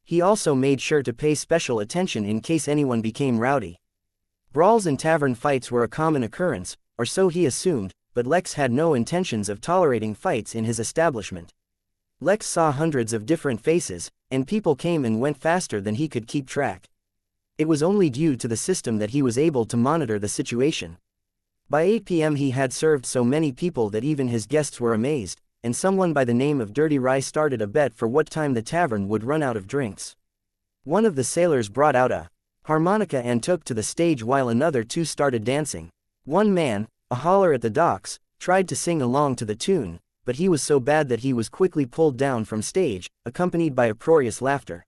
He also made sure to pay special attention in case anyone became rowdy. Brawls and tavern fights were a common occurrence, or so he assumed, but Lex had no intentions of tolerating fights in his establishment. Lex saw hundreds of different faces, and people came and went faster than he could keep track. It was only due to the system that he was able to monitor the situation. By 8 p.m. he had served so many people that even his guests were amazed, and someone by the name of Dirty Rye started a bet for what time the tavern would run out of drinks. One of the sailors brought out a harmonica and took to the stage while another two started dancing. One man, a hauler at the docks, tried to sing along to the tune, but he was so bad that he was quickly pulled down from stage, accompanied by uproarious laughter.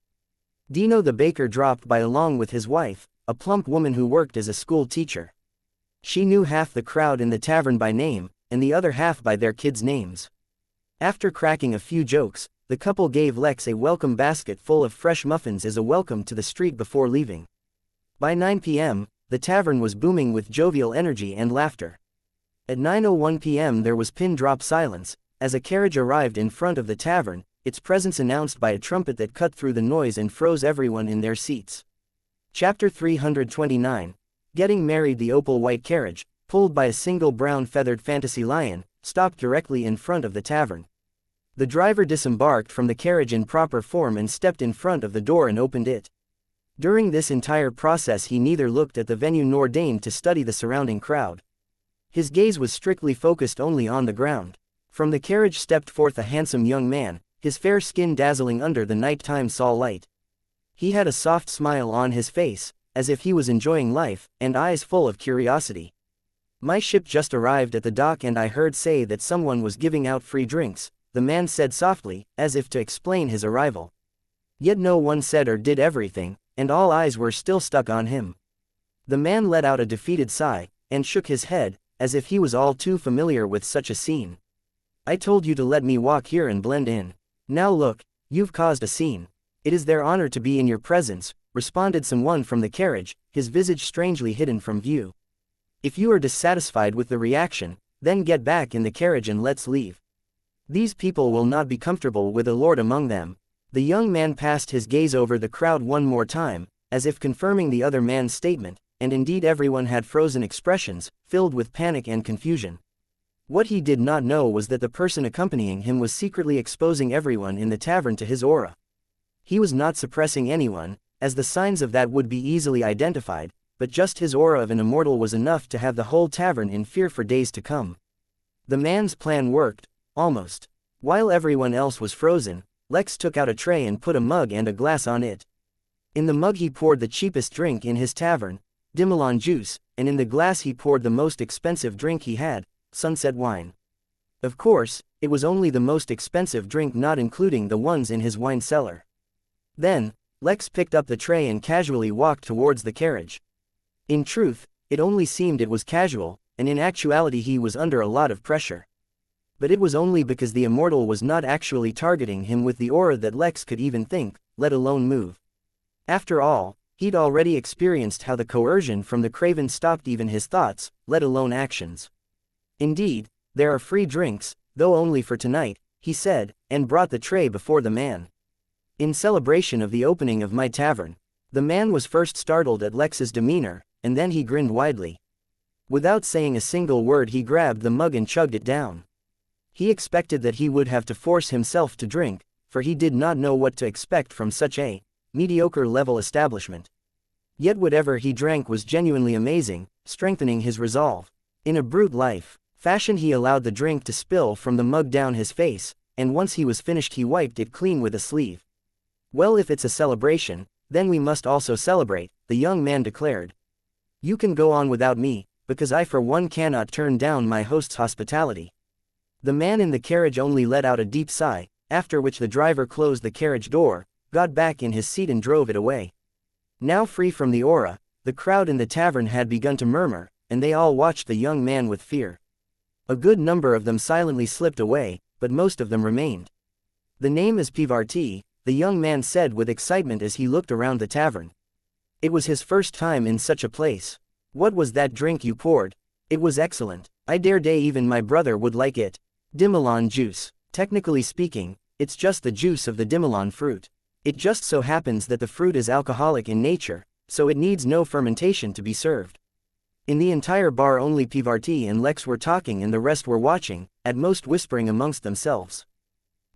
Dino the baker dropped by along with his wife, a plump woman who worked as a school teacher. She knew half the crowd in the tavern by name, and the other half by their kids' names. After cracking a few jokes, the couple gave Lex a welcome basket full of fresh muffins as a welcome to the street before leaving. By 9 p.m., the tavern was booming with jovial energy and laughter. At 9:01 p.m. there was pin-drop silence, as a carriage arrived in front of the tavern, its presence announced by a trumpet that cut through the noise and froze everyone in their seats. Chapter 329. Getting Married. The opal-white carriage, pulled by a single brown feathered fantasy lion, stopped directly in front of the tavern. The driver disembarked from the carriage in proper form and stepped in front of the door and opened it. During this entire process he neither looked at the venue nor deigned to study the surrounding crowd. His gaze was strictly focused only on the ground. From the carriage stepped forth a handsome young man, his fair skin dazzling under the nighttime saw light. He had a soft smile on his face, as if he was enjoying life, and eyes full of curiosity. "My ship just arrived at the dock and I heard say that someone was giving out free drinks," the man said softly, as if to explain his arrival. Yet no one said or did everything, and all eyes were still stuck on him. The man let out a defeated sigh, and shook his head, as if he was all too familiar with such a scene. "I told you to let me walk here and blend in. Now look, you've caused a scene. It is their honor to be in your presence," responded someone from the carriage, his visage strangely hidden from view. "If you are dissatisfied with the reaction, then get back in the carriage and let's leave. These people will not be comfortable with a lord among them." The young man passed his gaze over the crowd one more time, as if confirming the other man's statement, and indeed everyone had frozen expressions, filled with panic and confusion. What he did not know was that the person accompanying him was secretly exposing everyone in the tavern to his aura. He was not suppressing anyone, as the signs of that would be easily identified, but just his aura of an immortal was enough to have the whole tavern in fear for days to come. The man's plan worked, almost. While everyone else was frozen, Lex took out a tray and put a mug and a glass on it. In the mug he poured the cheapest drink in his tavern, dimmelon juice, and in the glass he poured the most expensive drink he had, sunset wine. Of course, it was only the most expensive drink, not including the ones in his wine cellar. Then, Lex picked up the tray and casually walked towards the carriage. In truth, it only seemed it was casual, and in actuality he was under a lot of pressure. But it was only because the immortal was not actually targeting him with the aura that Lex could even think, let alone move. After all, he'd already experienced how the coercion from the craven stopped even his thoughts, let alone actions. Indeed, there are free drinks, though only for tonight, he said, and brought the tray before the man. In celebration of the opening of my tavern. The man was first startled at Lex's demeanor, and then he grinned widely. Without saying a single word he grabbed the mug and chugged it down. He expected that he would have to force himself to drink, for he did not know what to expect from such a mediocre-level establishment. Yet whatever he drank was genuinely amazing, strengthening his resolve. In a brute life fashion he allowed the drink to spill from the mug down his face, and once he was finished he wiped it clean with a sleeve. Well, if it's a celebration, then we must also celebrate, the young man declared. You can go on without me, because I for one cannot turn down my host's hospitality. The man in the carriage only let out a deep sigh, after which the driver closed the carriage door, got back in his seat and drove it away. Now free from the aura, the crowd in the tavern had begun to murmur, and they all watched the young man with fear. A good number of them silently slipped away, but most of them remained. The name is Pivarti, the young man said with excitement as he looked around the tavern. It was his first time in such a place. What was that drink you poured? It was excellent. I dare say even my brother would like it. Dimmelon juice. Technically speaking, it's just the juice of the dimmelon fruit. It just so happens that the fruit is alcoholic in nature, so it needs no fermentation to be served. In the entire bar only Pivarti and Lex were talking and the rest were watching, at most whispering amongst themselves.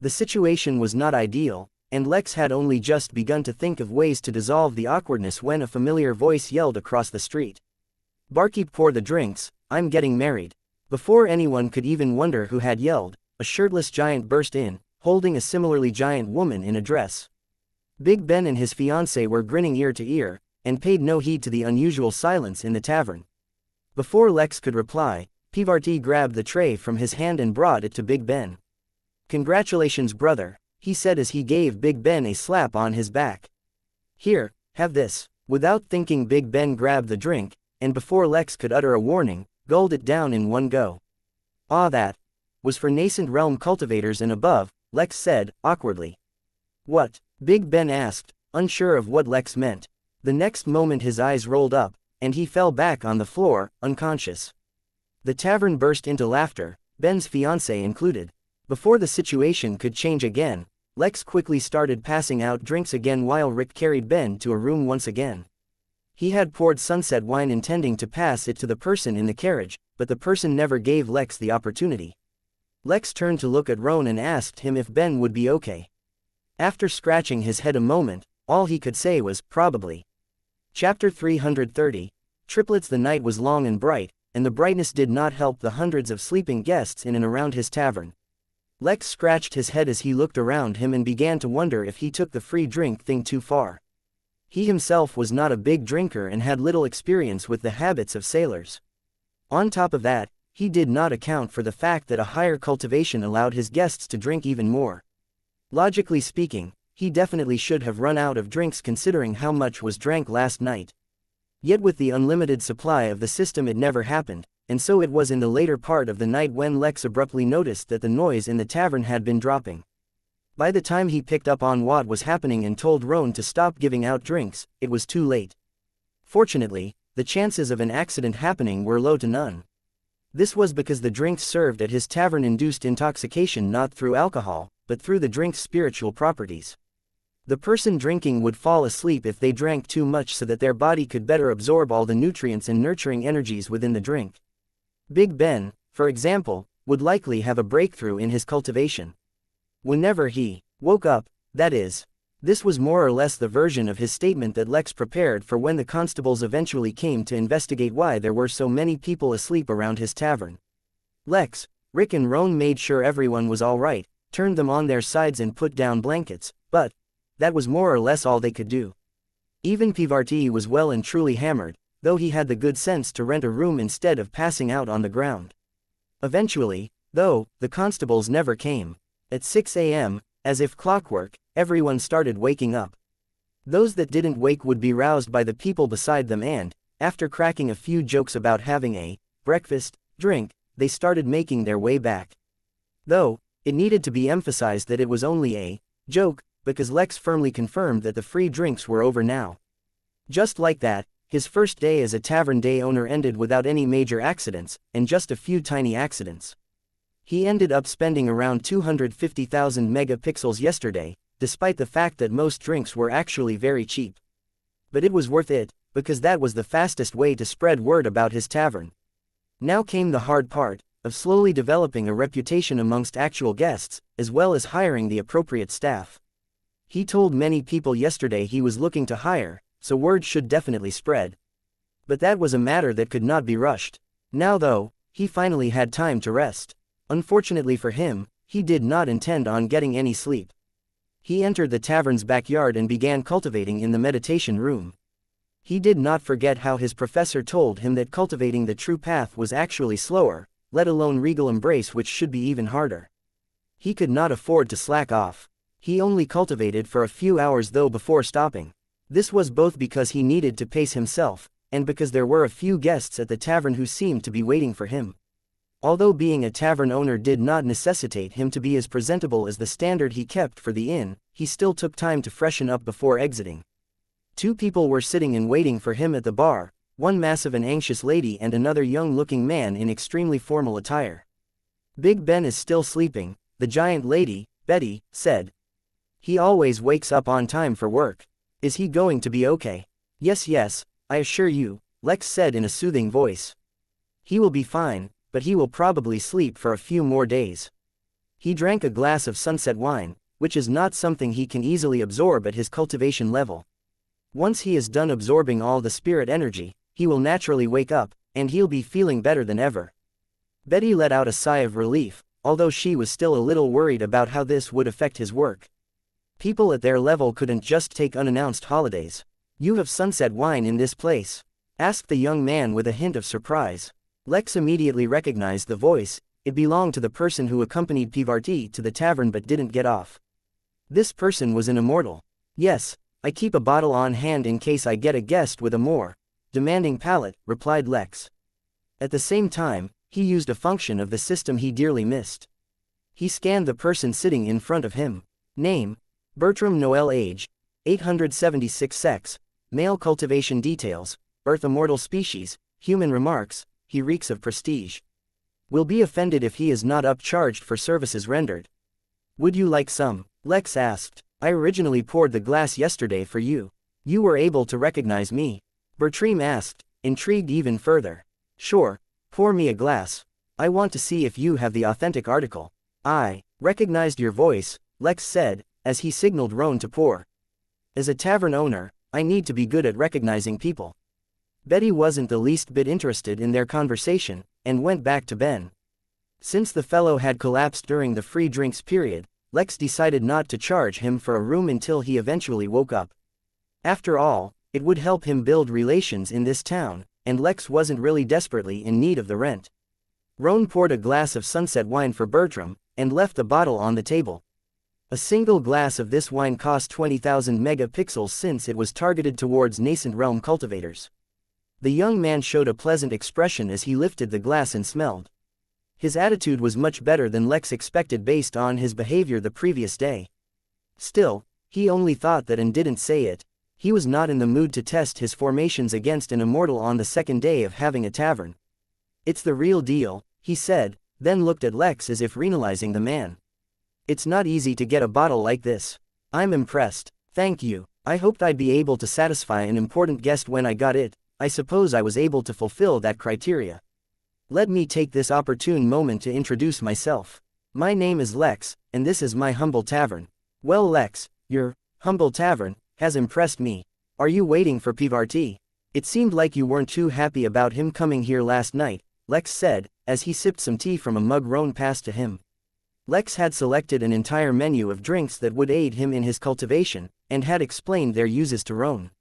The situation was not ideal, and Lex had only just begun to think of ways to dissolve the awkwardness when a familiar voice yelled across the street. Barkeep, pour the drinks, I'm getting married. Before anyone could even wonder who had yelled, a shirtless giant burst in, holding a similarly giant woman in a dress. Big Ben and his fiancée were grinning ear to ear, and paid no heed to the unusual silence in the tavern. Before Lex could reply, Pivarti grabbed the tray from his hand and brought it to Big Ben. Congratulations, brother, he said as he gave Big Ben a slap on his back. Here, have this. Without thinking Big Ben grabbed the drink, and before Lex could utter a warning, gulped it down in one go. Ah, that was for nascent realm cultivators and above, Lex said, awkwardly. What? Big Ben asked, unsure of what Lex meant. The next moment his eyes rolled up, and he fell back on the floor, unconscious. The tavern burst into laughter, Ben's fiancée included. Before the situation could change again, Lex quickly started passing out drinks again while Rick carried Ben to a room once again. He had poured sunset wine intending to pass it to the person in the carriage, but the person never gave Lex the opportunity. Lex turned to look at Roan and asked him if Ben would be okay. After scratching his head a moment, all he could say was, probably. Chapter 330. Triplets. The night was long and bright, and the brightness did not help the hundreds of sleeping guests in and around his tavern. Lex scratched his head as he looked around him and began to wonder if he took the free drink thing too far. He himself was not a big drinker and had little experience with the habits of sailors. On top of that, he did not account for the fact that a higher cultivation allowed his guests to drink even more. Logically speaking, he definitely should have run out of drinks considering how much was drank last night. Yet with the unlimited supply of the system it never happened, and so it was in the later part of the night when Lex abruptly noticed that the noise in the tavern had been dropping. By the time he picked up on what was happening and told Roan to stop giving out drinks, it was too late. Fortunately, the chances of an accident happening were low to none. This was because the drinks served at his tavern induced intoxication not through alcohol, but through the drink's spiritual properties. The person drinking would fall asleep if they drank too much so that their body could better absorb all the nutrients and nurturing energies within the drink. Big Ben, for example, would likely have a breakthrough in his cultivation. Whenever he woke up, that is. This was more or less the version of his statement that Lex prepared for when the constables eventually came to investigate why there were so many people asleep around his tavern. Lex, Rick and Roan made sure everyone was all right, turned them on their sides and put down blankets, but that was more or less all they could do. Even Pivarti was well and truly hammered, though he had the good sense to rent a room instead of passing out on the ground. Eventually, though, the constables never came. At 6 a.m., as if clockwork, everyone started waking up. Those that didn't wake would be roused by the people beside them and, after cracking a few jokes about having a breakfast drink, they started making their way back. Though, it needed to be emphasized that it was only a joke, because Lex firmly confirmed that the free drinks were over now. Just like that, his first day as a tavern day owner ended without any major accidents, and just a few tiny accidents. He ended up spending around 250,000 megapixels yesterday, despite the fact that most drinks were actually very cheap. But it was worth it, because that was the fastest way to spread word about his tavern. Now came the hard part, of slowly developing a reputation amongst actual guests, as well as hiring the appropriate staff. He told many people yesterday he was looking to hire, so word should definitely spread. But that was a matter that could not be rushed. Now though, he finally had time to rest. Unfortunately for him, he did not intend on getting any sleep. He entered the tavern's backyard and began cultivating in the meditation room. He did not forget how his professor told him that cultivating the true path was actually slower, let alone regal embrace, which should be even harder. He could not afford to slack off. He only cultivated for a few hours though before stopping. This was both because he needed to pace himself, and because there were a few guests at the tavern who seemed to be waiting for him. Although being a tavern owner did not necessitate him to be as presentable as the standard he kept for the inn, he still took time to freshen up before exiting. 2 people were sitting and waiting for him at the bar, one massive and anxious lady and another young-looking man in extremely formal attire. Big Ben is still sleeping, the giant lady, Betty, said. He always wakes up on time for work. Is he going to be okay? Yes, I assure you, Lex said in a soothing voice. He will be fine, but he will probably sleep for a few more days. He drank a glass of sunset wine, which is not something he can easily absorb at his cultivation level. Once he is done absorbing all the spirit energy, he will naturally wake up, and he'll be feeling better than ever. Betty let out a sigh of relief, although she was still a little worried about how this would affect his work. People at their level couldn't just take unannounced holidays. You have sunset wine in this place? Asked the young man with a hint of surprise. Lex immediately recognized the voice. It belonged to the person who accompanied Pivarti to the tavern but didn't get off. This person was an immortal. Yes, I keep a bottle on hand in case I get a guest with a more demanding palate, replied Lex. At the same time, he used a function of the system he dearly missed. He scanned the person sitting in front of him. Name: Bertram Noel. Age: 876. Sex: male. Cultivation details: Earth immortal species. Human remarks: he reeks of prestige. Will be offended if he is not upcharged for services rendered. Would you like some? Lex asked. I originally poured the glass yesterday for you. You were able to recognize me? Bertram asked, intrigued even further. Sure, pour me a glass. I want to see if you have the authentic article. I recognized your voice, Lex said, as he signaled Roan to pour. As a tavern owner, I need to be good at recognizing people. Betty wasn't the least bit interested in their conversation, and went back to Ben. Since the fellow had collapsed during the free drinks period, Lex decided not to charge him for a room until he eventually woke up. After all, it would help him build relations in this town, and Lex wasn't really desperately in need of the rent. Roan poured a glass of sunset wine for Bertram, and left the bottle on the table. A single glass of this wine cost 20,000 megapixels since it was targeted towards nascent realm cultivators. The young man showed a pleasant expression as he lifted the glass and smelled. His attitude was much better than Lex expected based on his behavior the previous day. Still, he only thought that and didn't say it. He was not in the mood to test his formations against an immortal on the second day of having a tavern. It's the real deal, he said, then looked at Lex as if realizing the man. It's not easy to get a bottle like this. I'm impressed. Thank you. I hoped I'd be able to satisfy an important guest when I got it. I suppose I was able to fulfill that criteria. Let me take this opportune moment to introduce myself. My name is Lex, and this is my humble tavern. Well, Lex, your humble tavern has impressed me. Are you waiting for Pivarti? It seemed like you weren't too happy about him coming here last night, Lex said, as he sipped some tea from a mug Roan passed to him. Lex had selected an entire menu of drinks that would aid him in his cultivation, and had explained their uses to Roan.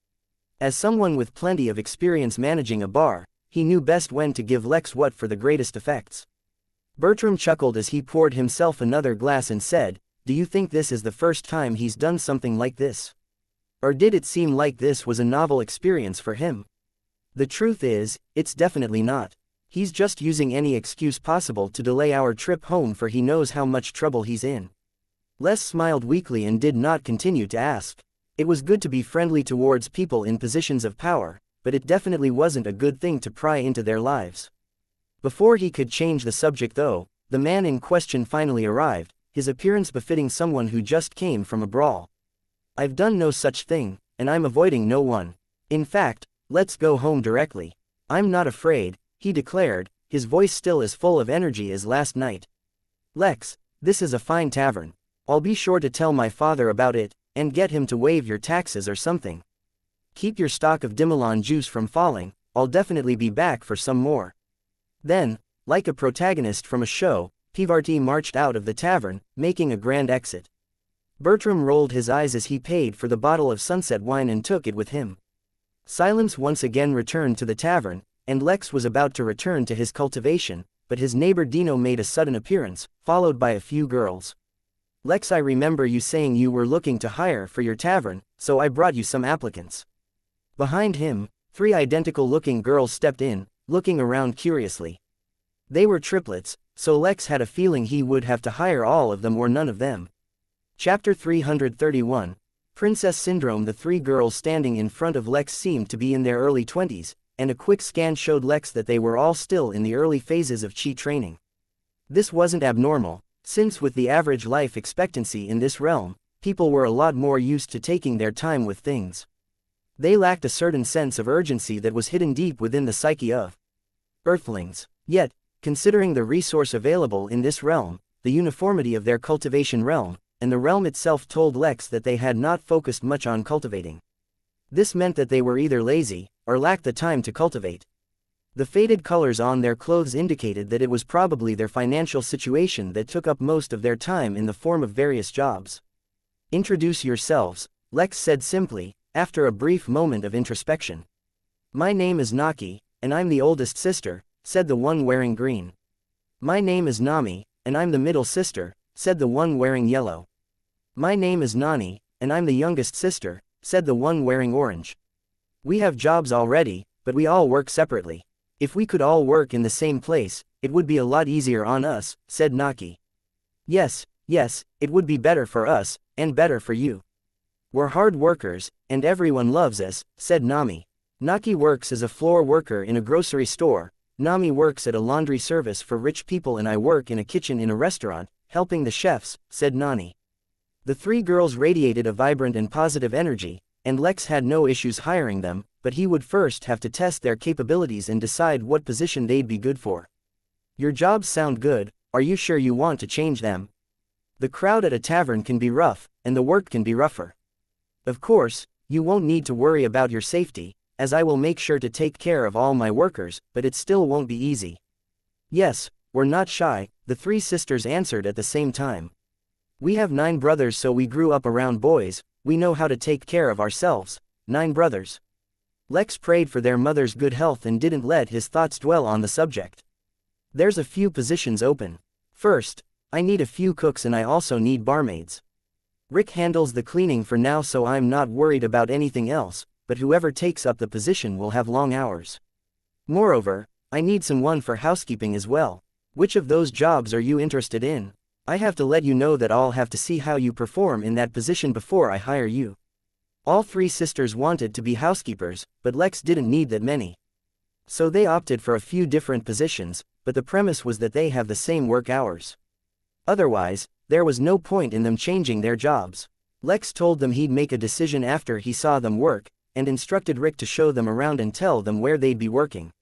As someone with plenty of experience managing a bar, he knew best when to give Lex what for the greatest effects. Bertram chuckled as he poured himself another glass and said, "Do you think this is the first time he's done something like this? Or did it seem like this was a novel experience for him? The truth is, it's definitely not. He's just using any excuse possible to delay our trip home, for he knows how much trouble he's in." Les smiled weakly and did not continue to ask. It was good to be friendly towards people in positions of power, but it definitely wasn't a good thing to pry into their lives. Before he could change the subject though, the man in question finally arrived, his appearance befitting someone who just came from a brawl. "I've done no such thing, and I'm avoiding no one. In fact, let's go home directly. I'm not afraid," he declared, his voice still as full of energy as last night. "Lex, this is a fine tavern. I'll be sure to tell my father about it, and get him to waive your taxes or something. Keep your stock of Dimilon juice from falling, I'll definitely be back for some more." Then, like a protagonist from a show, Pivarti marched out of the tavern, making a grand exit. Bertram rolled his eyes as he paid for the bottle of sunset wine and took it with him. Silence once again returned to the tavern, and Lex was about to return to his cultivation, but his neighbor Dino made a sudden appearance, followed by a few girls. "Lex, I remember you saying you were looking to hire for your tavern, so I brought you some applicants." Behind him, 3 identical-looking girls stepped in, looking around curiously. They were triplets, so Lex had a feeling he would have to hire all of them or none of them. Chapter 331, Princess Syndrome. The 3 girls standing in front of Lex seemed to be in their early 20s, and a quick scan showed Lex that they were all still in the early phases of chi training. This wasn't abnormal, since with the average life expectancy in this realm, people were a lot more used to taking their time with things. They lacked a certain sense of urgency that was hidden deep within the psyche of Earthlings. Yet, considering the resource available in this realm, the uniformity of their cultivation realm, and the realm itself told Lex that they had not focused much on cultivating. This meant that they were either lazy, or lacked the time to cultivate. The faded colors on their clothes indicated that it was probably their financial situation that took up most of their time in the form of various jobs. "Introduce yourselves," Lex said simply, after a brief moment of introspection. "My name is Naki, and I'm the oldest sister," said the one wearing green. "My name is Nami, and I'm the middle sister," said the one wearing yellow. "My name is Nani, and I'm the youngest sister," said the one wearing orange. "We have jobs already, but we all work separately. If we could all work in the same place, it would be a lot easier on us," said Naki. Yes, it would be better for us, and better for you. We're hard workers, and everyone loves us," said Nami. "Naki works as a floor worker in a grocery store, Nami works at a laundry service for rich people, and I work in a kitchen in a restaurant, helping the chefs," said Nani. The 3 girls radiated a vibrant and positive energy, and Lex had no issues hiring them, but he would first have to test their capabilities and decide what position they'd be good for. "Your jobs sound good, are you sure you want to change them? The crowd at a tavern can be rough, and the work can be rougher. Of course, you won't need to worry about your safety, as I will make sure to take care of all my workers, but it still won't be easy." "Yes, we're not shy," the 3 sisters answered at the same time. "We have 9 brothers, so we grew up around boys, we know how to take care of ourselves." 9 brothers. Lex prayed for their mother's good health and didn't let his thoughts dwell on the subject. "There's a few positions open. First, I need a few cooks and I also need barmaids. Rick handles the cleaning for now, so I'm not worried about anything else, but whoever takes up the position will have long hours. Moreover, I need someone for housekeeping as well. Which of those jobs are you interested in? I have to let you know that I'll have to see how you perform in that position before I hire you." All 3 sisters wanted to be housekeepers, but Lex didn't need that many. So they opted for a few different positions, but the premise was that they have the same work hours. Otherwise, there was no point in them changing their jobs. Lex told them he'd make a decision after he saw them work, and instructed Rick to show them around and tell them where they'd be working.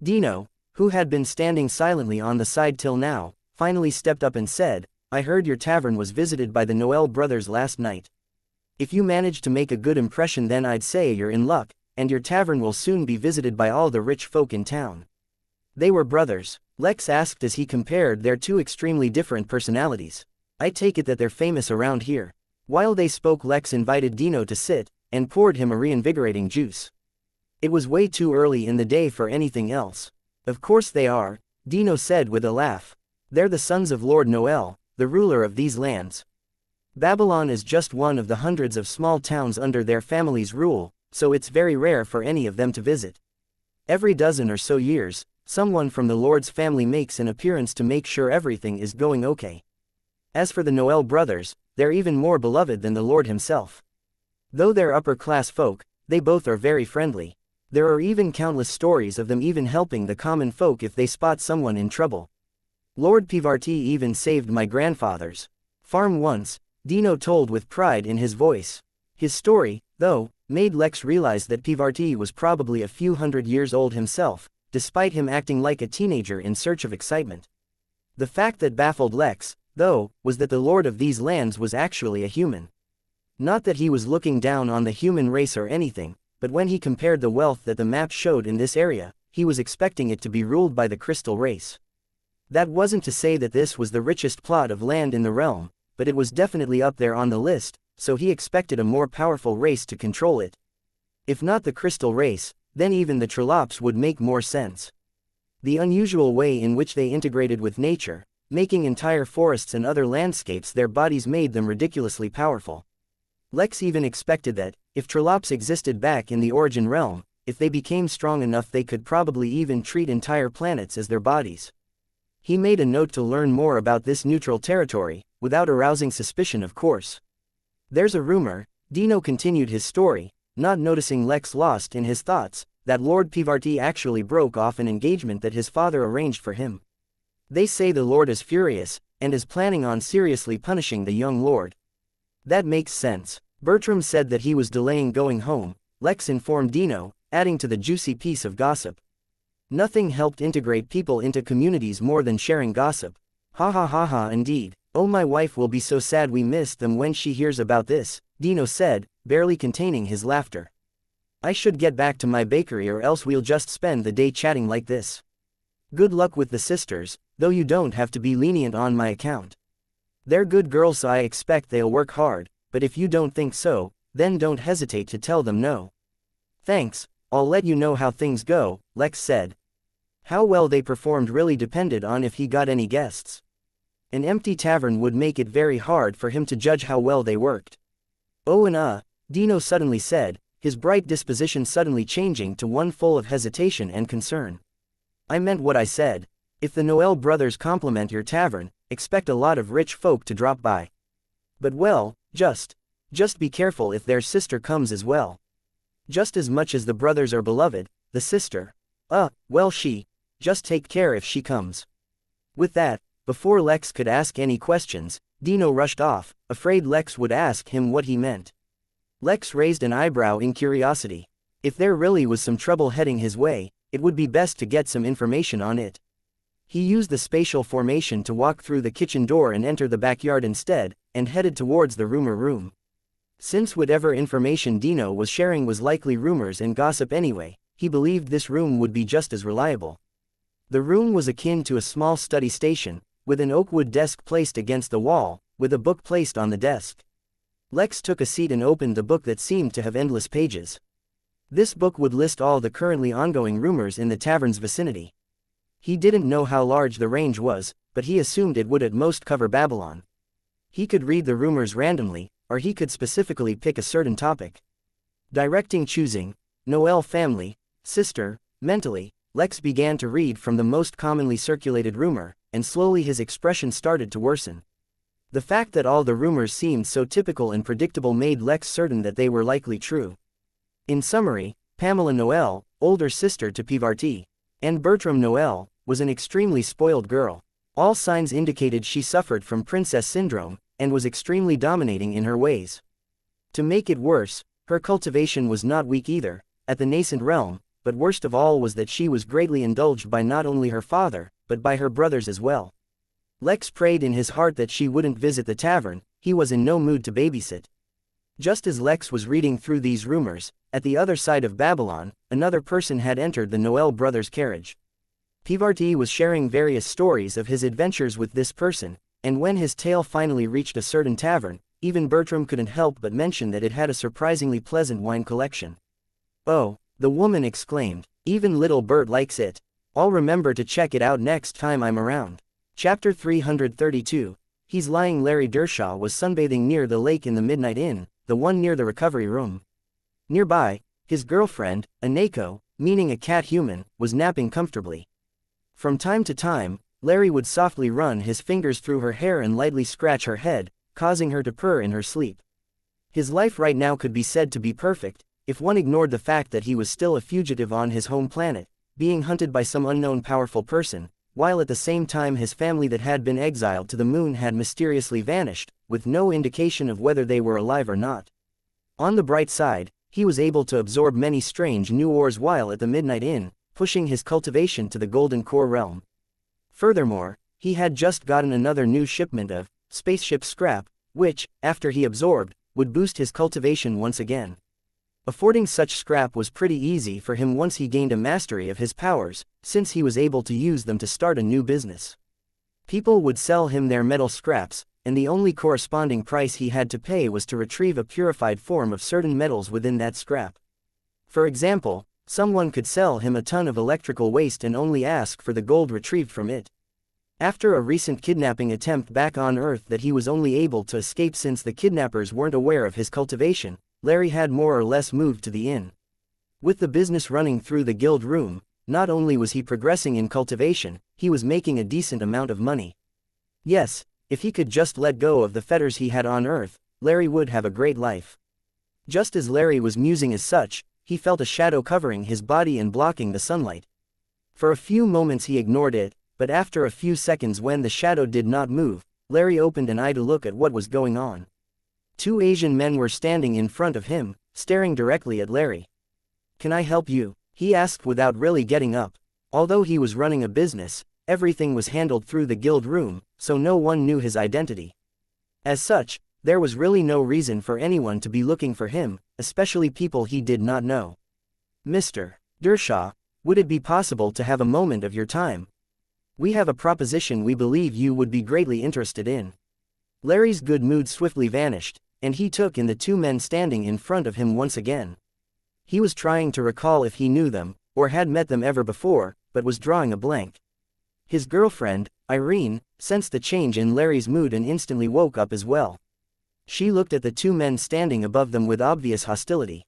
Dino, who had been standing silently on the side till now, finally stepped up and said, "I heard your tavern was visited by the Noel brothers last night. If you manage to make a good impression, then I'd say you're in luck, and your tavern will soon be visited by all the rich folk in town." They were brothers, Lex asked as he compared their two extremely different personalities. I take it that they're famous around here. While they spoke, Lex invited Dino to sit, and poured him a reinvigorating juice. It was way too early in the day for anything else. Of course they are, Dino said with a laugh. They're the sons of Lord Noel, the ruler of these lands. Babylon is just one of the hundreds of small towns under their family's rule, so it's very rare for any of them to visit. Every dozen or so years, someone from the Lord's family makes an appearance to make sure everything is going okay. As for the Noel brothers, they're even more beloved than the Lord himself. Though they're upper-class folk, they both are very friendly. There are even countless stories of them even helping the common folk if they spot someone in trouble. Lord Pivarti even saved my grandfather's farm once, Dino told with pride in his voice. His story, though, made Lex realize that Pivarti was probably a few hundred years old himself, despite him acting like a teenager in search of excitement. The fact that baffled Lex, though, was that the lord of these lands was actually a human. Not that he was looking down on the human race or anything, but when he compared the wealth that the map showed in this area, he was expecting it to be ruled by the crystal race. That wasn't to say that this was the richest plot of land in the realm, but it was definitely up there on the list, so he expected a more powerful race to control it. If not the crystal race, then even the Trollops would make more sense. The unusual way in which they integrated with nature, making entire forests and other landscapes their bodies, made them ridiculously powerful. Lex even expected that, if Trollops existed back in the Origin realm, if they became strong enough they could probably even treat entire planets as their bodies. He made a note to learn more about this neutral territory, without arousing suspicion of course. There's a rumor, Dino continued his story, not noticing Lex lost in his thoughts, that Lord Pivarti actually broke off an engagement that his father arranged for him. They say the Lord is furious, and is planning on seriously punishing the young lord. That makes sense. Bertram said that he was delaying going home, Lex informed Dino, adding to the juicy piece of gossip. Nothing helped integrate people into communities more than sharing gossip. Ha ha ha ha, indeed. Oh, my wife will be so sad we missed them when she hears about this, Dino said, barely containing his laughter. I should get back to my bakery or else we'll just spend the day chatting like this. Good luck with the sisters, though you don't have to be lenient on my account. They're good girls, so I expect they'll work hard, but if you don't think so, then don't hesitate to tell them no. Thanks, I'll let you know how things go, Lex said. How well they performed really depended on if he got any guests. An empty tavern would make it very hard for him to judge how well they worked. Oh and Dino suddenly said, his bright disposition suddenly changing to one full of hesitation and concern. I meant what I said. If the Noel brothers compliment your tavern, expect a lot of rich folk to drop by. But well, just be careful if their sister comes as well. Just as much as the brothers are beloved, the sister, well, just take care if she comes. With that, before Lex could ask any questions, Dino rushed off, afraid Lex would ask him what he meant. Lex raised an eyebrow in curiosity. If there really was some trouble heading his way, it would be best to get some information on it. He used the spatial formation to walk through the kitchen door and enter the backyard instead, and headed towards the rumor room. Since whatever information Dino was sharing was likely rumors and gossip anyway, he believed this room would be just as reliable. The room was akin to a small study station, with an oakwood desk placed against the wall, with a book placed on the desk. Lex took a seat and opened the book that seemed to have endless pages. This book would list all the currently ongoing rumors in the tavern's vicinity. He didn't know how large the range was, but he assumed it would at most cover Babylon. He could read the rumors randomly, or he could specifically pick a certain topic. Choosing Noel family, sister, mentally, Lex began to read from the most commonly circulated rumor, and slowly his expression started to worsen. The fact that all the rumors seemed so typical and predictable made Lex certain that they were likely true. In summary, Pamela Noel, older sister to Pivarti, and Bertram Noel, was an extremely spoiled girl. All signs indicated she suffered from princess syndrome, and was extremely dominating in her ways. To make it worse, her cultivation was not weak either, at the nascent realm, but worst of all was that she was greatly indulged by not only her father, but by her brothers as well. Lex prayed in his heart that she wouldn't visit the tavern, he was in no mood to babysit. Just as Lex was reading through these rumors, at the other side of Babylon, another person had entered the Noel brothers' carriage. Pivarti was sharing various stories of his adventures with this person, and when his tale finally reached a certain tavern, even Bertram couldn't help but mention that it had a surprisingly pleasant wine collection. "Oh," the woman exclaimed, "even little Bert likes it. I'll remember to check it out next time I'm around." Chapter 332. He's lying. Larry Dershaw was sunbathing near the lake in the Midnight Inn, the one near the recovery room. Nearby, his girlfriend, a Neko, meaning a cat human, was napping comfortably. From time to time, Larry would softly run his fingers through her hair and lightly scratch her head, causing her to purr in her sleep. His life right now could be said to be perfect, if one ignored the fact that he was still a fugitive on his home planet, being hunted by some unknown powerful person, while at the same time his family that had been exiled to the moon had mysteriously vanished, with no indication of whether they were alive or not. On the bright side, he was able to absorb many strange new ores while at the Midnight Inn, pushing his cultivation to the Golden Core realm. Furthermore, he had just gotten another new shipment of spaceship scrap, which, after he absorbed, would boost his cultivation once again. Affording such scrap was pretty easy for him once he gained a mastery of his powers, since he was able to use them to start a new business. People would sell him their metal scraps, and the only corresponding price he had to pay was to retrieve a purified form of certain metals within that scrap. For example, someone could sell him a ton of electrical waste and only ask for the gold retrieved from it. After a recent kidnapping attempt back on Earth that he was only able to escape since the kidnappers weren't aware of his cultivation, Larry had more or less moved to the inn. With the business running through the guild room, not only was he progressing in cultivation, he was making a decent amount of money. Yes, if he could just let go of the fetters he had on Earth, Larry would have a great life. Just as Larry was musing as such, he felt a shadow covering his body and blocking the sunlight. For a few moments he ignored it, but after a few seconds when the shadow did not move, Larry opened an eye to look at what was going on. Two Asian men were standing in front of him, staring directly at Larry. "Can I help you?" he asked without really getting up. Although he was running a business, everything was handled through the guild room, so no one knew his identity. As such, there was really no reason for anyone to be looking for him, especially people he did not know. "Mr. Dershaw, would it be possible to have a moment of your time? We have a proposition we believe you would be greatly interested in." Larry's good mood swiftly vanished, and he took in the two men standing in front of him once again. He was trying to recall if he knew them, or had met them ever before, but was drawing a blank. His girlfriend, Irene, sensed the change in Larry's mood and instantly woke up as well. She looked at the two men standing above them with obvious hostility.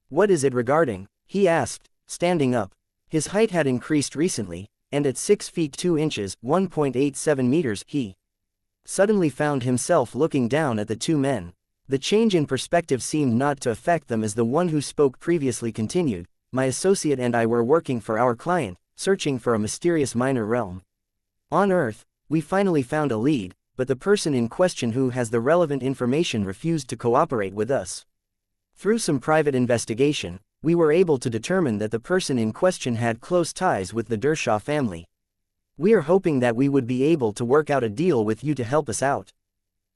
"What is it regarding?" he asked, standing up. His height had increased recently, and at 6 feet 2 inches, 1.87 meters, he suddenly found himself looking down at the two men. The change in perspective seemed not to affect them as the one who spoke previously continued. "My associate and I were working for our client, searching for a mysterious minor realm. On Earth, we finally found a lead, but the person in question who has the relevant information refused to cooperate with us. Through some private investigation, we were able to determine that the person in question had close ties with the Dershaw family. We are hoping that we would be able to work out a deal with you to help us out.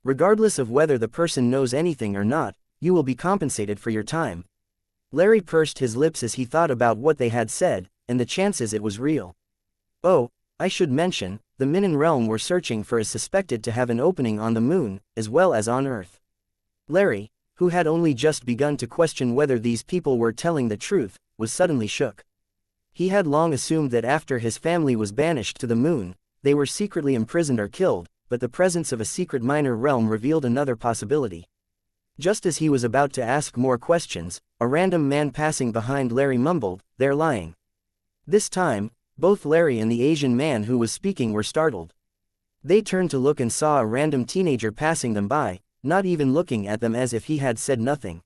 Regardless of whether the person knows anything or not, you will be compensated for your time." Larry pursed his lips as he thought about what they had said, and the chances it was real. "Oh, I should mention, the Minan realm were searching for is suspected to have an opening on the moon, as well as on Earth." Larry, who had only just begun to question whether these people were telling the truth, was suddenly shook. He had long assumed that after his family was banished to the moon, they were secretly imprisoned or killed, but the presence of a secret minor realm revealed another possibility. Just as he was about to ask more questions, a random man passing behind Larry mumbled, "They're lying." This time, both Larry and the Asian man who was speaking were startled. They turned to look and saw a random teenager passing them by, not even looking at them as if he had said nothing.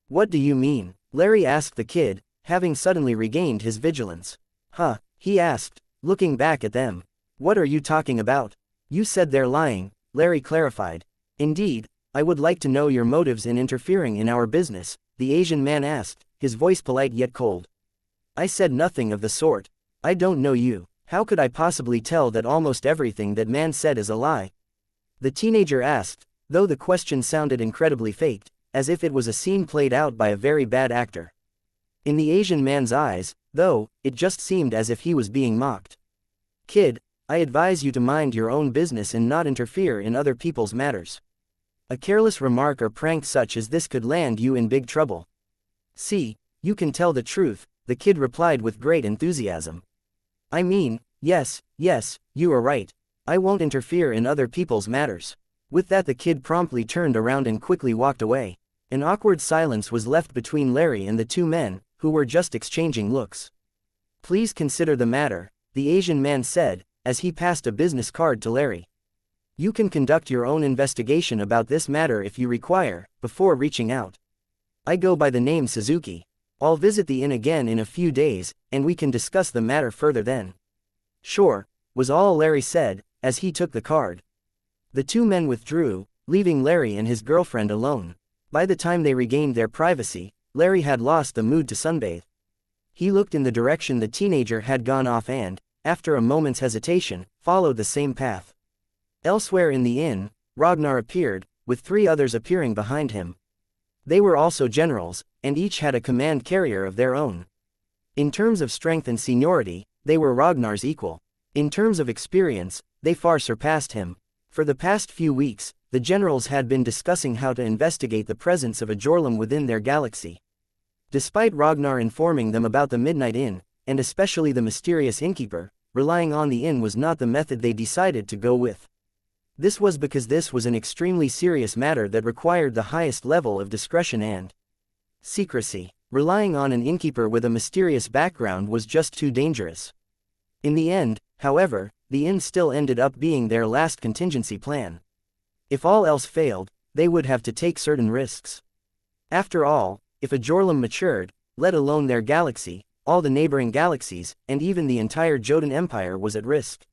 "What do you mean?" Larry asked the kid, having suddenly regained his vigilance. "Huh?" he asked, looking back at them. "What are you talking about?" "You said they're lying," Larry clarified. "Indeed, I would like to know your motives in interfering in our business," the Asian man asked, his voice polite yet cold. "I said nothing of the sort. I don't know you. How could I possibly tell that almost everything that man said is a lie?" the teenager asked, though the question sounded incredibly faked, as if it was a scene played out by a very bad actor. In the Asian man's eyes, though, it just seemed as if he was being mocked. Kid, I advise you to mind your own business and not interfere in other people's matters. A careless remark or prank such as this could land you in big trouble. See, you can tell the truth, the kid replied with great enthusiasm. I mean, yes, you are right. I won't interfere in other people's matters. With that the kid promptly turned around and quickly walked away. An awkward silence was left between Larry and the two men, who were just exchanging looks. Please consider the matter, the Asian man said, as he passed a business card to Larry. You can conduct your own investigation about this matter if you require, before reaching out. I go by the name Suzuki. I'll visit the inn again in a few days, and we can discuss the matter further then. Sure, was all Larry said, as he took the card. The two men withdrew, leaving Larry and his girlfriend alone. By the time they regained their privacy, Larry had lost the mood to sunbathe. He looked in the direction the teenager had gone off and, after a moment's hesitation, followed the same path. Elsewhere in the inn, Ragnar appeared, with 3 others appearing behind him. They were also generals, and each had a command carrier of their own. In terms of strength and seniority, they were Ragnar's equal. In terms of experience, they far surpassed him. For the past few weeks, the generals had been discussing how to investigate the presence of a Jorlum within their galaxy. Despite Ragnar informing them about the Midnight Inn, and especially the mysterious innkeeper, relying on the inn was not the method they decided to go with. This was because this was an extremely serious matter that required the highest level of discretion and secrecy. Relying on an innkeeper with a mysterious background was just too dangerous. In the end, however, the inn still ended up being their last contingency plan. If all else failed, they would have to take certain risks. After all, if a Jorlum matured, let alone their galaxy, all the neighboring galaxies, and even the entire Jotun Empire was at risk.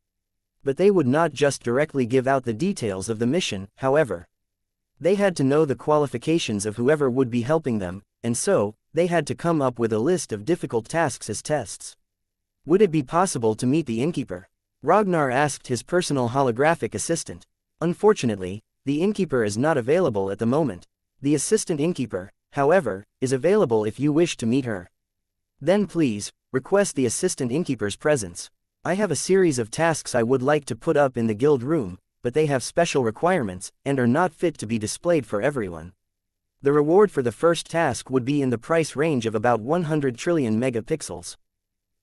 But they would not just directly give out the details of the mission, however. They had to know the qualifications of whoever would be helping them, and so, they had to come up with a list of difficult tasks as tests. Would it be possible to meet the innkeeper? Ragnar asked his personal holographic assistant. Unfortunately, the innkeeper is not available at the moment. The assistant innkeeper, however, is available if you wish to meet her. Then please, request the assistant innkeeper's presence. I have a series of tasks I would like to put up in the guild room, but they have special requirements, and are not fit to be displayed for everyone. The reward for the first task would be in the price range of about 100 trillion megapixels.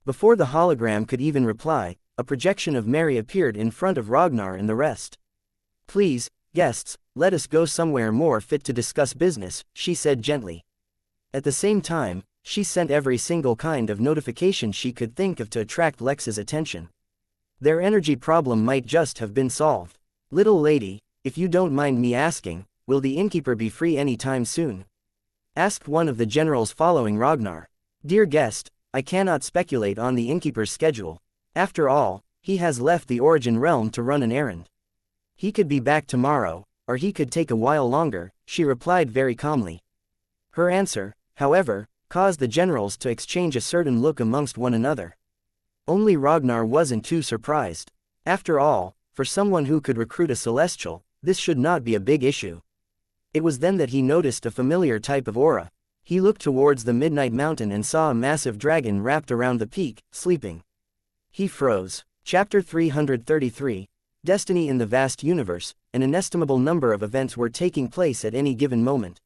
Before the hologram could even reply, a projection of Mary appeared in front of Ragnar and the rest. Please, guests, let us go somewhere more fit to discuss business, she said gently. At the same time, she sent every single kind of notification she could think of to attract Lex's attention. Their energy problem might just have been solved. Little lady, if you don't mind me asking, will the innkeeper be free any time soon? Asked one of the generals following Ragnar. Dear guest, I cannot speculate on the innkeeper's schedule. After all, he has left the Origin Realm to run an errand. He could be back tomorrow, or he could take a while longer, she replied very calmly. Her answer, however, caused the generals to exchange a certain look amongst one another. Only Ragnar wasn't too surprised. After all, for someone who could recruit a celestial, this should not be a big issue. It was then that he noticed a familiar type of aura. He looked towards the Midnight Mountain and saw a massive dragon wrapped around the peak, sleeping. He froze. Chapter 333. Destiny in the vast universe, an inestimable number of events were taking place at any given moment.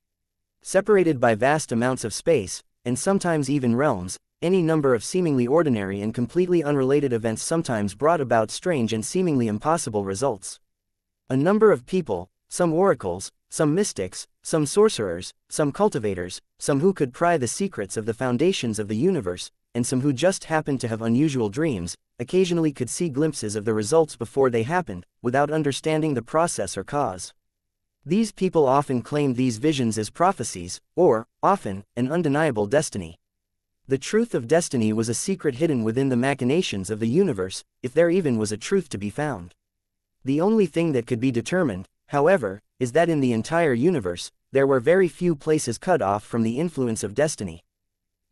Separated by vast amounts of space, and sometimes even realms, any number of seemingly ordinary and completely unrelated events sometimes brought about strange and seemingly impossible results. A number of people, some oracles, some mystics, some sorcerers, some cultivators, some who could pry the secrets of the foundations of the universe, and some who just happened to have unusual dreams, occasionally could see glimpses of the results before they happened, without understanding the process or cause. These people often claimed these visions as prophecies, or, often, an undeniable destiny. The truth of destiny was a secret hidden within the machinations of the universe, if there even was a truth to be found. The only thing that could be determined, however, is that in the entire universe, there were very few places cut off from the influence of destiny.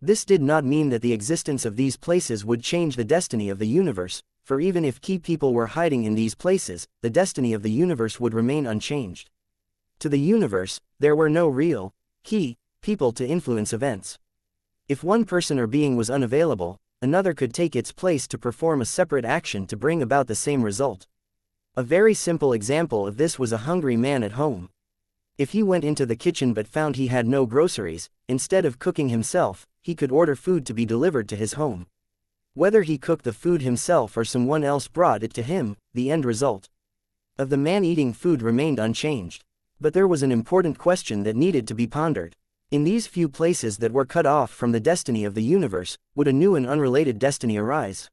This did not mean that the existence of these places would change the destiny of the universe, for even if key people were hiding in these places, the destiny of the universe would remain unchanged. To the universe, there were no real, key, people to influence events. If one person or being was unavailable, another could take its place to perform a separate action to bring about the same result. A very simple example of this was a hungry man at home. If he went into the kitchen but found he had no groceries, instead of cooking himself, he could order food to be delivered to his home. Whether he cooked the food himself or someone else brought it to him, the end result of the man eating food remained unchanged. But there was an important question that needed to be pondered. In these few places that were cut off from the destiny of the universe, would a new and unrelated destiny arise?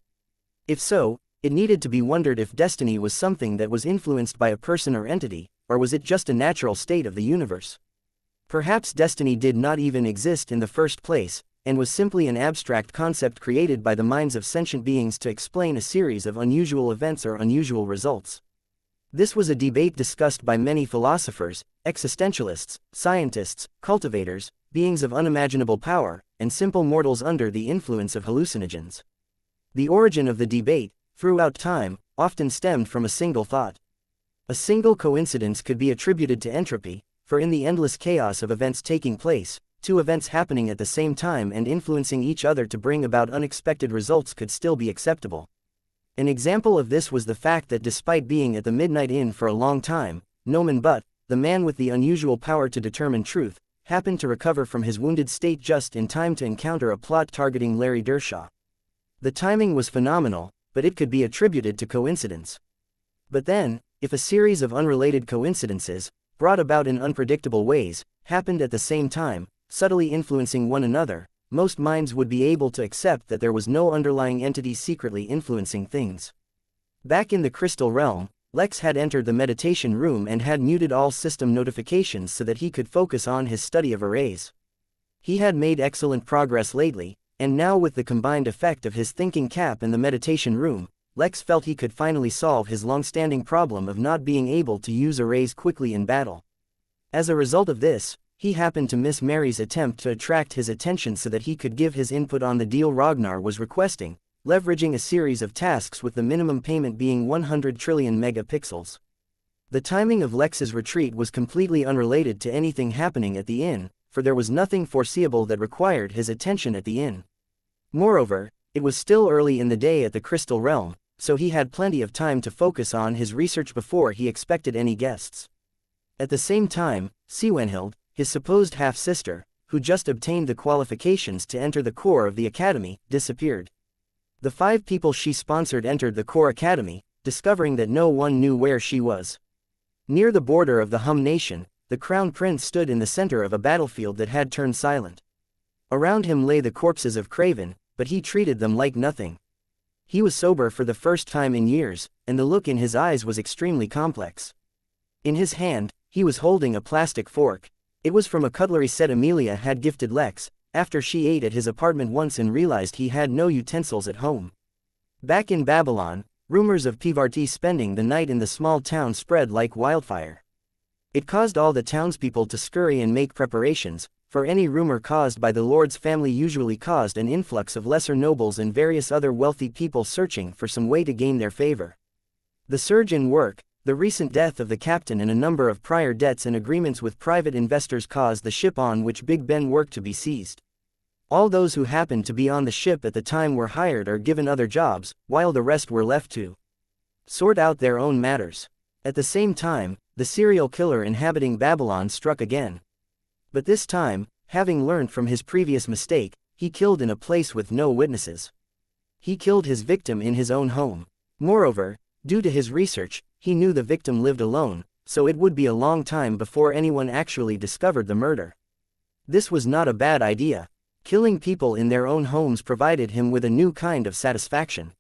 If so, it needed to be wondered if destiny was something that was influenced by a person or entity, or was it just a natural state of the universe? Perhaps destiny did not even exist in the first place, and was simply an abstract concept created by the minds of sentient beings to explain a series of unusual events or unusual results. This was a debate discussed by many philosophers, existentialists, scientists, cultivators, beings of unimaginable power, and simple mortals under the influence of hallucinogens. The origin of the debate, throughout time, often stemmed from a single thought. A single coincidence could be attributed to entropy, for in the endless chaos of events taking place, two events happening at the same time and influencing each other to bring about unexpected results could still be acceptable. An example of this was the fact that despite being at the Midnight Inn for a long time, Noman Butt, the man with the unusual power to determine truth, happened to recover from his wounded state just in time to encounter a plot targeting Larry Dershaw. The timing was phenomenal, but it could be attributed to coincidence. But then, if a series of unrelated coincidences, brought about in unpredictable ways, happened at the same time, subtly influencing one another, most minds would be able to accept that there was no underlying entity secretly influencing things. Back in the Crystal Realm, Lex had entered the meditation room and had muted all system notifications so that he could focus on his study of arrays. He had made excellent progress lately, and now with the combined effect of his thinking cap and the meditation room, Lex felt he could finally solve his long-standing problem of not being able to use arrays quickly in battle. As a result of this, he happened to miss Mary's attempt to attract his attention so that he could give his input on the deal Ragnar was requesting, leveraging a series of tasks with the minimum payment being 100 trillion megapixels. The timing of Lex's retreat was completely unrelated to anything happening at the inn, for there was nothing foreseeable that required his attention at the inn. Moreover, it was still early in the day at the Crystal Realm, so he had plenty of time to focus on his research before he expected any guests. At the same time, Siwenhild, his supposed half-sister, who just obtained the qualifications to enter the core of the academy, disappeared. The 5 people she sponsored entered the core academy, discovering that no one knew where she was. Near the border of the Hum Nation, the Crown Prince stood in the center of a battlefield that had turned silent. Around him lay the corpses of Craven, but he treated them like nothing. He was sober for the first time in years, and the look in his eyes was extremely complex. In his hand, he was holding a plastic fork. It was from a cutlery set Amelia had gifted Lex, after she ate at his apartment once and realized he had no utensils at home. Back in Babylon, rumors of Pivarti spending the night in the small town spread like wildfire. It caused all the townspeople to scurry and make preparations, for any rumor caused by the Lord's family usually caused an influx of lesser nobles and various other wealthy people searching for some way to gain their favor. The surge in work, the recent death of the captain and a number of prior debts and agreements with private investors caused the ship on which Big Ben worked to be seized. All those who happened to be on the ship at the time were hired or given other jobs, while the rest were left to sort out their own matters. At the same time, the serial killer inhabiting Babylon struck again. But this time, having learned from his previous mistake, he killed in a place with no witnesses. He killed his victim in his own home. Moreover, due to his research, he knew the victim lived alone, so it would be a long time before anyone actually discovered the murder. This was not a bad idea. Killing people in their own homes provided him with a new kind of satisfaction.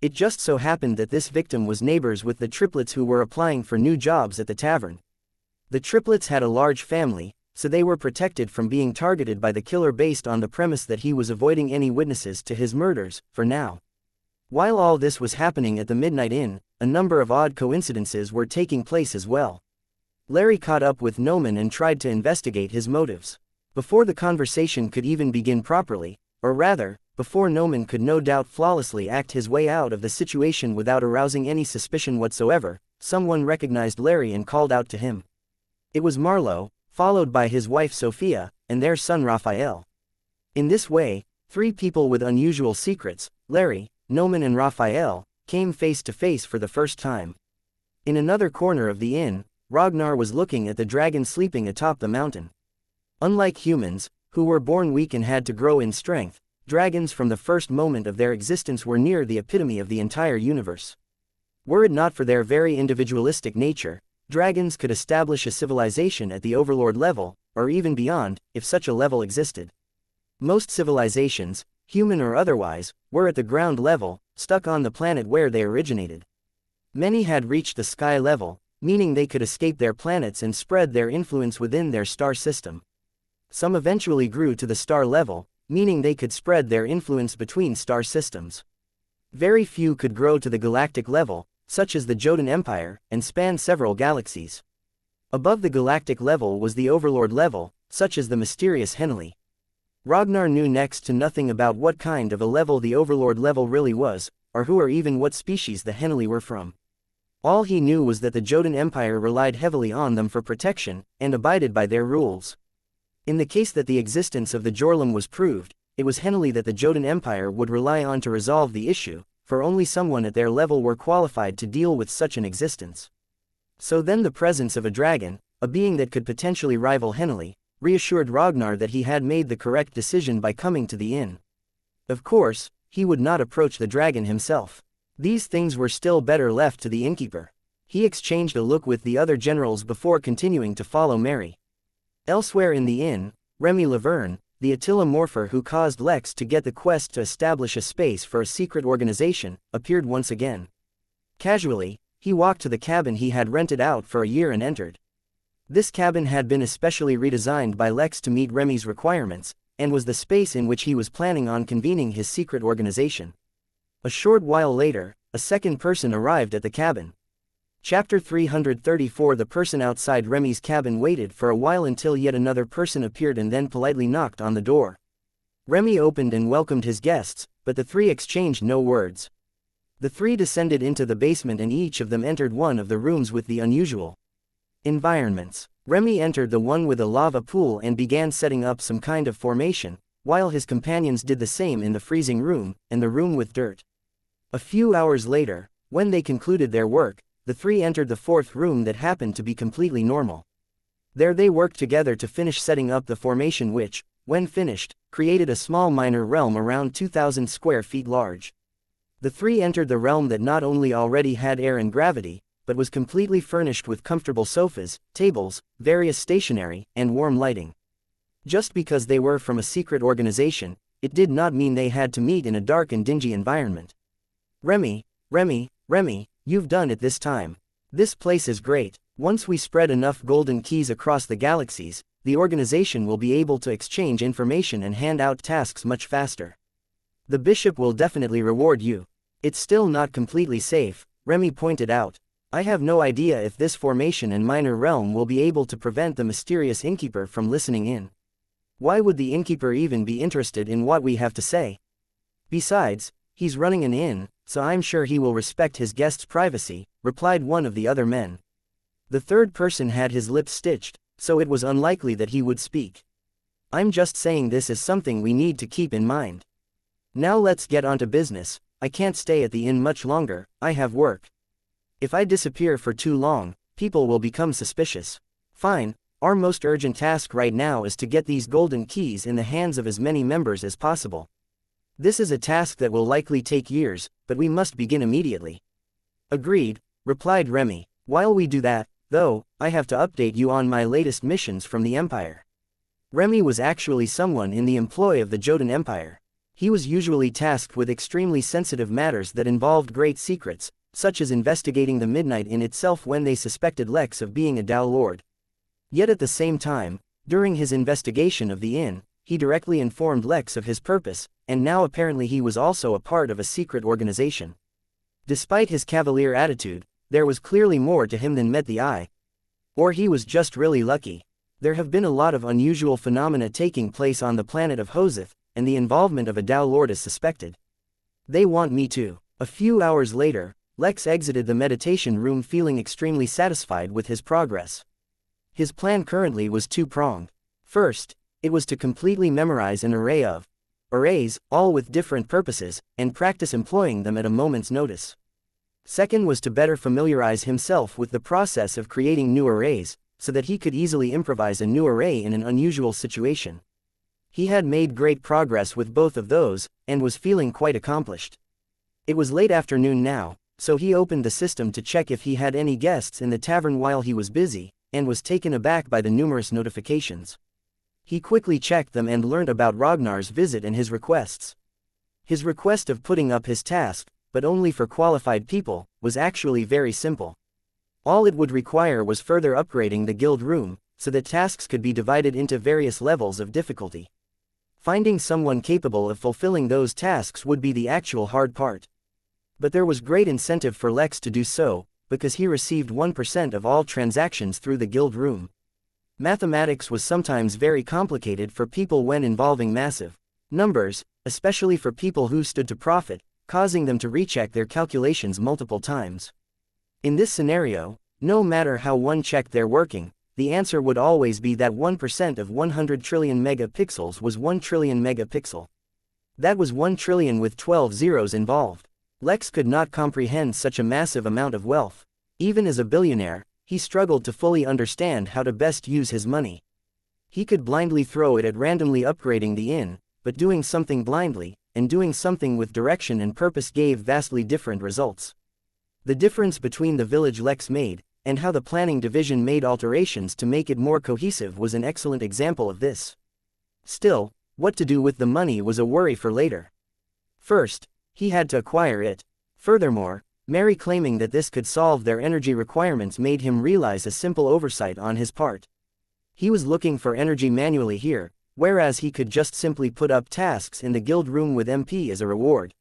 It just so happened that this victim was neighbors with the triplets who were applying for new jobs at the tavern. The triplets had a large family, so they were protected from being targeted by the killer based on the premise that he was avoiding any witnesses to his murders, for now. While all this was happening at the Midnight Inn, a number of odd coincidences were taking place as well. Larry caught up with Noman and tried to investigate his motives. Before the conversation could even begin properly, or rather, before Noman could no doubt flawlessly act his way out of the situation without arousing any suspicion whatsoever, someone recognized Larry and called out to him. It was Marlowe, followed by his wife Sophia, and their son Raphael. In this way, Three people with unusual secrets, Larry, Noman and Raphael, came face to face for the first time. In another corner of the inn, Ragnar was looking at the dragon sleeping atop the mountain. Unlike humans, who were born weak and had to grow in strength, dragons from the first moment of their existence were near the epitome of the entire universe. Were it not for their very individualistic nature, dragons could establish a civilization at the overlord level, or even beyond, if such a level existed. Most civilizations, human or otherwise, were at the ground level, stuck on the planet where they originated. Many had reached the sky level, meaning they could escape their planets and spread their influence within their star system. Some eventually grew to the star level, meaning they could spread their influence between star systems. Very few could grow to the galactic level, such as the Jotun Empire, and span several galaxies. Above the galactic level was the overlord level, such as the mysterious Henley. Ragnar knew next to nothing about what kind of a level the overlord level really was, or who or even what species the Henley were from. All he knew was that the Jotun Empire relied heavily on them for protection, and abided by their rules. In the case that the existence of the Jorlum was proved, it was Henley that the Jotun Empire would rely on to resolve the issue, for only someone at their level were qualified to deal with such an existence. So then the presence of a dragon, a being that could potentially rival Henley, reassured Ragnar that he had made the correct decision by coming to the inn. Of course, he would not approach the dragon himself. These things were still better left to the innkeeper. He exchanged a look with the other generals before continuing to follow Mary. Elsewhere in the inn, Remy Laverne, the Attila morpher who caused Lex to get the quest to establish a space for a secret organization, appeared once again. Casually, he walked to the cabin he had rented out for a year and entered. This cabin had been especially redesigned by Lex to meet Remy's requirements, and was the space in which he was planning on convening his secret organization. A short while later, a second person arrived at the cabin. Chapter 334. The person outside Remy's cabin waited for a while until yet another person appeared and then politely knocked on the door. Remy opened and welcomed his guests, but the three exchanged no words. The three descended into the basement and each of them entered one of the rooms with the unusual environments. Remy entered the one with a lava pool and began setting up some kind of formation, while his companions did the same in the freezing room, and the room with dirt. A few hours later, when they concluded their work, the three entered the fourth room that happened to be completely normal. There they worked together to finish setting up the formation which, when finished, created a small minor realm around 2,000 square feet large. The three entered the realm that not only already had air and gravity, but was completely furnished with comfortable sofas, tables, various stationery, and warm lighting. Just because they were from a secret organization, it did not mean they had to meet in a dark and dingy environment. Remy, you've done it this time. This place is great. Once we spread enough golden keys across the galaxies, the organization will be able to exchange information and hand out tasks much faster. The bishop will definitely reward you. It's still not completely safe, Remy pointed out. I have no idea if this formation and minor realm will be able to prevent the mysterious innkeeper from listening in. Why would the innkeeper even be interested in what we have to say? Besides, he's running an inn, so I'm sure he will respect his guests' privacy, replied one of the other men. The third person had his lips stitched, so it was unlikely that he would speak. I'm just saying this is something we need to keep in mind. Now let's get on to business. I can't stay at the inn much longer, I have work. If I disappear for too long, people will become suspicious. Fine, our most urgent task right now is to get these golden keys in the hands of as many members as possible. This is a task that will likely take years, but we must begin immediately. Agreed, replied Remy. While we do that, though, I have to update you on my latest missions from the Empire. Remy was actually someone in the employ of the Jotun Empire. He was usually tasked with extremely sensitive matters that involved great secrets, such as investigating the Midnight Inn itself when they suspected Lex of being a Tao Lord. Yet at the same time, during his investigation of the inn, he directly informed Lex of his purpose, and now apparently he was also a part of a secret organization. Despite his cavalier attitude, there was clearly more to him than met the eye. Or he was just really lucky. There have been a lot of unusual phenomena taking place on the planet of Hoseth, and the involvement of a Tao Lord is suspected. They want me too. A few hours later, Lex exited the meditation room feeling extremely satisfied with his progress. His plan currently was two-pronged. First, it was to completely memorize an array of arrays, all with different purposes, and practice employing them at a moment's notice. Second was to better familiarize himself with the process of creating new arrays, so that he could easily improvise a new array in an unusual situation. He had made great progress with both of those, and was feeling quite accomplished. It was late afternoon now, so he opened the system to check if he had any guests in the tavern while he was busy, and was taken aback by the numerous notifications. He quickly checked them and learned about Ragnar's visit and his requests. His request of putting up his task, but only for qualified people, was actually very simple. All it would require was further upgrading the guild room, so that tasks could be divided into various levels of difficulty. Finding someone capable of fulfilling those tasks would be the actual hard part. But there was great incentive for Lex to do so, because he received 1% of all transactions through the guild room. Mathematics was sometimes very complicated for people when involving massive numbers, especially for people who stood to profit, causing them to recheck their calculations multiple times. In this scenario, no matter how one checked their working, the answer would always be that 1% of 100 trillion megapixels was 1 trillion megapixel. That was 1 trillion with 12 zeros involved. Lex could not comprehend such a massive amount of wealth. Even as a billionaire, he struggled to fully understand how to best use his money. He could blindly throw it at randomly upgrading the inn, but doing something blindly, and doing something with direction and purpose gave vastly different results. The difference between the village Lex made, and how the planning division made alterations to make it more cohesive was an excellent example of this. Still, what to do with the money was a worry for later. First, he had to acquire it. Furthermore, Mary claiming that this could solve their energy requirements made him realize a simple oversight on his part. He was looking for energy manually here, whereas he could just simply put up tasks in the guild room with MP as a reward.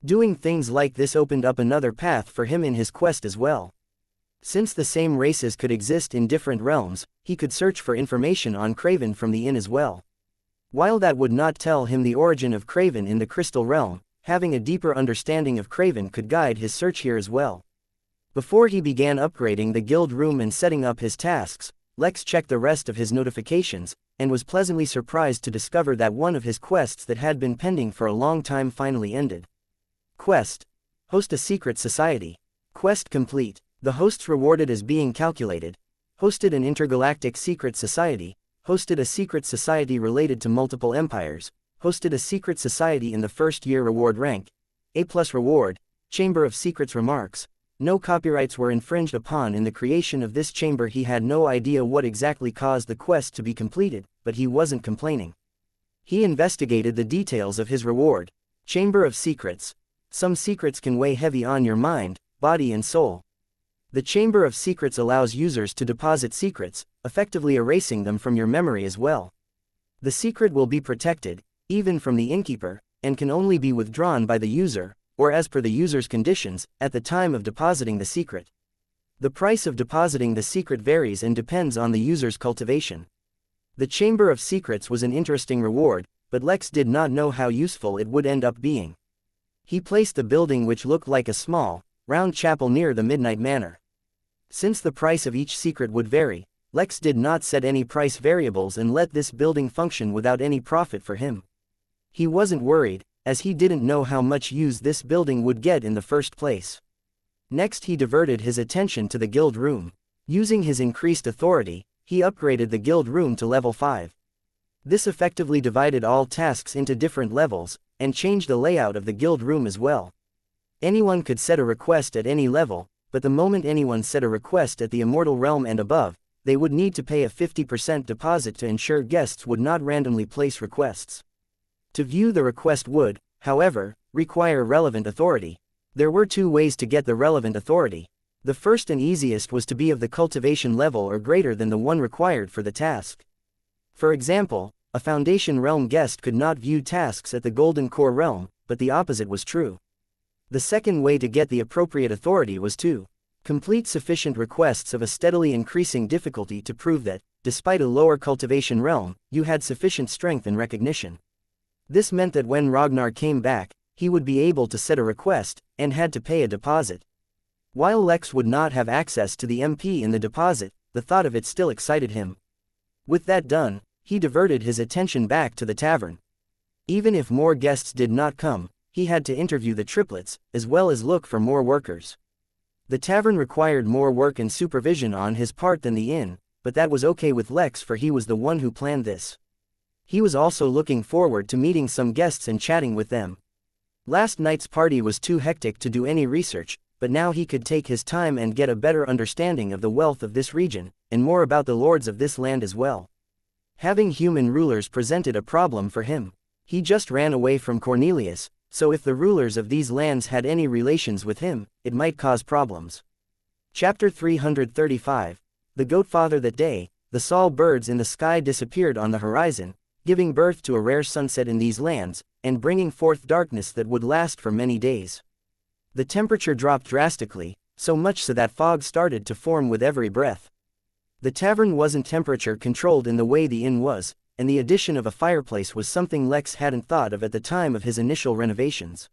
Doing things like this opened up another path for him in his quest as well. Since the same races could exist in different realms, he could search for information on Craven from the inn as well. While that would not tell him the origin of Craven in the Crystal Realm, having a deeper understanding of Craven could guide his search here as well. Before he began upgrading the guild room and setting up his tasks, Lex checked the rest of his notifications, and was pleasantly surprised to discover that one of his quests that had been pending for a long time finally ended. Quest: host a secret society. Quest complete. The hosts rewarded as being calculated. Hosted an intergalactic secret society. Hosted a secret society related to multiple empires. Hosted a secret society in the first year reward rank. A+ reward. Chamber of Secrets remarks. No copyrights were infringed upon in the creation of this chamber. He had no idea what exactly caused the quest to be completed, but he wasn't complaining. He investigated the details of his reward. Chamber of Secrets. Some secrets can weigh heavy on your mind, body and soul. The Chamber of Secrets allows users to deposit secrets, effectively erasing them from your memory as well. The secret will be protected, even from the Innkeeper, and can only be withdrawn by the user, or as per the user's conditions, at the time of depositing the secret. The price of depositing the secret varies and depends on the user's cultivation. The Chamber of Secrets was an interesting reward, but Lex did not know how useful it would end up being. He placed the building which looked like a small, round chapel near the Midnight Manor. Since the price of each secret would vary, Lex did not set any price variables and let this building function without any profit for him. He wasn't worried, as he didn't know how much use this building would get in the first place. Next he diverted his attention to the guild room. Using his increased authority, he upgraded the guild room to level 5. This effectively divided all tasks into different levels, and changed the layout of the guild room as well. Anyone could set a request at any level, but the moment anyone set a request at the Immortal Realm and above, they would need to pay a 50% deposit to ensure guests would not randomly place requests. To view the request would, however, require relevant authority. There were 2 ways to get the relevant authority. The first and easiest was to be of the cultivation level or greater than the one required for the task. For example, a Foundation Realm guest could not view tasks at the Golden Core Realm, but the opposite was true. The second way to get the appropriate authority was to complete sufficient requests of a steadily increasing difficulty to prove that, despite a lower cultivation realm, you had sufficient strength and recognition. This meant that when Ragnar came back, he would be able to set a request, and had to pay a deposit. While Lex would not have access to the MP in the deposit, the thought of it still excited him. With that done, he diverted his attention back to the tavern. Even if more guests did not come, he had to interview the triplets, as well as look for more workers. The tavern required more work and supervision on his part than the inn, but that was okay with Lex, for he was the one who planned this. He was also looking forward to meeting some guests and chatting with them. Last night's party was too hectic to do any research, but now he could take his time and get a better understanding of the wealth of this region, and more about the lords of this land as well. Having human rulers presented a problem for him. He just ran away from Cornelius, so if the rulers of these lands had any relations with him, it might cause problems. Chapter 335. The Goatfather. That day, the saw birds in the sky disappeared on the horizon, giving birth to a rare sunset in these lands, and bringing forth darkness that would last for many days. The temperature dropped drastically, so much so that fog started to form with every breath. The tavern wasn't temperature controlled in the way the inn was, and the addition of a fireplace was something Lex hadn't thought of at the time of his initial renovations.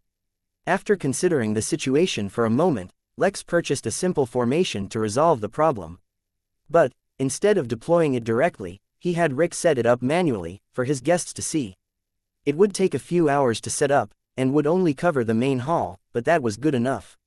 After considering the situation for a moment, Lex purchased a simple formation to resolve the problem. But, instead of deploying it directly, he had Rick set it up manually, for his guests to see. It would take a few hours to set up, and would only cover the main hall, but that was good enough.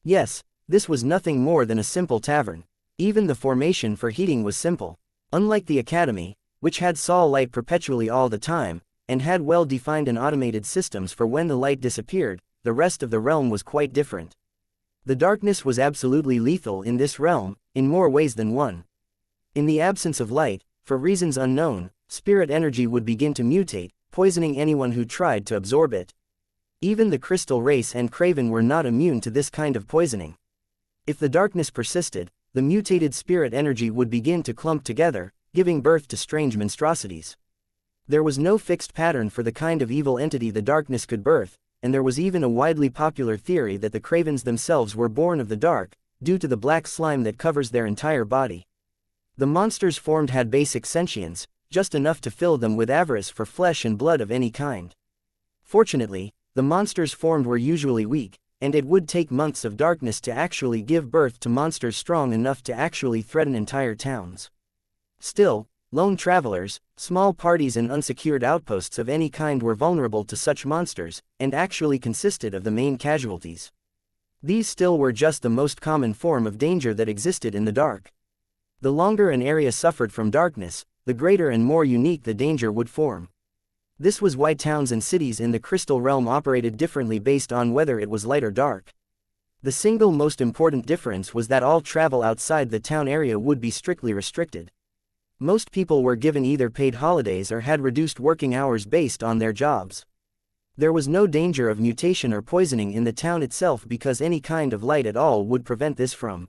Yes, this was nothing more than a simple tavern. Even the formation for heating was simple. Unlike the academy, which had saw light perpetually all the time, and had well-defined and automated systems for when the light disappeared, the rest of the realm was quite different. The darkness was absolutely lethal in this realm, in more ways than one. In the absence of light, for reasons unknown, spirit energy would begin to mutate, poisoning anyone who tried to absorb it. Even the crystal race and Craven were not immune to this kind of poisoning. If the darkness persisted, the mutated spirit energy would begin to clump together, giving birth to strange monstrosities. There was no fixed pattern for the kind of evil entity the darkness could birth, and there was even a widely popular theory that the Cravens themselves were born of the dark, due to the black slime that covers their entire body. The monsters formed had basic sentience, just enough to fill them with avarice for flesh and blood of any kind. Fortunately, the monsters formed were usually weak, and it would take months of darkness to actually give birth to monsters strong enough to actually threaten entire towns. Still, lone travelers, small parties and unsecured outposts of any kind were vulnerable to such monsters, and actually consisted of the main casualties. These still were just the most common form of danger that existed in the dark. The longer an area suffered from darkness, the greater and more unique the danger would form. This was why towns and cities in the Crystal Realm operated differently based on whether it was light or dark. The single most important difference was that all travel outside the town area would be strictly restricted. Most people were given either paid holidays or had reduced working hours based on their jobs. There was no danger of mutation or poisoning in the town itself because any kind of light at all would prevent this from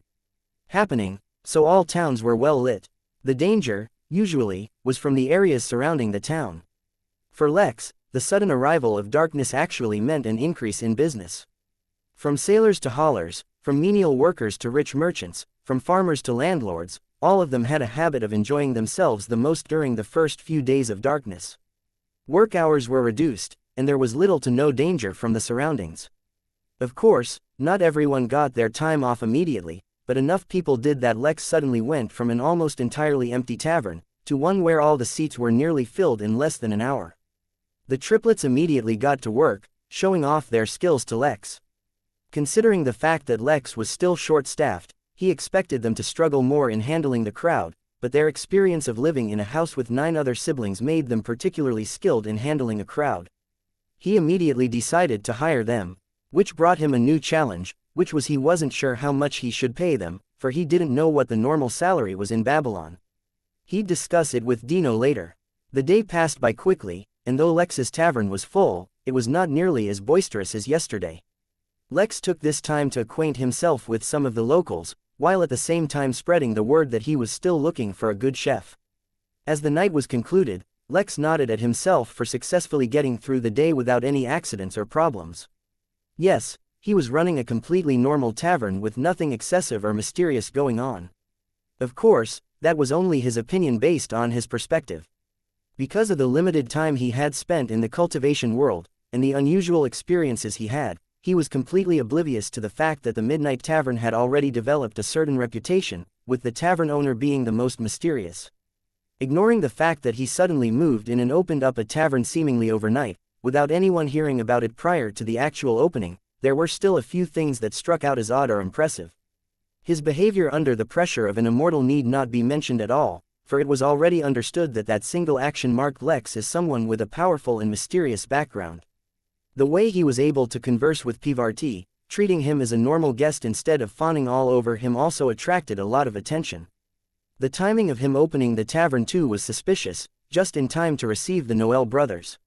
happening, so all towns were well lit. The danger, usually, was from the areas surrounding the town. For Lex, the sudden arrival of darkness actually meant an increase in business. From sailors to haulers, from menial workers to rich merchants, from farmers to landlords, all of them had a habit of enjoying themselves the most during the first few days of darkness. Work hours were reduced, and there was little to no danger from the surroundings. Of course, not everyone got their time off immediately, but enough people did that Lex suddenly went from an almost entirely empty tavern, to one where all the seats were nearly filled in less than an hour. The triplets immediately got to work, showing off their skills to Lex. Considering the fact that Lex was still short-staffed, he expected them to struggle more in handling the crowd, but their experience of living in a house with 9 other siblings made them particularly skilled in handling a crowd. He immediately decided to hire them, which brought him a new challenge, which was he wasn't sure how much he should pay them, for he didn't know what the normal salary was in Babylon. He'd discuss it with Dino later. The day passed by quickly, and though Lex's tavern was full, it was not nearly as boisterous as yesterday. Lex took this time to acquaint himself with some of the locals, while at the same time spreading the word that he was still looking for a good chef. As the night was concluded, Lex nodded at himself for successfully getting through the day without any accidents or problems. Yes, he was running a completely normal tavern with nothing excessive or mysterious going on. Of course, that was only his opinion based on his perspective. Because of the limited time he had spent in the cultivation world, and the unusual experiences he had, he was completely oblivious to the fact that the Midnight Tavern had already developed a certain reputation, with the tavern owner being the most mysterious. Ignoring the fact that he suddenly moved in and opened up a tavern seemingly overnight, without anyone hearing about it prior to the actual opening, there were still a few things that struck out as odd or impressive. His behavior under the pressure of an immortal need not be mentioned at all, for it was already understood that that single action marked Lex as someone with a powerful and mysterious background. The way he was able to converse with Pivarti, treating him as a normal guest instead of fawning all over him, also attracted a lot of attention. The timing of him opening the tavern too was suspicious, just in time to receive the Noel brothers.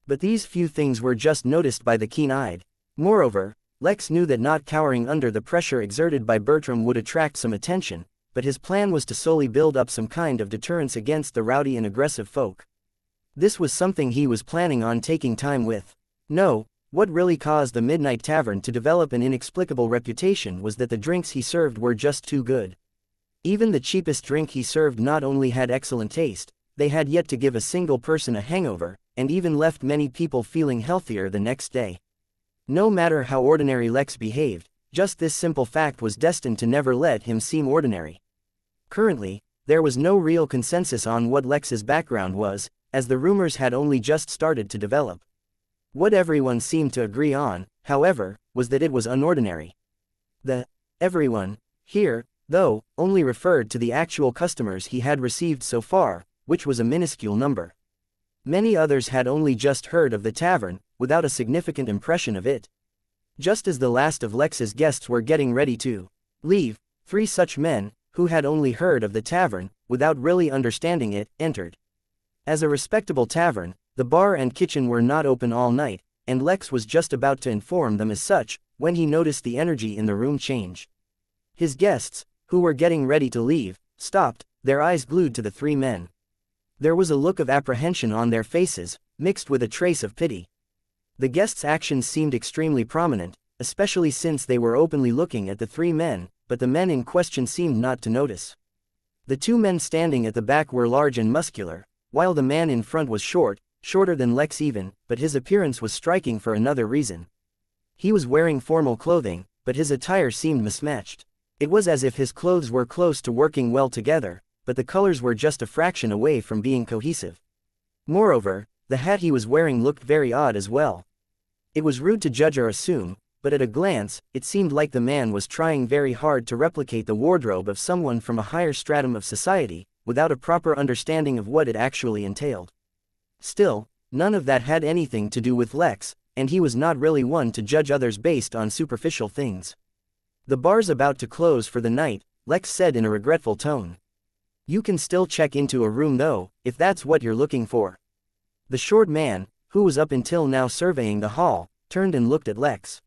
But these few things were just noticed by the keen-eyed. Moreover, Lex knew that not cowering under the pressure exerted by Bertram would attract some attention, but his plan was to solely build up some kind of deterrence against the rowdy and aggressive folk. This was something he was planning on taking time with. No, what really caused the Midnight Tavern to develop an inexplicable reputation was that the drinks he served were just too good. Even the cheapest drink he served not only had excellent taste, they had yet to give a single person a hangover, and even left many people feeling healthier the next day. No matter how ordinary Lex behaved, just this simple fact was destined to never let him seem ordinary. Currently, there was no real consensus on what Lex's background was, as the rumors had only just started to develop. What everyone seemed to agree on, however, was that it was unordinary. The everyone here, though, only referred to the actual customers he had received so far, which was a minuscule number. Many others had only just heard of the tavern, without a significant impression of it. Just as the last of Lex's guests were getting ready to leave, 3 such men, who had only heard of the tavern, without really understanding it, entered. As a respectable tavern, the bar and kitchen were not open all night, and Lex was just about to inform them as such, when he noticed the energy in the room change. His guests, who were getting ready to leave, stopped, their eyes glued to the 3 men. There was a look of apprehension on their faces, mixed with a trace of pity. The guests' actions seemed extremely prominent, especially since they were openly looking at the 3 men, but the men in question seemed not to notice. The 2 men standing at the back were large and muscular, while the man in front was shorter than Lex even, but his appearance was striking for another reason. He was wearing formal clothing, but his attire seemed mismatched. It was as if his clothes were close to working well together, but the colors were just a fraction away from being cohesive. Moreover, the hat he was wearing looked very odd as well. It was rude to judge or assume, but at a glance, it seemed like the man was trying very hard to replicate the wardrobe of someone from a higher stratum of society, without a proper understanding of what it actually entailed. Still, none of that had anything to do with Lex, and he was not really one to judge others based on superficial things. "The bar's about to close for the night," Lex said in a regretful tone. "You can still check into a room though, if that's what you're looking for." The short man, who was up until now surveying the hall, turned and looked at Lex.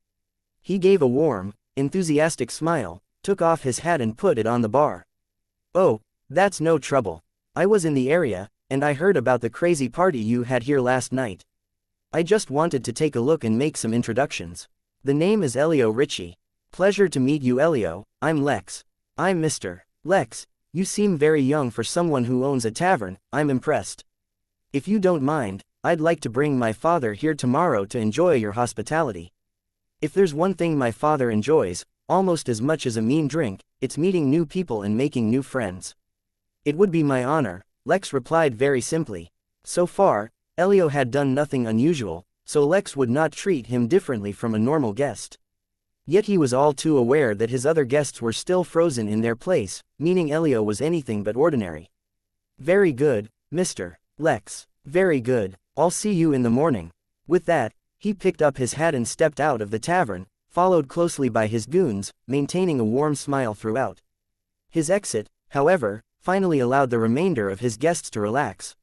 He gave a warm, enthusiastic smile, took off his hat and put it on the bar. "Oh, that's no trouble. I was in the area, and I heard about the crazy party you had here last night. I just wanted to take a look and make some introductions. The name is Elio Ricci. Pleasure to meet you, Elio. I'm Lex. I'm Mr. Lex. You seem very young for someone who owns a tavern. I'm impressed. If you don't mind, I'd like to bring my father here tomorrow to enjoy your hospitality. If there's one thing my father enjoys, almost as much as a mean drink, it's meeting new people and making new friends." "It would be my honor," Lex replied very simply. So far, Elio had done nothing unusual, so Lex would not treat him differently from a normal guest. Yet he was all too aware that his other guests were still frozen in their place, meaning Elio was anything but ordinary. "Very good, Mr. Lex. Very good. I'll see you in the morning." With that, he picked up his hat and stepped out of the tavern, followed closely by his goons, maintaining a warm smile throughout. His exit, however, finally allowed the remainder of his guests to relax.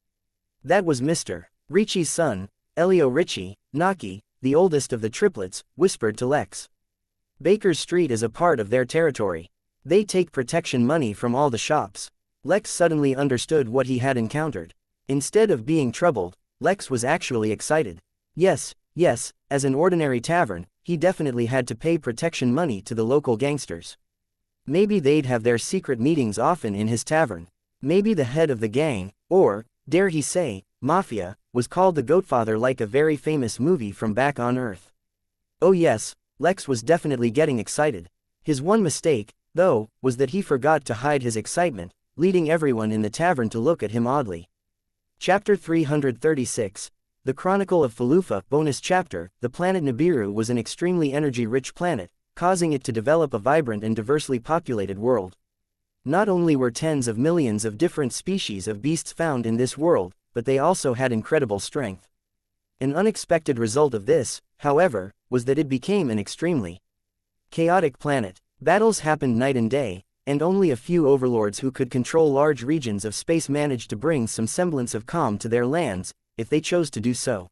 That was Mr. Ricci's son, Elio Ricci. Naki, the oldest of the triplets, whispered to Lex. "Baker's Street is a part of their territory. They take protection money from all the shops." Lex suddenly understood what he had encountered. Instead of being troubled, Lex was actually excited. Yes, as an ordinary tavern, he definitely had to pay protection money to the local gangsters. Maybe they'd have their secret meetings often in his tavern. Maybe the head of the gang, or, dare he say, mafia, was called the Goatfather like a very famous movie from back on Earth. Oh yes, Lex was definitely getting excited. His one mistake, though, was that he forgot to hide his excitement, leading everyone in the tavern to look at him oddly. Chapter 336. The Chronicle of Falufa, bonus chapter. The planet Nibiru was an extremely energy-rich planet, causing it to develop a vibrant and diversely populated world. Not only were tens of millions of different species of beasts found in this world, but they also had incredible strength. An unexpected result of this, however, was that it became an extremely chaotic planet. Battles happened night and day, and only a few overlords who could control large regions of space managed to bring some semblance of calm to their lands, if they chose to do so.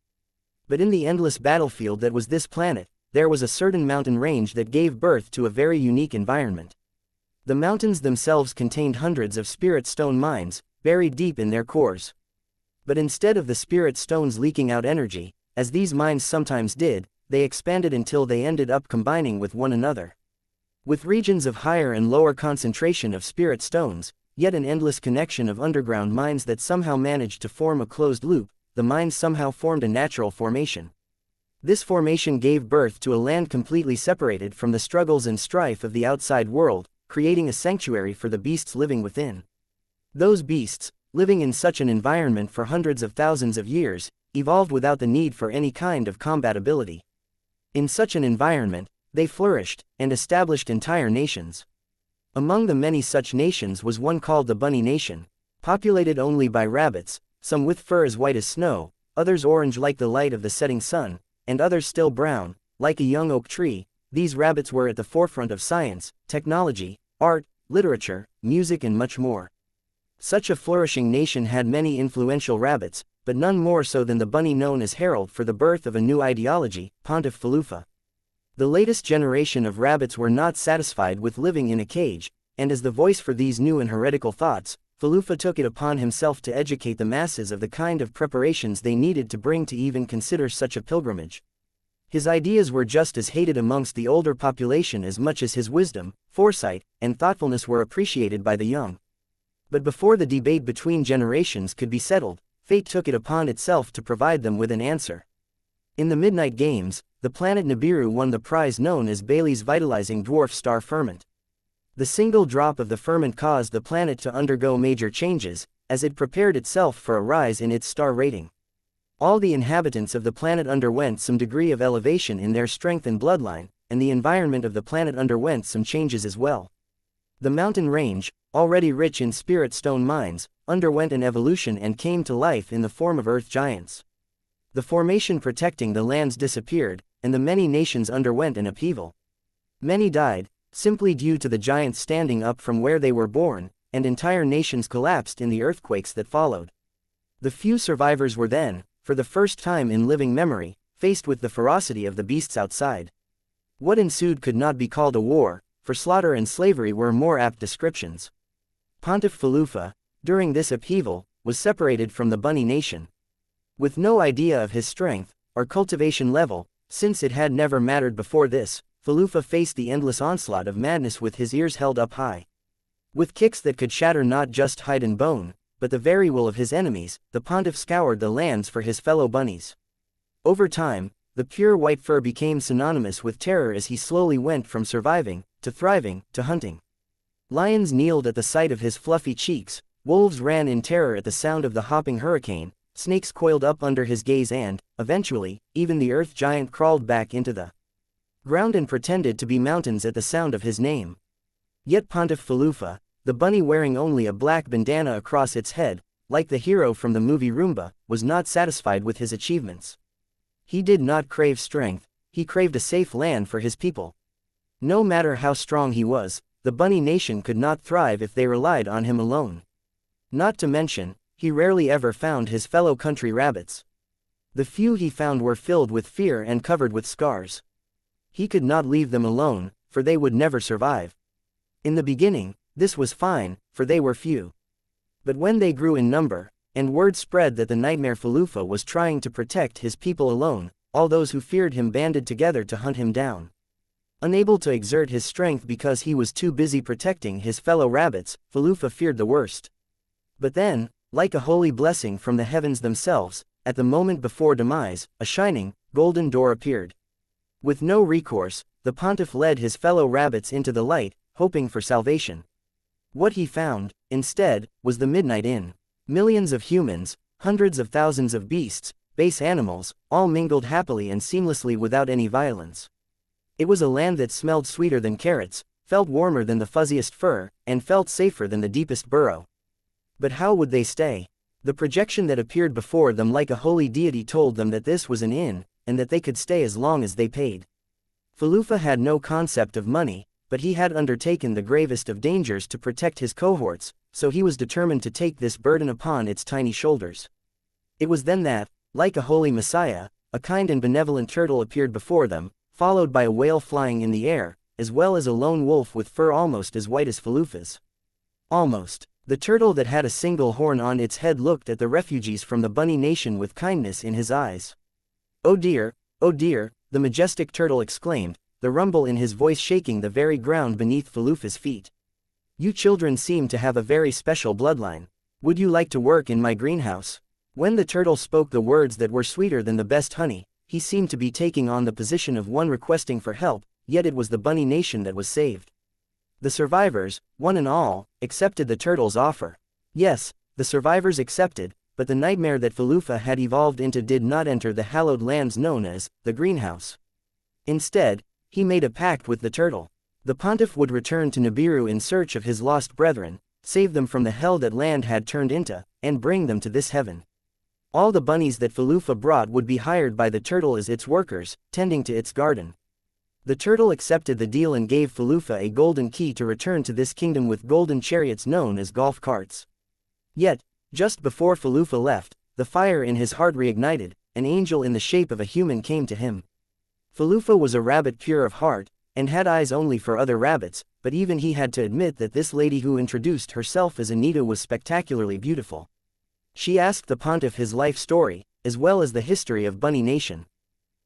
But in the endless battlefield that was this planet, there was a certain mountain range that gave birth to a very unique environment. The mountains themselves contained hundreds of spirit stone mines, buried deep in their cores. But instead of the spirit stones leaking out energy, as these mines sometimes did, they expanded until they ended up combining with one another. With regions of higher and lower concentration of spirit stones, yet an endless connection of underground mines that somehow managed to form a closed loop, the mines somehow formed a natural formation. This formation gave birth to a land completely separated from the struggles and strife of the outside world, creating a sanctuary for the beasts living within. Those beasts, living in such an environment for hundreds of thousands of years, evolved without the need for any kind of combatability. In such an environment, they flourished, and established entire nations. Among the many such nations was one called the Bunny Nation, populated only by rabbits, some with fur as white as snow, others orange like the light of the setting sun, and others still brown, like a young oak tree. These rabbits were at the forefront of science, technology, art, literature, music and much more. Such a flourishing nation had many influential rabbits, but none more so than the bunny known as herald for the birth of a new ideology, Pontiff Falufa. The latest generation of rabbits were not satisfied with living in a cage, and as the voice for these new and heretical thoughts, Falufa took it upon himself to educate the masses of the kind of preparations they needed to bring to even consider such a pilgrimage. His ideas were just as hated amongst the older population as much as his wisdom, foresight, and thoughtfulness were appreciated by the young. But before the debate between generations could be settled, fate took it upon itself to provide them with an answer. In the Midnight Games, the planet Nibiru won the prize known as Bailey's Vitalizing Dwarf Star Ferment. The single drop of the ferment caused the planet to undergo major changes, as it prepared itself for a rise in its star rating. All the inhabitants of the planet underwent some degree of elevation in their strength and bloodline, and the environment of the planet underwent some changes as well. The mountain range, already rich in spirit stone mines, underwent an evolution and came to life in the form of earth giants. The formation protecting the lands disappeared, and the many nations underwent an upheaval. Many died, simply due to the giants standing up from where they were born, and entire nations collapsed in the earthquakes that followed. The few survivors were then, for the first time in living memory, faced with the ferocity of the beasts outside. What ensued could not be called a war, for slaughter and slavery were more apt descriptions. Pontiff Falufa, during this upheaval, was separated from the Bunny Nation. With no idea of his strength, or cultivation level, since it had never mattered before this, Falufa faced the endless onslaught of madness with his ears held up high. With kicks that could shatter not just hide and bone, but the very will of his enemies, the pontiff scoured the lands for his fellow bunnies. Over time, the pure white fur became synonymous with terror as he slowly went from surviving, to thriving, to hunting. Lions kneeled at the sight of his fluffy cheeks, wolves ran in terror at the sound of the hopping hurricane, snakes coiled up under his gaze and, eventually, even the earth giant crawled back into the ground and pretended to be mountains at the sound of his name. Yet Pontiff Falufa, the bunny wearing only a black bandana across its head, like the hero from the movie Roomba, was not satisfied with his achievements. He did not crave strength, he craved a safe land for his people. No matter how strong he was, the bunny nation could not thrive if they relied on him alone. Not to mention, he rarely ever found his fellow country rabbits. The few he found were filled with fear and covered with scars. He could not leave them alone, for they would never survive. In the beginning, this was fine, for they were few. But when they grew in number, and word spread that the Nightmare Falufa was trying to protect his people alone, all those who feared him banded together to hunt him down. Unable to exert his strength because he was too busy protecting his fellow rabbits, Falufa feared the worst. But then, like a holy blessing from the heavens themselves, at the moment before demise, a shining, golden door appeared. With no recourse, the pontiff led his fellow rabbits into the light, hoping for salvation. What he found, instead, was the Midnight Inn. Millions of humans, hundreds of thousands of beasts, base animals, all mingled happily and seamlessly without any violence. It was a land that smelled sweeter than carrots, felt warmer than the fuzziest fur, and felt safer than the deepest burrow. But how would they stay? The projection that appeared before them like a holy deity told them that this was an inn, and that they could stay as long as they paid. Falufa had no concept of money, but he had undertaken the gravest of dangers to protect his cohorts, so he was determined to take this burden upon its tiny shoulders. It was then that, like a holy messiah, a kind and benevolent turtle appeared before them, followed by a whale flying in the air, as well as a lone wolf with fur almost as white as Falufa's. Almost. The turtle that had a single horn on its head looked at the refugees from the bunny nation with kindness in his eyes. Oh dear, the majestic turtle exclaimed, the rumble in his voice shaking the very ground beneath Falufa's feet. You children seem to have a very special bloodline. Would you like to work in my greenhouse? When the turtle spoke the words that were sweeter than the best honey, he seemed to be taking on the position of one requesting for help, yet it was the bunny nation that was saved. The survivors, one and all, accepted the turtle's offer. Yes, the survivors accepted, but the nightmare that Falufa had evolved into did not enter the hallowed lands known as the greenhouse. Instead, he made a pact with the turtle. The pontiff would return to Nibiru in search of his lost brethren, save them from the hell that land had turned into, and bring them to this heaven. All the bunnies that Falufa brought would be hired by the turtle as its workers, tending to its garden. The turtle accepted the deal and gave Falufa a golden key to return to this kingdom with golden chariots known as golf carts. Yet, just before Falufa left, the fire in his heart reignited, an angel in the shape of a human came to him. Falufa was a rabbit pure of heart, and had eyes only for other rabbits, but even he had to admit that this lady who introduced herself as Anita was spectacularly beautiful. She asked the pontiff his life story, as well as the history of Bunny Nation.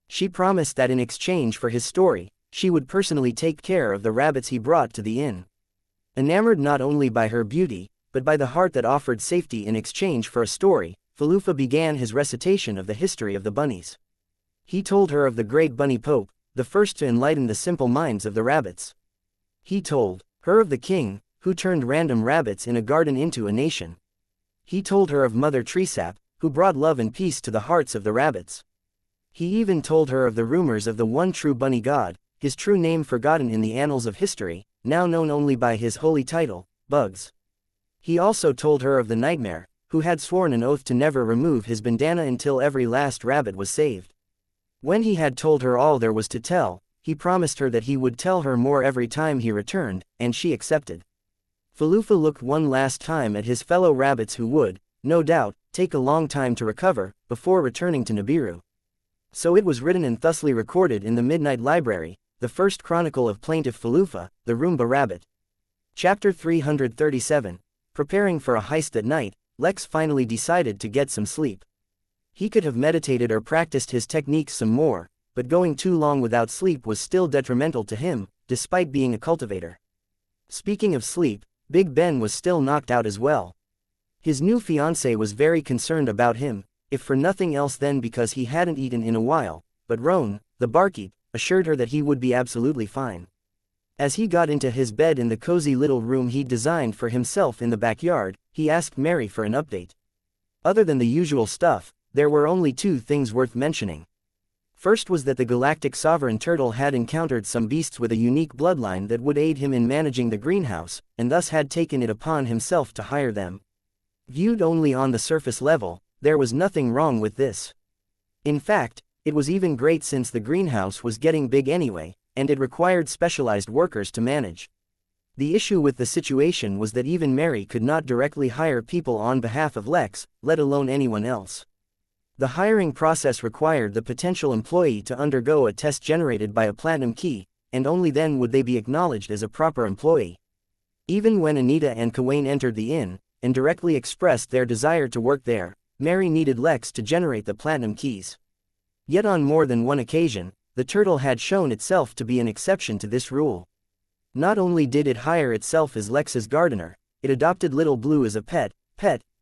She promised that in exchange for his story, she would personally take care of the rabbits he brought to the inn. Enamored not only by her beauty, but by the heart that offered safety in exchange for a story, Falufa began his recitation of the history of the bunnies. He told her of the great bunny pope, the first to enlighten the simple minds of the rabbits. He told her of the king, who turned random rabbits in a garden into a nation. He told her of Mother Treesap, who brought love and peace to the hearts of the rabbits. He even told her of the rumors of the one true bunny god, his true name forgotten in the annals of history, now known only by his holy title, Bugs. He also told her of the nightmare, who had sworn an oath to never remove his bandana until every last rabbit was saved. When he had told her all there was to tell, he promised her that he would tell her more every time he returned, and she accepted. Falufa looked one last time at his fellow rabbits who would, no doubt, take a long time to recover, before returning to Nibiru. So it was written and thusly recorded in the Midnight Library, the first chronicle of plaintive Falufa, the Roomba Rabbit. Chapter 337. Preparing for a heist at night, Lex finally decided to get some sleep. He could have meditated or practiced his techniques some more, but going too long without sleep was still detrimental to him, despite being a cultivator. Speaking of sleep, Big Ben was still knocked out as well. His new fiancée was very concerned about him, if for nothing else then because he hadn't eaten in a while, but Roan, the barkeep, assured her that he would be absolutely fine. As he got into his bed in the cozy little room he'd designed for himself in the backyard, he asked Mary for an update. Other than the usual stuff, there were only two things worth mentioning. First was that the Galactic Sovereign Turtle had encountered some beasts with a unique bloodline that would aid him in managing the greenhouse, and thus had taken it upon himself to hire them. Viewed only on the surface level, there was nothing wrong with this. In fact, it was even great since the greenhouse was getting big anyway, and it required specialized workers to manage. The issue with the situation was that even Mary could not directly hire people on behalf of Lex, let alone anyone else. The hiring process required the potential employee to undergo a test generated by a platinum key, and only then would they be acknowledged as a proper employee. Even when Anita and Kawain entered the inn, and directly expressed their desire to work there, Mary needed Lex to generate the platinum keys. Yet on more than one occasion, the turtle had shown itself to be an exception to this rule. Not only did it hire itself as Lex's gardener, it adopted Little Blue as a pet,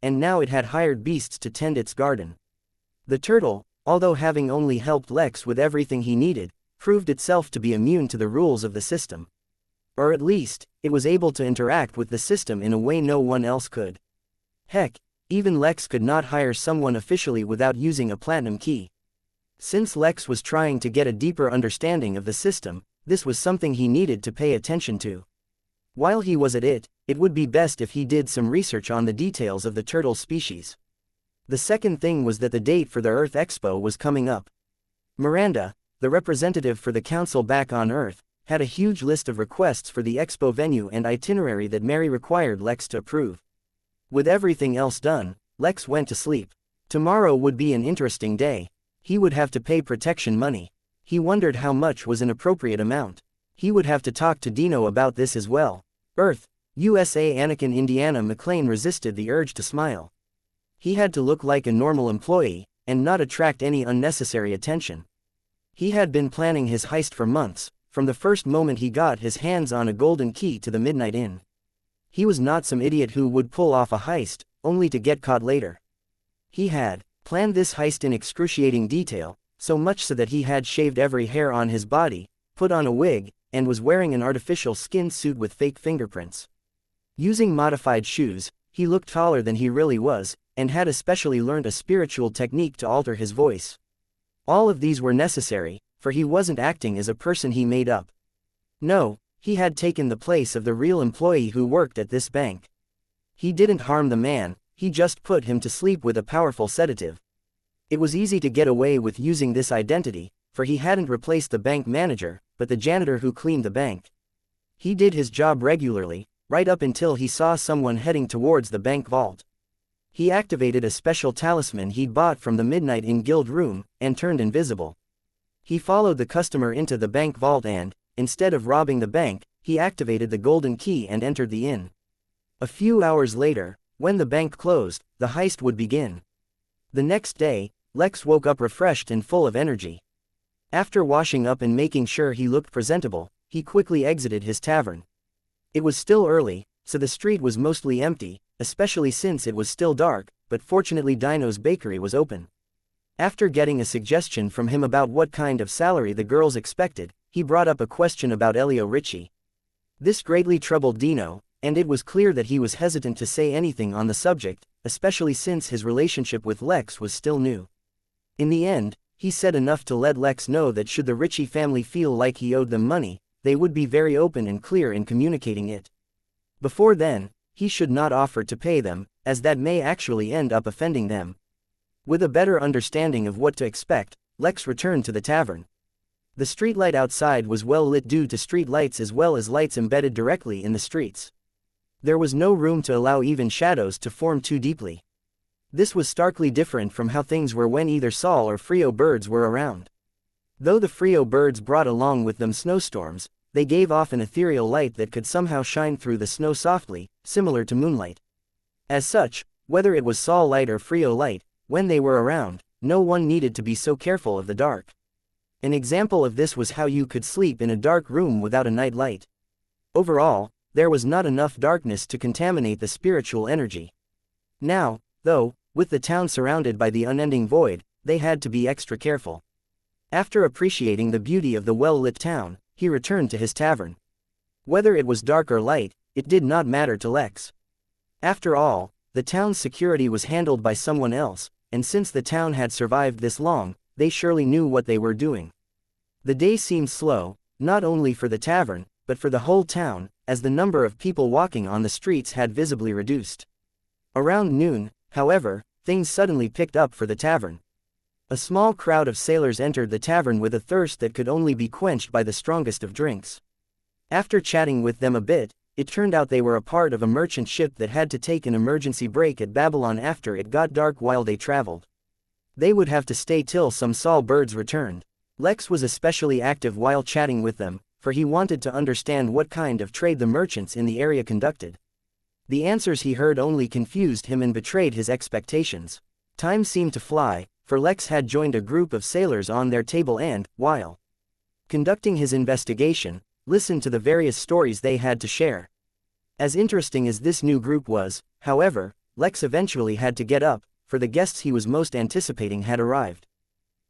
and now it had hired beasts to tend its garden. The turtle, although having only helped Lex with everything he needed, proved itself to be immune to the rules of the system. Or at least, it was able to interact with the system in a way no one else could. Heck, Even Lex could not hire someone officially without using a platinum key. Since Lex was trying to get a deeper understanding of the system, this was something he needed to pay attention to. While he was at it, it would be best if he did some research on the details of the turtle species. The second thing was that the date for the Earth Expo was coming up. Miranda, the representative for the council back on Earth, had a huge list of requests for the expo venue and itinerary that Mary required Lex to approve. With everything else done, Lex went to sleep. Tomorrow would be an interesting day. He would have to pay protection money. He wondered how much was an appropriate amount. He would have to talk to Dino about this as well. Earth, USA. Anakin Indiana McLean resisted the urge to smile. He had to look like a normal employee, and not attract any unnecessary attention. He had been planning his heist for months, from the first moment he got his hands on a golden key to the Midnight Inn. He was not some idiot who would pull off a heist, only to get caught later. He had planned this heist in excruciating detail, so much so that he had shaved every hair on his body, put on a wig, and was wearing an artificial skin suit with fake fingerprints. Using modified shoes, he looked taller than he really was, and had especially learned a spiritual technique to alter his voice. All of these were necessary, for he wasn't acting as a person he made up. No, he had taken the place of the real employee who worked at this bank. He didn't harm the man, he just put him to sleep with a powerful sedative. It was easy to get away with using this identity, for he hadn't replaced the bank manager, but the janitor who cleaned the bank. He did his job regularly, right up until he saw someone heading towards the bank vault. He activated a special talisman he'd bought from the Midnight Inn Guild room, and turned invisible. He followed the customer into the bank vault and, instead of robbing the bank, he activated the golden key and entered the inn. A few hours later, when the bank closed, the heist would begin. The next day, Lex woke up refreshed and full of energy. After washing up and making sure he looked presentable, he quickly exited his tavern. It was still early, so the street was mostly empty, especially since it was still dark, but fortunately Dino's bakery was open. After getting a suggestion from him about what kind of salary the girls expected, he brought up a question about Elio Ricci. This greatly troubled Dino, and it was clear that he was hesitant to say anything on the subject, especially since his relationship with Lex was still new. In the end, he said enough to let Lex know that should the Ricci family feel like he owed them money, they would be very open and clear in communicating it. Before then, he should not offer to pay them, as that may actually end up offending them. With a better understanding of what to expect, Lex returned to the tavern. The streetlight outside was well lit due to street lights as well as lights embedded directly in the streets. There was no room to allow even shadows to form too deeply. This was starkly different from how things were when either Sol or Frio birds were around. Though the Frio birds brought along with them snowstorms, they gave off an ethereal light that could somehow shine through the snow softly, similar to moonlight. As such, whether it was Sol light or Frio light, when they were around, no one needed to be so careful of the dark. An example of this was how you could sleep in a dark room without a night light. Overall, there was not enough darkness to contaminate the spiritual energy. Now, though, with the town surrounded by the unending void, they had to be extra careful. After appreciating the beauty of the well-lit town, he returned to his tavern. Whether it was dark or light, it did not matter to Lex. After all, the town's security was handled by someone else, and since the town had survived this long, they surely knew what they were doing. The day seemed slow, not only for the tavern, but for the whole town, as the number of people walking on the streets had visibly reduced. Around noon, however, things suddenly picked up for the tavern. A small crowd of sailors entered the tavern with a thirst that could only be quenched by the strongest of drinks. After chatting with them a bit, it turned out they were a part of a merchant ship that had to take an emergency break at Babylon after it got dark while they traveled. They would have to stay till some Sol birds returned. Lex was especially active while chatting with them, for he wanted to understand what kind of trade the merchants in the area conducted. The answers he heard only confused him and betrayed his expectations. Time seemed to fly, for Lex had joined a group of sailors on their table and, while conducting his investigation, listened to the various stories they had to share. As interesting as this new group was, however, Lex eventually had to get up, for the guests he was most anticipating had arrived.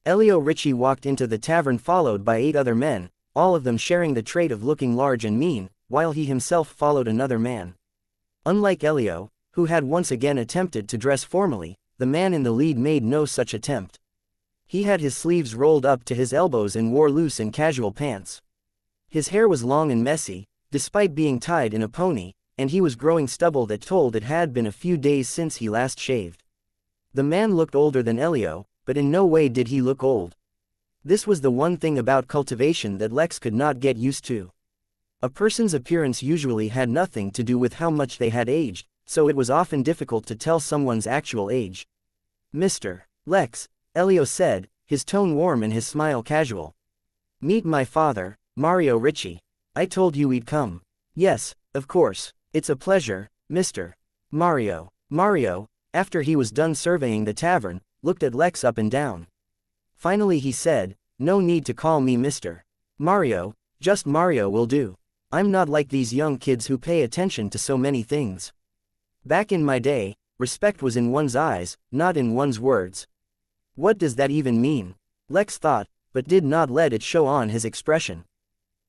Elio Ricci walked into the tavern followed by 8 other men, all of them sharing the trait of looking large and mean, while he himself followed another man. Unlike Elio, who had once again attempted to dress formally. The man in the lead made no such attempt. He had his sleeves rolled up to his elbows and wore loose and casual pants. His hair was long and messy, despite being tied in a pony, and he was growing stubble that told it had been a few days since he last shaved. The man looked older than Elio, but in no way did he look old. This was the one thing about cultivation that Lex could not get used to. A person's appearance usually had nothing to do with how much they had aged, so it was often difficult to tell someone's actual age. "Mr. Lex," Elio said, his tone warm and his smile casual. "Meet my father, Mario Ricci. I told you we'd come." "Yes, of course. It's a pleasure, Mr. Mario." Mario, after he was done surveying the tavern, looked at Lex up and down. Finally he said, "No need to call me Mr. Mario, just Mario will do. I'm not like these young kids who pay attention to so many things. Back in my day, respect was in one's eyes, not in one's words." What does that even mean? Lex thought, but did not let it show on his expression.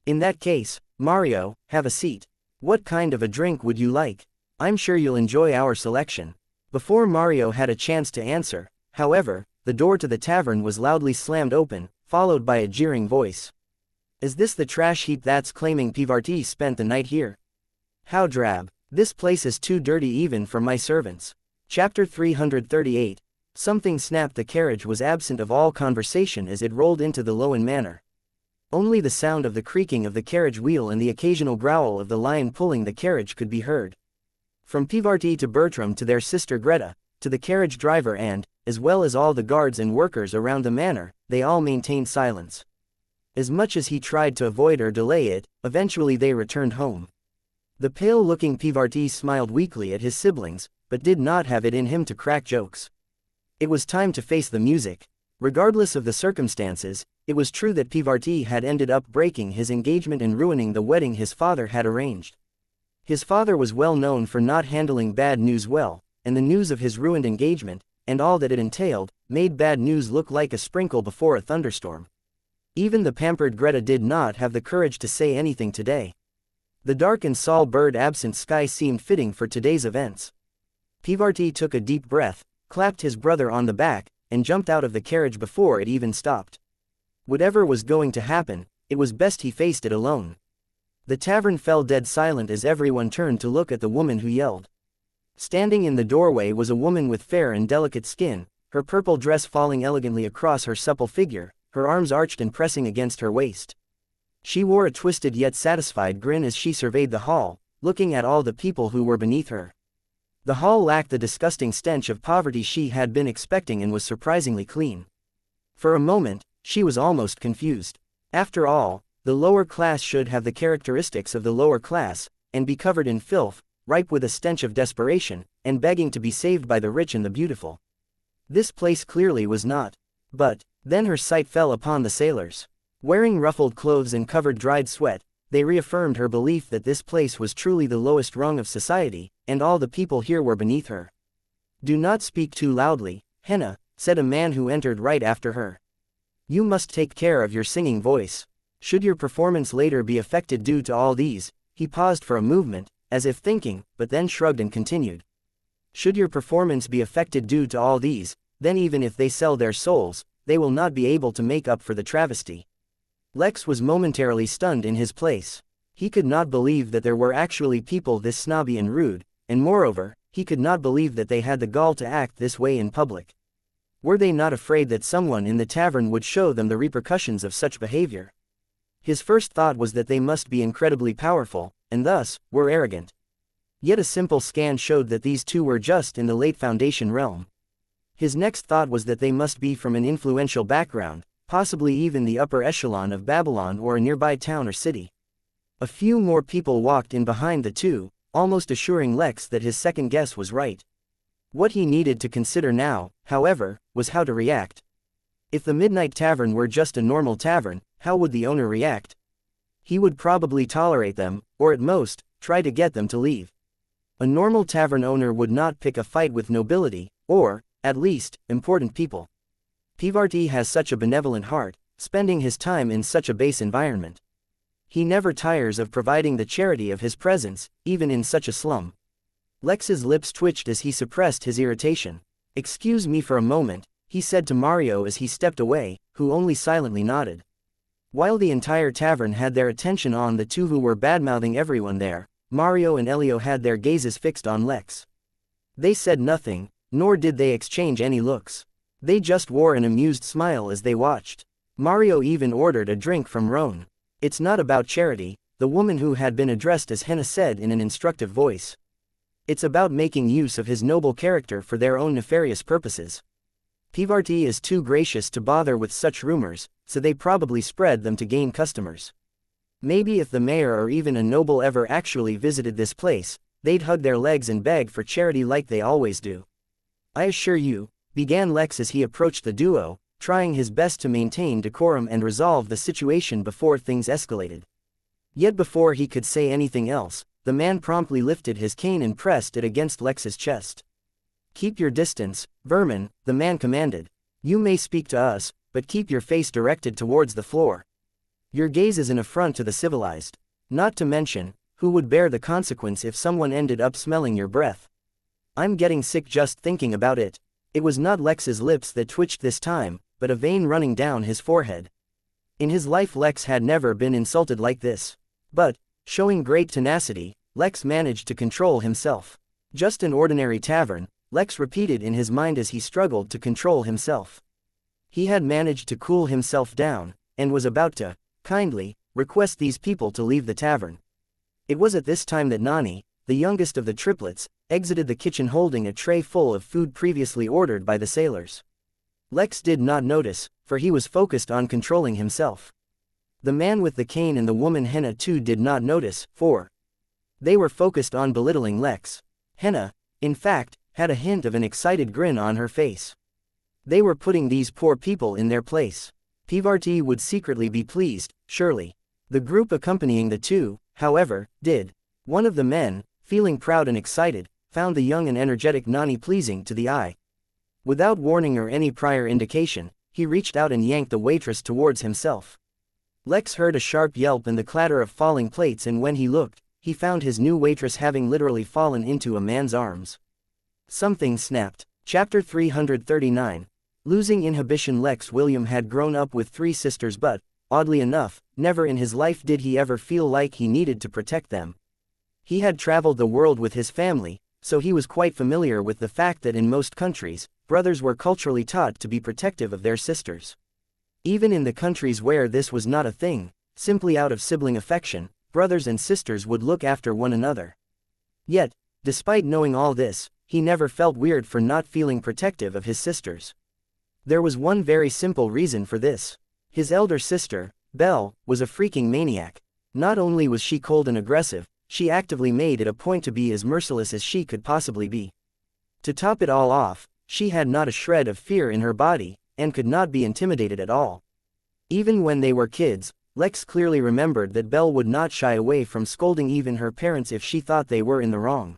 "In that case, Mario, have a seat. What kind of a drink would you like? I'm sure you'll enjoy our selection." Before Mario had a chance to answer, however, the door to the tavern was loudly slammed open, followed by a jeering voice. "Is this the trash heap that's claiming Pivarti spent the night here? How drab. This place is too dirty even for my servants." Chapter 338. Something snapped. The carriage was absent of all conversation as it rolled into the Lowen Manor. Only the sound of the creaking of the carriage wheel and the occasional growl of the lion pulling the carriage could be heard. From Pivarti to Bertram to their sister Greta, to the carriage driver and, as well as all the guards and workers around the manor, they all maintained silence. As much as he tried to avoid or delay it, eventually they returned home. The pale-looking Pivarti smiled weakly at his siblings, but did not have it in him to crack jokes. It was time to face the music. Regardless of the circumstances, it was true that Pivarti had ended up breaking his engagement and ruining the wedding his father had arranged. His father was well known for not handling bad news well, and the news of his ruined engagement, and all that it entailed, made bad news look like a sprinkle before a thunderstorm. Even the pampered Greta did not have the courage to say anything today. The dark and soul-bird absent sky seemed fitting for today's events. Pivarti took a deep breath, clapped his brother on the back, and jumped out of the carriage before it even stopped. Whatever was going to happen, it was best he faced it alone. The tavern fell dead silent as everyone turned to look at the woman who yelled. Standing in the doorway was a woman with fair and delicate skin, her purple dress falling elegantly across her supple figure, her arms arched and pressing against her waist. She wore a twisted yet satisfied grin as she surveyed the hall, looking at all the people who were beneath her. The hall lacked the disgusting stench of poverty she had been expecting and was surprisingly clean. For a moment, she was almost confused. After all, the lower class should have the characteristics of the lower class, and be covered in filth, ripe with a stench of desperation, and begging to be saved by the rich and the beautiful. This place clearly was not. But then her sight fell upon the sailors. Wearing ruffled clothes and covered dried sweat, they reaffirmed her belief that this place was truly the lowest rung of society, and all the people here were beneath her. "Do not speak too loudly, Henna," said a man who entered right after her. "You must take care of your singing voice. Should your performance later be affected due to all these," he paused for a movement, as if thinking, but then shrugged and continued. "Should your performance be affected due to all these, then even if they sell their souls, they will not be able to make up for the travesty." Lex was momentarily stunned in his place. He could not believe that there were actually people this snobby and rude, and moreover, he could not believe that they had the gall to act this way in public. Were they not afraid that someone in the tavern would show them the repercussions of such behavior? His first thought was that they must be incredibly powerful, and thus, were arrogant. Yet a simple scan showed that these two were just in the late Foundation realm. His next thought was that they must be from an influential background, possibly even the upper echelon of Babylon or a nearby town or city. A few more people walked in behind the two, almost assuring Lex that his second guess was right. What he needed to consider now, however, was how to react. If the Midnight Tavern were just a normal tavern, how would the owner react? He would probably tolerate them, or at most, try to get them to leave. A normal tavern owner would not pick a fight with nobility, or, at least, important people. Pivarti has such a benevolent heart, spending his time in such a base environment. He never tires of providing the charity of his presence, even in such a slum. Lex's lips twitched as he suppressed his irritation. "Excuse me for a moment," he said to Mario as he stepped away, who only silently nodded. While the entire tavern had their attention on the two who were badmouthing everyone there, Mario and Elio had their gazes fixed on Lex. They said nothing, nor did they exchange any looks. They just wore an amused smile as they watched. Mario even ordered a drink from Roan. "It's not about charity," the woman who had been addressed as Henna said in an instructive voice. "It's about making use of his noble character for their own nefarious purposes. Pivarti is too gracious to bother with such rumors, so they probably spread them to gain customers. Maybe if the mayor or even a noble ever actually visited this place, they'd hug their legs and beg for charity like they always do. I assure you," began Lex as he approached the duo, trying his best to maintain decorum and resolve the situation before things escalated. Yet before he could say anything else, the man promptly lifted his cane and pressed it against Lex's chest. "Keep your distance, vermin," the man commanded. "You may speak to us, but keep your face directed towards the floor. Your gaze is an affront to the civilized. Not to mention, who would bear the consequence if someone ended up smelling your breath? I'm getting sick just thinking about it." It was not Lex's lips that twitched this time, but a vein running down his forehead. In his life Lex had never been insulted like this. But, showing great tenacity, Lex managed to control himself. "Just an ordinary tavern," Lex repeated in his mind as he struggled to control himself. He had managed to cool himself down, and was about to, kindly, request these people to leave the tavern. It was at this time that Nani, the youngest of the triplets, exited the kitchen holding a tray full of food previously ordered by the sailors. Lex did not notice, for he was focused on controlling himself. The man with the cane and the woman Henna too did not notice, for they were focused on belittling Lex. Henna, in fact, had a hint of an excited grin on her face. They were putting these poor people in their place. Pivarti would secretly be pleased, surely. The group accompanying the two, however, did. One of the men, feeling proud and excited, found the young and energetic Nani pleasing to the eye. Without warning or any prior indication, he reached out and yanked the waitress towards himself. Lex heard a sharp yelp and the clatter of falling plates, and when he looked, he found his new waitress having literally fallen into a man's arms. Something snapped. Chapter 339. Losing inhibition. Lex William had grown up with 3 sisters, but, oddly enough, never in his life did he ever feel like he needed to protect them. He had traveled the world with his family, so he was quite familiar with the fact that in most countries, brothers were culturally taught to be protective of their sisters. Even in the countries where this was not a thing, simply out of sibling affection, brothers and sisters would look after one another. Yet, despite knowing all this, he never felt weird for not feeling protective of his sisters. There was one very simple reason for this. His elder sister, Belle, was a freaking maniac. Not only was she cold and aggressive, she actively made it a point to be as merciless as she could possibly be. To top it all off, she had not a shred of fear in her body, and could not be intimidated at all. Even when they were kids, Lex clearly remembered that Belle would not shy away from scolding even her parents if she thought they were in the wrong.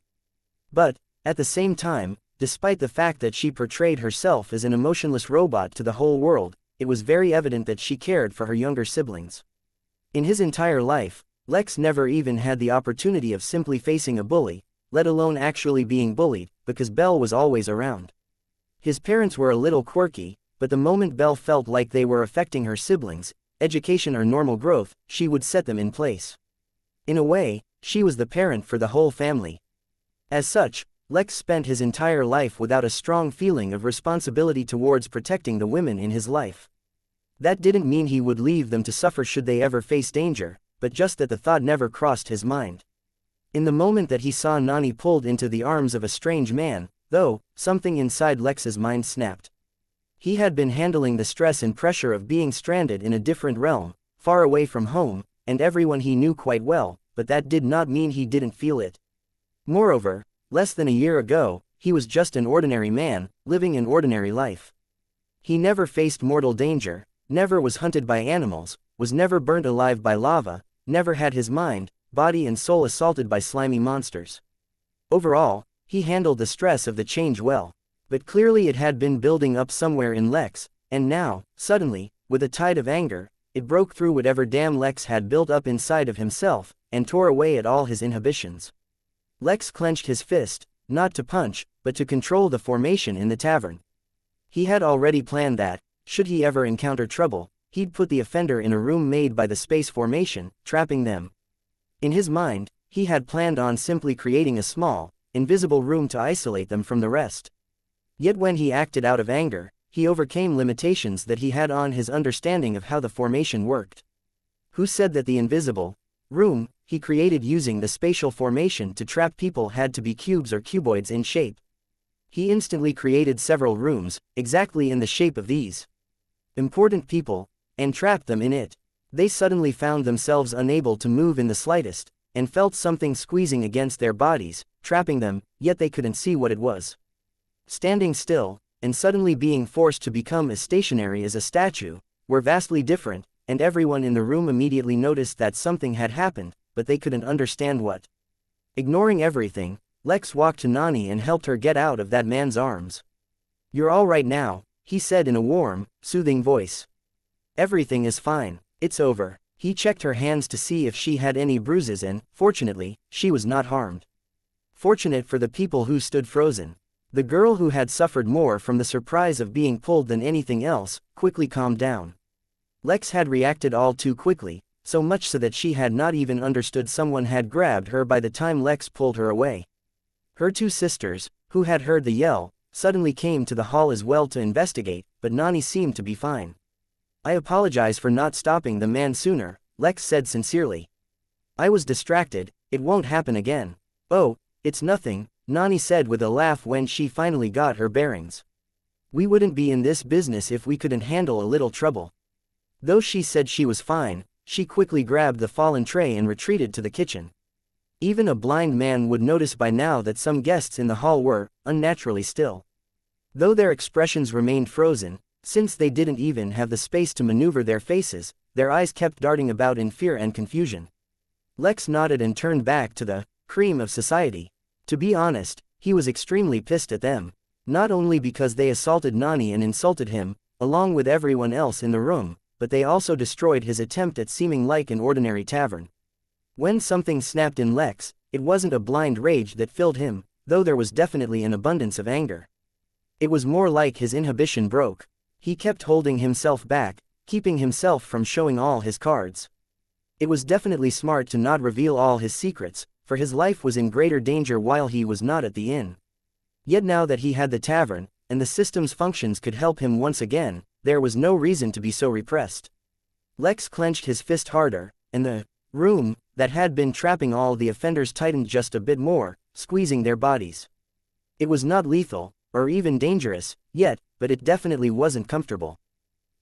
But, at the same time, despite the fact that she portrayed herself as an emotionless robot to the whole world, it was very evident that she cared for her younger siblings. In his entire life, Lex never even had the opportunity of simply facing a bully, let alone actually being bullied, because Belle was always around. His parents were a little quirky, but the moment Belle felt like they were affecting her siblings, education or normal growth, she would set them in place. In a way, she was the parent for the whole family. As such, Lex spent his entire life without a strong feeling of responsibility towards protecting the women in his life. That didn't mean he would leave them to suffer should they ever face danger, but just that the thought never crossed his mind. In the moment that he saw Nani pulled into the arms of a strange man, though, something inside Lex's mind snapped. He had been handling the stress and pressure of being stranded in a different realm, far away from home, and everyone he knew quite well, but that did not mean he didn't feel it. Moreover, less than a year ago, he was just an ordinary man, living an ordinary life. He never faced mortal danger, never was hunted by animals, was never burnt alive by lava, never had his mind, body and soul assaulted by slimy monsters. Overall, he handled the stress of the change well. But clearly it had been building up somewhere in Lex, and now, suddenly, with a tide of anger, it broke through whatever dam Lex had built up inside of himself, and tore away at all his inhibitions. Lex clenched his fist, not to punch, but to control the formation in the tavern. He had already planned that, should he ever encounter trouble, he'd put the offender in a room made by the space formation, trapping them. In his mind, he had planned on simply creating a small, invisible room to isolate them from the rest. Yet when he acted out of anger, he overcame limitations that he had on his understanding of how the formation worked. Who said that the invisible room he created using the spatial formation to trap people had to be cubes or cuboids in shape? He instantly created several rooms, exactly in the shape of these important people, and trapped them in it. They suddenly found themselves unable to move in the slightest, and felt something squeezing against their bodies, trapping them, yet they couldn't see what it was. Standing still, and suddenly being forced to become as stationary as a statue, were vastly different, and everyone in the room immediately noticed that something had happened, but they couldn't understand what. Ignoring everything, Lex walked to Nani and helped her get out of that man's arms. "You're all right now," he said in a warm, soothing voice. "Everything is fine, it's over." He checked her hands to see if she had any bruises and, fortunately, she was not harmed. Fortunate for the people who stood frozen. The girl, who had suffered more from the surprise of being pulled than anything else, quickly calmed down. Lex had reacted all too quickly, so much so that she had not even understood someone had grabbed her by the time Lex pulled her away. Her two sisters, who had heard the yell, suddenly came to the hall as well to investigate, but Nani seemed to be fine. "I apologize for not stopping the man sooner," Lex said sincerely. "I was distracted, it won't happen again." "Oh, it's nothing," Nani said with a laugh when she finally got her bearings. "We wouldn't be in this business if we couldn't handle a little trouble." Though she said she was fine, she quickly grabbed the fallen tray and retreated to the kitchen. Even a blind man would notice by now that some guests in the hall were unnaturally still. Though their expressions remained frozen, since they didn't even have the space to maneuver their faces, their eyes kept darting about in fear and confusion. Lex nodded and turned back to the cream of society. To be honest, he was extremely pissed at them, not only because they assaulted Nani and insulted him, along with everyone else in the room, but they also destroyed his attempt at seeming like an ordinary tavern. When something snapped in Lex, it wasn't a blind rage that filled him, though there was definitely an abundance of anger. It was more like his inhibition broke. He kept holding himself back, keeping himself from showing all his cards. It was definitely smart to not reveal all his secrets, for his life was in greater danger while he was not at the inn. Yet now that he had the tavern, and the system's functions could help him once again, there was no reason to be so repressed. Lex clenched his fist harder, and the room that had been trapping all the offenders tightened just a bit more, squeezing their bodies. It was not lethal, or even dangerous, yet, but it definitely wasn't comfortable.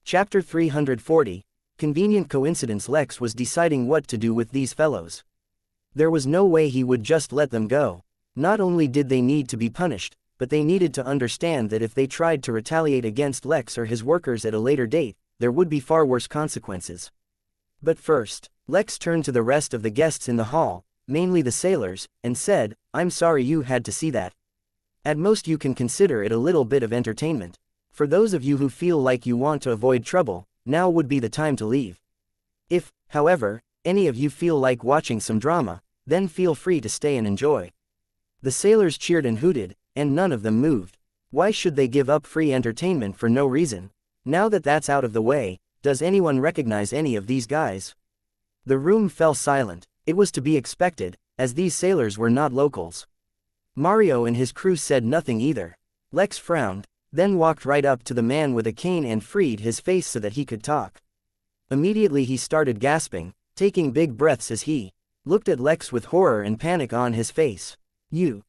Chapter 340, Convenient Coincidence. Lex was deciding what to do with these fellows. There was no way he would just let them go. Not only did they need to be punished, but they needed to understand that if they tried to retaliate against Lex or his workers at a later date, there would be far worse consequences. But first, Lex turned to the rest of the guests in the hall, mainly the sailors, and said, "I'm sorry you had to see that. At most you can consider it a little bit of entertainment. For those of you who feel like you want to avoid trouble, now would be the time to leave. If, however, any of you feel like watching some drama, then feel free to stay and enjoy." The sailors cheered and hooted, and none of them moved. Why should they give up free entertainment for no reason? Now that that's out of the way, does anyone recognize any of these guys? The room fell silent. It was to be expected, as these sailors were not locals. Mario and his crew said nothing either. Lex frowned, then walked right up to the man with a cane and freed his face so that he could talk. Immediately he started gasping, taking big breaths as he looked at Lex with horror and panic on his face. You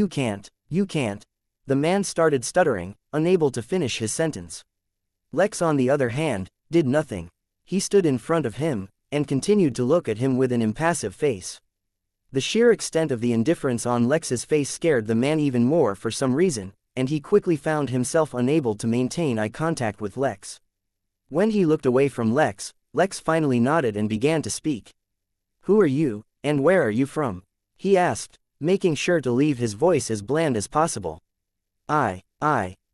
can't. The man started stuttering, unable to finish his sentence. Lex, on the other hand, did nothing. He stood in front of him, and continued to look at him with an impassive face. The sheer extent of the indifference on Lex's face scared the man even more for some reason, and he quickly found himself unable to maintain eye contact with Lex. When he looked away from Lex, Lex finally nodded and began to speak. "Who are you, and where are you from?" he asked, making sure to leave his voice as bland as possible.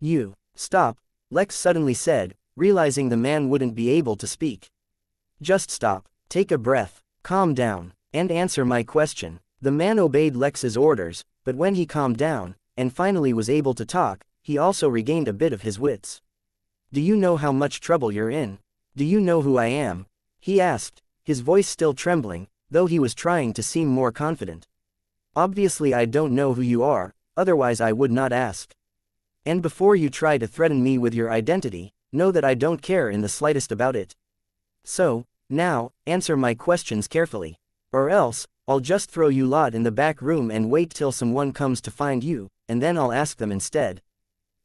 You. Stop, Lex suddenly said, realizing the man wouldn't be able to speak. "Just stop, take a breath, calm down, and answer my question." The man obeyed Lex's orders, but when he calmed down, and finally was able to talk, he also regained a bit of his wits. "Do you know how much trouble you're in? Do you know who I am?" he asked, his voice still trembling, though he was trying to seem more confident. "Obviously I don't know who you are, otherwise I would not ask. And before you try to threaten me with your identity, know that I don't care in the slightest about it. So, now, answer my questions carefully. Or else, I'll just throw you lot in the back room and wait till someone comes to find you, and then I'll ask them instead."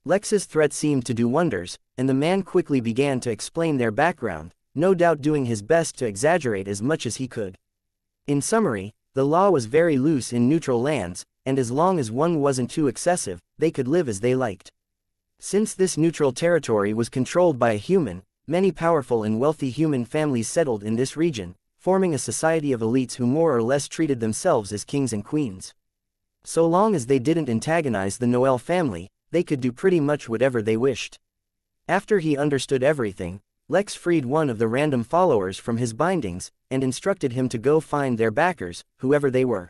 Lex's threat seemed to do wonders, and the man quickly began to explain their background, no doubt doing his best to exaggerate as much as he could. In summary, the law was very loose in neutral lands, and as long as one wasn't too excessive, they could live as they liked. Since this neutral territory was controlled by a human, many powerful and wealthy human families settled in this region, forming a society of elites who more or less treated themselves as kings and queens. So long as they didn't antagonize the Noel family, they could do pretty much whatever they wished. After he understood everything, Lex freed one of the random followers from his bindings, and instructed him to go find their backers, whoever they were.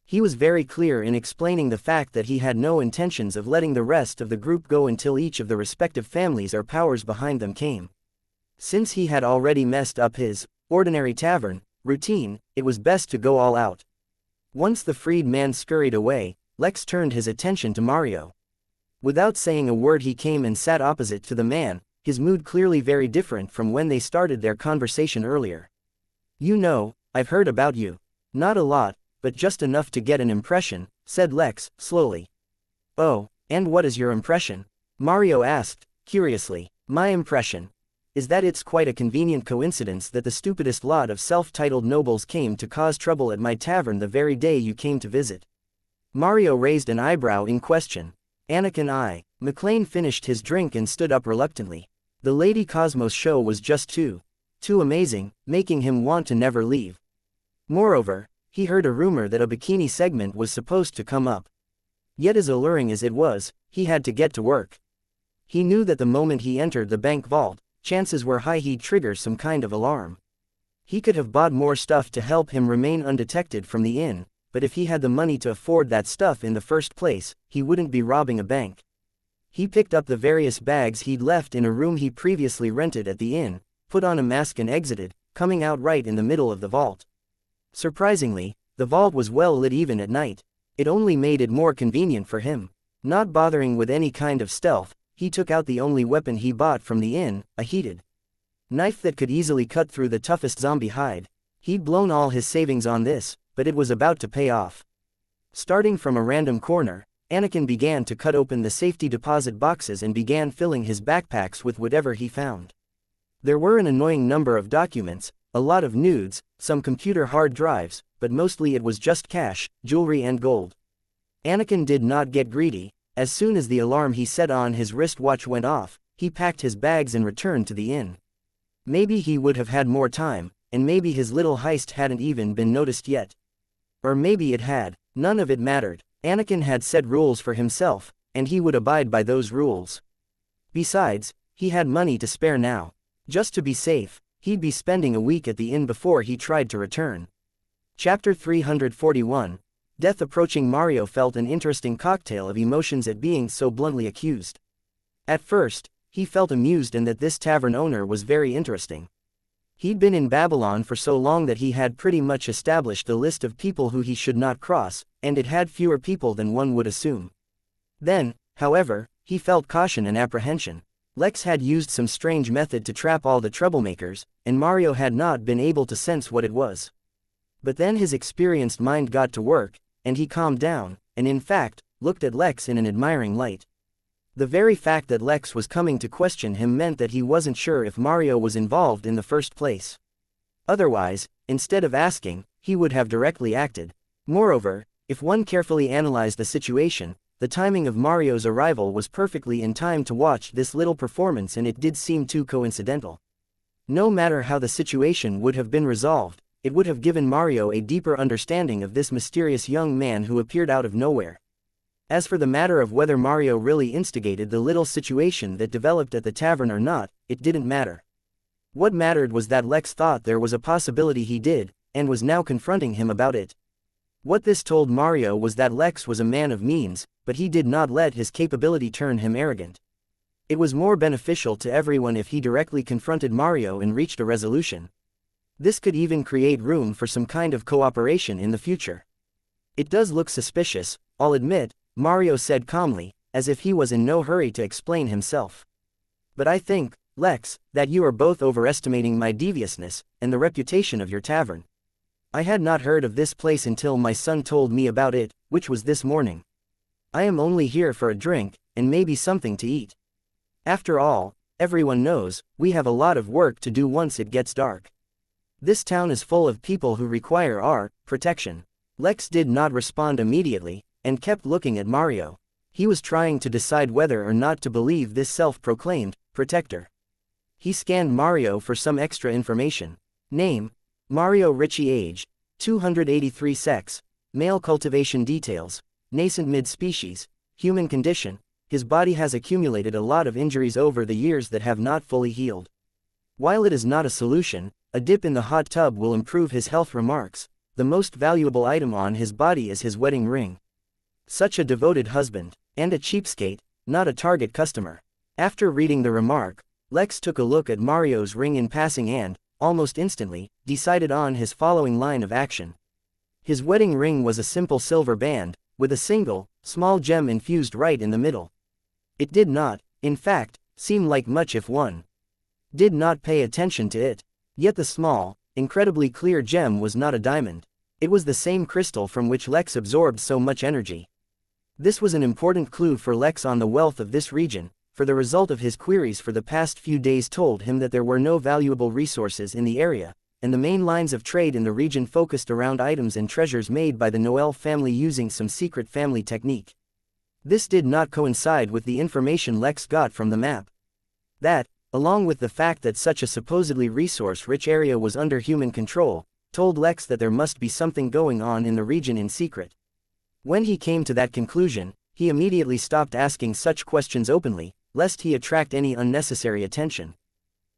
He was very clear in explaining the fact that he had no intentions of letting the rest of the group go until each of the respective families or powers behind them came. Since he had already messed up his ordinary tavern routine, it was best to go all out. Once the freed man scurried away, Lex turned his attention to Mario. Without saying a word he came and sat opposite to the man, his mood clearly very different from when they started their conversation earlier. "You know, I've heard about you. Not a lot, but just enough to get an impression," said Lex, slowly. "Oh, and what is your impression?" Mario asked, curiously. "My impression is that it's quite a convenient coincidence that the stupidest lot of self-titled nobles came to cause trouble at my tavern the very day you came to visit." Mario raised an eyebrow in question. Anakin I. McLean finished his drink and stood up reluctantly. The Lady Cosmos show was just too amazing, making him want to never leave. Moreover, he heard a rumor that a bikini segment was supposed to come up. Yet as alluring as it was, he had to get to work. He knew that the moment he entered the bank vault, chances were high he'd trigger some kind of alarm. He could have bought more stuff to help him remain undetected from the inn, but if he had the money to afford that stuff in the first place, he wouldn't be robbing a bank. He picked up the various bags he'd left in a room he previously rented at the inn, put on a mask and exited, coming out right in the middle of the vault. Surprisingly, the vault was well lit even at night. It only made it more convenient for him. Not bothering with any kind of stealth, he took out the only weapon he bought from the inn, a heated knife that could easily cut through the toughest zombie hide. He'd blown all his savings on this, but it was about to pay off. Starting from a random corner, Anakin began to cut open the safety deposit boxes and began filling his backpacks with whatever he found. There were an annoying number of documents, a lot of nudes, some computer hard drives, but mostly it was just cash, jewelry and gold. Anakin did not get greedy. As soon as the alarm he set on his wristwatch went off, he packed his bags and returned to the inn. Maybe he would have had more time, and maybe his little heist hadn't even been noticed yet. Or maybe it had. None of it mattered. Anakin had set rules for himself, and he would abide by those rules. Besides, he had money to spare now. Just to be safe, he'd be spending a week at the inn before he tried to return. Chapter 341. Death approaching. Mario felt an interesting cocktail of emotions at being so bluntly accused. At first, he felt amused and that this tavern owner was very interesting. He'd been in Babylon for so long that he had pretty much established the list of people who he should not cross, and it had fewer people than one would assume. Then, however, he felt caution and apprehension. Lex had used some strange method to trap all the troublemakers, and Mario had not been able to sense what it was. But then his experienced mind got to work, and he calmed down, and in fact, looked at Lex in an admiring light. The very fact that Lex was coming to question him meant that he wasn't sure if Mario was involved in the first place. Otherwise, instead of asking, he would have directly acted. Moreover, if one carefully analyzed the situation, the timing of Mario's arrival was perfectly in time to watch this little performance, and it did seem too coincidental. No matter how the situation would have been resolved, it would have given Mario a deeper understanding of this mysterious young man who appeared out of nowhere. As for the matter of whether Mario really instigated the little situation that developed at the tavern or not, it didn't matter. What mattered was that Lex thought there was a possibility he did, and was now confronting him about it. What this told Mario was that Lex was a man of means, but he did not let his capability turn him arrogant. It was more beneficial to everyone if he directly confronted Mario and reached a resolution. This could even create room for some kind of cooperation in the future. It does look suspicious, I'll admit, Mario said calmly, as if he was in no hurry to explain himself. But I think, Lex, that you are both overestimating my deviousness, and the reputation of your tavern. I had not heard of this place until my son told me about it, which was this morning. I am only here for a drink, and maybe something to eat. After all, everyone knows, we have a lot of work to do once it gets dark. This town is full of people who require our protection. Lex did not respond immediately, and kept looking at Mario. He was trying to decide whether or not to believe this self-proclaimed protector. He scanned Mario for some extra information. Name: Mario Ricci. Age: 283. Sex: male. Cultivation details: nascent mid-species. Human condition: his body has accumulated a lot of injuries over the years that have not fully healed. While it is not a solution, a dip in the hot tub will improve his health. Remarks: the most valuable item on his body is his wedding ring. Such a devoted husband, and a cheapskate, not a target customer. After reading the remark, Lex took a look at Mario's ring in passing and, almost instantly, decided on his following line of action. His wedding ring was a simple silver band, with a single, small gem infused right in the middle. It did not, in fact, seem like much if one did not pay attention to it. Yet the small, incredibly clear gem was not a diamond. It was the same crystal from which Lex absorbed so much energy. This was an important clue for Lex on the wealth of this region, for the result of his queries for the past few days told him that there were no valuable resources in the area, and the main lines of trade in the region focused around items and treasures made by the Noel family using some secret family technique. This did not coincide with the information Lex got from the map. That, along with the fact that such a supposedly resource-rich area was under human control, told Lex that there must be something going on in the region in secret. When he came to that conclusion, he immediately stopped asking such questions openly, lest he attract any unnecessary attention.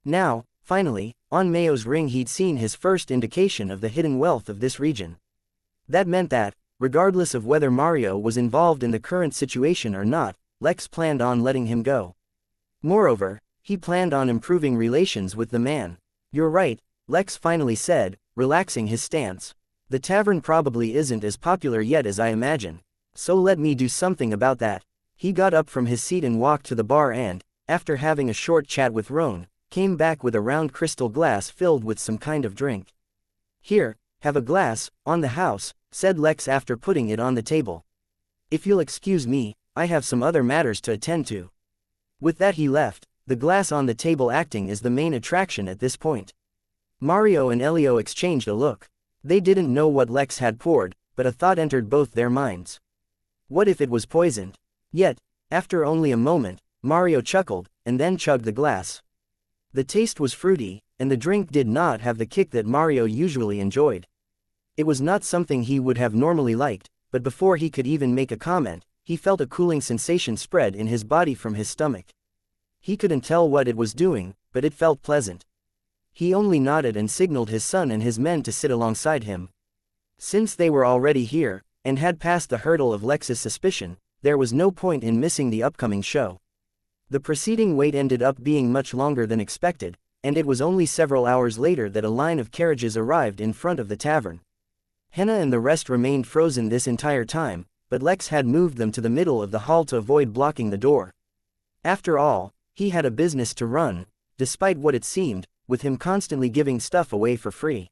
Now, finally, on Mayo's ring he'd seen his first indication of the hidden wealth of this region. That meant that, regardless of whether Mario was involved in the current situation or not, Lex planned on letting him go. Moreover, he planned on improving relations with the man. You're right, Lex finally said, relaxing his stance. The tavern probably isn't as popular yet as I imagine. So let me do something about that. He got up from his seat and walked to the bar and, after having a short chat with Roan, came back with a round crystal glass filled with some kind of drink. Here, have a glass, on the house, said Lex after putting it on the table. If you'll excuse me, I have some other matters to attend to. With that he left, the glass on the table acting as the main attraction at this point. Mario and Elio exchanged a look. They didn't know what Lex had poured, but a thought entered both their minds. What if it was poisoned? Yet, after only a moment, Mario chuckled, and then chugged the glass. The taste was fruity, and the drink did not have the kick that Mario usually enjoyed. It was not something he would have normally liked, but before he could even make a comment, he felt a cooling sensation spread in his body from his stomach. He couldn't tell what it was doing, but it felt pleasant. He only nodded and signaled his son and his men to sit alongside him. Since they were already here, and had passed the hurdle of Lex's suspicion, there was no point in missing the upcoming show. The preceding wait ended up being much longer than expected, and it was only several hours later that a line of carriages arrived in front of the tavern. Henna and the rest remained frozen this entire time, but Lex had moved them to the middle of the hall to avoid blocking the door. After all, he had a business to run, despite what it seemed, with him constantly giving stuff away for free.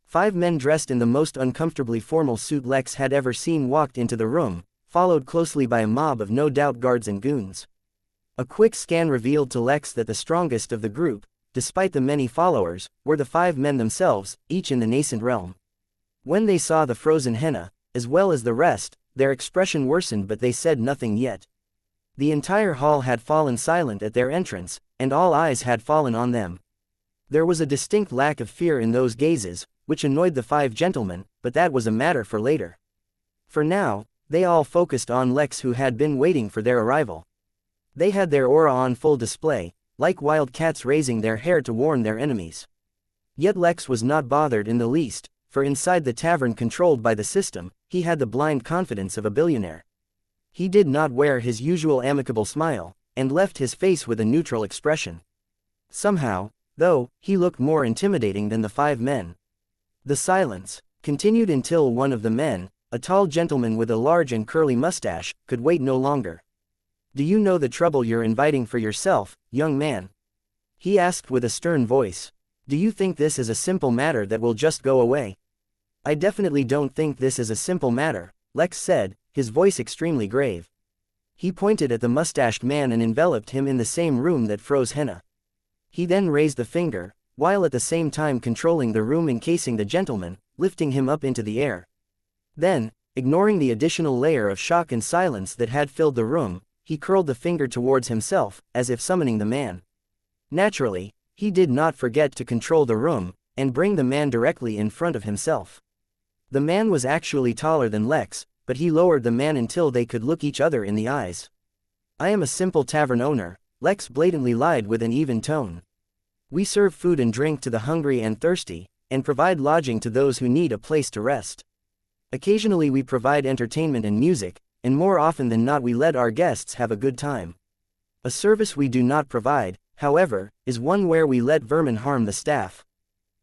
5 men dressed in the most uncomfortably formal suit Lex had ever seen walked into the room, followed closely by a mob of no doubt guards and goons. A quick scan revealed to Lex that the strongest of the group, despite the many followers, were the 5 men themselves, each in the nascent realm. When they saw the frozen Henna, as well as the rest, their expression worsened but they said nothing yet. The entire hall had fallen silent at their entrance, and all eyes had fallen on them. There was a distinct lack of fear in those gazes, which annoyed the 5 gentlemen, but that was a matter for later. For now, they all focused on Lex, who had been waiting for their arrival. They had their aura on full display, like wild cats raising their hair to warn their enemies. Yet Lex was not bothered in the least, for inside the tavern controlled by the system, he had the blind confidence of a billionaire. He did not wear his usual amicable smile, and left his face with a neutral expression. Somehow, though, he looked more intimidating than the 5 men. The silence continued until one of the men, a tall gentleman with a large and curly mustache, could wait no longer. "Do you know the trouble you're inviting for yourself, young man?" he asked with a stern voice. "Do you think this is a simple matter that will just go away?" "I definitely don't think this is a simple matter," Lex said, his voice extremely grave. He pointed at the mustached man and enveloped him in the same room that froze henna. He then raised the finger, while at the same time controlling the room encasing the gentleman, lifting him up into the air. Then, ignoring the additional layer of shock and silence that had filled the room, he curled the finger towards himself, as if summoning the man. Naturally, he did not forget to control the room, and bring the man directly in front of himself. The man was actually taller than Lex, but he lowered the man until they could look each other in the eyes. "I am a simple tavern owner," Lex blatantly lied with an even tone. "We serve food and drink to the hungry and thirsty, and provide lodging to those who need a place to rest. Occasionally we provide entertainment and music, and more often than not we let our guests have a good time. A service we do not provide, however, is one where we let vermin harm the staff.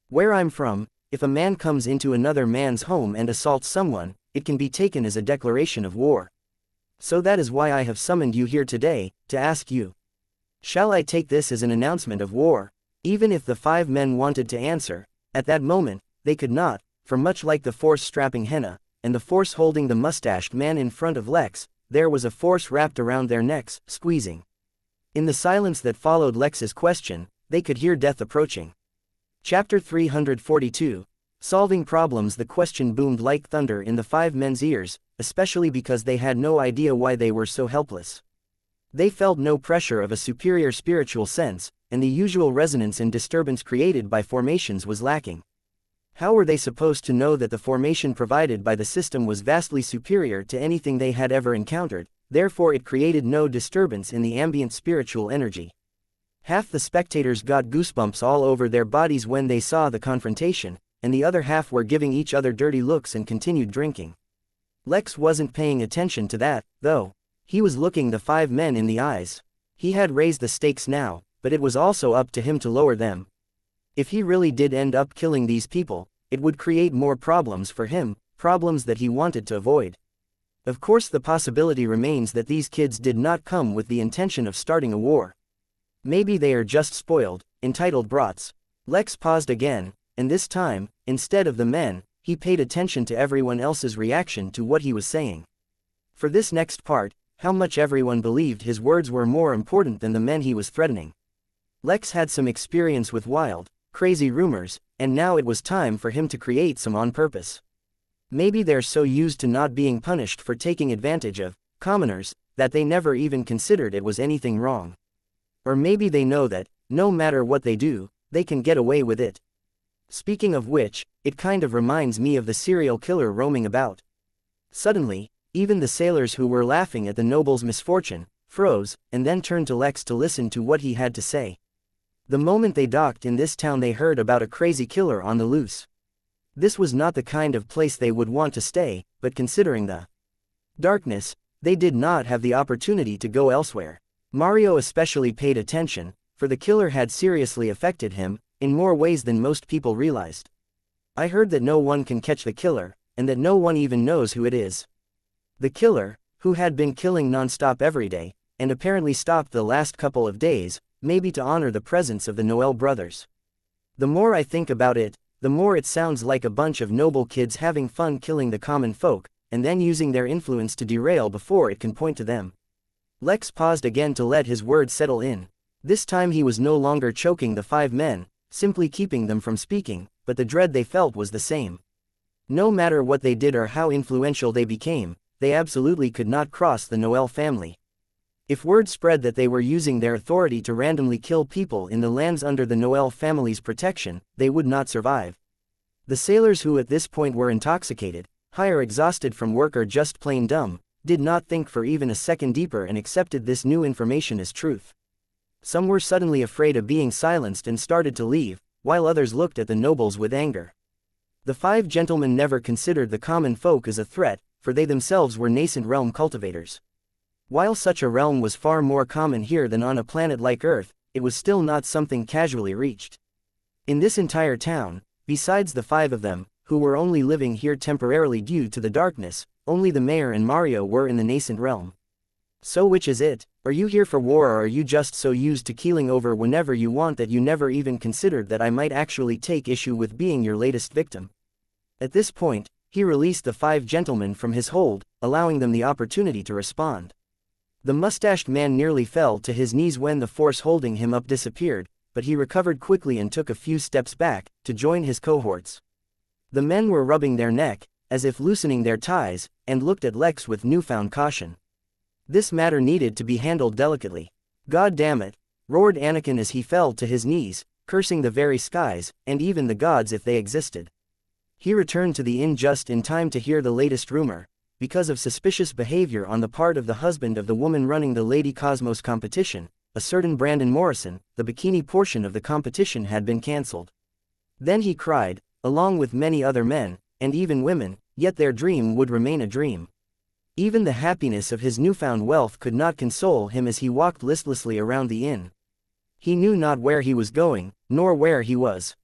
Where I'm from, if a man comes into another man's home and assaults someone, it can be taken as a declaration of war. So that is why I have summoned you here today, to ask you. Shall I take this as an announcement of war?" Even if the 5 men wanted to answer, at that moment, they could not, for much like the force strapping henna, and the force holding the mustached man in front of Lex, there was a force wrapped around their necks, squeezing. In the silence that followed Lex's question, they could hear death approaching. Chapter 342. Solving problems. The question boomed like thunder in the 5 men's ears, especially because they had no idea why they were so helpless. They felt no pressure of a superior spiritual sense, and the usual resonance and disturbance created by formations was lacking. How were they supposed to know that the formation provided by the system was vastly superior to anything they had ever encountered, therefore it created no disturbance in the ambient spiritual energy? Half the spectators got goosebumps all over their bodies when they saw the confrontation, and the other half were giving each other dirty looks and continued drinking. Lex wasn't paying attention to that, though. He was looking the 5 men in the eyes. He had raised the stakes now, but it was also up to him to lower them. If he really did end up killing these people, it would create more problems for him, problems that he wanted to avoid. Of course, the possibility remains that these kids did not come with the intention of starting a war. Maybe they are just spoiled, entitled brats. Lex paused again, and this time, instead of the men, he paid attention to everyone else's reaction to what he was saying. For this next part, how much everyone believed his words were more important than the men he was threatening. Lex had some experience with wild, crazy rumors, and now it was time for him to create some on purpose. Maybe they're so used to not being punished for taking advantage of commoners, that they never even considered it was anything wrong. Or maybe they know that, no matter what they do, they can get away with it. Speaking of which, it kind of reminds me of the serial killer roaming about. Suddenly, even the sailors who were laughing at the noble's misfortune, froze, and then turned to Lex to listen to what he had to say. The moment they docked in this town they heard about a crazy killer on the loose. This was not the kind of place they would want to stay, but considering the darkness, they did not have the opportunity to go elsewhere. Mario especially paid attention, for the killer had seriously affected him, in more ways than most people realized. "I heard that no one can catch the killer, and that no one even knows who it is." The killer, who had been killing non-stop every day, and apparently stopped the last couple of days, maybe to honor the presence of the Noel brothers. The more I think about it, the more it sounds like a bunch of noble kids having fun killing the common folk, and then using their influence to derail before it can point to them. Lex paused again to let his words settle in. This time he was no longer choking the 5 men, simply keeping them from speaking, but the dread they felt was the same. No matter what they did or how influential they became, they absolutely could not cross the Noel family. If word spread that they were using their authority to randomly kill people in the lands under the Noel family's protection, they would not survive. The sailors, who at this point were intoxicated, high or exhausted from work or just plain dumb, did not think for even a second deeper and accepted this new information as truth. Some were suddenly afraid of being silenced and started to leave, while others looked at the nobles with anger. The five gentlemen never considered the common folk as a threat, for they themselves were nascent realm cultivators. While such a realm was far more common here than on a planet like Earth, it was still not something casually reached. In this entire town, besides the five of them, who were only living here temporarily due to the darkness, only the mayor and Mario were in the nascent realm. So which is it? Are you here for war, or are you just so used to keeling over whenever you want that you never even considered that I might actually take issue with being your latest victim? At this point, he released the five gentlemen from his hold, allowing them the opportunity to respond. The mustached man nearly fell to his knees when the force holding him up disappeared, but he recovered quickly and took a few steps back, to join his cohorts. The men were rubbing their neck, as if loosening their ties, and looked at Lex with newfound caution. This matter needed to be handled delicately. God damn it, roared Anakin as he fell to his knees, cursing the very skies, and even the gods if they existed. He returned to the inn just in time to hear the latest rumor. Because of suspicious behavior on the part of the husband of the woman running the Lady Cosmos competition, a certain Brandon Morrison, the bikini portion of the competition had been cancelled. Then he cried, along with many other men, and even women, yet their dream would remain a dream. Even the happiness of his newfound wealth could not console him as he walked listlessly around the inn. He knew not where he was going, nor where he was.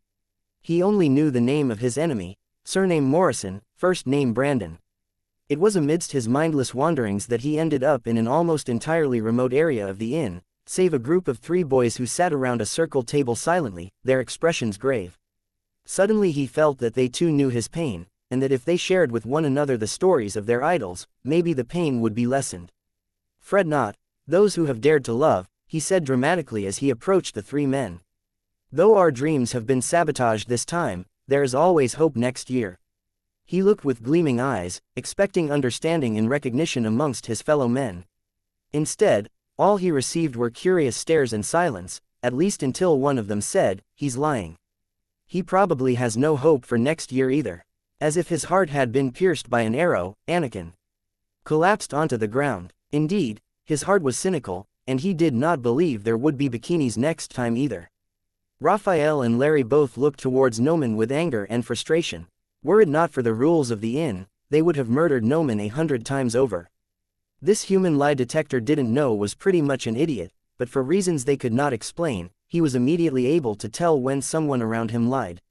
He only knew the name of his enemy, surname Morrison, first name Brandon. It was amidst his mindless wanderings that he ended up in an almost entirely remote area of the inn, save a group of three boys who sat around a circle table silently, their expressions grave. Suddenly he felt that they too knew his pain, and that if they shared with one another the stories of their idols, maybe the pain would be lessened. "Fret not, those who have dared to love," he said dramatically as he approached the three men. "Though our dreams have been sabotaged this time, there is always hope next year." He looked with gleaming eyes, expecting understanding and recognition amongst his fellow men. Instead, all he received were curious stares and silence, at least until one of them said, "He's lying. He probably has no hope for next year either." As if his heart had been pierced by an arrow, Anakin collapsed onto the ground. Indeed, his heart was cynical, and he did not believe there would be bikinis next time either. Raphael and Larry both looked towards Noman with anger and frustration. Were it not for the rules of the inn, they would have murdered Noman 100 times over. This human lie detector didn't know was pretty much an idiot, but for reasons they could not explain, he was immediately able to tell when someone around him lied.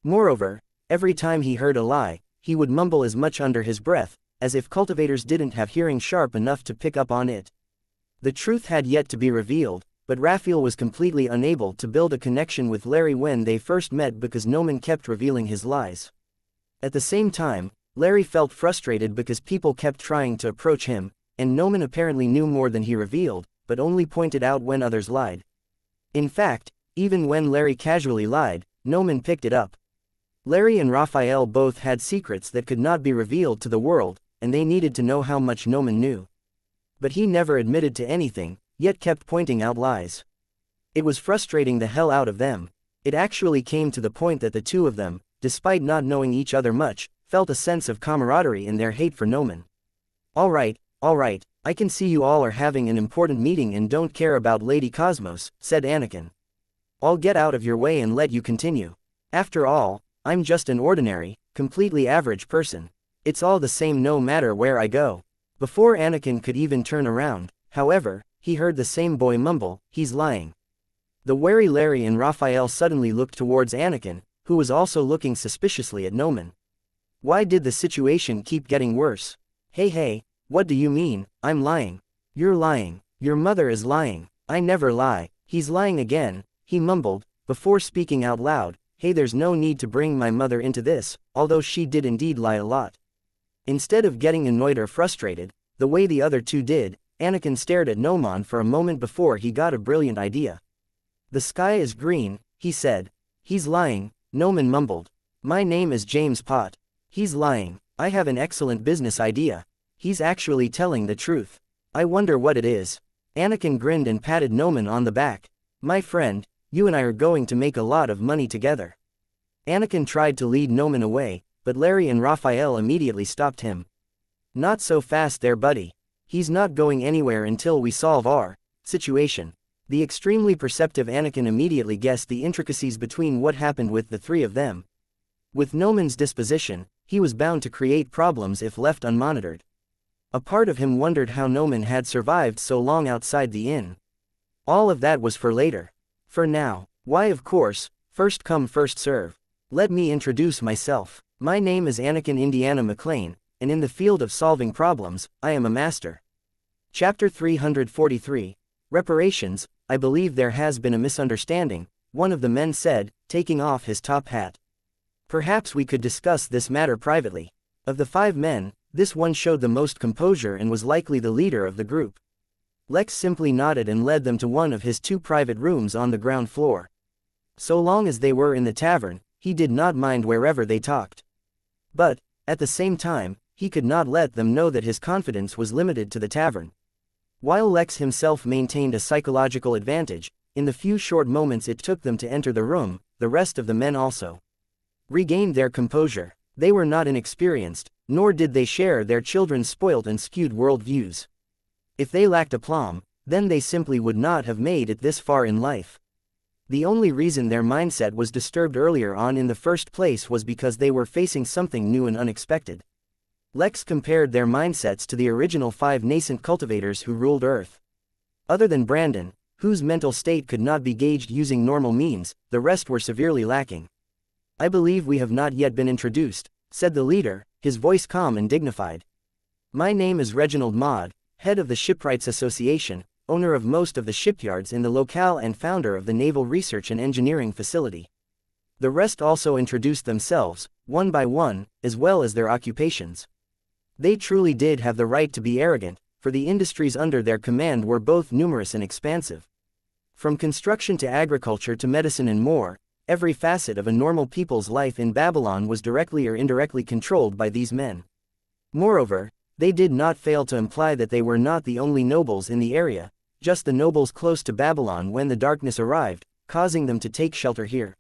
Moreover, every time he heard a lie, he would mumble as much under his breath, as if cultivators didn't have hearing sharp enough to pick up on it. The truth had yet to be revealed, but Raphael was completely unable to build a connection with Larry when they first met because Noman kept revealing his lies. At the same time, Larry felt frustrated because people kept trying to approach him, and Noman apparently knew more than he revealed, but only pointed out when others lied. In fact, even when Larry casually lied, Noman picked it up. Larry and Raphael both had secrets that could not be revealed to the world, and they needed to know how much Noman knew. But he never admitted to anything, yet kept pointing out lies. It was frustrating the hell out of them. It actually came to the point that the two of them, despite not knowing each other much, felt a sense of camaraderie in their hate for Noman. All right, I can see you all are having an important meeting and don't care about Lady Cosmos," said Anakin. "I'll get out of your way and let you continue. After all, I'm just an ordinary, completely average person. It's all the same no matter where I go." Before Anakin could even turn around, however, he heard the same boy mumble, "He's lying." The wary Larry and Raphael suddenly looked towards Anakin, who was also looking suspiciously at Noman. Why did the situation keep getting worse? Hey, what do you mean, I'm lying? You're lying. Your mother is lying. I never lie. He's lying again, he mumbled, before speaking out loud, "Hey, there's no need to bring my mother into this, although she did indeed lie a lot." Instead of getting annoyed or frustrated, the way the other two did, Anakin stared at Noman for a moment before he got a brilliant idea. "The sky is green," he said. "He's lying," Noman mumbled. "My name is James Pott. He's lying. I have an excellent business idea. He's actually telling the truth. I wonder what it is." Anakin grinned and patted Noman on the back. "My friend, you and I are going to make a lot of money together." Anakin tried to lead Noman away, but Larry and Raphael immediately stopped him. "Not so fast there, buddy. He's not going anywhere until we solve our situation." The extremely perceptive Anakin immediately guessed the intricacies between what happened with the three of them. With Noman's disposition, he was bound to create problems if left unmonitored. A part of him wondered how Noman had survived so long outside the inn. All of that was for later. For now, why of course, first come first serve. Let me introduce myself. My name is Anakin Indiana McLean, and in the field of solving problems, I am a master. Chapter 343. Reparations. I believe there has been a misunderstanding, one of the men said, taking off his top hat. Perhaps we could discuss this matter privately. Of the 5 men, this one showed the most composure and was likely the leader of the group. Lex simply nodded and led them to one of his 2 private rooms on the ground floor. So long as they were in the tavern, he did not mind wherever they talked. But, at the same time, he could not let them know that his confidence was limited to the tavern. While Lex himself maintained a psychological advantage, in the few short moments it took them to enter the room, the rest of the men also regained their composure. They were not inexperienced, nor did they share their children's spoilt and skewed worldviews. If they lacked aplomb, then they simply would not have made it this far in life. The only reason their mindset was disturbed earlier on in the first place was because they were facing something new and unexpected. Lex compared their mindsets to the original 5 nascent cultivators who ruled Earth. Other than Brandon, whose mental state could not be gauged using normal means, the rest were severely lacking. I believe we have not yet been introduced, said the leader, his voice calm and dignified. My name is Reginald Maud, head of the Shipwrights Association, owner of most of the shipyards in the locale and founder of the Naval Research and Engineering Facility. The rest also introduced themselves, one by one, as well as their occupations. They truly did have the right to be arrogant, for the industries under their command were both numerous and expansive. From construction to agriculture to medicine and more, every facet of a normal people's life in Babylon was directly or indirectly controlled by these men. Moreover, they did not fail to imply that they were not the only nobles in the area, just the nobles close to Babylon when the darkness arrived, causing them to take shelter here.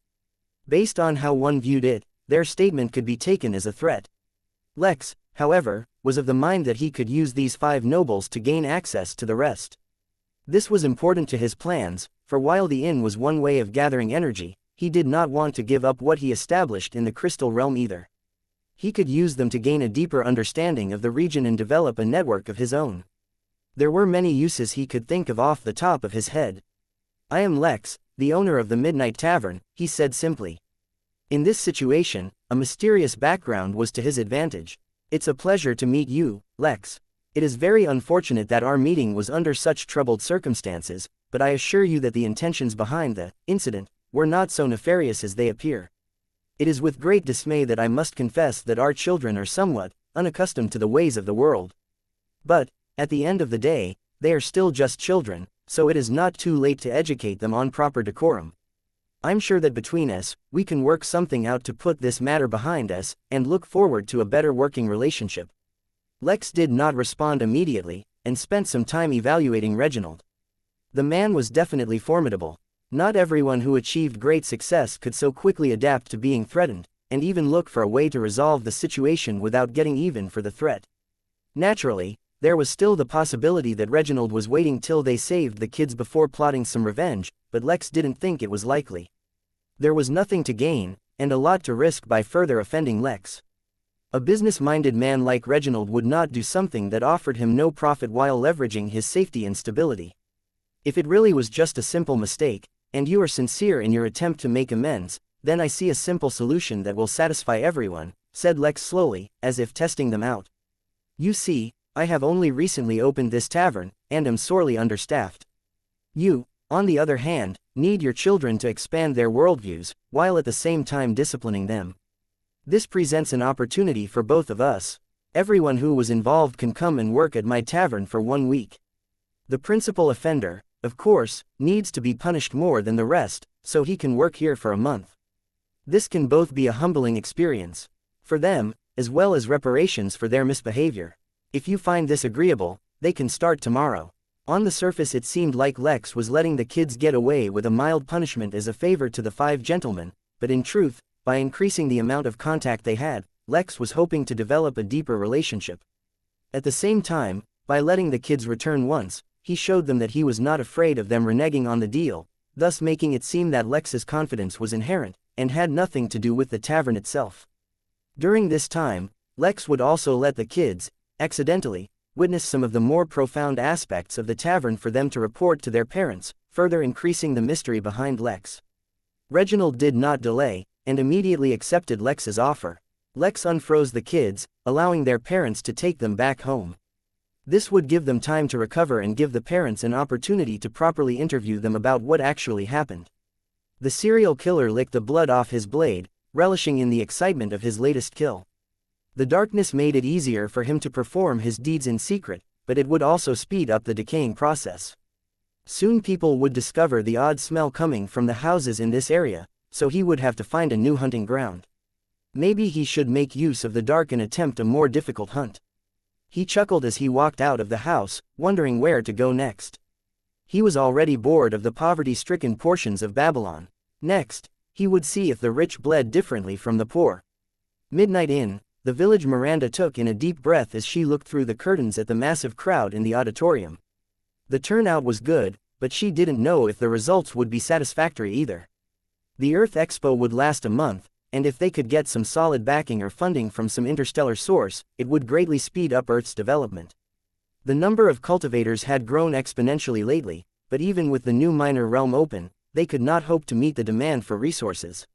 Based on how one viewed it, their statement could be taken as a threat. Lex, however, was of the mind that he could use these 5 nobles to gain access to the rest. This was important to his plans, for while the inn was one way of gathering energy, he did not want to give up what he established in the crystal realm either. He could use them to gain a deeper understanding of the region and develop a network of his own. There were many uses he could think of off the top of his head. I am Lex, the owner of the Midnight Tavern, he said simply. In this situation, a mysterious background was to his advantage. It's a pleasure to meet you, Lex. It is very unfortunate that our meeting was under such troubled circumstances, but I assure you that the intentions behind the incident were not so nefarious as they appear. It is with great dismay that I must confess that our children are somewhat unaccustomed to the ways of the world. But, at the end of the day, they are still just children, so it is not too late to educate them on proper decorum. I'm sure that between us, we can work something out to put this matter behind us, and look forward to a better working relationship. Lex did not respond immediately, and spent some time evaluating Reginald. The man was definitely formidable. Not everyone who achieved great success could so quickly adapt to being threatened, and even look for a way to resolve the situation without getting even for the threat. Naturally, there was still the possibility that Reginald was waiting till they saved the kids before plotting some revenge, but Lex didn't think it was likely. There was nothing to gain, and a lot to risk by further offending Lex. A business-minded man like Reginald would not do something that offered him no profit while leveraging his safety and stability. If it really was just a simple mistake, and you are sincere in your attempt to make amends, then I see a simple solution that will satisfy everyone, said Lex slowly, as if testing them out. You see, I have only recently opened this tavern, and am sorely understaffed. You, on the other hand, need your children to expand their worldviews, while at the same time disciplining them. This presents an opportunity for both of us. Everyone who was involved can come and work at my tavern for 1 week. The principal offender, of course, needs to be punished more than the rest, so he can work here for a month. This can both be a humbling experience for them, as well as reparations for their misbehavior. If you find this agreeable, they can start tomorrow. On the surface it seemed like Lex was letting the kids get away with a mild punishment as a favor to the 5 gentlemen, but in truth, by increasing the amount of contact they had, Lex was hoping to develop a deeper relationship. At the same time, by letting the kids return once, he showed them that he was not afraid of them reneging on the deal, thus making it seem that Lex's confidence was inherent, and had nothing to do with the tavern itself. During this time, Lex would also let the kids, accidentally, witness some of the more profound aspects of the tavern for them to report to their parents, further increasing the mystery behind Lex. Reginald did not delay, and immediately accepted Lex's offer. Lex unfroze the kids, allowing their parents to take them back home. This would give them time to recover and give the parents an opportunity to properly interview them about what actually happened. The serial killer licked the blood off his blade, relishing in the excitement of his latest kill. The darkness made it easier for him to perform his deeds in secret, but it would also speed up the decaying process. Soon people would discover the odd smell coming from the houses in this area, so he would have to find a new hunting ground. Maybe he should make use of the dark and attempt a more difficult hunt. He chuckled as he walked out of the house, wondering where to go next. He was already bored of the poverty-stricken portions of Babylon. Next, he would see if the rich bled differently from the poor. Midnight in, the village Miranda took in a deep breath as she looked through the curtains at the massive crowd in the auditorium. The turnout was good, but she didn't know if the results would be satisfactory either. The Earth Expo would last a month, and if they could get some solid backing or funding from some interstellar source, it would greatly speed up Earth's development. The number of cultivators had grown exponentially lately, but even with the new minor realm open, they could not hope to meet the demand for resources.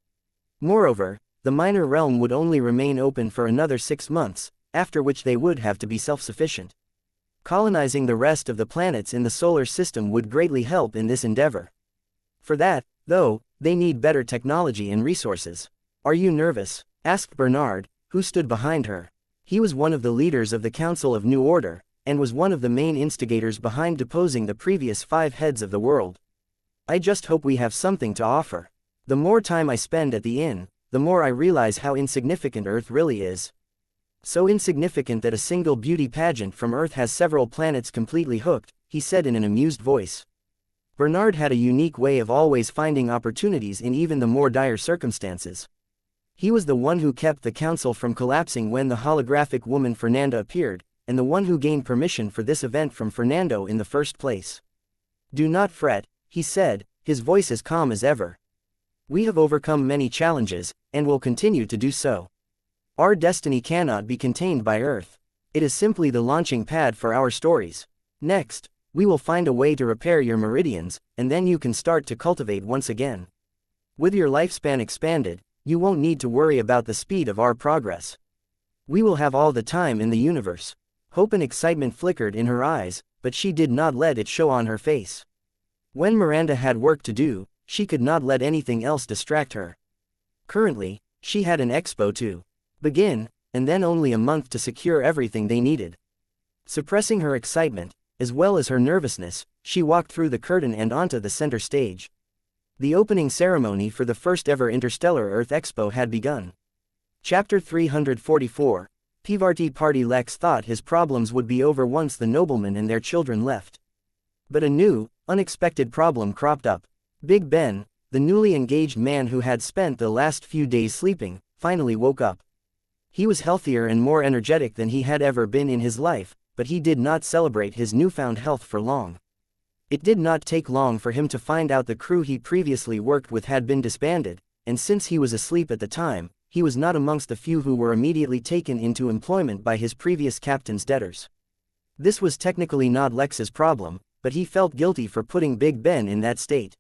Moreover, the minor realm would only remain open for another 6 months, after which they would have to be self-sufficient. Colonizing the rest of the planets in the solar system would greatly help in this endeavor. For that, though, they need better technology and resources. "Are you nervous?" asked Bernard, who stood behind her. He was one of the leaders of the Council of New Order, and was one of the main instigators behind deposing the previous 5 heads of the world. "I just hope we have something to offer. The more time I spend at the inn, the more I realize how insignificant Earth really is. So insignificant that a single beauty pageant from Earth has several planets completely hooked," he said in an amused voice. Bernard had a unique way of always finding opportunities in even the more dire circumstances. He was the one who kept the council from collapsing when the holographic woman Fernanda appeared, and the one who gained permission for this event from Fernando in the first place. "Do not fret," he said, his voice as calm as ever. "We have overcome many challenges, and will continue to do so. Our destiny cannot be contained by Earth. It is simply the launching pad for our stories. Next, we will find a way to repair your meridians, and then you can start to cultivate once again. With your lifespan expanded, you won't need to worry about the speed of our progress. We will have all the time in the universe." Hope and excitement flickered in her eyes, but she did not let it show on her face. When Miranda had work to do, she could not let anything else distract her. Currently, she had an expo to begin, and then only a month to secure everything they needed. Suppressing her excitement, as well as her nervousness, she walked through the curtain and onto the center stage. The opening ceremony for the first ever Interstellar Earth Expo had begun. Chapter 344, Pivarti Party. Lex thought his problems would be over once the noblemen and their children left. But a new, unexpected problem cropped up. Big Ben, the newly engaged man who had spent the last few days sleeping, finally woke up. He was healthier and more energetic than he had ever been in his life, but he did not celebrate his newfound health for long. It did not take long for him to find out the crew he previously worked with had been disbanded, and since he was asleep at the time, he was not amongst the few who were immediately taken into employment by his previous captain's debtors. This was technically not Lex's problem, but he felt guilty for putting Big Ben in that state.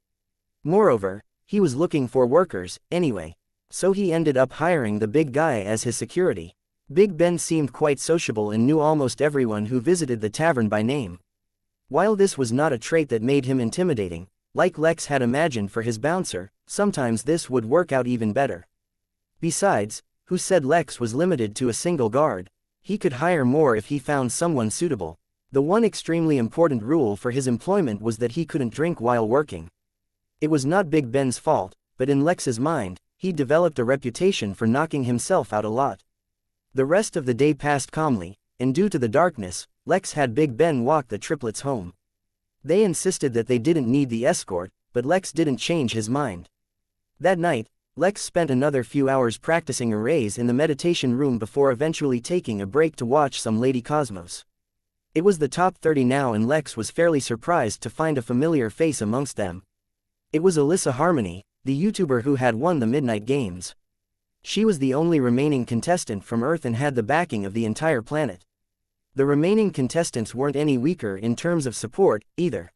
Moreover, he was looking for workers, anyway. So he ended up hiring the big guy as his security. Big Ben seemed quite sociable and knew almost everyone who visited the tavern by name. While this was not a trait that made him intimidating, like Lex had imagined for his bouncer, sometimes this would work out even better. Besides, who said Lex was limited to a single guard? He could hire more if he found someone suitable. The one extremely important rule for his employment was that he couldn't drink while working. It was not Big Ben's fault, but in Lex's mind, he developed a reputation for knocking himself out a lot. The rest of the day passed calmly, and due to the darkness, Lex had Big Ben walk the triplets home. They insisted that they didn't need the escort, but Lex didn't change his mind. That night, Lex spent another few hours practicing arrays in the meditation room before eventually taking a break to watch some Lady Cosmos. It was the top 30 now and Lex was fairly surprised to find a familiar face amongst them. It was Alyssa Harmony, the YouTuber who had won the Midnight Games. She was the only remaining contestant from Earth and had the backing of the entire planet. The remaining contestants weren't any weaker in terms of support, either.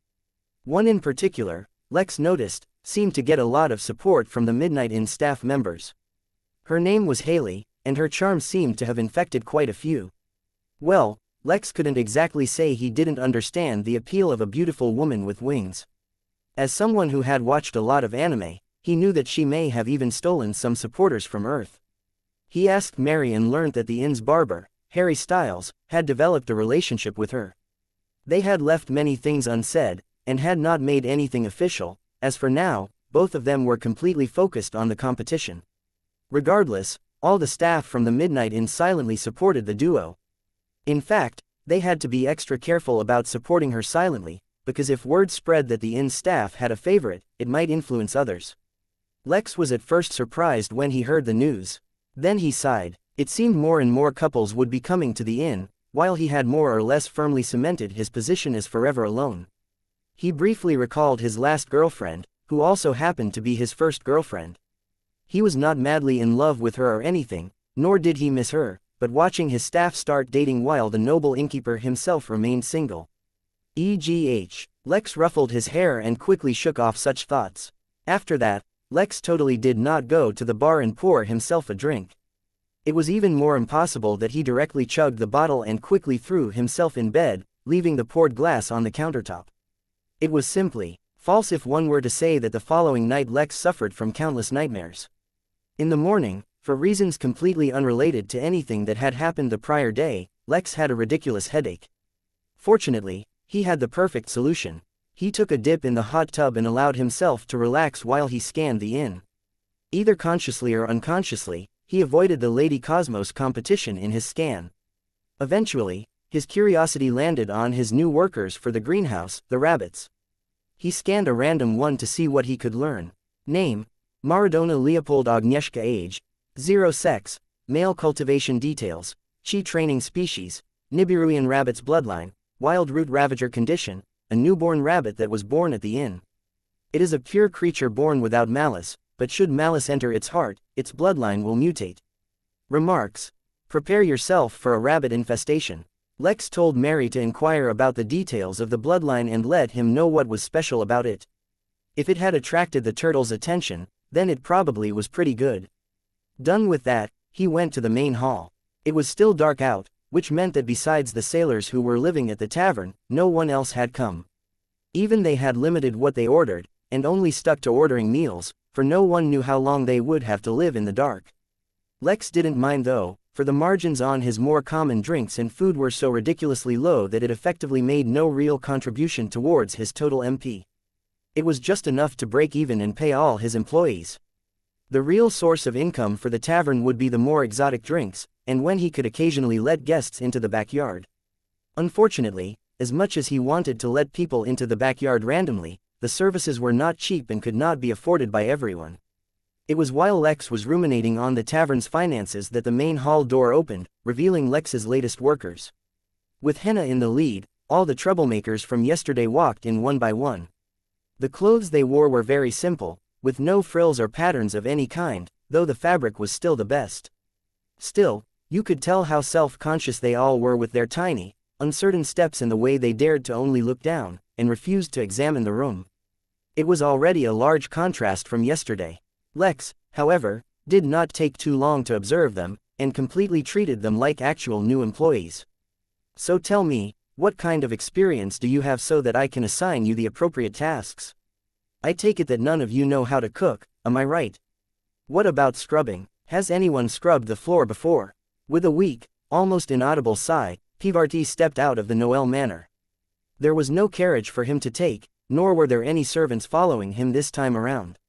One in particular, Lex noticed, seemed to get a lot of support from the Midnight Inn staff members. Her name was Haley, and her charm seemed to have infected quite a few. Well, Lex couldn't exactly say he didn't understand the appeal of a beautiful woman with wings. As someone who had watched a lot of anime, he knew that she may have even stolen some supporters from Earth. He asked Mary and learned that the inn's barber, Harry Styles, had developed a relationship with her. They had left many things unsaid, and had not made anything official, as for now, both of them were completely focused on the competition. Regardless, all the staff from the Midnight Inn silently supported the duo. In fact, they had to be extra careful about supporting her silently, because if word spread that the inn's staff had a favorite, it might influence others. Lex was at first surprised when he heard the news. Then he sighed. It seemed more and more couples would be coming to the inn, while he had more or less firmly cemented his position as forever alone. He briefly recalled his last girlfriend, who also happened to be his first girlfriend. He was not madly in love with her or anything, nor did he miss her, but watching his staff start dating while the noble innkeeper himself remained single. Lex ruffled his hair and quickly shook off such thoughts. After that, Lex totally did not go to the bar and pour himself a drink. It was even more impossible that he directly chugged the bottle and quickly threw himself in bed, leaving the poured glass on the countertop. It was simply false if one were to say that the following night Lex suffered from countless nightmares. In the morning, for reasons completely unrelated to anything that had happened the prior day, Lex had a ridiculous headache. Fortunately, he had the perfect solution. He took a dip in the hot tub and allowed himself to relax while he scanned the inn. Either consciously or unconsciously, he avoided the Lady Cosmos competition in his scan. Eventually, his curiosity landed on his new workers for the greenhouse, the rabbits. He scanned a random one to see what he could learn. Name: Maradona Leopold Agnieszka. Age: 0. Sex: male. Cultivation details: Chi training species, Nibiruian rabbit's bloodline, wild root ravager condition, a newborn rabbit that was born at the inn. It is a pure creature born without malice, but should malice enter its heart, its bloodline will mutate. Remarks: prepare yourself for a rabbit infestation. Lex told Mary to inquire about the details of the bloodline and let him know what was special about it. If it had attracted the turtle's attention, then it probably was pretty good. Done with that, he went to the main hall. It was still dark out, which meant that besides the sailors who were living at the tavern, no one else had come. Even they had limited what they ordered, and only stuck to ordering meals, for no one knew how long they would have to live in the dark. Lex didn't mind though, for the margins on his more common drinks and food were so ridiculously low that it effectively made no real contribution towards his total MP. It was just enough to break even and pay all his employees. The real source of income for the tavern would be the more exotic drinks, and when he could occasionally let guests into the backyard. Unfortunately, as much as he wanted to let people into the backyard randomly, the services were not cheap and could not be afforded by everyone. It was while Lex was ruminating on the tavern's finances that the main hall door opened, revealing Lex's latest workers. With Henna in the lead, all the troublemakers from yesterday walked in one by one. The clothes they wore were very simple, with no frills or patterns of any kind, though the fabric was still the best. Still, you could tell how self-conscious they all were with their tiny, uncertain steps and the way they dared to only look down, and refused to examine the room. It was already a large contrast from yesterday. Lex, however, did not take too long to observe them, and completely treated them like actual new employees. So tell me, what kind of experience do you have so that I can assign you the appropriate tasks? I take it that none of you know how to cook, am I right? What about scrubbing? Has anyone scrubbed the floor before? With a weak, almost inaudible sigh, Pivarti stepped out of the Noel Manor. There was no carriage for him to take, nor were there any servants following him this time around.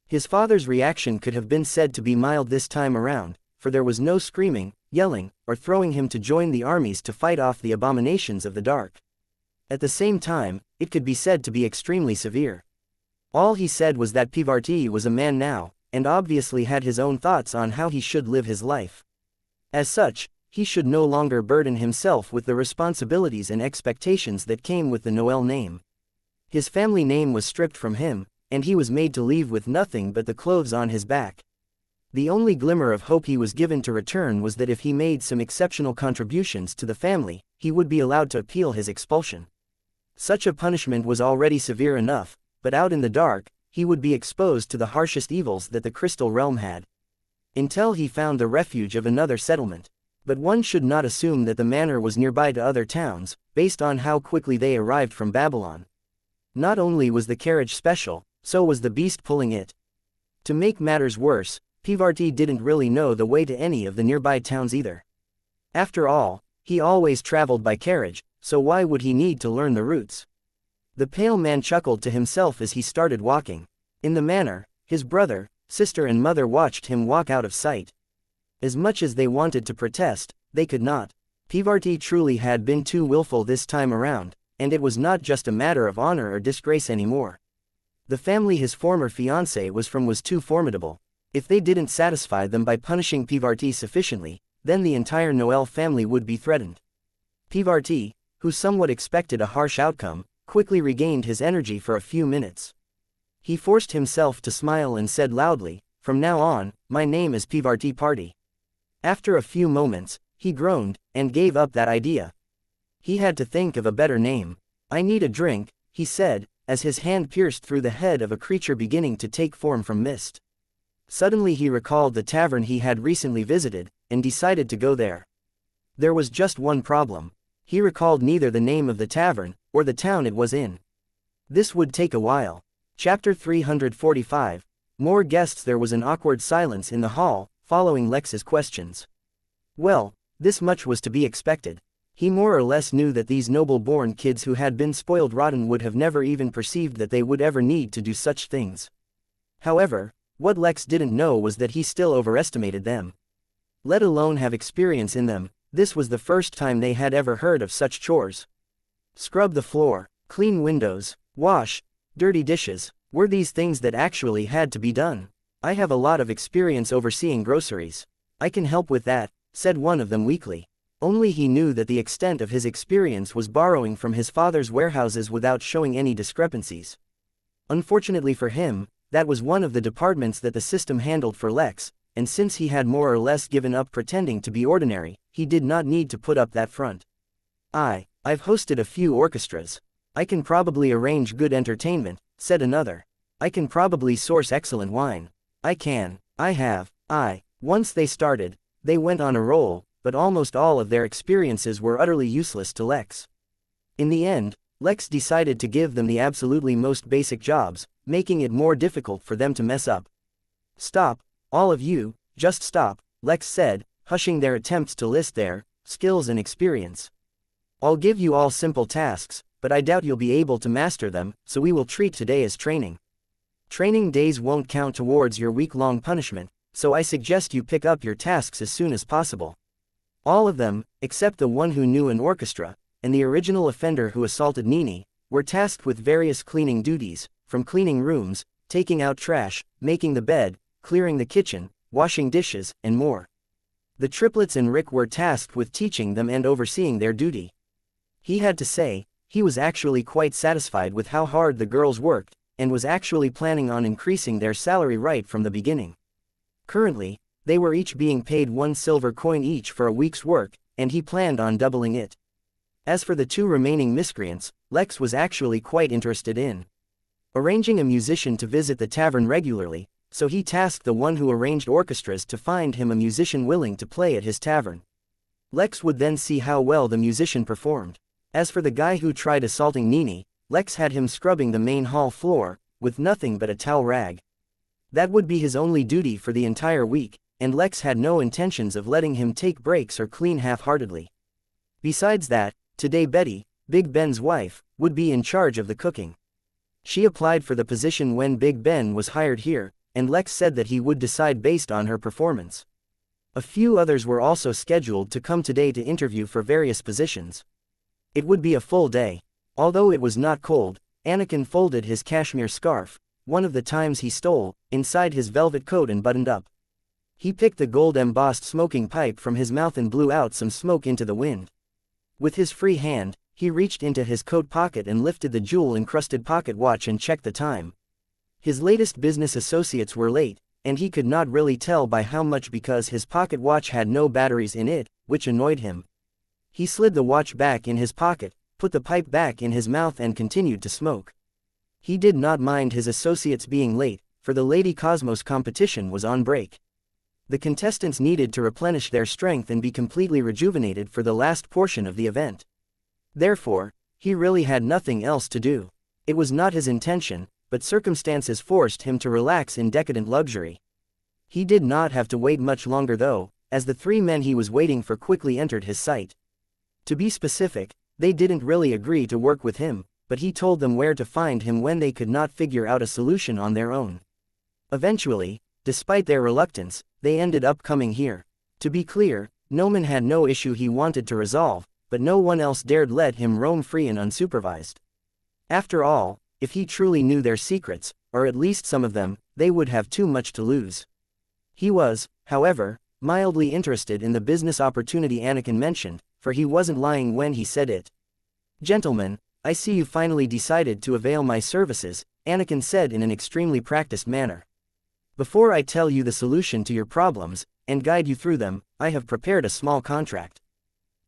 His father's reaction could have been said to be mild this time around, for there was no screaming, yelling, or throwing him to join the armies to fight off the abominations of the dark. At the same time, it could be said to be extremely severe. All he said was that Pivarti was a man now, and obviously had his own thoughts on how he should live his life. As such, he should no longer burden himself with the responsibilities and expectations that came with the Noel name. His family name was stripped from him, and he was made to leave with nothing but the clothes on his back. The only glimmer of hope he was given to return was that if he made some exceptional contributions to the family, he would be allowed to appeal his expulsion. Such a punishment was already severe enough, but out in the dark, he would be exposed to the harshest evils that the Crystal Realm had. Until he found the refuge of another settlement. But one should not assume that the manor was nearby to other towns, based on how quickly they arrived from Babylon. Not only was the carriage special, so was the beast pulling it. To make matters worse, Pivarti didn't really know the way to any of the nearby towns either. After all, he always traveled by carriage, so why would he need to learn the routes? The pale man chuckled to himself as he started walking. In the manor, his brother, sister and mother watched him walk out of sight. As much as they wanted to protest, they could not. Pivarti truly had been too willful this time around, and it was not just a matter of honor or disgrace anymore. The family his former fiancée was from was too formidable. If they didn't satisfy them by punishing Pivarti sufficiently, then the entire Noel family would be threatened. Pivarti, who somewhat expected a harsh outcome, quickly regained his energy for a few minutes. He forced himself to smile and said loudly, "From now on, my name is Pivarti Party." After a few moments, he groaned, and gave up that idea. He had to think of a better name. "I need a drink," he said, as his hand pierced through the head of a creature beginning to take form from mist. Suddenly he recalled the tavern he had recently visited, and decided to go there. There was just one problem. He recalled neither the name of the tavern, or the town it was in. This would take a while. Chapter 345. More guests. There was an awkward silence in the hall, following Lex's questions. Well, this much was to be expected. He more or less knew that these noble-born kids who had been spoiled rotten would have never even perceived that they would ever need to do such things. However, what Lex didn't know was that he still overestimated them. Let alone have experience in them, this was the first time they had ever heard of such chores. Scrub the floor, clean windows, wash, dirty dishes, were these things that actually had to be done. "I have a lot of experience overseeing groceries. I can help with that," said one of them weakly. Only he knew that the extent of his experience was borrowing from his father's warehouses without showing any discrepancies. Unfortunately for him, that was one of the departments that the system handled for Lex, and since he had more or less given up pretending to be ordinary, he did not need to put up that front. I've hosted a few orchestras. I can probably arrange good entertainment," said another. "I can probably source excellent wine. I have. Once they started, they went on a roll, but almost all of their experiences were utterly useless to Lex. In the end, Lex decided to give them the absolutely most basic jobs, making it more difficult for them to mess up. "Stop, all of you, just stop," Lex said, hushing their attempts to list their skills and experience. "I'll give you all simple tasks, but I doubt you'll be able to master them, so we will treat today as training. Training days won't count towards your week-long punishment, so I suggest you pick up your tasks as soon as possible." All of them, except the one who knew an orchestra, and the original offender who assaulted Nini, were tasked with various cleaning duties, from cleaning rooms, taking out trash, making the bed, clearing the kitchen, washing dishes, and more. The triplets and Rick were tasked with teaching them and overseeing their duty. He had to say, he was actually quite satisfied with how hard the girls worked, and was actually planning on increasing their salary right from the beginning. Currently, they were each being paid 1 silver coin each for a week's work, and he planned on doubling it. As for the 2 remaining miscreants, Lex was actually quite interested in arranging a musician to visit the tavern regularly, so he tasked the one who arranged orchestras to find him a musician willing to play at his tavern. Lex would then see how well the musician performed. As for the guy who tried assaulting Nini, Lex had him scrubbing the main hall floor, with nothing but a towel rag. That would be his only duty for the entire week, and Lex had no intentions of letting him take breaks or clean half-heartedly. Besides that, today Betty, Big Ben's wife, would be in charge of the cooking. She applied for the position when Big Ben was hired here, and Lex said that he would decide based on her performance. A few others were also scheduled to come today to interview for various positions. It would be a full day. Although it was not cold, Anakin folded his cashmere scarf, one of the times he stole, inside his velvet coat and buttoned up. He picked the gold-embossed smoking pipe from his mouth and blew out some smoke into the wind. With his free hand, he reached into his coat pocket and lifted the jewel-encrusted pocket watch and checked the time. His latest business associates were late, and he could not really tell by how much because his pocket watch had no batteries in it, which annoyed him. He slid the watch back in his pocket, put the pipe back in his mouth and continued to smoke. He did not mind his associates being late, for the Lady Cosmos competition was on break. The contestants needed to replenish their strength and be completely rejuvenated for the last portion of the event. Therefore, he really had nothing else to do. It was not his intention, but circumstances forced him to relax in decadent luxury. He did not have to wait much longer though, as the three men he was waiting for quickly entered his sight. To be specific, they didn't really agree to work with him, but he told them where to find him when they could not figure out a solution on their own. Eventually, despite their reluctance, they ended up coming here. To be clear, Noman had no issue he wanted to resolve, but no one else dared let him roam free and unsupervised. After all, if he truly knew their secrets, or at least some of them, they would have too much to lose. He was, however, mildly interested in the business opportunity Anakin mentioned, for he wasn't lying when he said it. "Gentlemen, I see you finally decided to avail my services," Anakin said in an extremely practiced manner. "Before I tell you the solution to your problems, and guide you through them, I have prepared a small contract.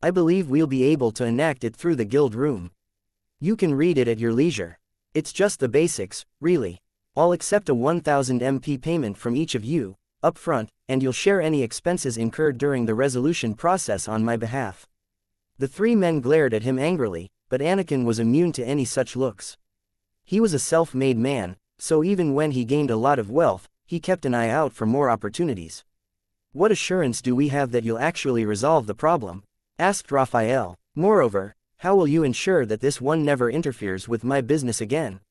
I believe we'll be able to enact it through the guild room. You can read it at your leisure. It's just the basics, really. I'll accept a 1000 MP payment from each of you, up front, and you'll share any expenses incurred during the resolution process on my behalf." The three men glared at him angrily, but Anakin was immune to any such looks. He was a self-made man, so even when he gained a lot of wealth, he kept an eye out for more opportunities. "What assurance do we have that you'll actually resolve the problem?" asked Raphael. "Moreover, how will you ensure that this one never interferes with my business again?"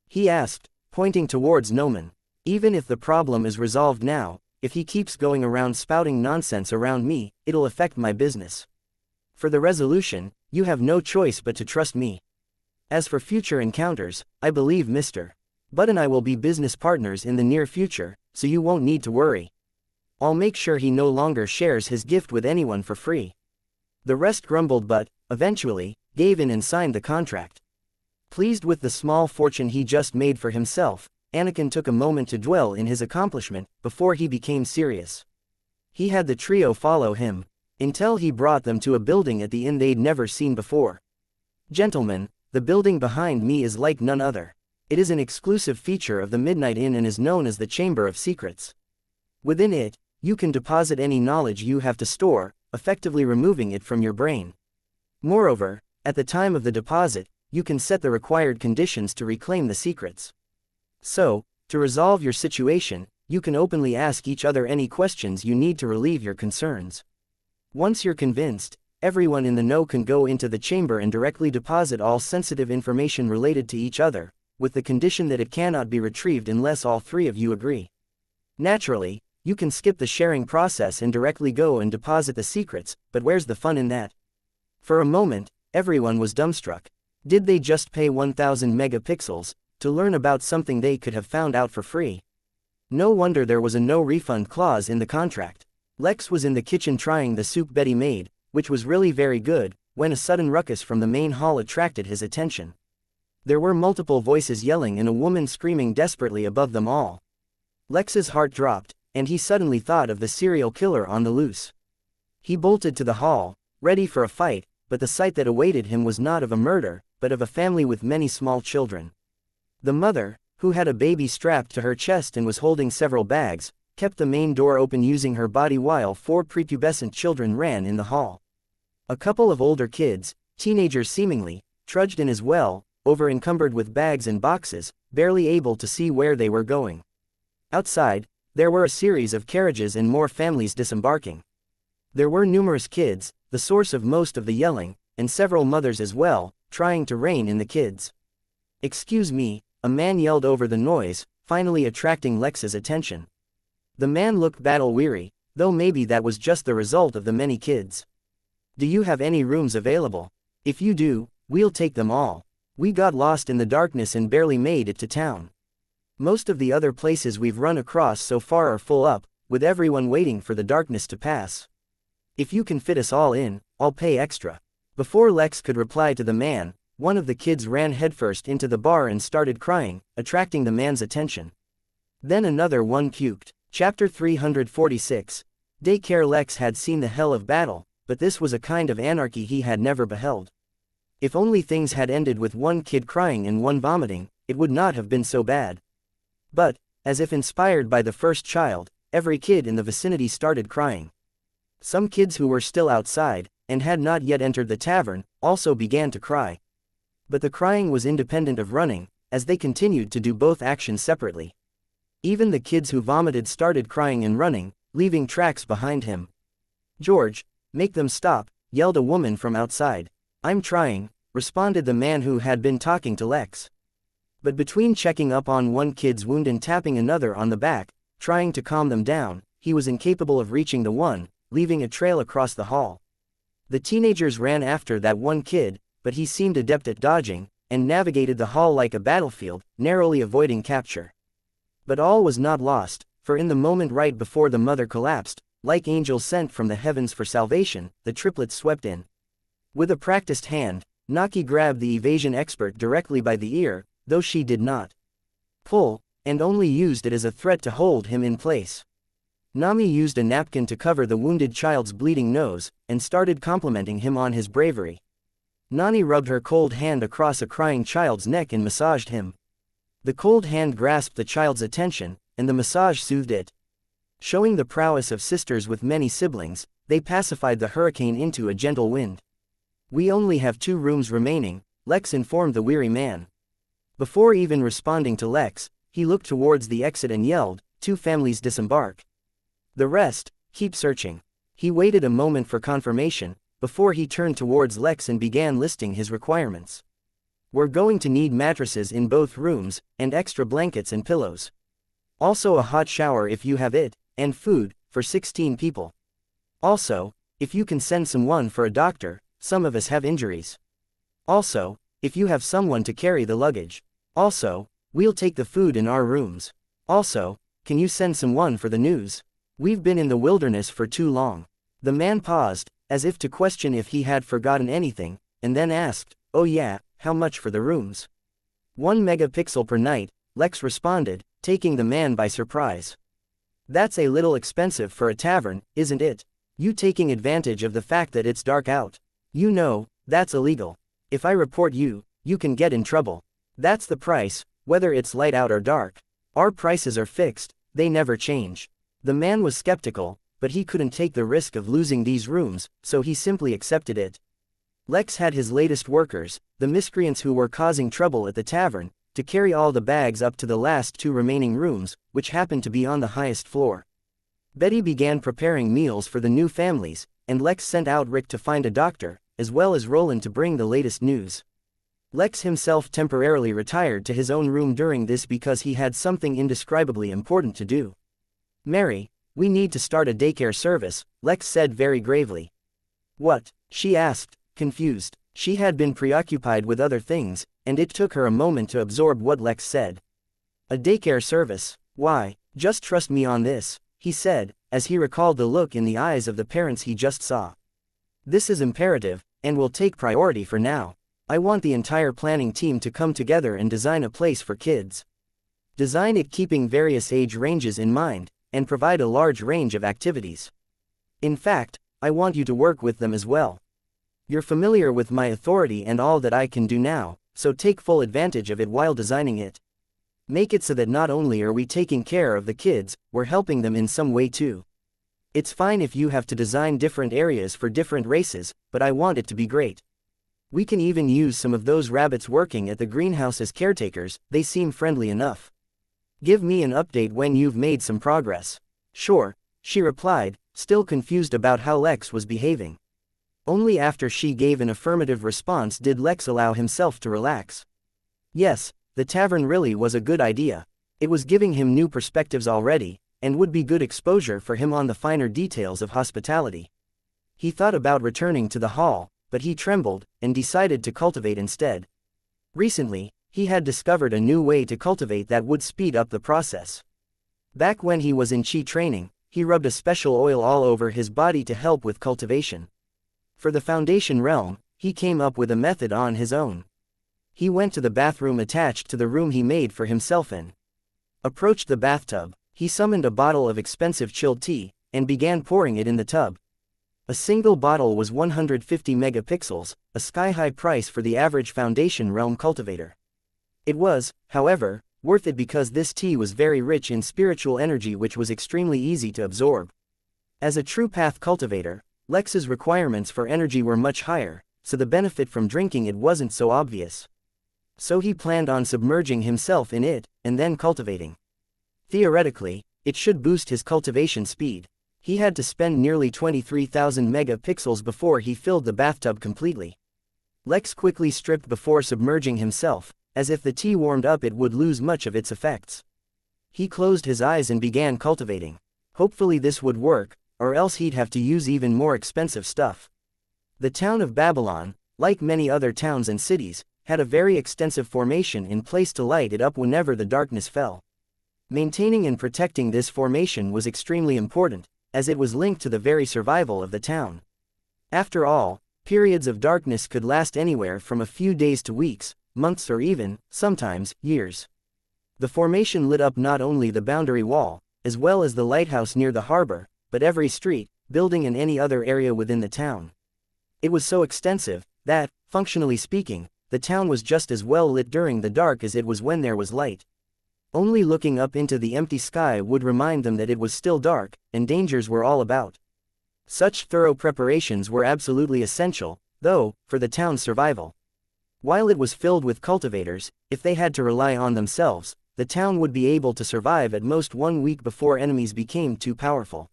he asked, pointing towards Noman. "Even if the problem is resolved now, if he keeps going around spouting nonsense around me, it'll affect my business. For the resolution, you have no choice but to trust me. As for future encounters, I believe Mr. Butt and I will be business partners in the near future, so you won't need to worry. I'll make sure he no longer shares his gift with anyone for free." The rest grumbled but, eventually, gave in and signed the contract. Pleased with the small fortune he just made for himself, Anakin took a moment to dwell in his accomplishment, before he became serious. He had the trio follow him, until he brought them to a building at the inn they'd never seen before. "Gentlemen, the building behind me is like none other. It is an exclusive feature of the Midnight Inn and is known as the Chamber of Secrets. Within it, you can deposit any knowledge you have to store, effectively removing it from your brain. Moreover, at the time of the deposit, you can set the required conditions to reclaim the secrets. So, to resolve your situation, you can openly ask each other any questions you need to relieve your concerns. Once you're convinced, everyone in the know can go into the chamber and directly deposit all sensitive information related to each other, with the condition that it cannot be retrieved unless all three of you agree. Naturally, you can skip the sharing process and directly go and deposit the secrets, but where's the fun in that?" For a moment, everyone was dumbstruck. Did they just pay 1000 megapixels to learn about something they could have found out for free? No wonder there was a no-refund clause in the contract. Lex was in the kitchen trying the soup Betty made, which was really very good, when a sudden ruckus from the main hall attracted his attention. There were multiple voices yelling and a woman screaming desperately above them all. Lex's heart dropped, and he suddenly thought of the serial killer on the loose. He bolted to the hall, ready for a fight, but the sight that awaited him was not of a murder, but of a family with many small children. The mother, who had a baby strapped to her chest and was holding several bags, kept the main door open using her body while 4 prepubescent children ran in the hall. A couple of older kids, teenagers seemingly, trudged in as well, over-encumbered with bags and boxes, barely able to see where they were going. Outside, there were a series of carriages and more families disembarking. There were numerous kids, the source of most of the yelling, and several mothers as well, trying to rein in the kids. "Excuse me," a man yelled over the noise, finally attracting Lex's attention. The man looked battle-weary, though maybe that was just the result of the many kids. "Do you have any rooms available? If you do, we'll take them all. We got lost in the darkness and barely made it to town. Most of the other places we've run across so far are full up, with everyone waiting for the darkness to pass. If you can fit us all in, I'll pay extra." Before Lex could reply to the man, one of the kids ran headfirst into the bar and started crying, attracting the man's attention. Then another one puked. Chapter 346. Daycare. Lex had seen the hell of battle, but this was a kind of anarchy he had never beheld. If only things had ended with one kid crying and one vomiting, it would not have been so bad. But, as if inspired by the first child, every kid in the vicinity started crying. Some kids who were still outside, and had not yet entered the tavern, also began to cry. But the crying was independent of running, as they continued to do both actions separately. Even the kids who vomited started crying and running, leaving tracks behind him. "George, make them stop," yelled a woman from outside. "I'm trying," responded the man who had been talking to Lex. But between checking up on one kid's wound and tapping another on the back, trying to calm them down, he was incapable of reaching the one, leaving a trail across the hall. The teenagers ran after that one kid, but he seemed adept at dodging, and navigated the hall like a battlefield, narrowly avoiding capture. But all was not lost, for in the moment right before the mother collapsed, like angels sent from the heavens for salvation, the triplets swept in. With a practiced hand, Naki grabbed the evasion expert directly by the ear, though she did not pull, and only used it as a threat to hold him in place. Nami used a napkin to cover the wounded child's bleeding nose, and started complimenting him on his bravery. Nani rubbed her cold hand across a crying child's neck and massaged him. The cold hand grasped the child's attention, and the massage soothed it. Showing the prowess of sisters with many siblings, they pacified the hurricane into a gentle wind. "We only have 2 rooms remaining," Lex informed the weary man. Before even responding to Lex, he looked towards the exit and yelled, "2 families disembark. The rest, keep searching." He waited a moment for confirmation, before he turned towards Lex and began listing his requirements. "We're going to need mattresses in both rooms, and extra blankets and pillows. Also a hot shower if you have it, and food, for 16 people. Also, if you can send someone for a doctor, some of us have injuries. Also, if you have someone to carry the luggage. Also, we'll take the food in our rooms. Also, can you send someone for the news? We've been in the wilderness for too long." The man paused, as if to question if he had forgotten anything, and then asked, "Oh yeah, how much for the rooms?" 1 megapixel per night, Lex responded, taking the man by surprise. "That's a little expensive for a tavern, isn't it? You taking advantage of the fact that it's dark out. You know, that's illegal. If I report you, you can get in trouble. That's the price, whether it's light out or dark. Our prices are fixed, they never change." The man was skeptical, but he couldn't take the risk of losing these rooms, so he simply accepted it. Lex had his latest workers, the miscreants who were causing trouble at the tavern, to carry all the bags up to the last 2 remaining rooms, which happened to be on the highest floor. Betty began preparing meals for the new families, and Lex sent out Rick to find a doctor, as well as Roland to bring the latest news. Lex himself temporarily retired to his own room during this because he had something indescribably important to do. "Mary, we need to start a daycare service," Lex said very gravely. "What?" she asked, confused. She had been preoccupied with other things, and it took her a moment to absorb what Lex said. "A daycare service? Why, just trust me on this," he said, as he recalled the look in the eyes of the parents he just saw. "This is imperative, and will take priority for now. I want the entire planning team to come together and design a place for kids. Design it keeping various age ranges in mind, and provide a large range of activities. In fact, I want you to work with them as well. You're familiar with my authority and all that I can do now, so take full advantage of it while designing it. Make it so that not only are we taking care of the kids, we're helping them in some way too. It's fine if you have to design different areas for different races, but I want it to be great. We can even use some of those rabbits working at the greenhouse as caretakers, they seem friendly enough. Give me an update when you've made some progress." "Sure," she replied, still confused about how Lex was behaving. Only after she gave an affirmative response did Lex allow himself to relax. Yes, the tavern really was a good idea. It was giving him new perspectives already, and would be good exposure for him on the finer details of hospitality. He thought about returning to the hall, but he trembled, and decided to cultivate instead. Recently, he had discovered a new way to cultivate that would speed up the process. Back when he was in chi training, he rubbed a special oil all over his body to help with cultivation. For the Foundation realm, he came up with a method on his own. He went to the bathroom attached to the room he made for himself and approached the bathtub. He summoned a bottle of expensive chilled tea, and began pouring it in the tub. A single bottle was 150 megapixels, a sky-high price for the average Foundation Realm cultivator. It was, however, worth it because this tea was very rich in spiritual energy which was extremely easy to absorb. As a true path cultivator, Lex's requirements for energy were much higher, so the benefit from drinking it wasn't so obvious. So he planned on submerging himself in it, and then cultivating. Theoretically, it should boost his cultivation speed. He had to spend nearly 23,000 megapixels before he filled the bathtub completely. Lex quickly stripped before submerging himself, as if the tea warmed up it would lose much of its effects. He closed his eyes and began cultivating. Hopefully this would work, or else he'd have to use even more expensive stuff. The town of Babylon, like many other towns and cities, had a very extensive formation in place to light it up whenever the darkness fell. Maintaining and protecting this formation was extremely important, as it was linked to the very survival of the town. After all, periods of darkness could last anywhere from a few days to weeks, months or even, sometimes, years. The formation lit up not only the boundary wall, as well as the lighthouse near the harbor, but every street, building and any other area within the town. It was so extensive, that, functionally speaking, the town was just as well lit during the dark as it was when there was light. Only looking up into the empty sky would remind them that it was still dark, and dangers were all about. Such thorough preparations were absolutely essential, though, for the town's survival. While it was filled with cultivators, if they had to rely on themselves, the town would be able to survive at most 1 week before enemies became too powerful.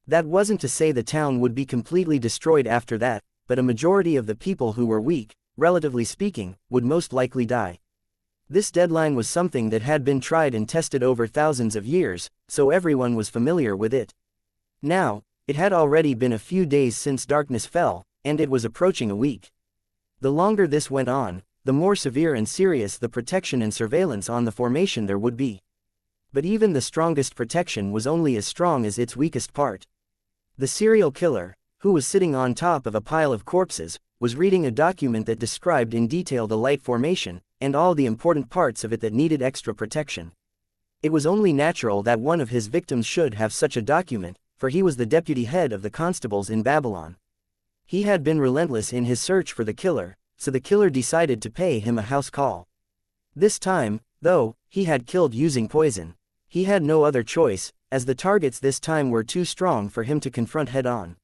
That wasn't to say the town would be completely destroyed after that, but a majority of the people who were weak, relatively speaking, would most likely die. This deadline was something that had been tried and tested over thousands of years, so everyone was familiar with it. Now, it had already been a few days since darkness fell, and it was approaching a week. The longer this went on, the more severe and serious the protection and surveillance on the formation there would be. But even the strongest protection was only as strong as its weakest part. The serial killer, who was sitting on top of a pile of corpses, was reading a document that described in detail the light formation, and all the important parts of it that needed extra protection. It was only natural that one of his victims should have such a document, for he was the deputy head of the constables in Babylon. He had been relentless in his search for the killer, so the killer decided to pay him a house call. This time, though, he had killed using poison. He had no other choice, as the targets this time were too strong for him to confront head-on.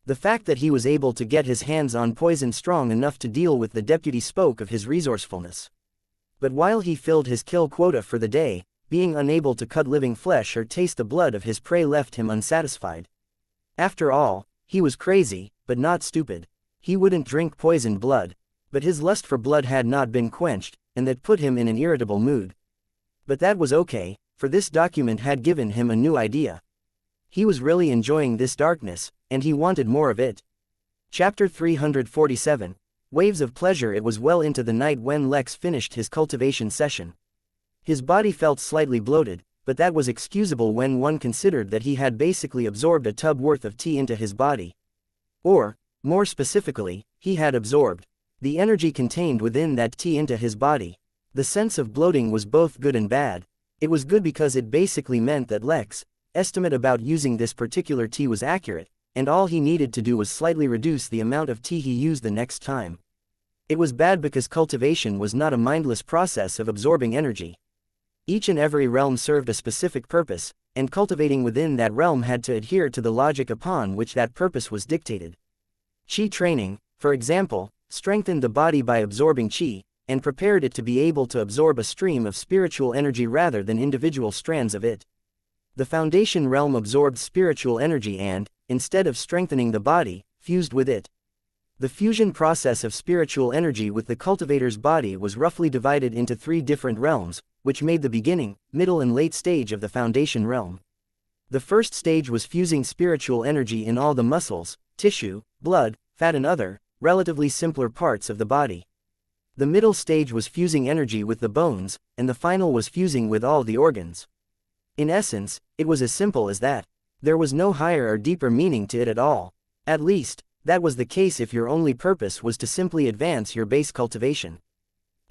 The fact that he was able to get his hands on poison strong enough to deal with the deputy spoke of his resourcefulness. But while he filled his kill quota for the day, being unable to cut living flesh or taste the blood of his prey left him unsatisfied. After all, he was crazy, but not stupid. He wouldn't drink poisoned blood. But his lust for blood had not been quenched, and that put him in an irritable mood. But that was okay, for this document had given him a new idea. He was really enjoying this darkness, and he wanted more of it. Chapter 347. Waves of Pleasure. It was well into the night when Lex finished his cultivation session. His body felt slightly bloated, but that was excusable when one considered that he had basically absorbed a tub worth of tea into his body. Or, more specifically, he had absorbed the energy contained within that tea into his body. The sense of bloating was both good and bad. It was good because it basically meant that Lex's estimate about using this particular tea was accurate, and all he needed to do was slightly reduce the amount of tea he used the next time. It was bad because cultivation was not a mindless process of absorbing energy. Each and every realm served a specific purpose, and cultivating within that realm had to adhere to the logic upon which that purpose was dictated. Qi training, for example, strengthened the body by absorbing qi, and prepared it to be able to absorb a stream of spiritual energy rather than individual strands of it. The Foundation realm absorbed spiritual energy and, instead of strengthening the body, fused with it. The fusion process of spiritual energy with the cultivator's body was roughly divided into 3 different realms, which made the beginning, middle and late stage of the Foundation realm. The first stage was fusing spiritual energy in all the muscles, tissue, blood, fat and other, relatively simpler parts of the body. The middle stage was fusing energy with the bones, and the final was fusing with all the organs. In essence, it was as simple as that. There was no higher or deeper meaning to it at all. At least, that was the case if your only purpose was to simply advance your base cultivation.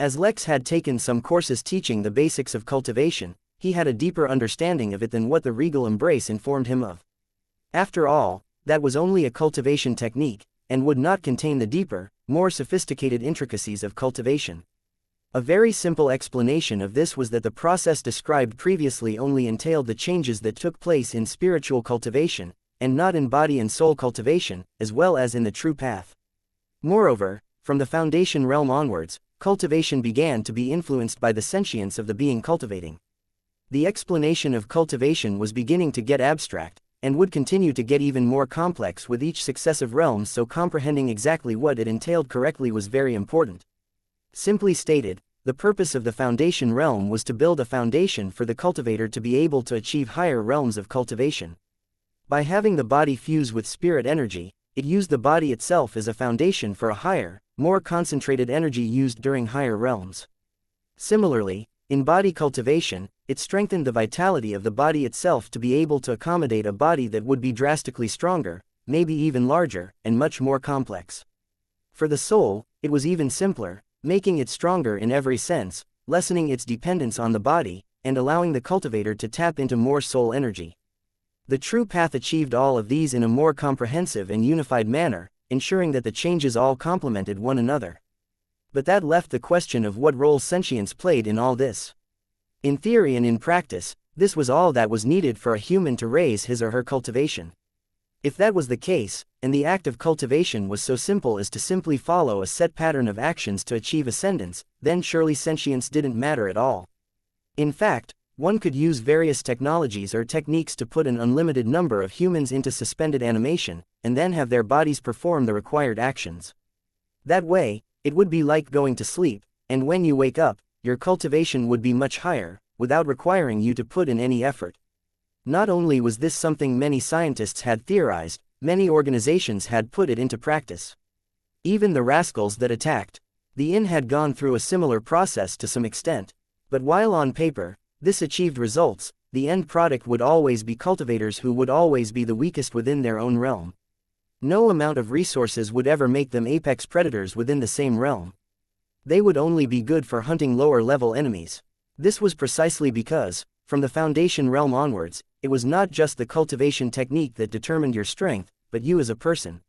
As Lex had taken some courses teaching the basics of cultivation, he had a deeper understanding of it than what the regal embrace informed him of. After all, that was only a cultivation technique, and would not contain the deeper, more sophisticated intricacies of cultivation. A very simple explanation of this was that the process described previously only entailed the changes that took place in spiritual cultivation, and not in body and soul cultivation, as well as in the true path. Moreover, from the foundation realm onwards, cultivation began to be influenced by the sentience of the being cultivating. The explanation of cultivation was beginning to get abstract, and would continue to get even more complex with each successive realm, so comprehending exactly what it entailed correctly was very important. Simply stated, the purpose of the foundation realm was to build a foundation for the cultivator to be able to achieve higher realms of cultivation. By having the body fuse with spirit energy, it used the body itself as a foundation for a higher, more concentrated energy used during higher realms. Similarly, in body cultivation, it strengthened the vitality of the body itself to be able to accommodate a body that would be drastically stronger, maybe even larger, and much more complex. For the soul, it was even simpler, making it stronger in every sense, lessening its dependence on the body, and allowing the cultivator to tap into more soul energy. The true path achieved all of these in a more comprehensive and unified manner, ensuring that the changes all complemented one another. But that left the question of what role sentience played in all this. In theory and in practice, this was all that was needed for a human to raise his or her cultivation. If that was the case, and the act of cultivation was so simple as to simply follow a set pattern of actions to achieve ascendance, then surely sentience didn't matter at all. In fact, one could use various technologies or techniques to put an unlimited number of humans into suspended animation, and then have their bodies perform the required actions. That way, it would be like going to sleep, and when you wake up, your cultivation would be much higher, without requiring you to put in any effort. Not only was this something many scientists had theorized, many organizations had put it into practice. Even the rascals that attacked the inn had gone through a similar process to some extent. But while on paper, this achieved results, the end product would always be cultivators who would always be the weakest within their own realm. No amount of resources would ever make them apex predators within the same realm. They would only be good for hunting lower-level enemies. This was precisely because, from the foundation realm onwards, it was not just the cultivation technique that determined your strength, but you as a person.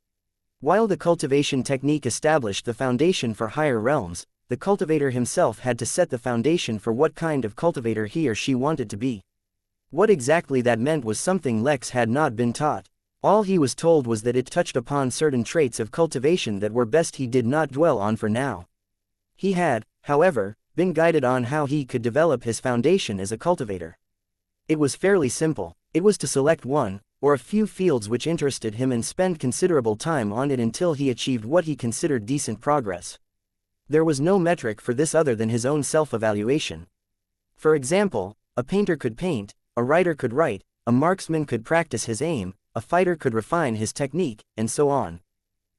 While the cultivation technique established the foundation for higher realms, the cultivator himself had to set the foundation for what kind of cultivator he or she wanted to be. What exactly that meant was something Lex had not been taught. All he was told was that it touched upon certain traits of cultivation that were best he did not dwell on for now. He had, however, been guided on how he could develop his foundation as a cultivator. It was fairly simple. It was to select one, or a few fields which interested him and spend considerable time on it until he achieved what he considered decent progress. There was no metric for this other than his own self-evaluation. For example, a painter could paint, a writer could write, a marksman could practice his aim, a fighter could refine his technique, and so on.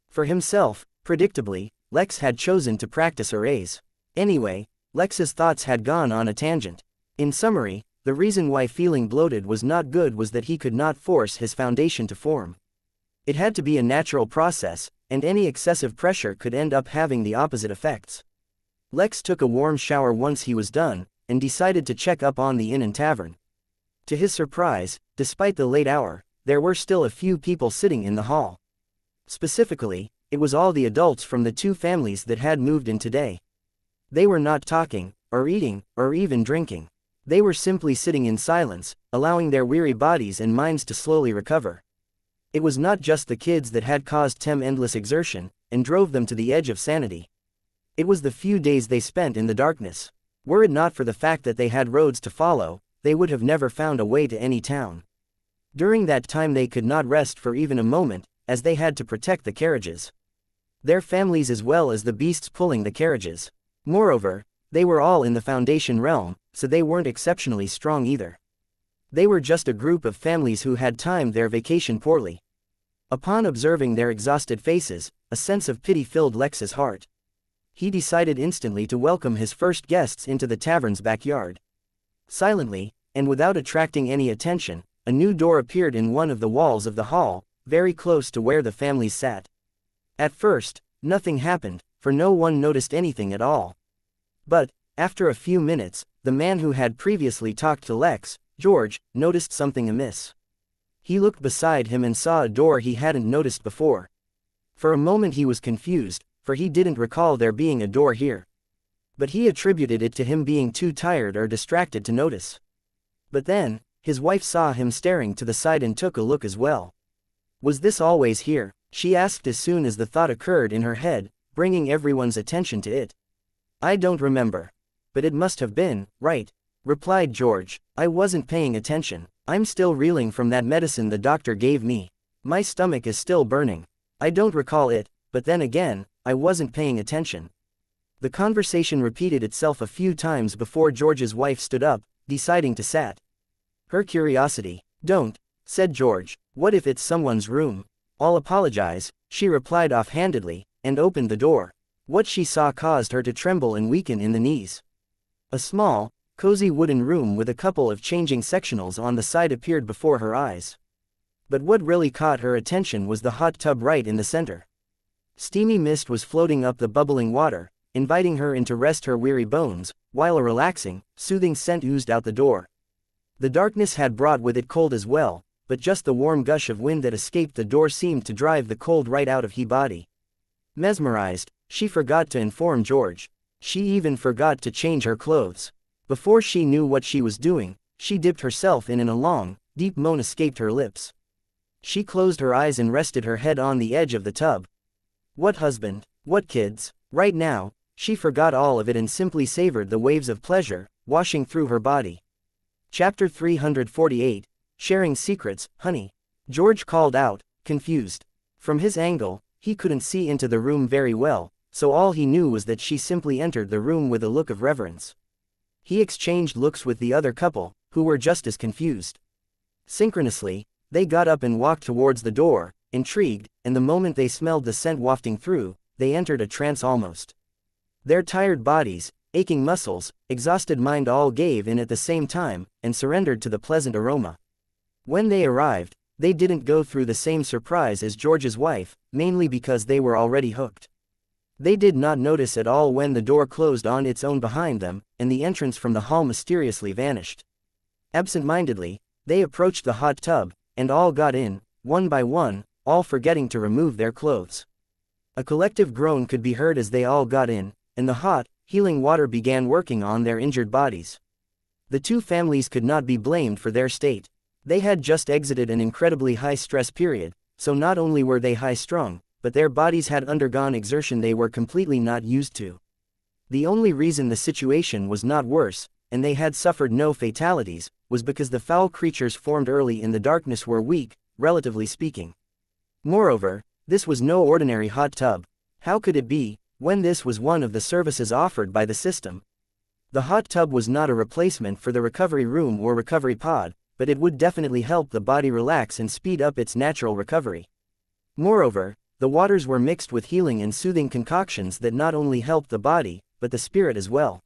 For himself, predictably, Lex had chosen to practice arrays. Anyway, Lex's thoughts had gone on a tangent. In summary, the reason why feeling bloated was not good was that he could not force his foundation to form. It had to be a natural process, and any excessive pressure could end up having the opposite effects. Lex took a warm shower once he was done, and decided to check up on the inn and tavern. To his surprise, despite the late hour, there were still a few people sitting in the hall. Specifically, it was all the adults from the two families that had moved in today. They were not talking, or eating, or even drinking. They were simply sitting in silence, allowing their weary bodies and minds to slowly recover. It was not just the kids that had caused Tem endless exertion, and drove them to the edge of sanity. It was the few days they spent in the darkness. Were it not for the fact that they had roads to follow, they would have never found a way to any town. During that time they could not rest for even a moment, as they had to protect the carriages. Their families as well as the beasts pulling the carriages. Moreover, they were all in the foundation realm, so they weren't exceptionally strong either. They were just a group of families who had timed their vacation poorly. Upon observing their exhausted faces, a sense of pity filled Lex's heart. He decided instantly to welcome his first guests into the tavern's backyard. Silently, and without attracting any attention, a new door appeared in one of the walls of the hall, very close to where the families sat. At first, nothing happened, for no one noticed anything at all. But, after a few minutes, the man who had previously talked to Lex, George, noticed something amiss. He looked beside him and saw a door he hadn't noticed before. For a moment he was confused, for he didn't recall there being a door here. But he attributed it to him being too tired or distracted to notice. But then, his wife saw him staring to the side and took a look as well. Was this always here? She asked as soon as the thought occurred in her head, bringing everyone's attention to it. I don't remember. But it must have been, right? Replied George. I wasn't paying attention. I'm still reeling from that medicine the doctor gave me. My stomach is still burning. I don't recall it, but then again, I wasn't paying attention. The conversation repeated itself a few times before George's wife stood up, deciding to sat her curiosity. Don't, said George. What if it's someone's room? I'll apologize, she replied offhandedly, and opened the door. What she saw caused her to tremble and weaken in the knees. A small, cozy wooden room with a couple of changing sectionals on the side appeared before her eyes. But what really caught her attention was the hot tub right in the center. Steamy mist was floating up the bubbling water, inviting her in to rest her weary bones, while a relaxing, soothing scent oozed out the door. The darkness had brought with it cold as well, but just the warm gush of wind that escaped the door seemed to drive the cold right out of her body. Mesmerized, she forgot to inform George. She even forgot to change her clothes. Before she knew what she was doing, she dipped herself in and a long, deep moan escaped her lips. She closed her eyes and rested her head on the edge of the tub. What husband? What kids? Right now, she forgot all of it and simply savored the waves of pleasure, washing through her body. Chapter 348, Sharing Secrets, Honey. George called out, confused. From his angle, he couldn't see into the room very well, so all he knew was that she simply entered the room with a look of reverence. He exchanged looks with the other couple, who were just as confused. Synchronously, they got up and walked towards the door, intrigued, and the moment they smelled the scent wafting through, they entered a trance almost. Their tired bodies, aching muscles, exhausted mind all gave in at the same time, and surrendered to the pleasant aroma. When they arrived, they didn't go through the same surprise as George's wife, mainly because they were already hooked. They did not notice at all when the door closed on its own behind them, and the entrance from the hall mysteriously vanished. Absent-mindedly, they approached the hot tub, and all got in, one by one, all forgetting to remove their clothes. A collective groan could be heard as they all got in, and the hot, healing water began working on their injured bodies. The two families could not be blamed for their state. They had just exited an incredibly high-stress period, so not only were they high-strung, but their bodies had undergone exertion they were completely not used to. The only reason the situation was not worse, and they had suffered no fatalities, was because the foul creatures formed early in the darkness were weak, relatively speaking. Moreover, this was no ordinary hot tub. How could it be, when this was one of the services offered by the system? The hot tub was not a replacement for the recovery room or recovery pod, but it would definitely help the body relax and speed up its natural recovery. Moreover, the waters were mixed with healing and soothing concoctions that not only helped the body, but the spirit as well.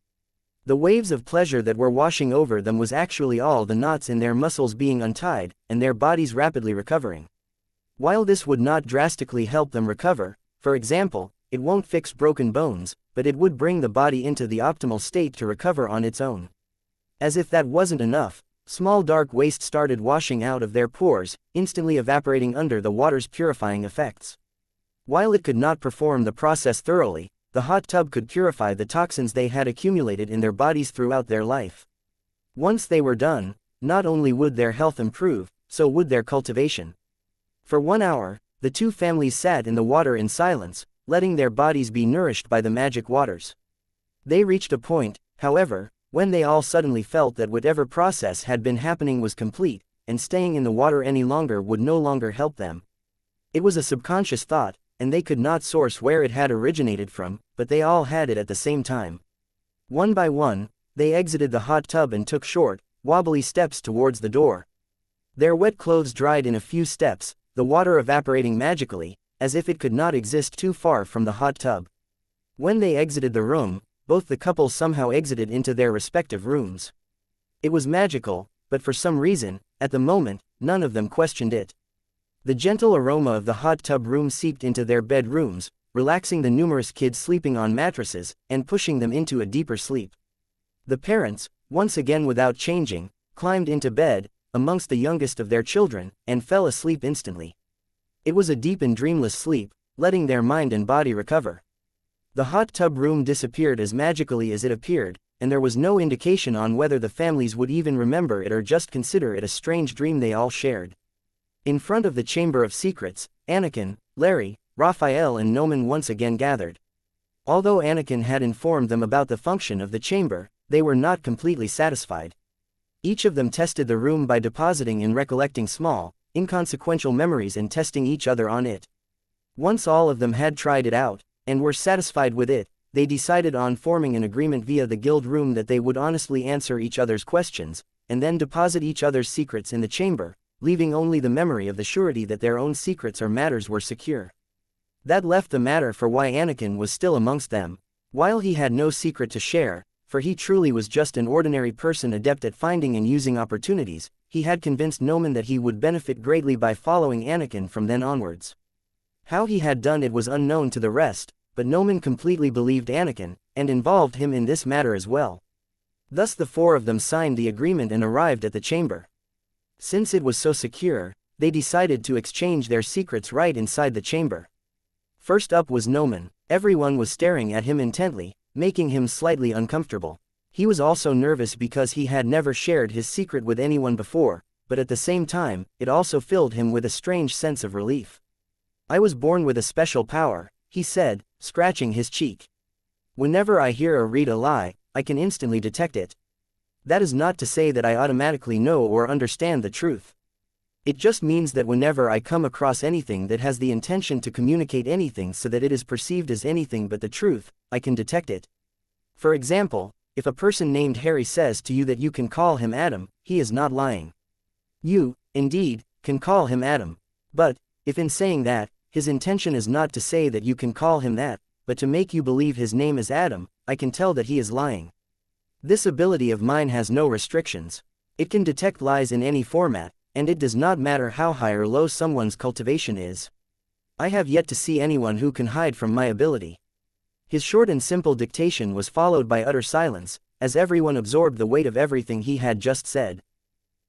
The waves of pleasure that were washing over them was actually all the knots in their muscles being untied, and their bodies rapidly recovering. While this would not drastically help them recover, for example, it won't fix broken bones, but it would bring the body into the optimal state to recover on its own. As if that wasn't enough, small dark waste started washing out of their pores, instantly evaporating under the water's purifying effects. While it could not perform the process thoroughly, the hot tub could purify the toxins they had accumulated in their bodies throughout their life. Once they were done, not only would their health improve, so would their cultivation. For 1 hour, the two families sat in the water in silence, letting their bodies be nourished by the magic waters. They reached a point, however, when they all suddenly felt that whatever process had been happening was complete, and staying in the water any longer would no longer help them. It was a subconscious thought, and they could not source where it had originated from, but they all had it at the same time. One by one, they exited the hot tub and took short, wobbly steps towards the door. Their wet clothes dried in a few steps, the water evaporating magically, as if it could not exist too far from the hot tub. When they exited the room, both the couples somehow exited into their respective rooms. It was magical, but for some reason, at the moment, none of them questioned it. The gentle aroma of the hot tub room seeped into their bedrooms, relaxing the numerous kids sleeping on mattresses, and pushing them into a deeper sleep. The parents, once again without changing, climbed into bed, amongst the youngest of their children, and fell asleep instantly. It was a deep and dreamless sleep, letting their mind and body recover. The hot tub room disappeared as magically as it appeared, and there was no indication on whether the families would even remember it or just consider it a strange dream they all shared. In front of the Chamber of Secrets, Anakin, Larry, Raphael and Noman once again gathered. Although Anakin had informed them about the function of the chamber, they were not completely satisfied. Each of them tested the room by depositing and recollecting small, inconsequential memories and testing each other on it. Once all of them had tried it out, and were satisfied with it, they decided on forming an agreement via the guild room that they would honestly answer each other's questions, and then deposit each other's secrets in the chamber, leaving only the memory of the surety that their own secrets or matters were secure. That left the matter for why Anakin was still amongst them. While he had no secret to share, for he truly was just an ordinary person adept at finding and using opportunities, he had convinced Noman that he would benefit greatly by following Anakin from then onwards. How he had done it was unknown to the rest, but Noman completely believed Anakin, and involved him in this matter as well. Thus the four of them signed the agreement and arrived at the chamber. Since it was so secure, they decided to exchange their secrets right inside the chamber. First up was Noman. Everyone was staring at him intently, making him slightly uncomfortable. He was also nervous because he had never shared his secret with anyone before, but at the same time, it also filled him with a strange sense of relief. "I was born with a special power," he said, scratching his cheek. "Whenever I hear or read a lie, I can instantly detect it. That is not to say that I automatically know or understand the truth. It just means that whenever I come across anything that has the intention to communicate anything so that it is perceived as anything but the truth, I can detect it. For example, if a person named Harry says to you that you can call him Adam, he is not lying. You, indeed, can call him Adam. But, if in saying that, his intention is not to say that you can call him that, but to make you believe his name is Adam, I can tell that he is lying. This ability of mine has no restrictions. It can detect lies in any format, and it does not matter how high or low someone's cultivation is. I have yet to see anyone who can hide from my ability." His short and simple dictation was followed by utter silence, as everyone absorbed the weight of everything he had just said.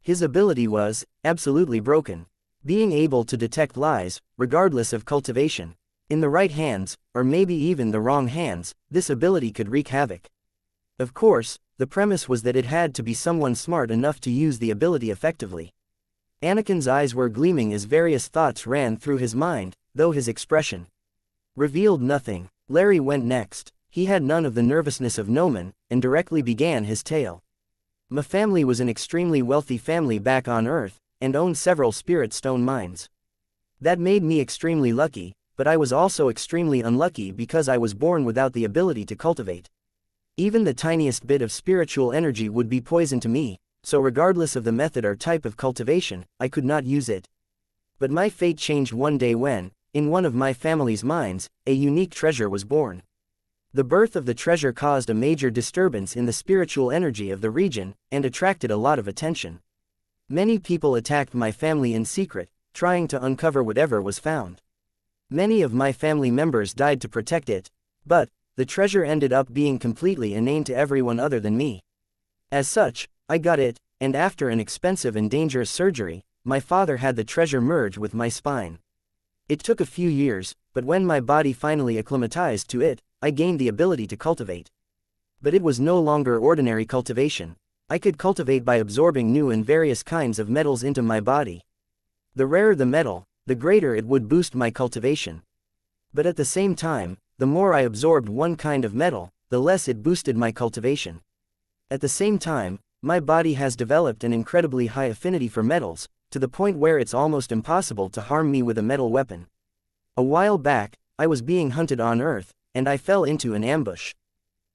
His ability was absolutely broken. Being able to detect lies, regardless of cultivation. In the right hands, or maybe even the wrong hands, this ability could wreak havoc. Of course, the premise was that it had to be someone smart enough to use the ability effectively. Anakin's eyes were gleaming as various thoughts ran through his mind, though his expression revealed nothing. Larry went next. He had none of the nervousness of Noman, and directly began his tale. "My family was an extremely wealthy family back on Earth, and owned several spirit stone mines. That made me extremely lucky, but I was also extremely unlucky because I was born without the ability to cultivate. Even the tiniest bit of spiritual energy would be poison to me, so regardless of the method or type of cultivation, I could not use it. But my fate changed one day when, in one of my family's mines, a unique treasure was born. The birth of the treasure caused a major disturbance in the spiritual energy of the region, and attracted a lot of attention. Many people attacked my family in secret, trying to uncover whatever was found. Many of my family members died to protect it, but the treasure ended up being completely inane to everyone other than me. As such, I got it, and after an expensive and dangerous surgery, my father had the treasure merge with my spine. It took a few years, but when my body finally acclimatized to it, I gained the ability to cultivate. But it was no longer ordinary cultivation. I could cultivate by absorbing new and various kinds of metals into my body. The rarer the metal, the greater it would boost my cultivation. But at the same time, the more I absorbed one kind of metal, the less it boosted my cultivation. At the same time, my body has developed an incredibly high affinity for metals, to the point where it's almost impossible to harm me with a metal weapon. A while back, I was being hunted on Earth, and I fell into an ambush.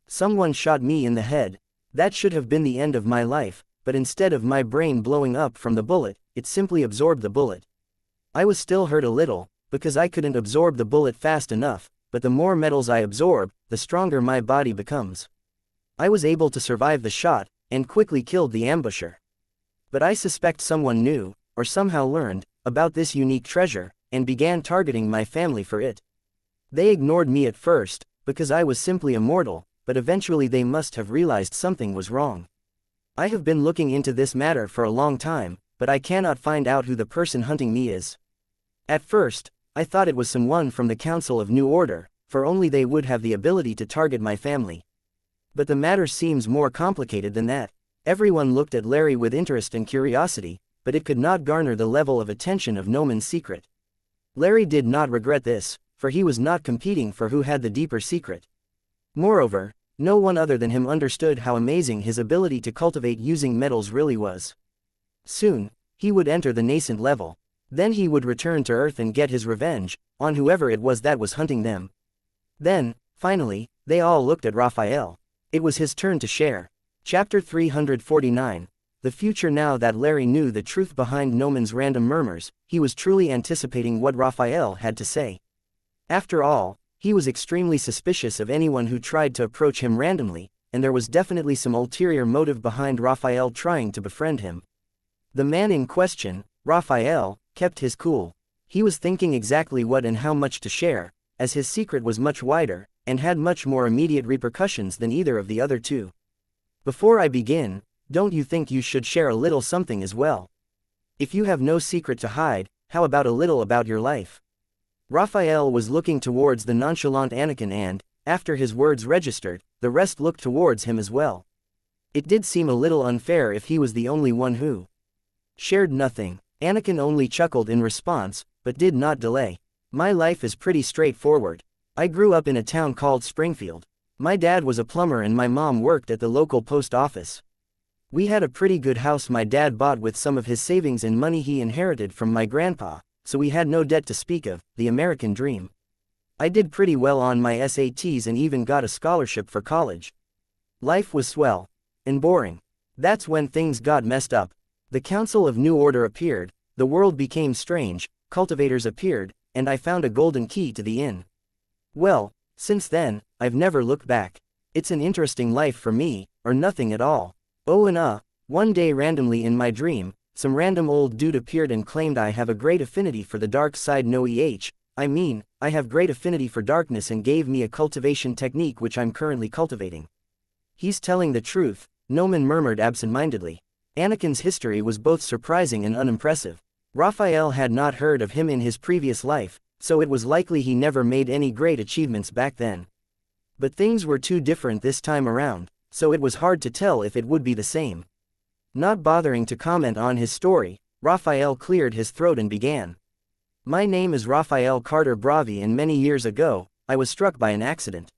Someone shot me in the head. That should have been the end of my life, but instead of my brain blowing up from the bullet, it simply absorbed the bullet. I was still hurt a little, because I couldn't absorb the bullet fast enough, but the more metals I absorb, the stronger my body becomes. I was able to survive the shot, and quickly killed the ambusher. But I suspect someone knew, or somehow learned, about this unique treasure, and began targeting my family for it. They ignored me at first, because I was simply a mortal, but eventually they must have realized something was wrong. I have been looking into this matter for a long time, but I cannot find out who the person hunting me is. At first, I thought it was someone from the Council of New Order, for only they would have the ability to target my family. But the matter seems more complicated than that. Everyone looked at Larry with interest and curiosity, but it could not garner the level of attention of Noman's secret. Larry did not regret this, for he was not competing for who had the deeper secret. Moreover, no one other than him understood how amazing his ability to cultivate using metals really was. Soon, he would enter the nascent level. Then he would return to Earth and get his revenge on whoever it was that was hunting them. Then, finally, they all looked at Raphael. It was his turn to share. Chapter 349. The future. Now that Larry knew the truth behind Noman's random murmurs, he was truly anticipating what Raphael had to say. After all, he was extremely suspicious of anyone who tried to approach him randomly, and there was definitely some ulterior motive behind Raphael trying to befriend him. The man in question, Raphael, kept his cool. He was thinking exactly what and how much to share, as his secret was much wider, and had much more immediate repercussions than either of the other two. Before I begin, don't you think you should share a little something as well? If you have no secret to hide, how about a little about your life? Raphael was looking towards the nonchalant Anakin and, after his words registered, the rest looked towards him as well. It did seem a little unfair if he was the only one who shared nothing. Anakin only chuckled in response, but did not delay. My life is pretty straightforward. I grew up in a town called Springfield. My dad was a plumber and my mom worked at the local post office. We had a pretty good house my dad bought with some of his savings and money he inherited from my grandpa, so we had no debt to speak of, the American dream. I did pretty well on my SATs and even got a scholarship for college. Life was swell. And boring. That's when things got messed up. The Council of New Order appeared, the world became strange, cultivators appeared, and I found a golden key to the inn. Well, since then, I've never looked back. It's an interesting life for me, or nothing at all. Oh and one day randomly in my dream, some random old dude appeared and claimed I have a great affinity for the dark side. No I mean, I have great affinity for darkness and gave me a cultivation technique which I'm currently cultivating. He's telling the truth, Noman murmured absent-mindedly. Anakin's history was both surprising and unimpressive. Raphael had not heard of him in his previous life, so it was likely he never made any great achievements back then. But things were too different this time around, so it was hard to tell if it would be the same. Not bothering to comment on his story, Raphael cleared his throat and began. My name is Raphael Carter Bravi and many years ago, I was struck by an accident.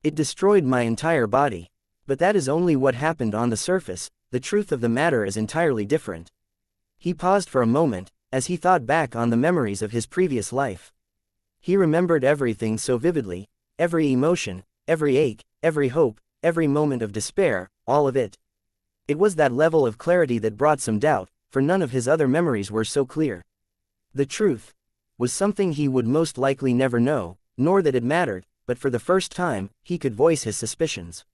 It destroyed my entire body. But that is only what happened on the surface, the truth of the matter is entirely different. He paused for a moment, as he thought back on the memories of his previous life. He remembered everything so vividly, every emotion, every ache, every hope, every moment of despair, all of it. It was that level of clarity that brought some doubt, for none of his other memories were so clear. The truth was something he would most likely never know, nor that it mattered, but for the first time, he could voice his suspicions.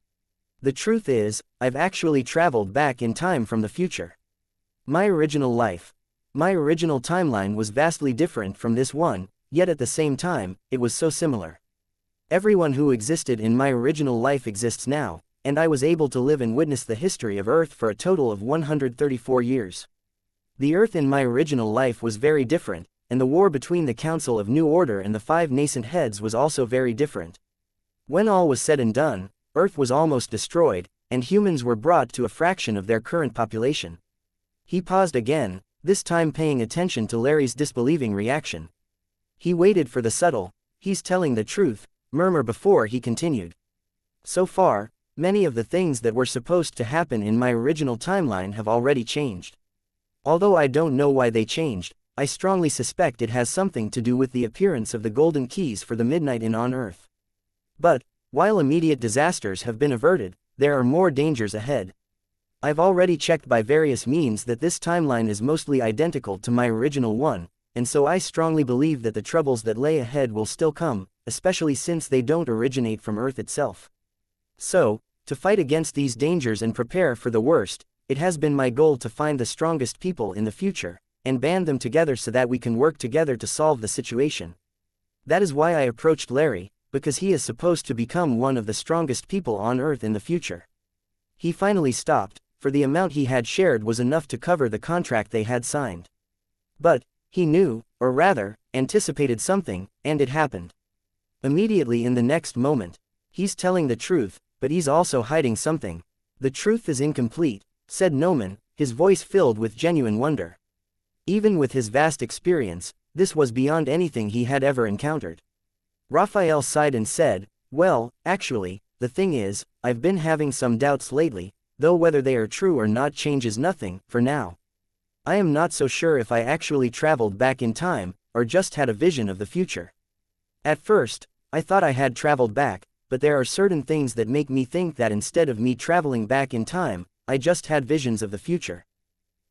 The truth is, I've actually traveled back in time from the future. My original life. My original timeline was vastly different from this one, yet at the same time, it was so similar. Everyone who existed in my original life exists now, and I was able to live and witness the history of Earth for a total of 134 years. The Earth in my original life was very different, and the war between the Council of New Order and the 5 nascent heads was also very different. When all was said and done, Earth was almost destroyed, and humans were brought to a fraction of their current population. He paused again, this time paying attention to Larry's disbelieving reaction. He waited for the subtle, "he's telling the truth," murmur before he continued. So far, many of the things that were supposed to happen in my original timeline have already changed. Although I don't know why they changed, I strongly suspect it has something to do with the appearance of the golden keys for the Midnight Inn on Earth. But, while immediate disasters have been averted, there are more dangers ahead. I've already checked by various means that this timeline is mostly identical to my original one, and so I strongly believe that the troubles that lay ahead will still come, especially since they don't originate from Earth itself. So, to fight against these dangers and prepare for the worst, it has been my goal to find the strongest people in the future, and band them together so that we can work together to solve the situation. That is why I approached Larry, because he is supposed to become one of the strongest people on Earth in the future. He finally stopped, for the amount he had shared was enough to cover the contract they had signed. But, he knew, or rather, anticipated something, and it happened. Immediately in the next moment. He's telling the truth, but he's also hiding something. The truth is incomplete, said Noman, his voice filled with genuine wonder. Even with his vast experience, this was beyond anything he had ever encountered. Raphael sighed and said, well, actually, the thing is, I've been having some doubts lately, though whether they are true or not changes nothing, for now. I am not so sure if I actually traveled back in time, or just had a vision of the future. At first, I thought I had traveled back, but there are certain things that make me think that instead of me traveling back in time, I just had visions of the future.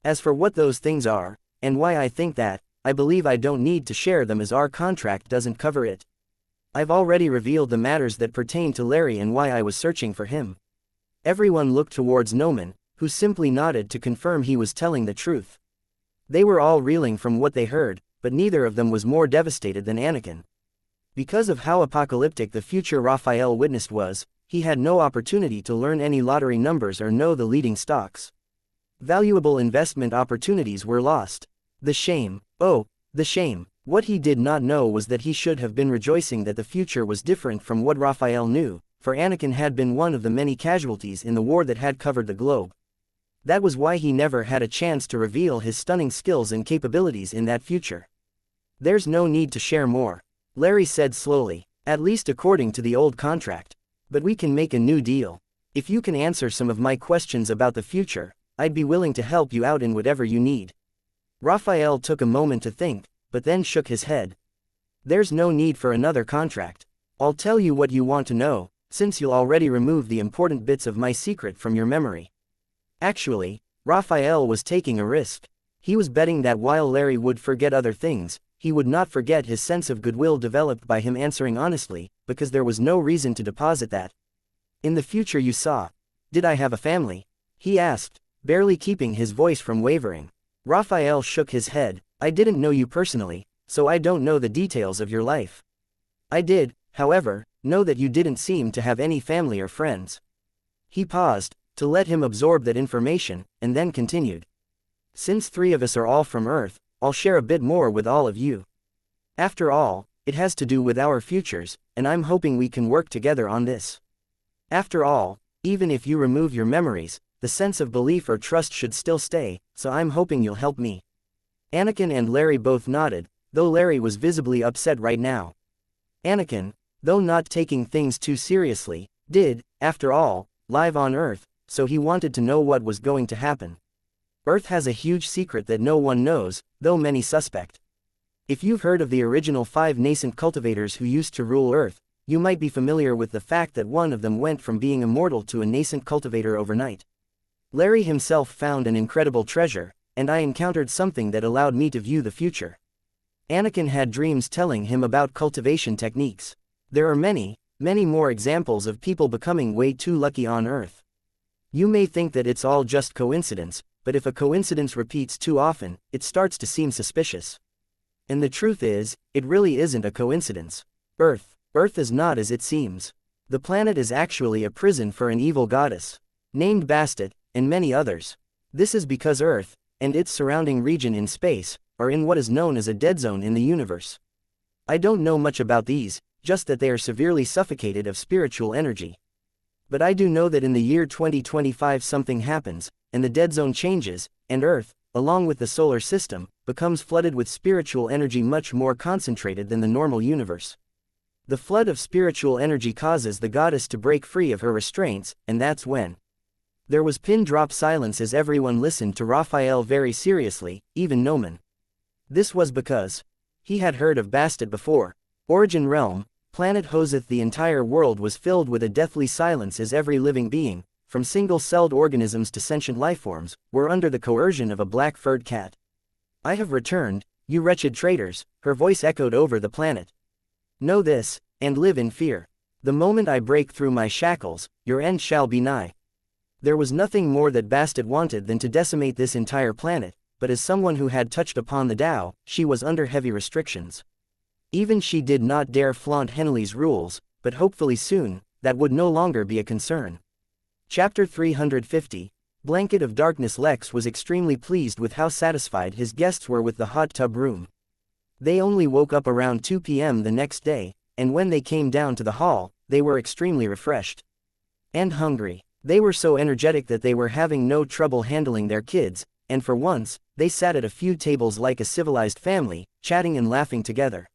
As for what those things are, and why I think that, I believe I don't need to share them as our contract doesn't cover it. I've already revealed the matters that pertain to Larry and why I was searching for him. Everyone looked towards Noman, who simply nodded to confirm he was telling the truth. They were all reeling from what they heard, but neither of them was more devastated than Anakin. Because of how apocalyptic the future Raphael witnessed was, he had no opportunity to learn any lottery numbers or know the leading stocks. Valuable investment opportunities were lost. The shame, oh, the shame. What he did not know was that he should have been rejoicing that the future was different from what Raphael knew, for Anakin had been one of the many casualties in the war that had covered the globe. That was why he never had a chance to reveal his stunning skills and capabilities in that future. There's no need to share more, Larry said slowly, at least according to the old contract. But we can make a new deal. If you can answer some of my questions about the future, I'd be willing to help you out in whatever you need. Raphael took a moment to think, but then shook his head. There's no need for another contract. I'll tell you what you want to know, since you'll already remove the important bits of my secret from your memory. Actually, Raphael was taking a risk. He was betting that while Larry would forget other things, he would not forget his sense of goodwill developed by him answering honestly, because there was no reason to deposit that. In the future you saw. Did I have a family? He asked, barely keeping his voice from wavering. Raphael shook his head. I didn't know you personally, so I don't know the details of your life. I did, however, know that you didn't seem to have any family or friends. He paused, to let him absorb that information, and then continued. Since 3 of us are all from Earth, I'll share a bit more with all of you. After all, it has to do with our futures, and I'm hoping we can work together on this. After all, even if you remove your memories, the sense of belief or trust should still stay, so I'm hoping you'll help me. Anakin and Larry both nodded, though Larry was visibly upset right now. Anakin, though not taking things too seriously, did, after all, live on Earth, so he wanted to know what was going to happen. Earth has a huge secret that no one knows, though many suspect. If you've heard of the original 5 nascent cultivators who used to rule Earth, you might be familiar with the fact that one of them went from being immortal to a nascent cultivator overnight. Larry himself found an incredible treasure, and I encountered something that allowed me to view the future. Anakin had dreams telling him about cultivation techniques. There are many, many more examples of people becoming way too lucky on Earth. You may think that it's all just coincidence, but if a coincidence repeats too often, it starts to seem suspicious. And the truth is, it really isn't a coincidence. Earth is not as it seems. The planet is actually a prison for an evil goddess, named Bastet, and many others. This is because Earth, and its surrounding region in space, are in what is known as a dead zone in the universe. I don't know much about these, just that they are severely suffocated of spiritual energy. But I do know that in the year 2025 something happens, and the dead zone changes, and Earth, along with the solar system, becomes flooded with spiritual energy much more concentrated than the normal universe. The flood of spiritual energy causes the goddess to break free of her restraints, and that's when. There was pin-drop silence as everyone listened to Raphael very seriously, even Noman. This was because he had heard of Bastet before. Origin Realm, planet Hoseth. The entire world was filled with a deathly silence as every living being, from single-celled organisms to sentient lifeforms, were under the coercion of a black-furred cat. I have returned, you wretched traitors, her voice echoed over the planet. Know this, and live in fear. The moment I break through my shackles, your end shall be nigh. There was nothing more that Bastet wanted than to decimate this entire planet, but as someone who had touched upon the Tao, she was under heavy restrictions. Even she did not dare flaunt Henley's rules, but hopefully soon, that would no longer be a concern. Chapter 350. Blanket of Darkness. Lex was extremely pleased with how satisfied his guests were with the hot tub room. They only woke up around 2 p.m. the next day, and when they came down to the hall, they were extremely refreshed. And hungry. They were so energetic that they were having no trouble handling their kids, and for once, they sat at a few tables like a civilized family, chatting and laughing together.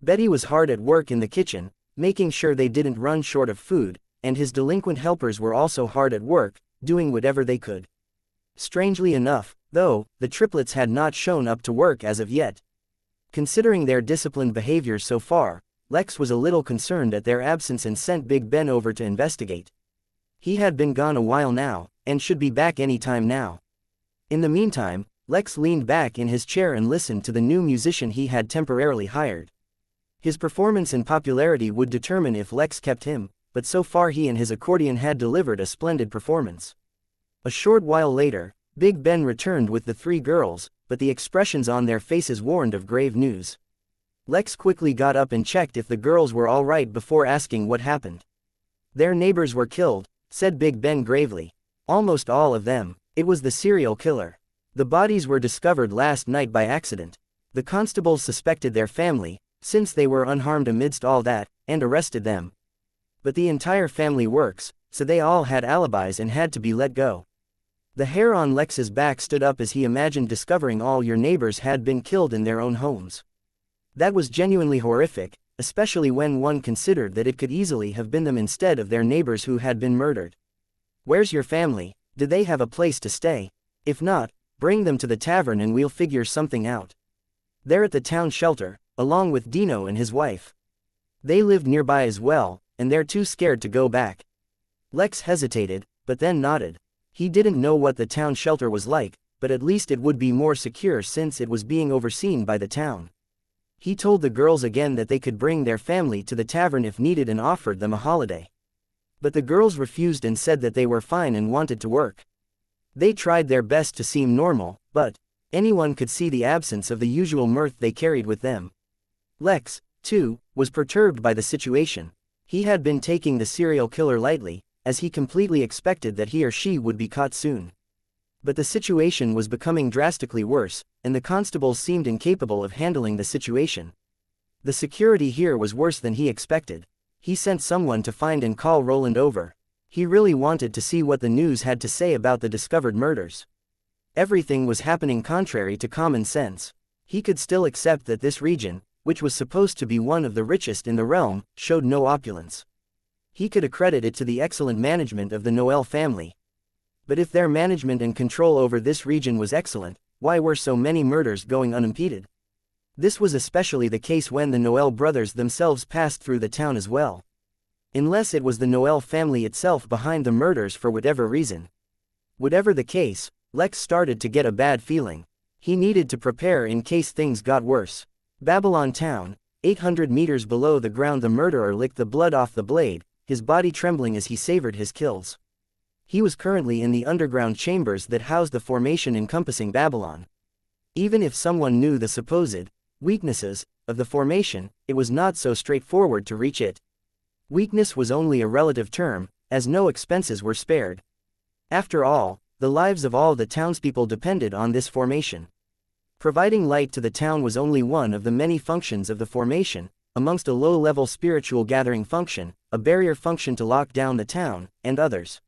Betty was hard at work in the kitchen, making sure they didn't run short of food, and his delinquent helpers were also hard at work, doing whatever they could. Strangely enough, though, the triplets had not shown up to work as of yet. Considering their disciplined behavior so far, Lex was a little concerned at their absence and sent Big Ben over to investigate. He had been gone a while now, and should be back any time now. In the meantime, Lex leaned back in his chair and listened to the new musician he had temporarily hired. His performance and popularity would determine if Lex kept him, but so far he and his accordion had delivered a splendid performance. A short while later, Big Ben returned with the three girls, but the expressions on their faces warned of grave news. Lex quickly got up and checked if the girls were all right before asking what happened. Their neighbors were killed, said Big Ben gravely. Almost all of them. It was the serial killer. The bodies were discovered last night by accident. The constables suspected their family, since they were unharmed amidst all that, and arrested them. But the entire family works, so they all had alibis and had to be let go. The hair on Lex's back stood up as he imagined discovering all your neighbors had been killed in their own homes. That was genuinely horrific, especially when one considered that it could easily have been them instead of their neighbors who had been murdered. Where's your family? Did they have a place to stay? If not, bring them to the tavern and we'll figure something out. They're at the town shelter, along with Dino and his wife. They lived nearby as well, and they're too scared to go back. Lex hesitated, but then nodded. He didn't know what the town shelter was like, but at least it would be more secure since it was being overseen by the town. He told the girls again that they could bring their family to the tavern if needed and offered them a holiday. But the girls refused and said that they were fine and wanted to work. They tried their best to seem normal, but anyone could see the absence of the usual mirth they carried with them. Lex, too, was perturbed by the situation. He had been taking the serial killer lightly, as he completely expected that he or she would be caught soon. But the situation was becoming drastically worse, and the constables seemed incapable of handling the situation. The security here was worse than he expected. He sent someone to find and call Roland over. He really wanted to see what the news had to say about the discovered murders. Everything was happening contrary to common sense. He could still accept that this region, which was supposed to be one of the richest in the realm, showed no opulence. He could accredit it to the excellent management of the Noel family. But if their management and control over this region was excellent, why were so many murders going unimpeded? This was especially the case when the Noel brothers themselves passed through the town as well. Unless it was the Noel family itself behind the murders for whatever reason. Whatever the case, Lex started to get a bad feeling. He needed to prepare in case things got worse. Babylon Town, 800 meters below the ground. The murderer licked the blood off the blade, his body trembling as he savored his kills. He was currently in the underground chambers that housed the formation encompassing Babylon. Even if someone knew the supposed weaknesses of the formation, it was not so straightforward to reach it. Weakness was only a relative term, as no expenses were spared. After all, the lives of all the townspeople depended on this formation. Providing light to the town was only one of the many functions of the formation, amongst a low-level spiritual gathering function, a barrier function to lock down the town, and others.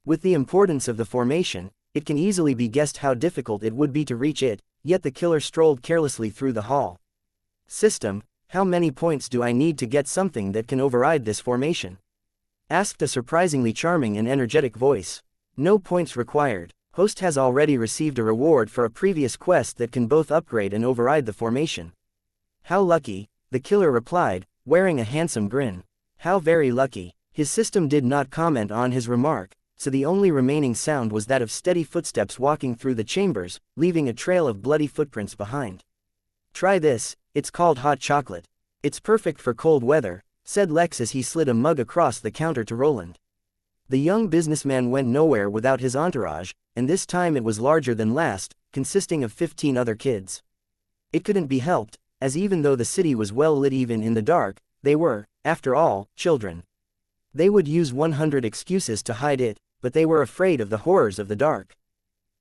With the importance of the formation, it can easily be guessed how difficult it would be to reach it, yet the killer strolled carelessly through the hall. System, how many points do I need to get something that can override this formation? Asked a surprisingly charming and energetic voice. No points required. Host has already received a reward for a previous quest that can both upgrade and override the formation. How lucky, the killer replied, wearing a handsome grin. How very lucky. His system did not comment on his remark, so the only remaining sound was that of steady footsteps walking through the chambers, leaving a trail of bloody footprints behind. Try this, it's called hot chocolate. It's perfect for cold weather, said Lex as he slid a mug across the counter to Roland. The young businessman went nowhere without his entourage, and this time it was larger than last, consisting of 15 other kids. It couldn't be helped, as even though the city was well lit even in the dark, they were, after all, children. They would use 100 excuses to hide it, but they were afraid of the horrors of the dark.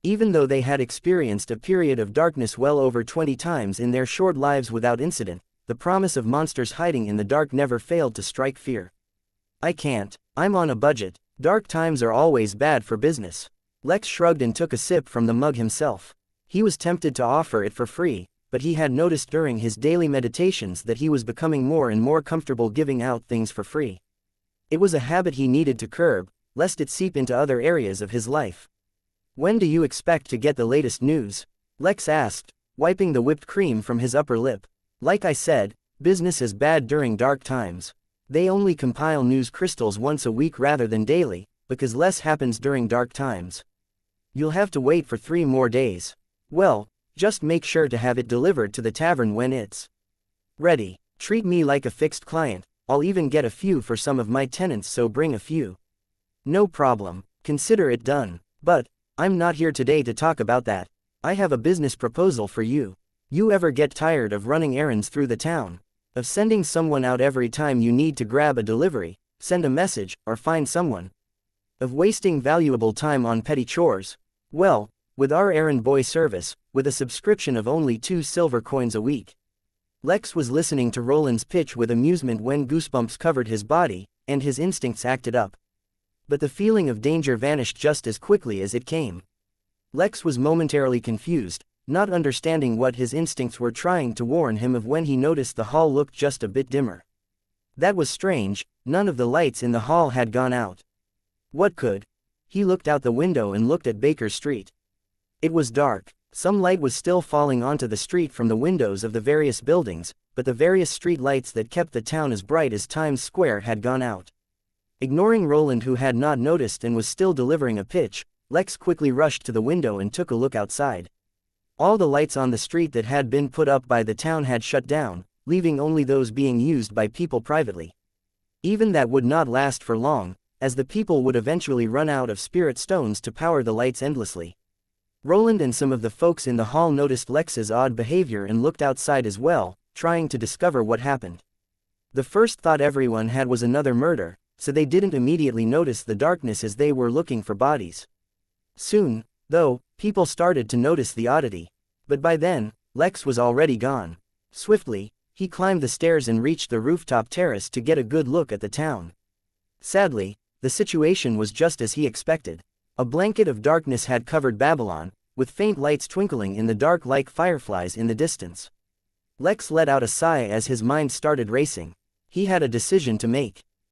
Even though they had experienced a period of darkness well over 20 times in their short lives without incident, the promise of monsters hiding in the dark never failed to strike fear. I can't. I'm on a budget. Dark times are always bad for business. Lex shrugged and took a sip from the mug himself. He was tempted to offer it for free, but he had noticed during his daily meditations that he was becoming more and more comfortable giving out things for free. It was a habit he needed to curb, lest it seep into other areas of his life. When do you expect to get the latest news? Lex asked, wiping the whipped cream from his upper lip. Like I said, business is bad during dark times. They only compile news crystals once a week rather than daily, because less happens during dark times. You'll have to wait for 3 more days. Well, just make sure to have it delivered to the tavern when it's ready. Treat me like a fixed client. I'll even get a few for some of my tenants, so bring a few. No problem. Consider it done. But I'm not here today to talk about that. I have a business proposal for you. You ever get tired of running errands through the town? Of sending someone out every time you need to grab a delivery, send a message, or find someone? Of wasting valuable time on petty chores? Well, with our errand boy service, with a subscription of only 2 silver coins a week. Lex was listening to Roland's pitch with amusement when goosebumps covered his body, and his instincts acted up. But the feeling of danger vanished just as quickly as it came. Lex was momentarily confused, not understanding what his instincts were trying to warn him of when he noticed the hall looked just a bit dimmer. That was strange, none of the lights in the hall had gone out. What could? He looked out the window and looked at Baker Street. It was dark. Some light was still falling onto the street from the windows of the various buildings, but the various street lights that kept the town as bright as Times Square had gone out. Ignoring Roland, who had not noticed and was still delivering a pitch, Lex quickly rushed to the window and took a look outside. All the lights on the street that had been put up by the town had shut down, leaving only those being used by people privately. Even that would not last for long, as the people would eventually run out of spirit stones to power the lights endlessly. Roland and some of the folks in the hall noticed Lex's odd behavior and looked outside as well, trying to discover what happened. The first thought everyone had was another murder, so they didn't immediately notice the darkness as they were looking for bodies. Soon, though, people started to notice the oddity. But by then, Lex was already gone. Swiftly, he climbed the stairs and reached the rooftop terrace to get a good look at the town. Sadly, the situation was just as he expected. A blanket of darkness had covered Babylon, with faint lights twinkling in the dark like fireflies in the distance. Lex let out a sigh as his mind started racing. He had a decision to make.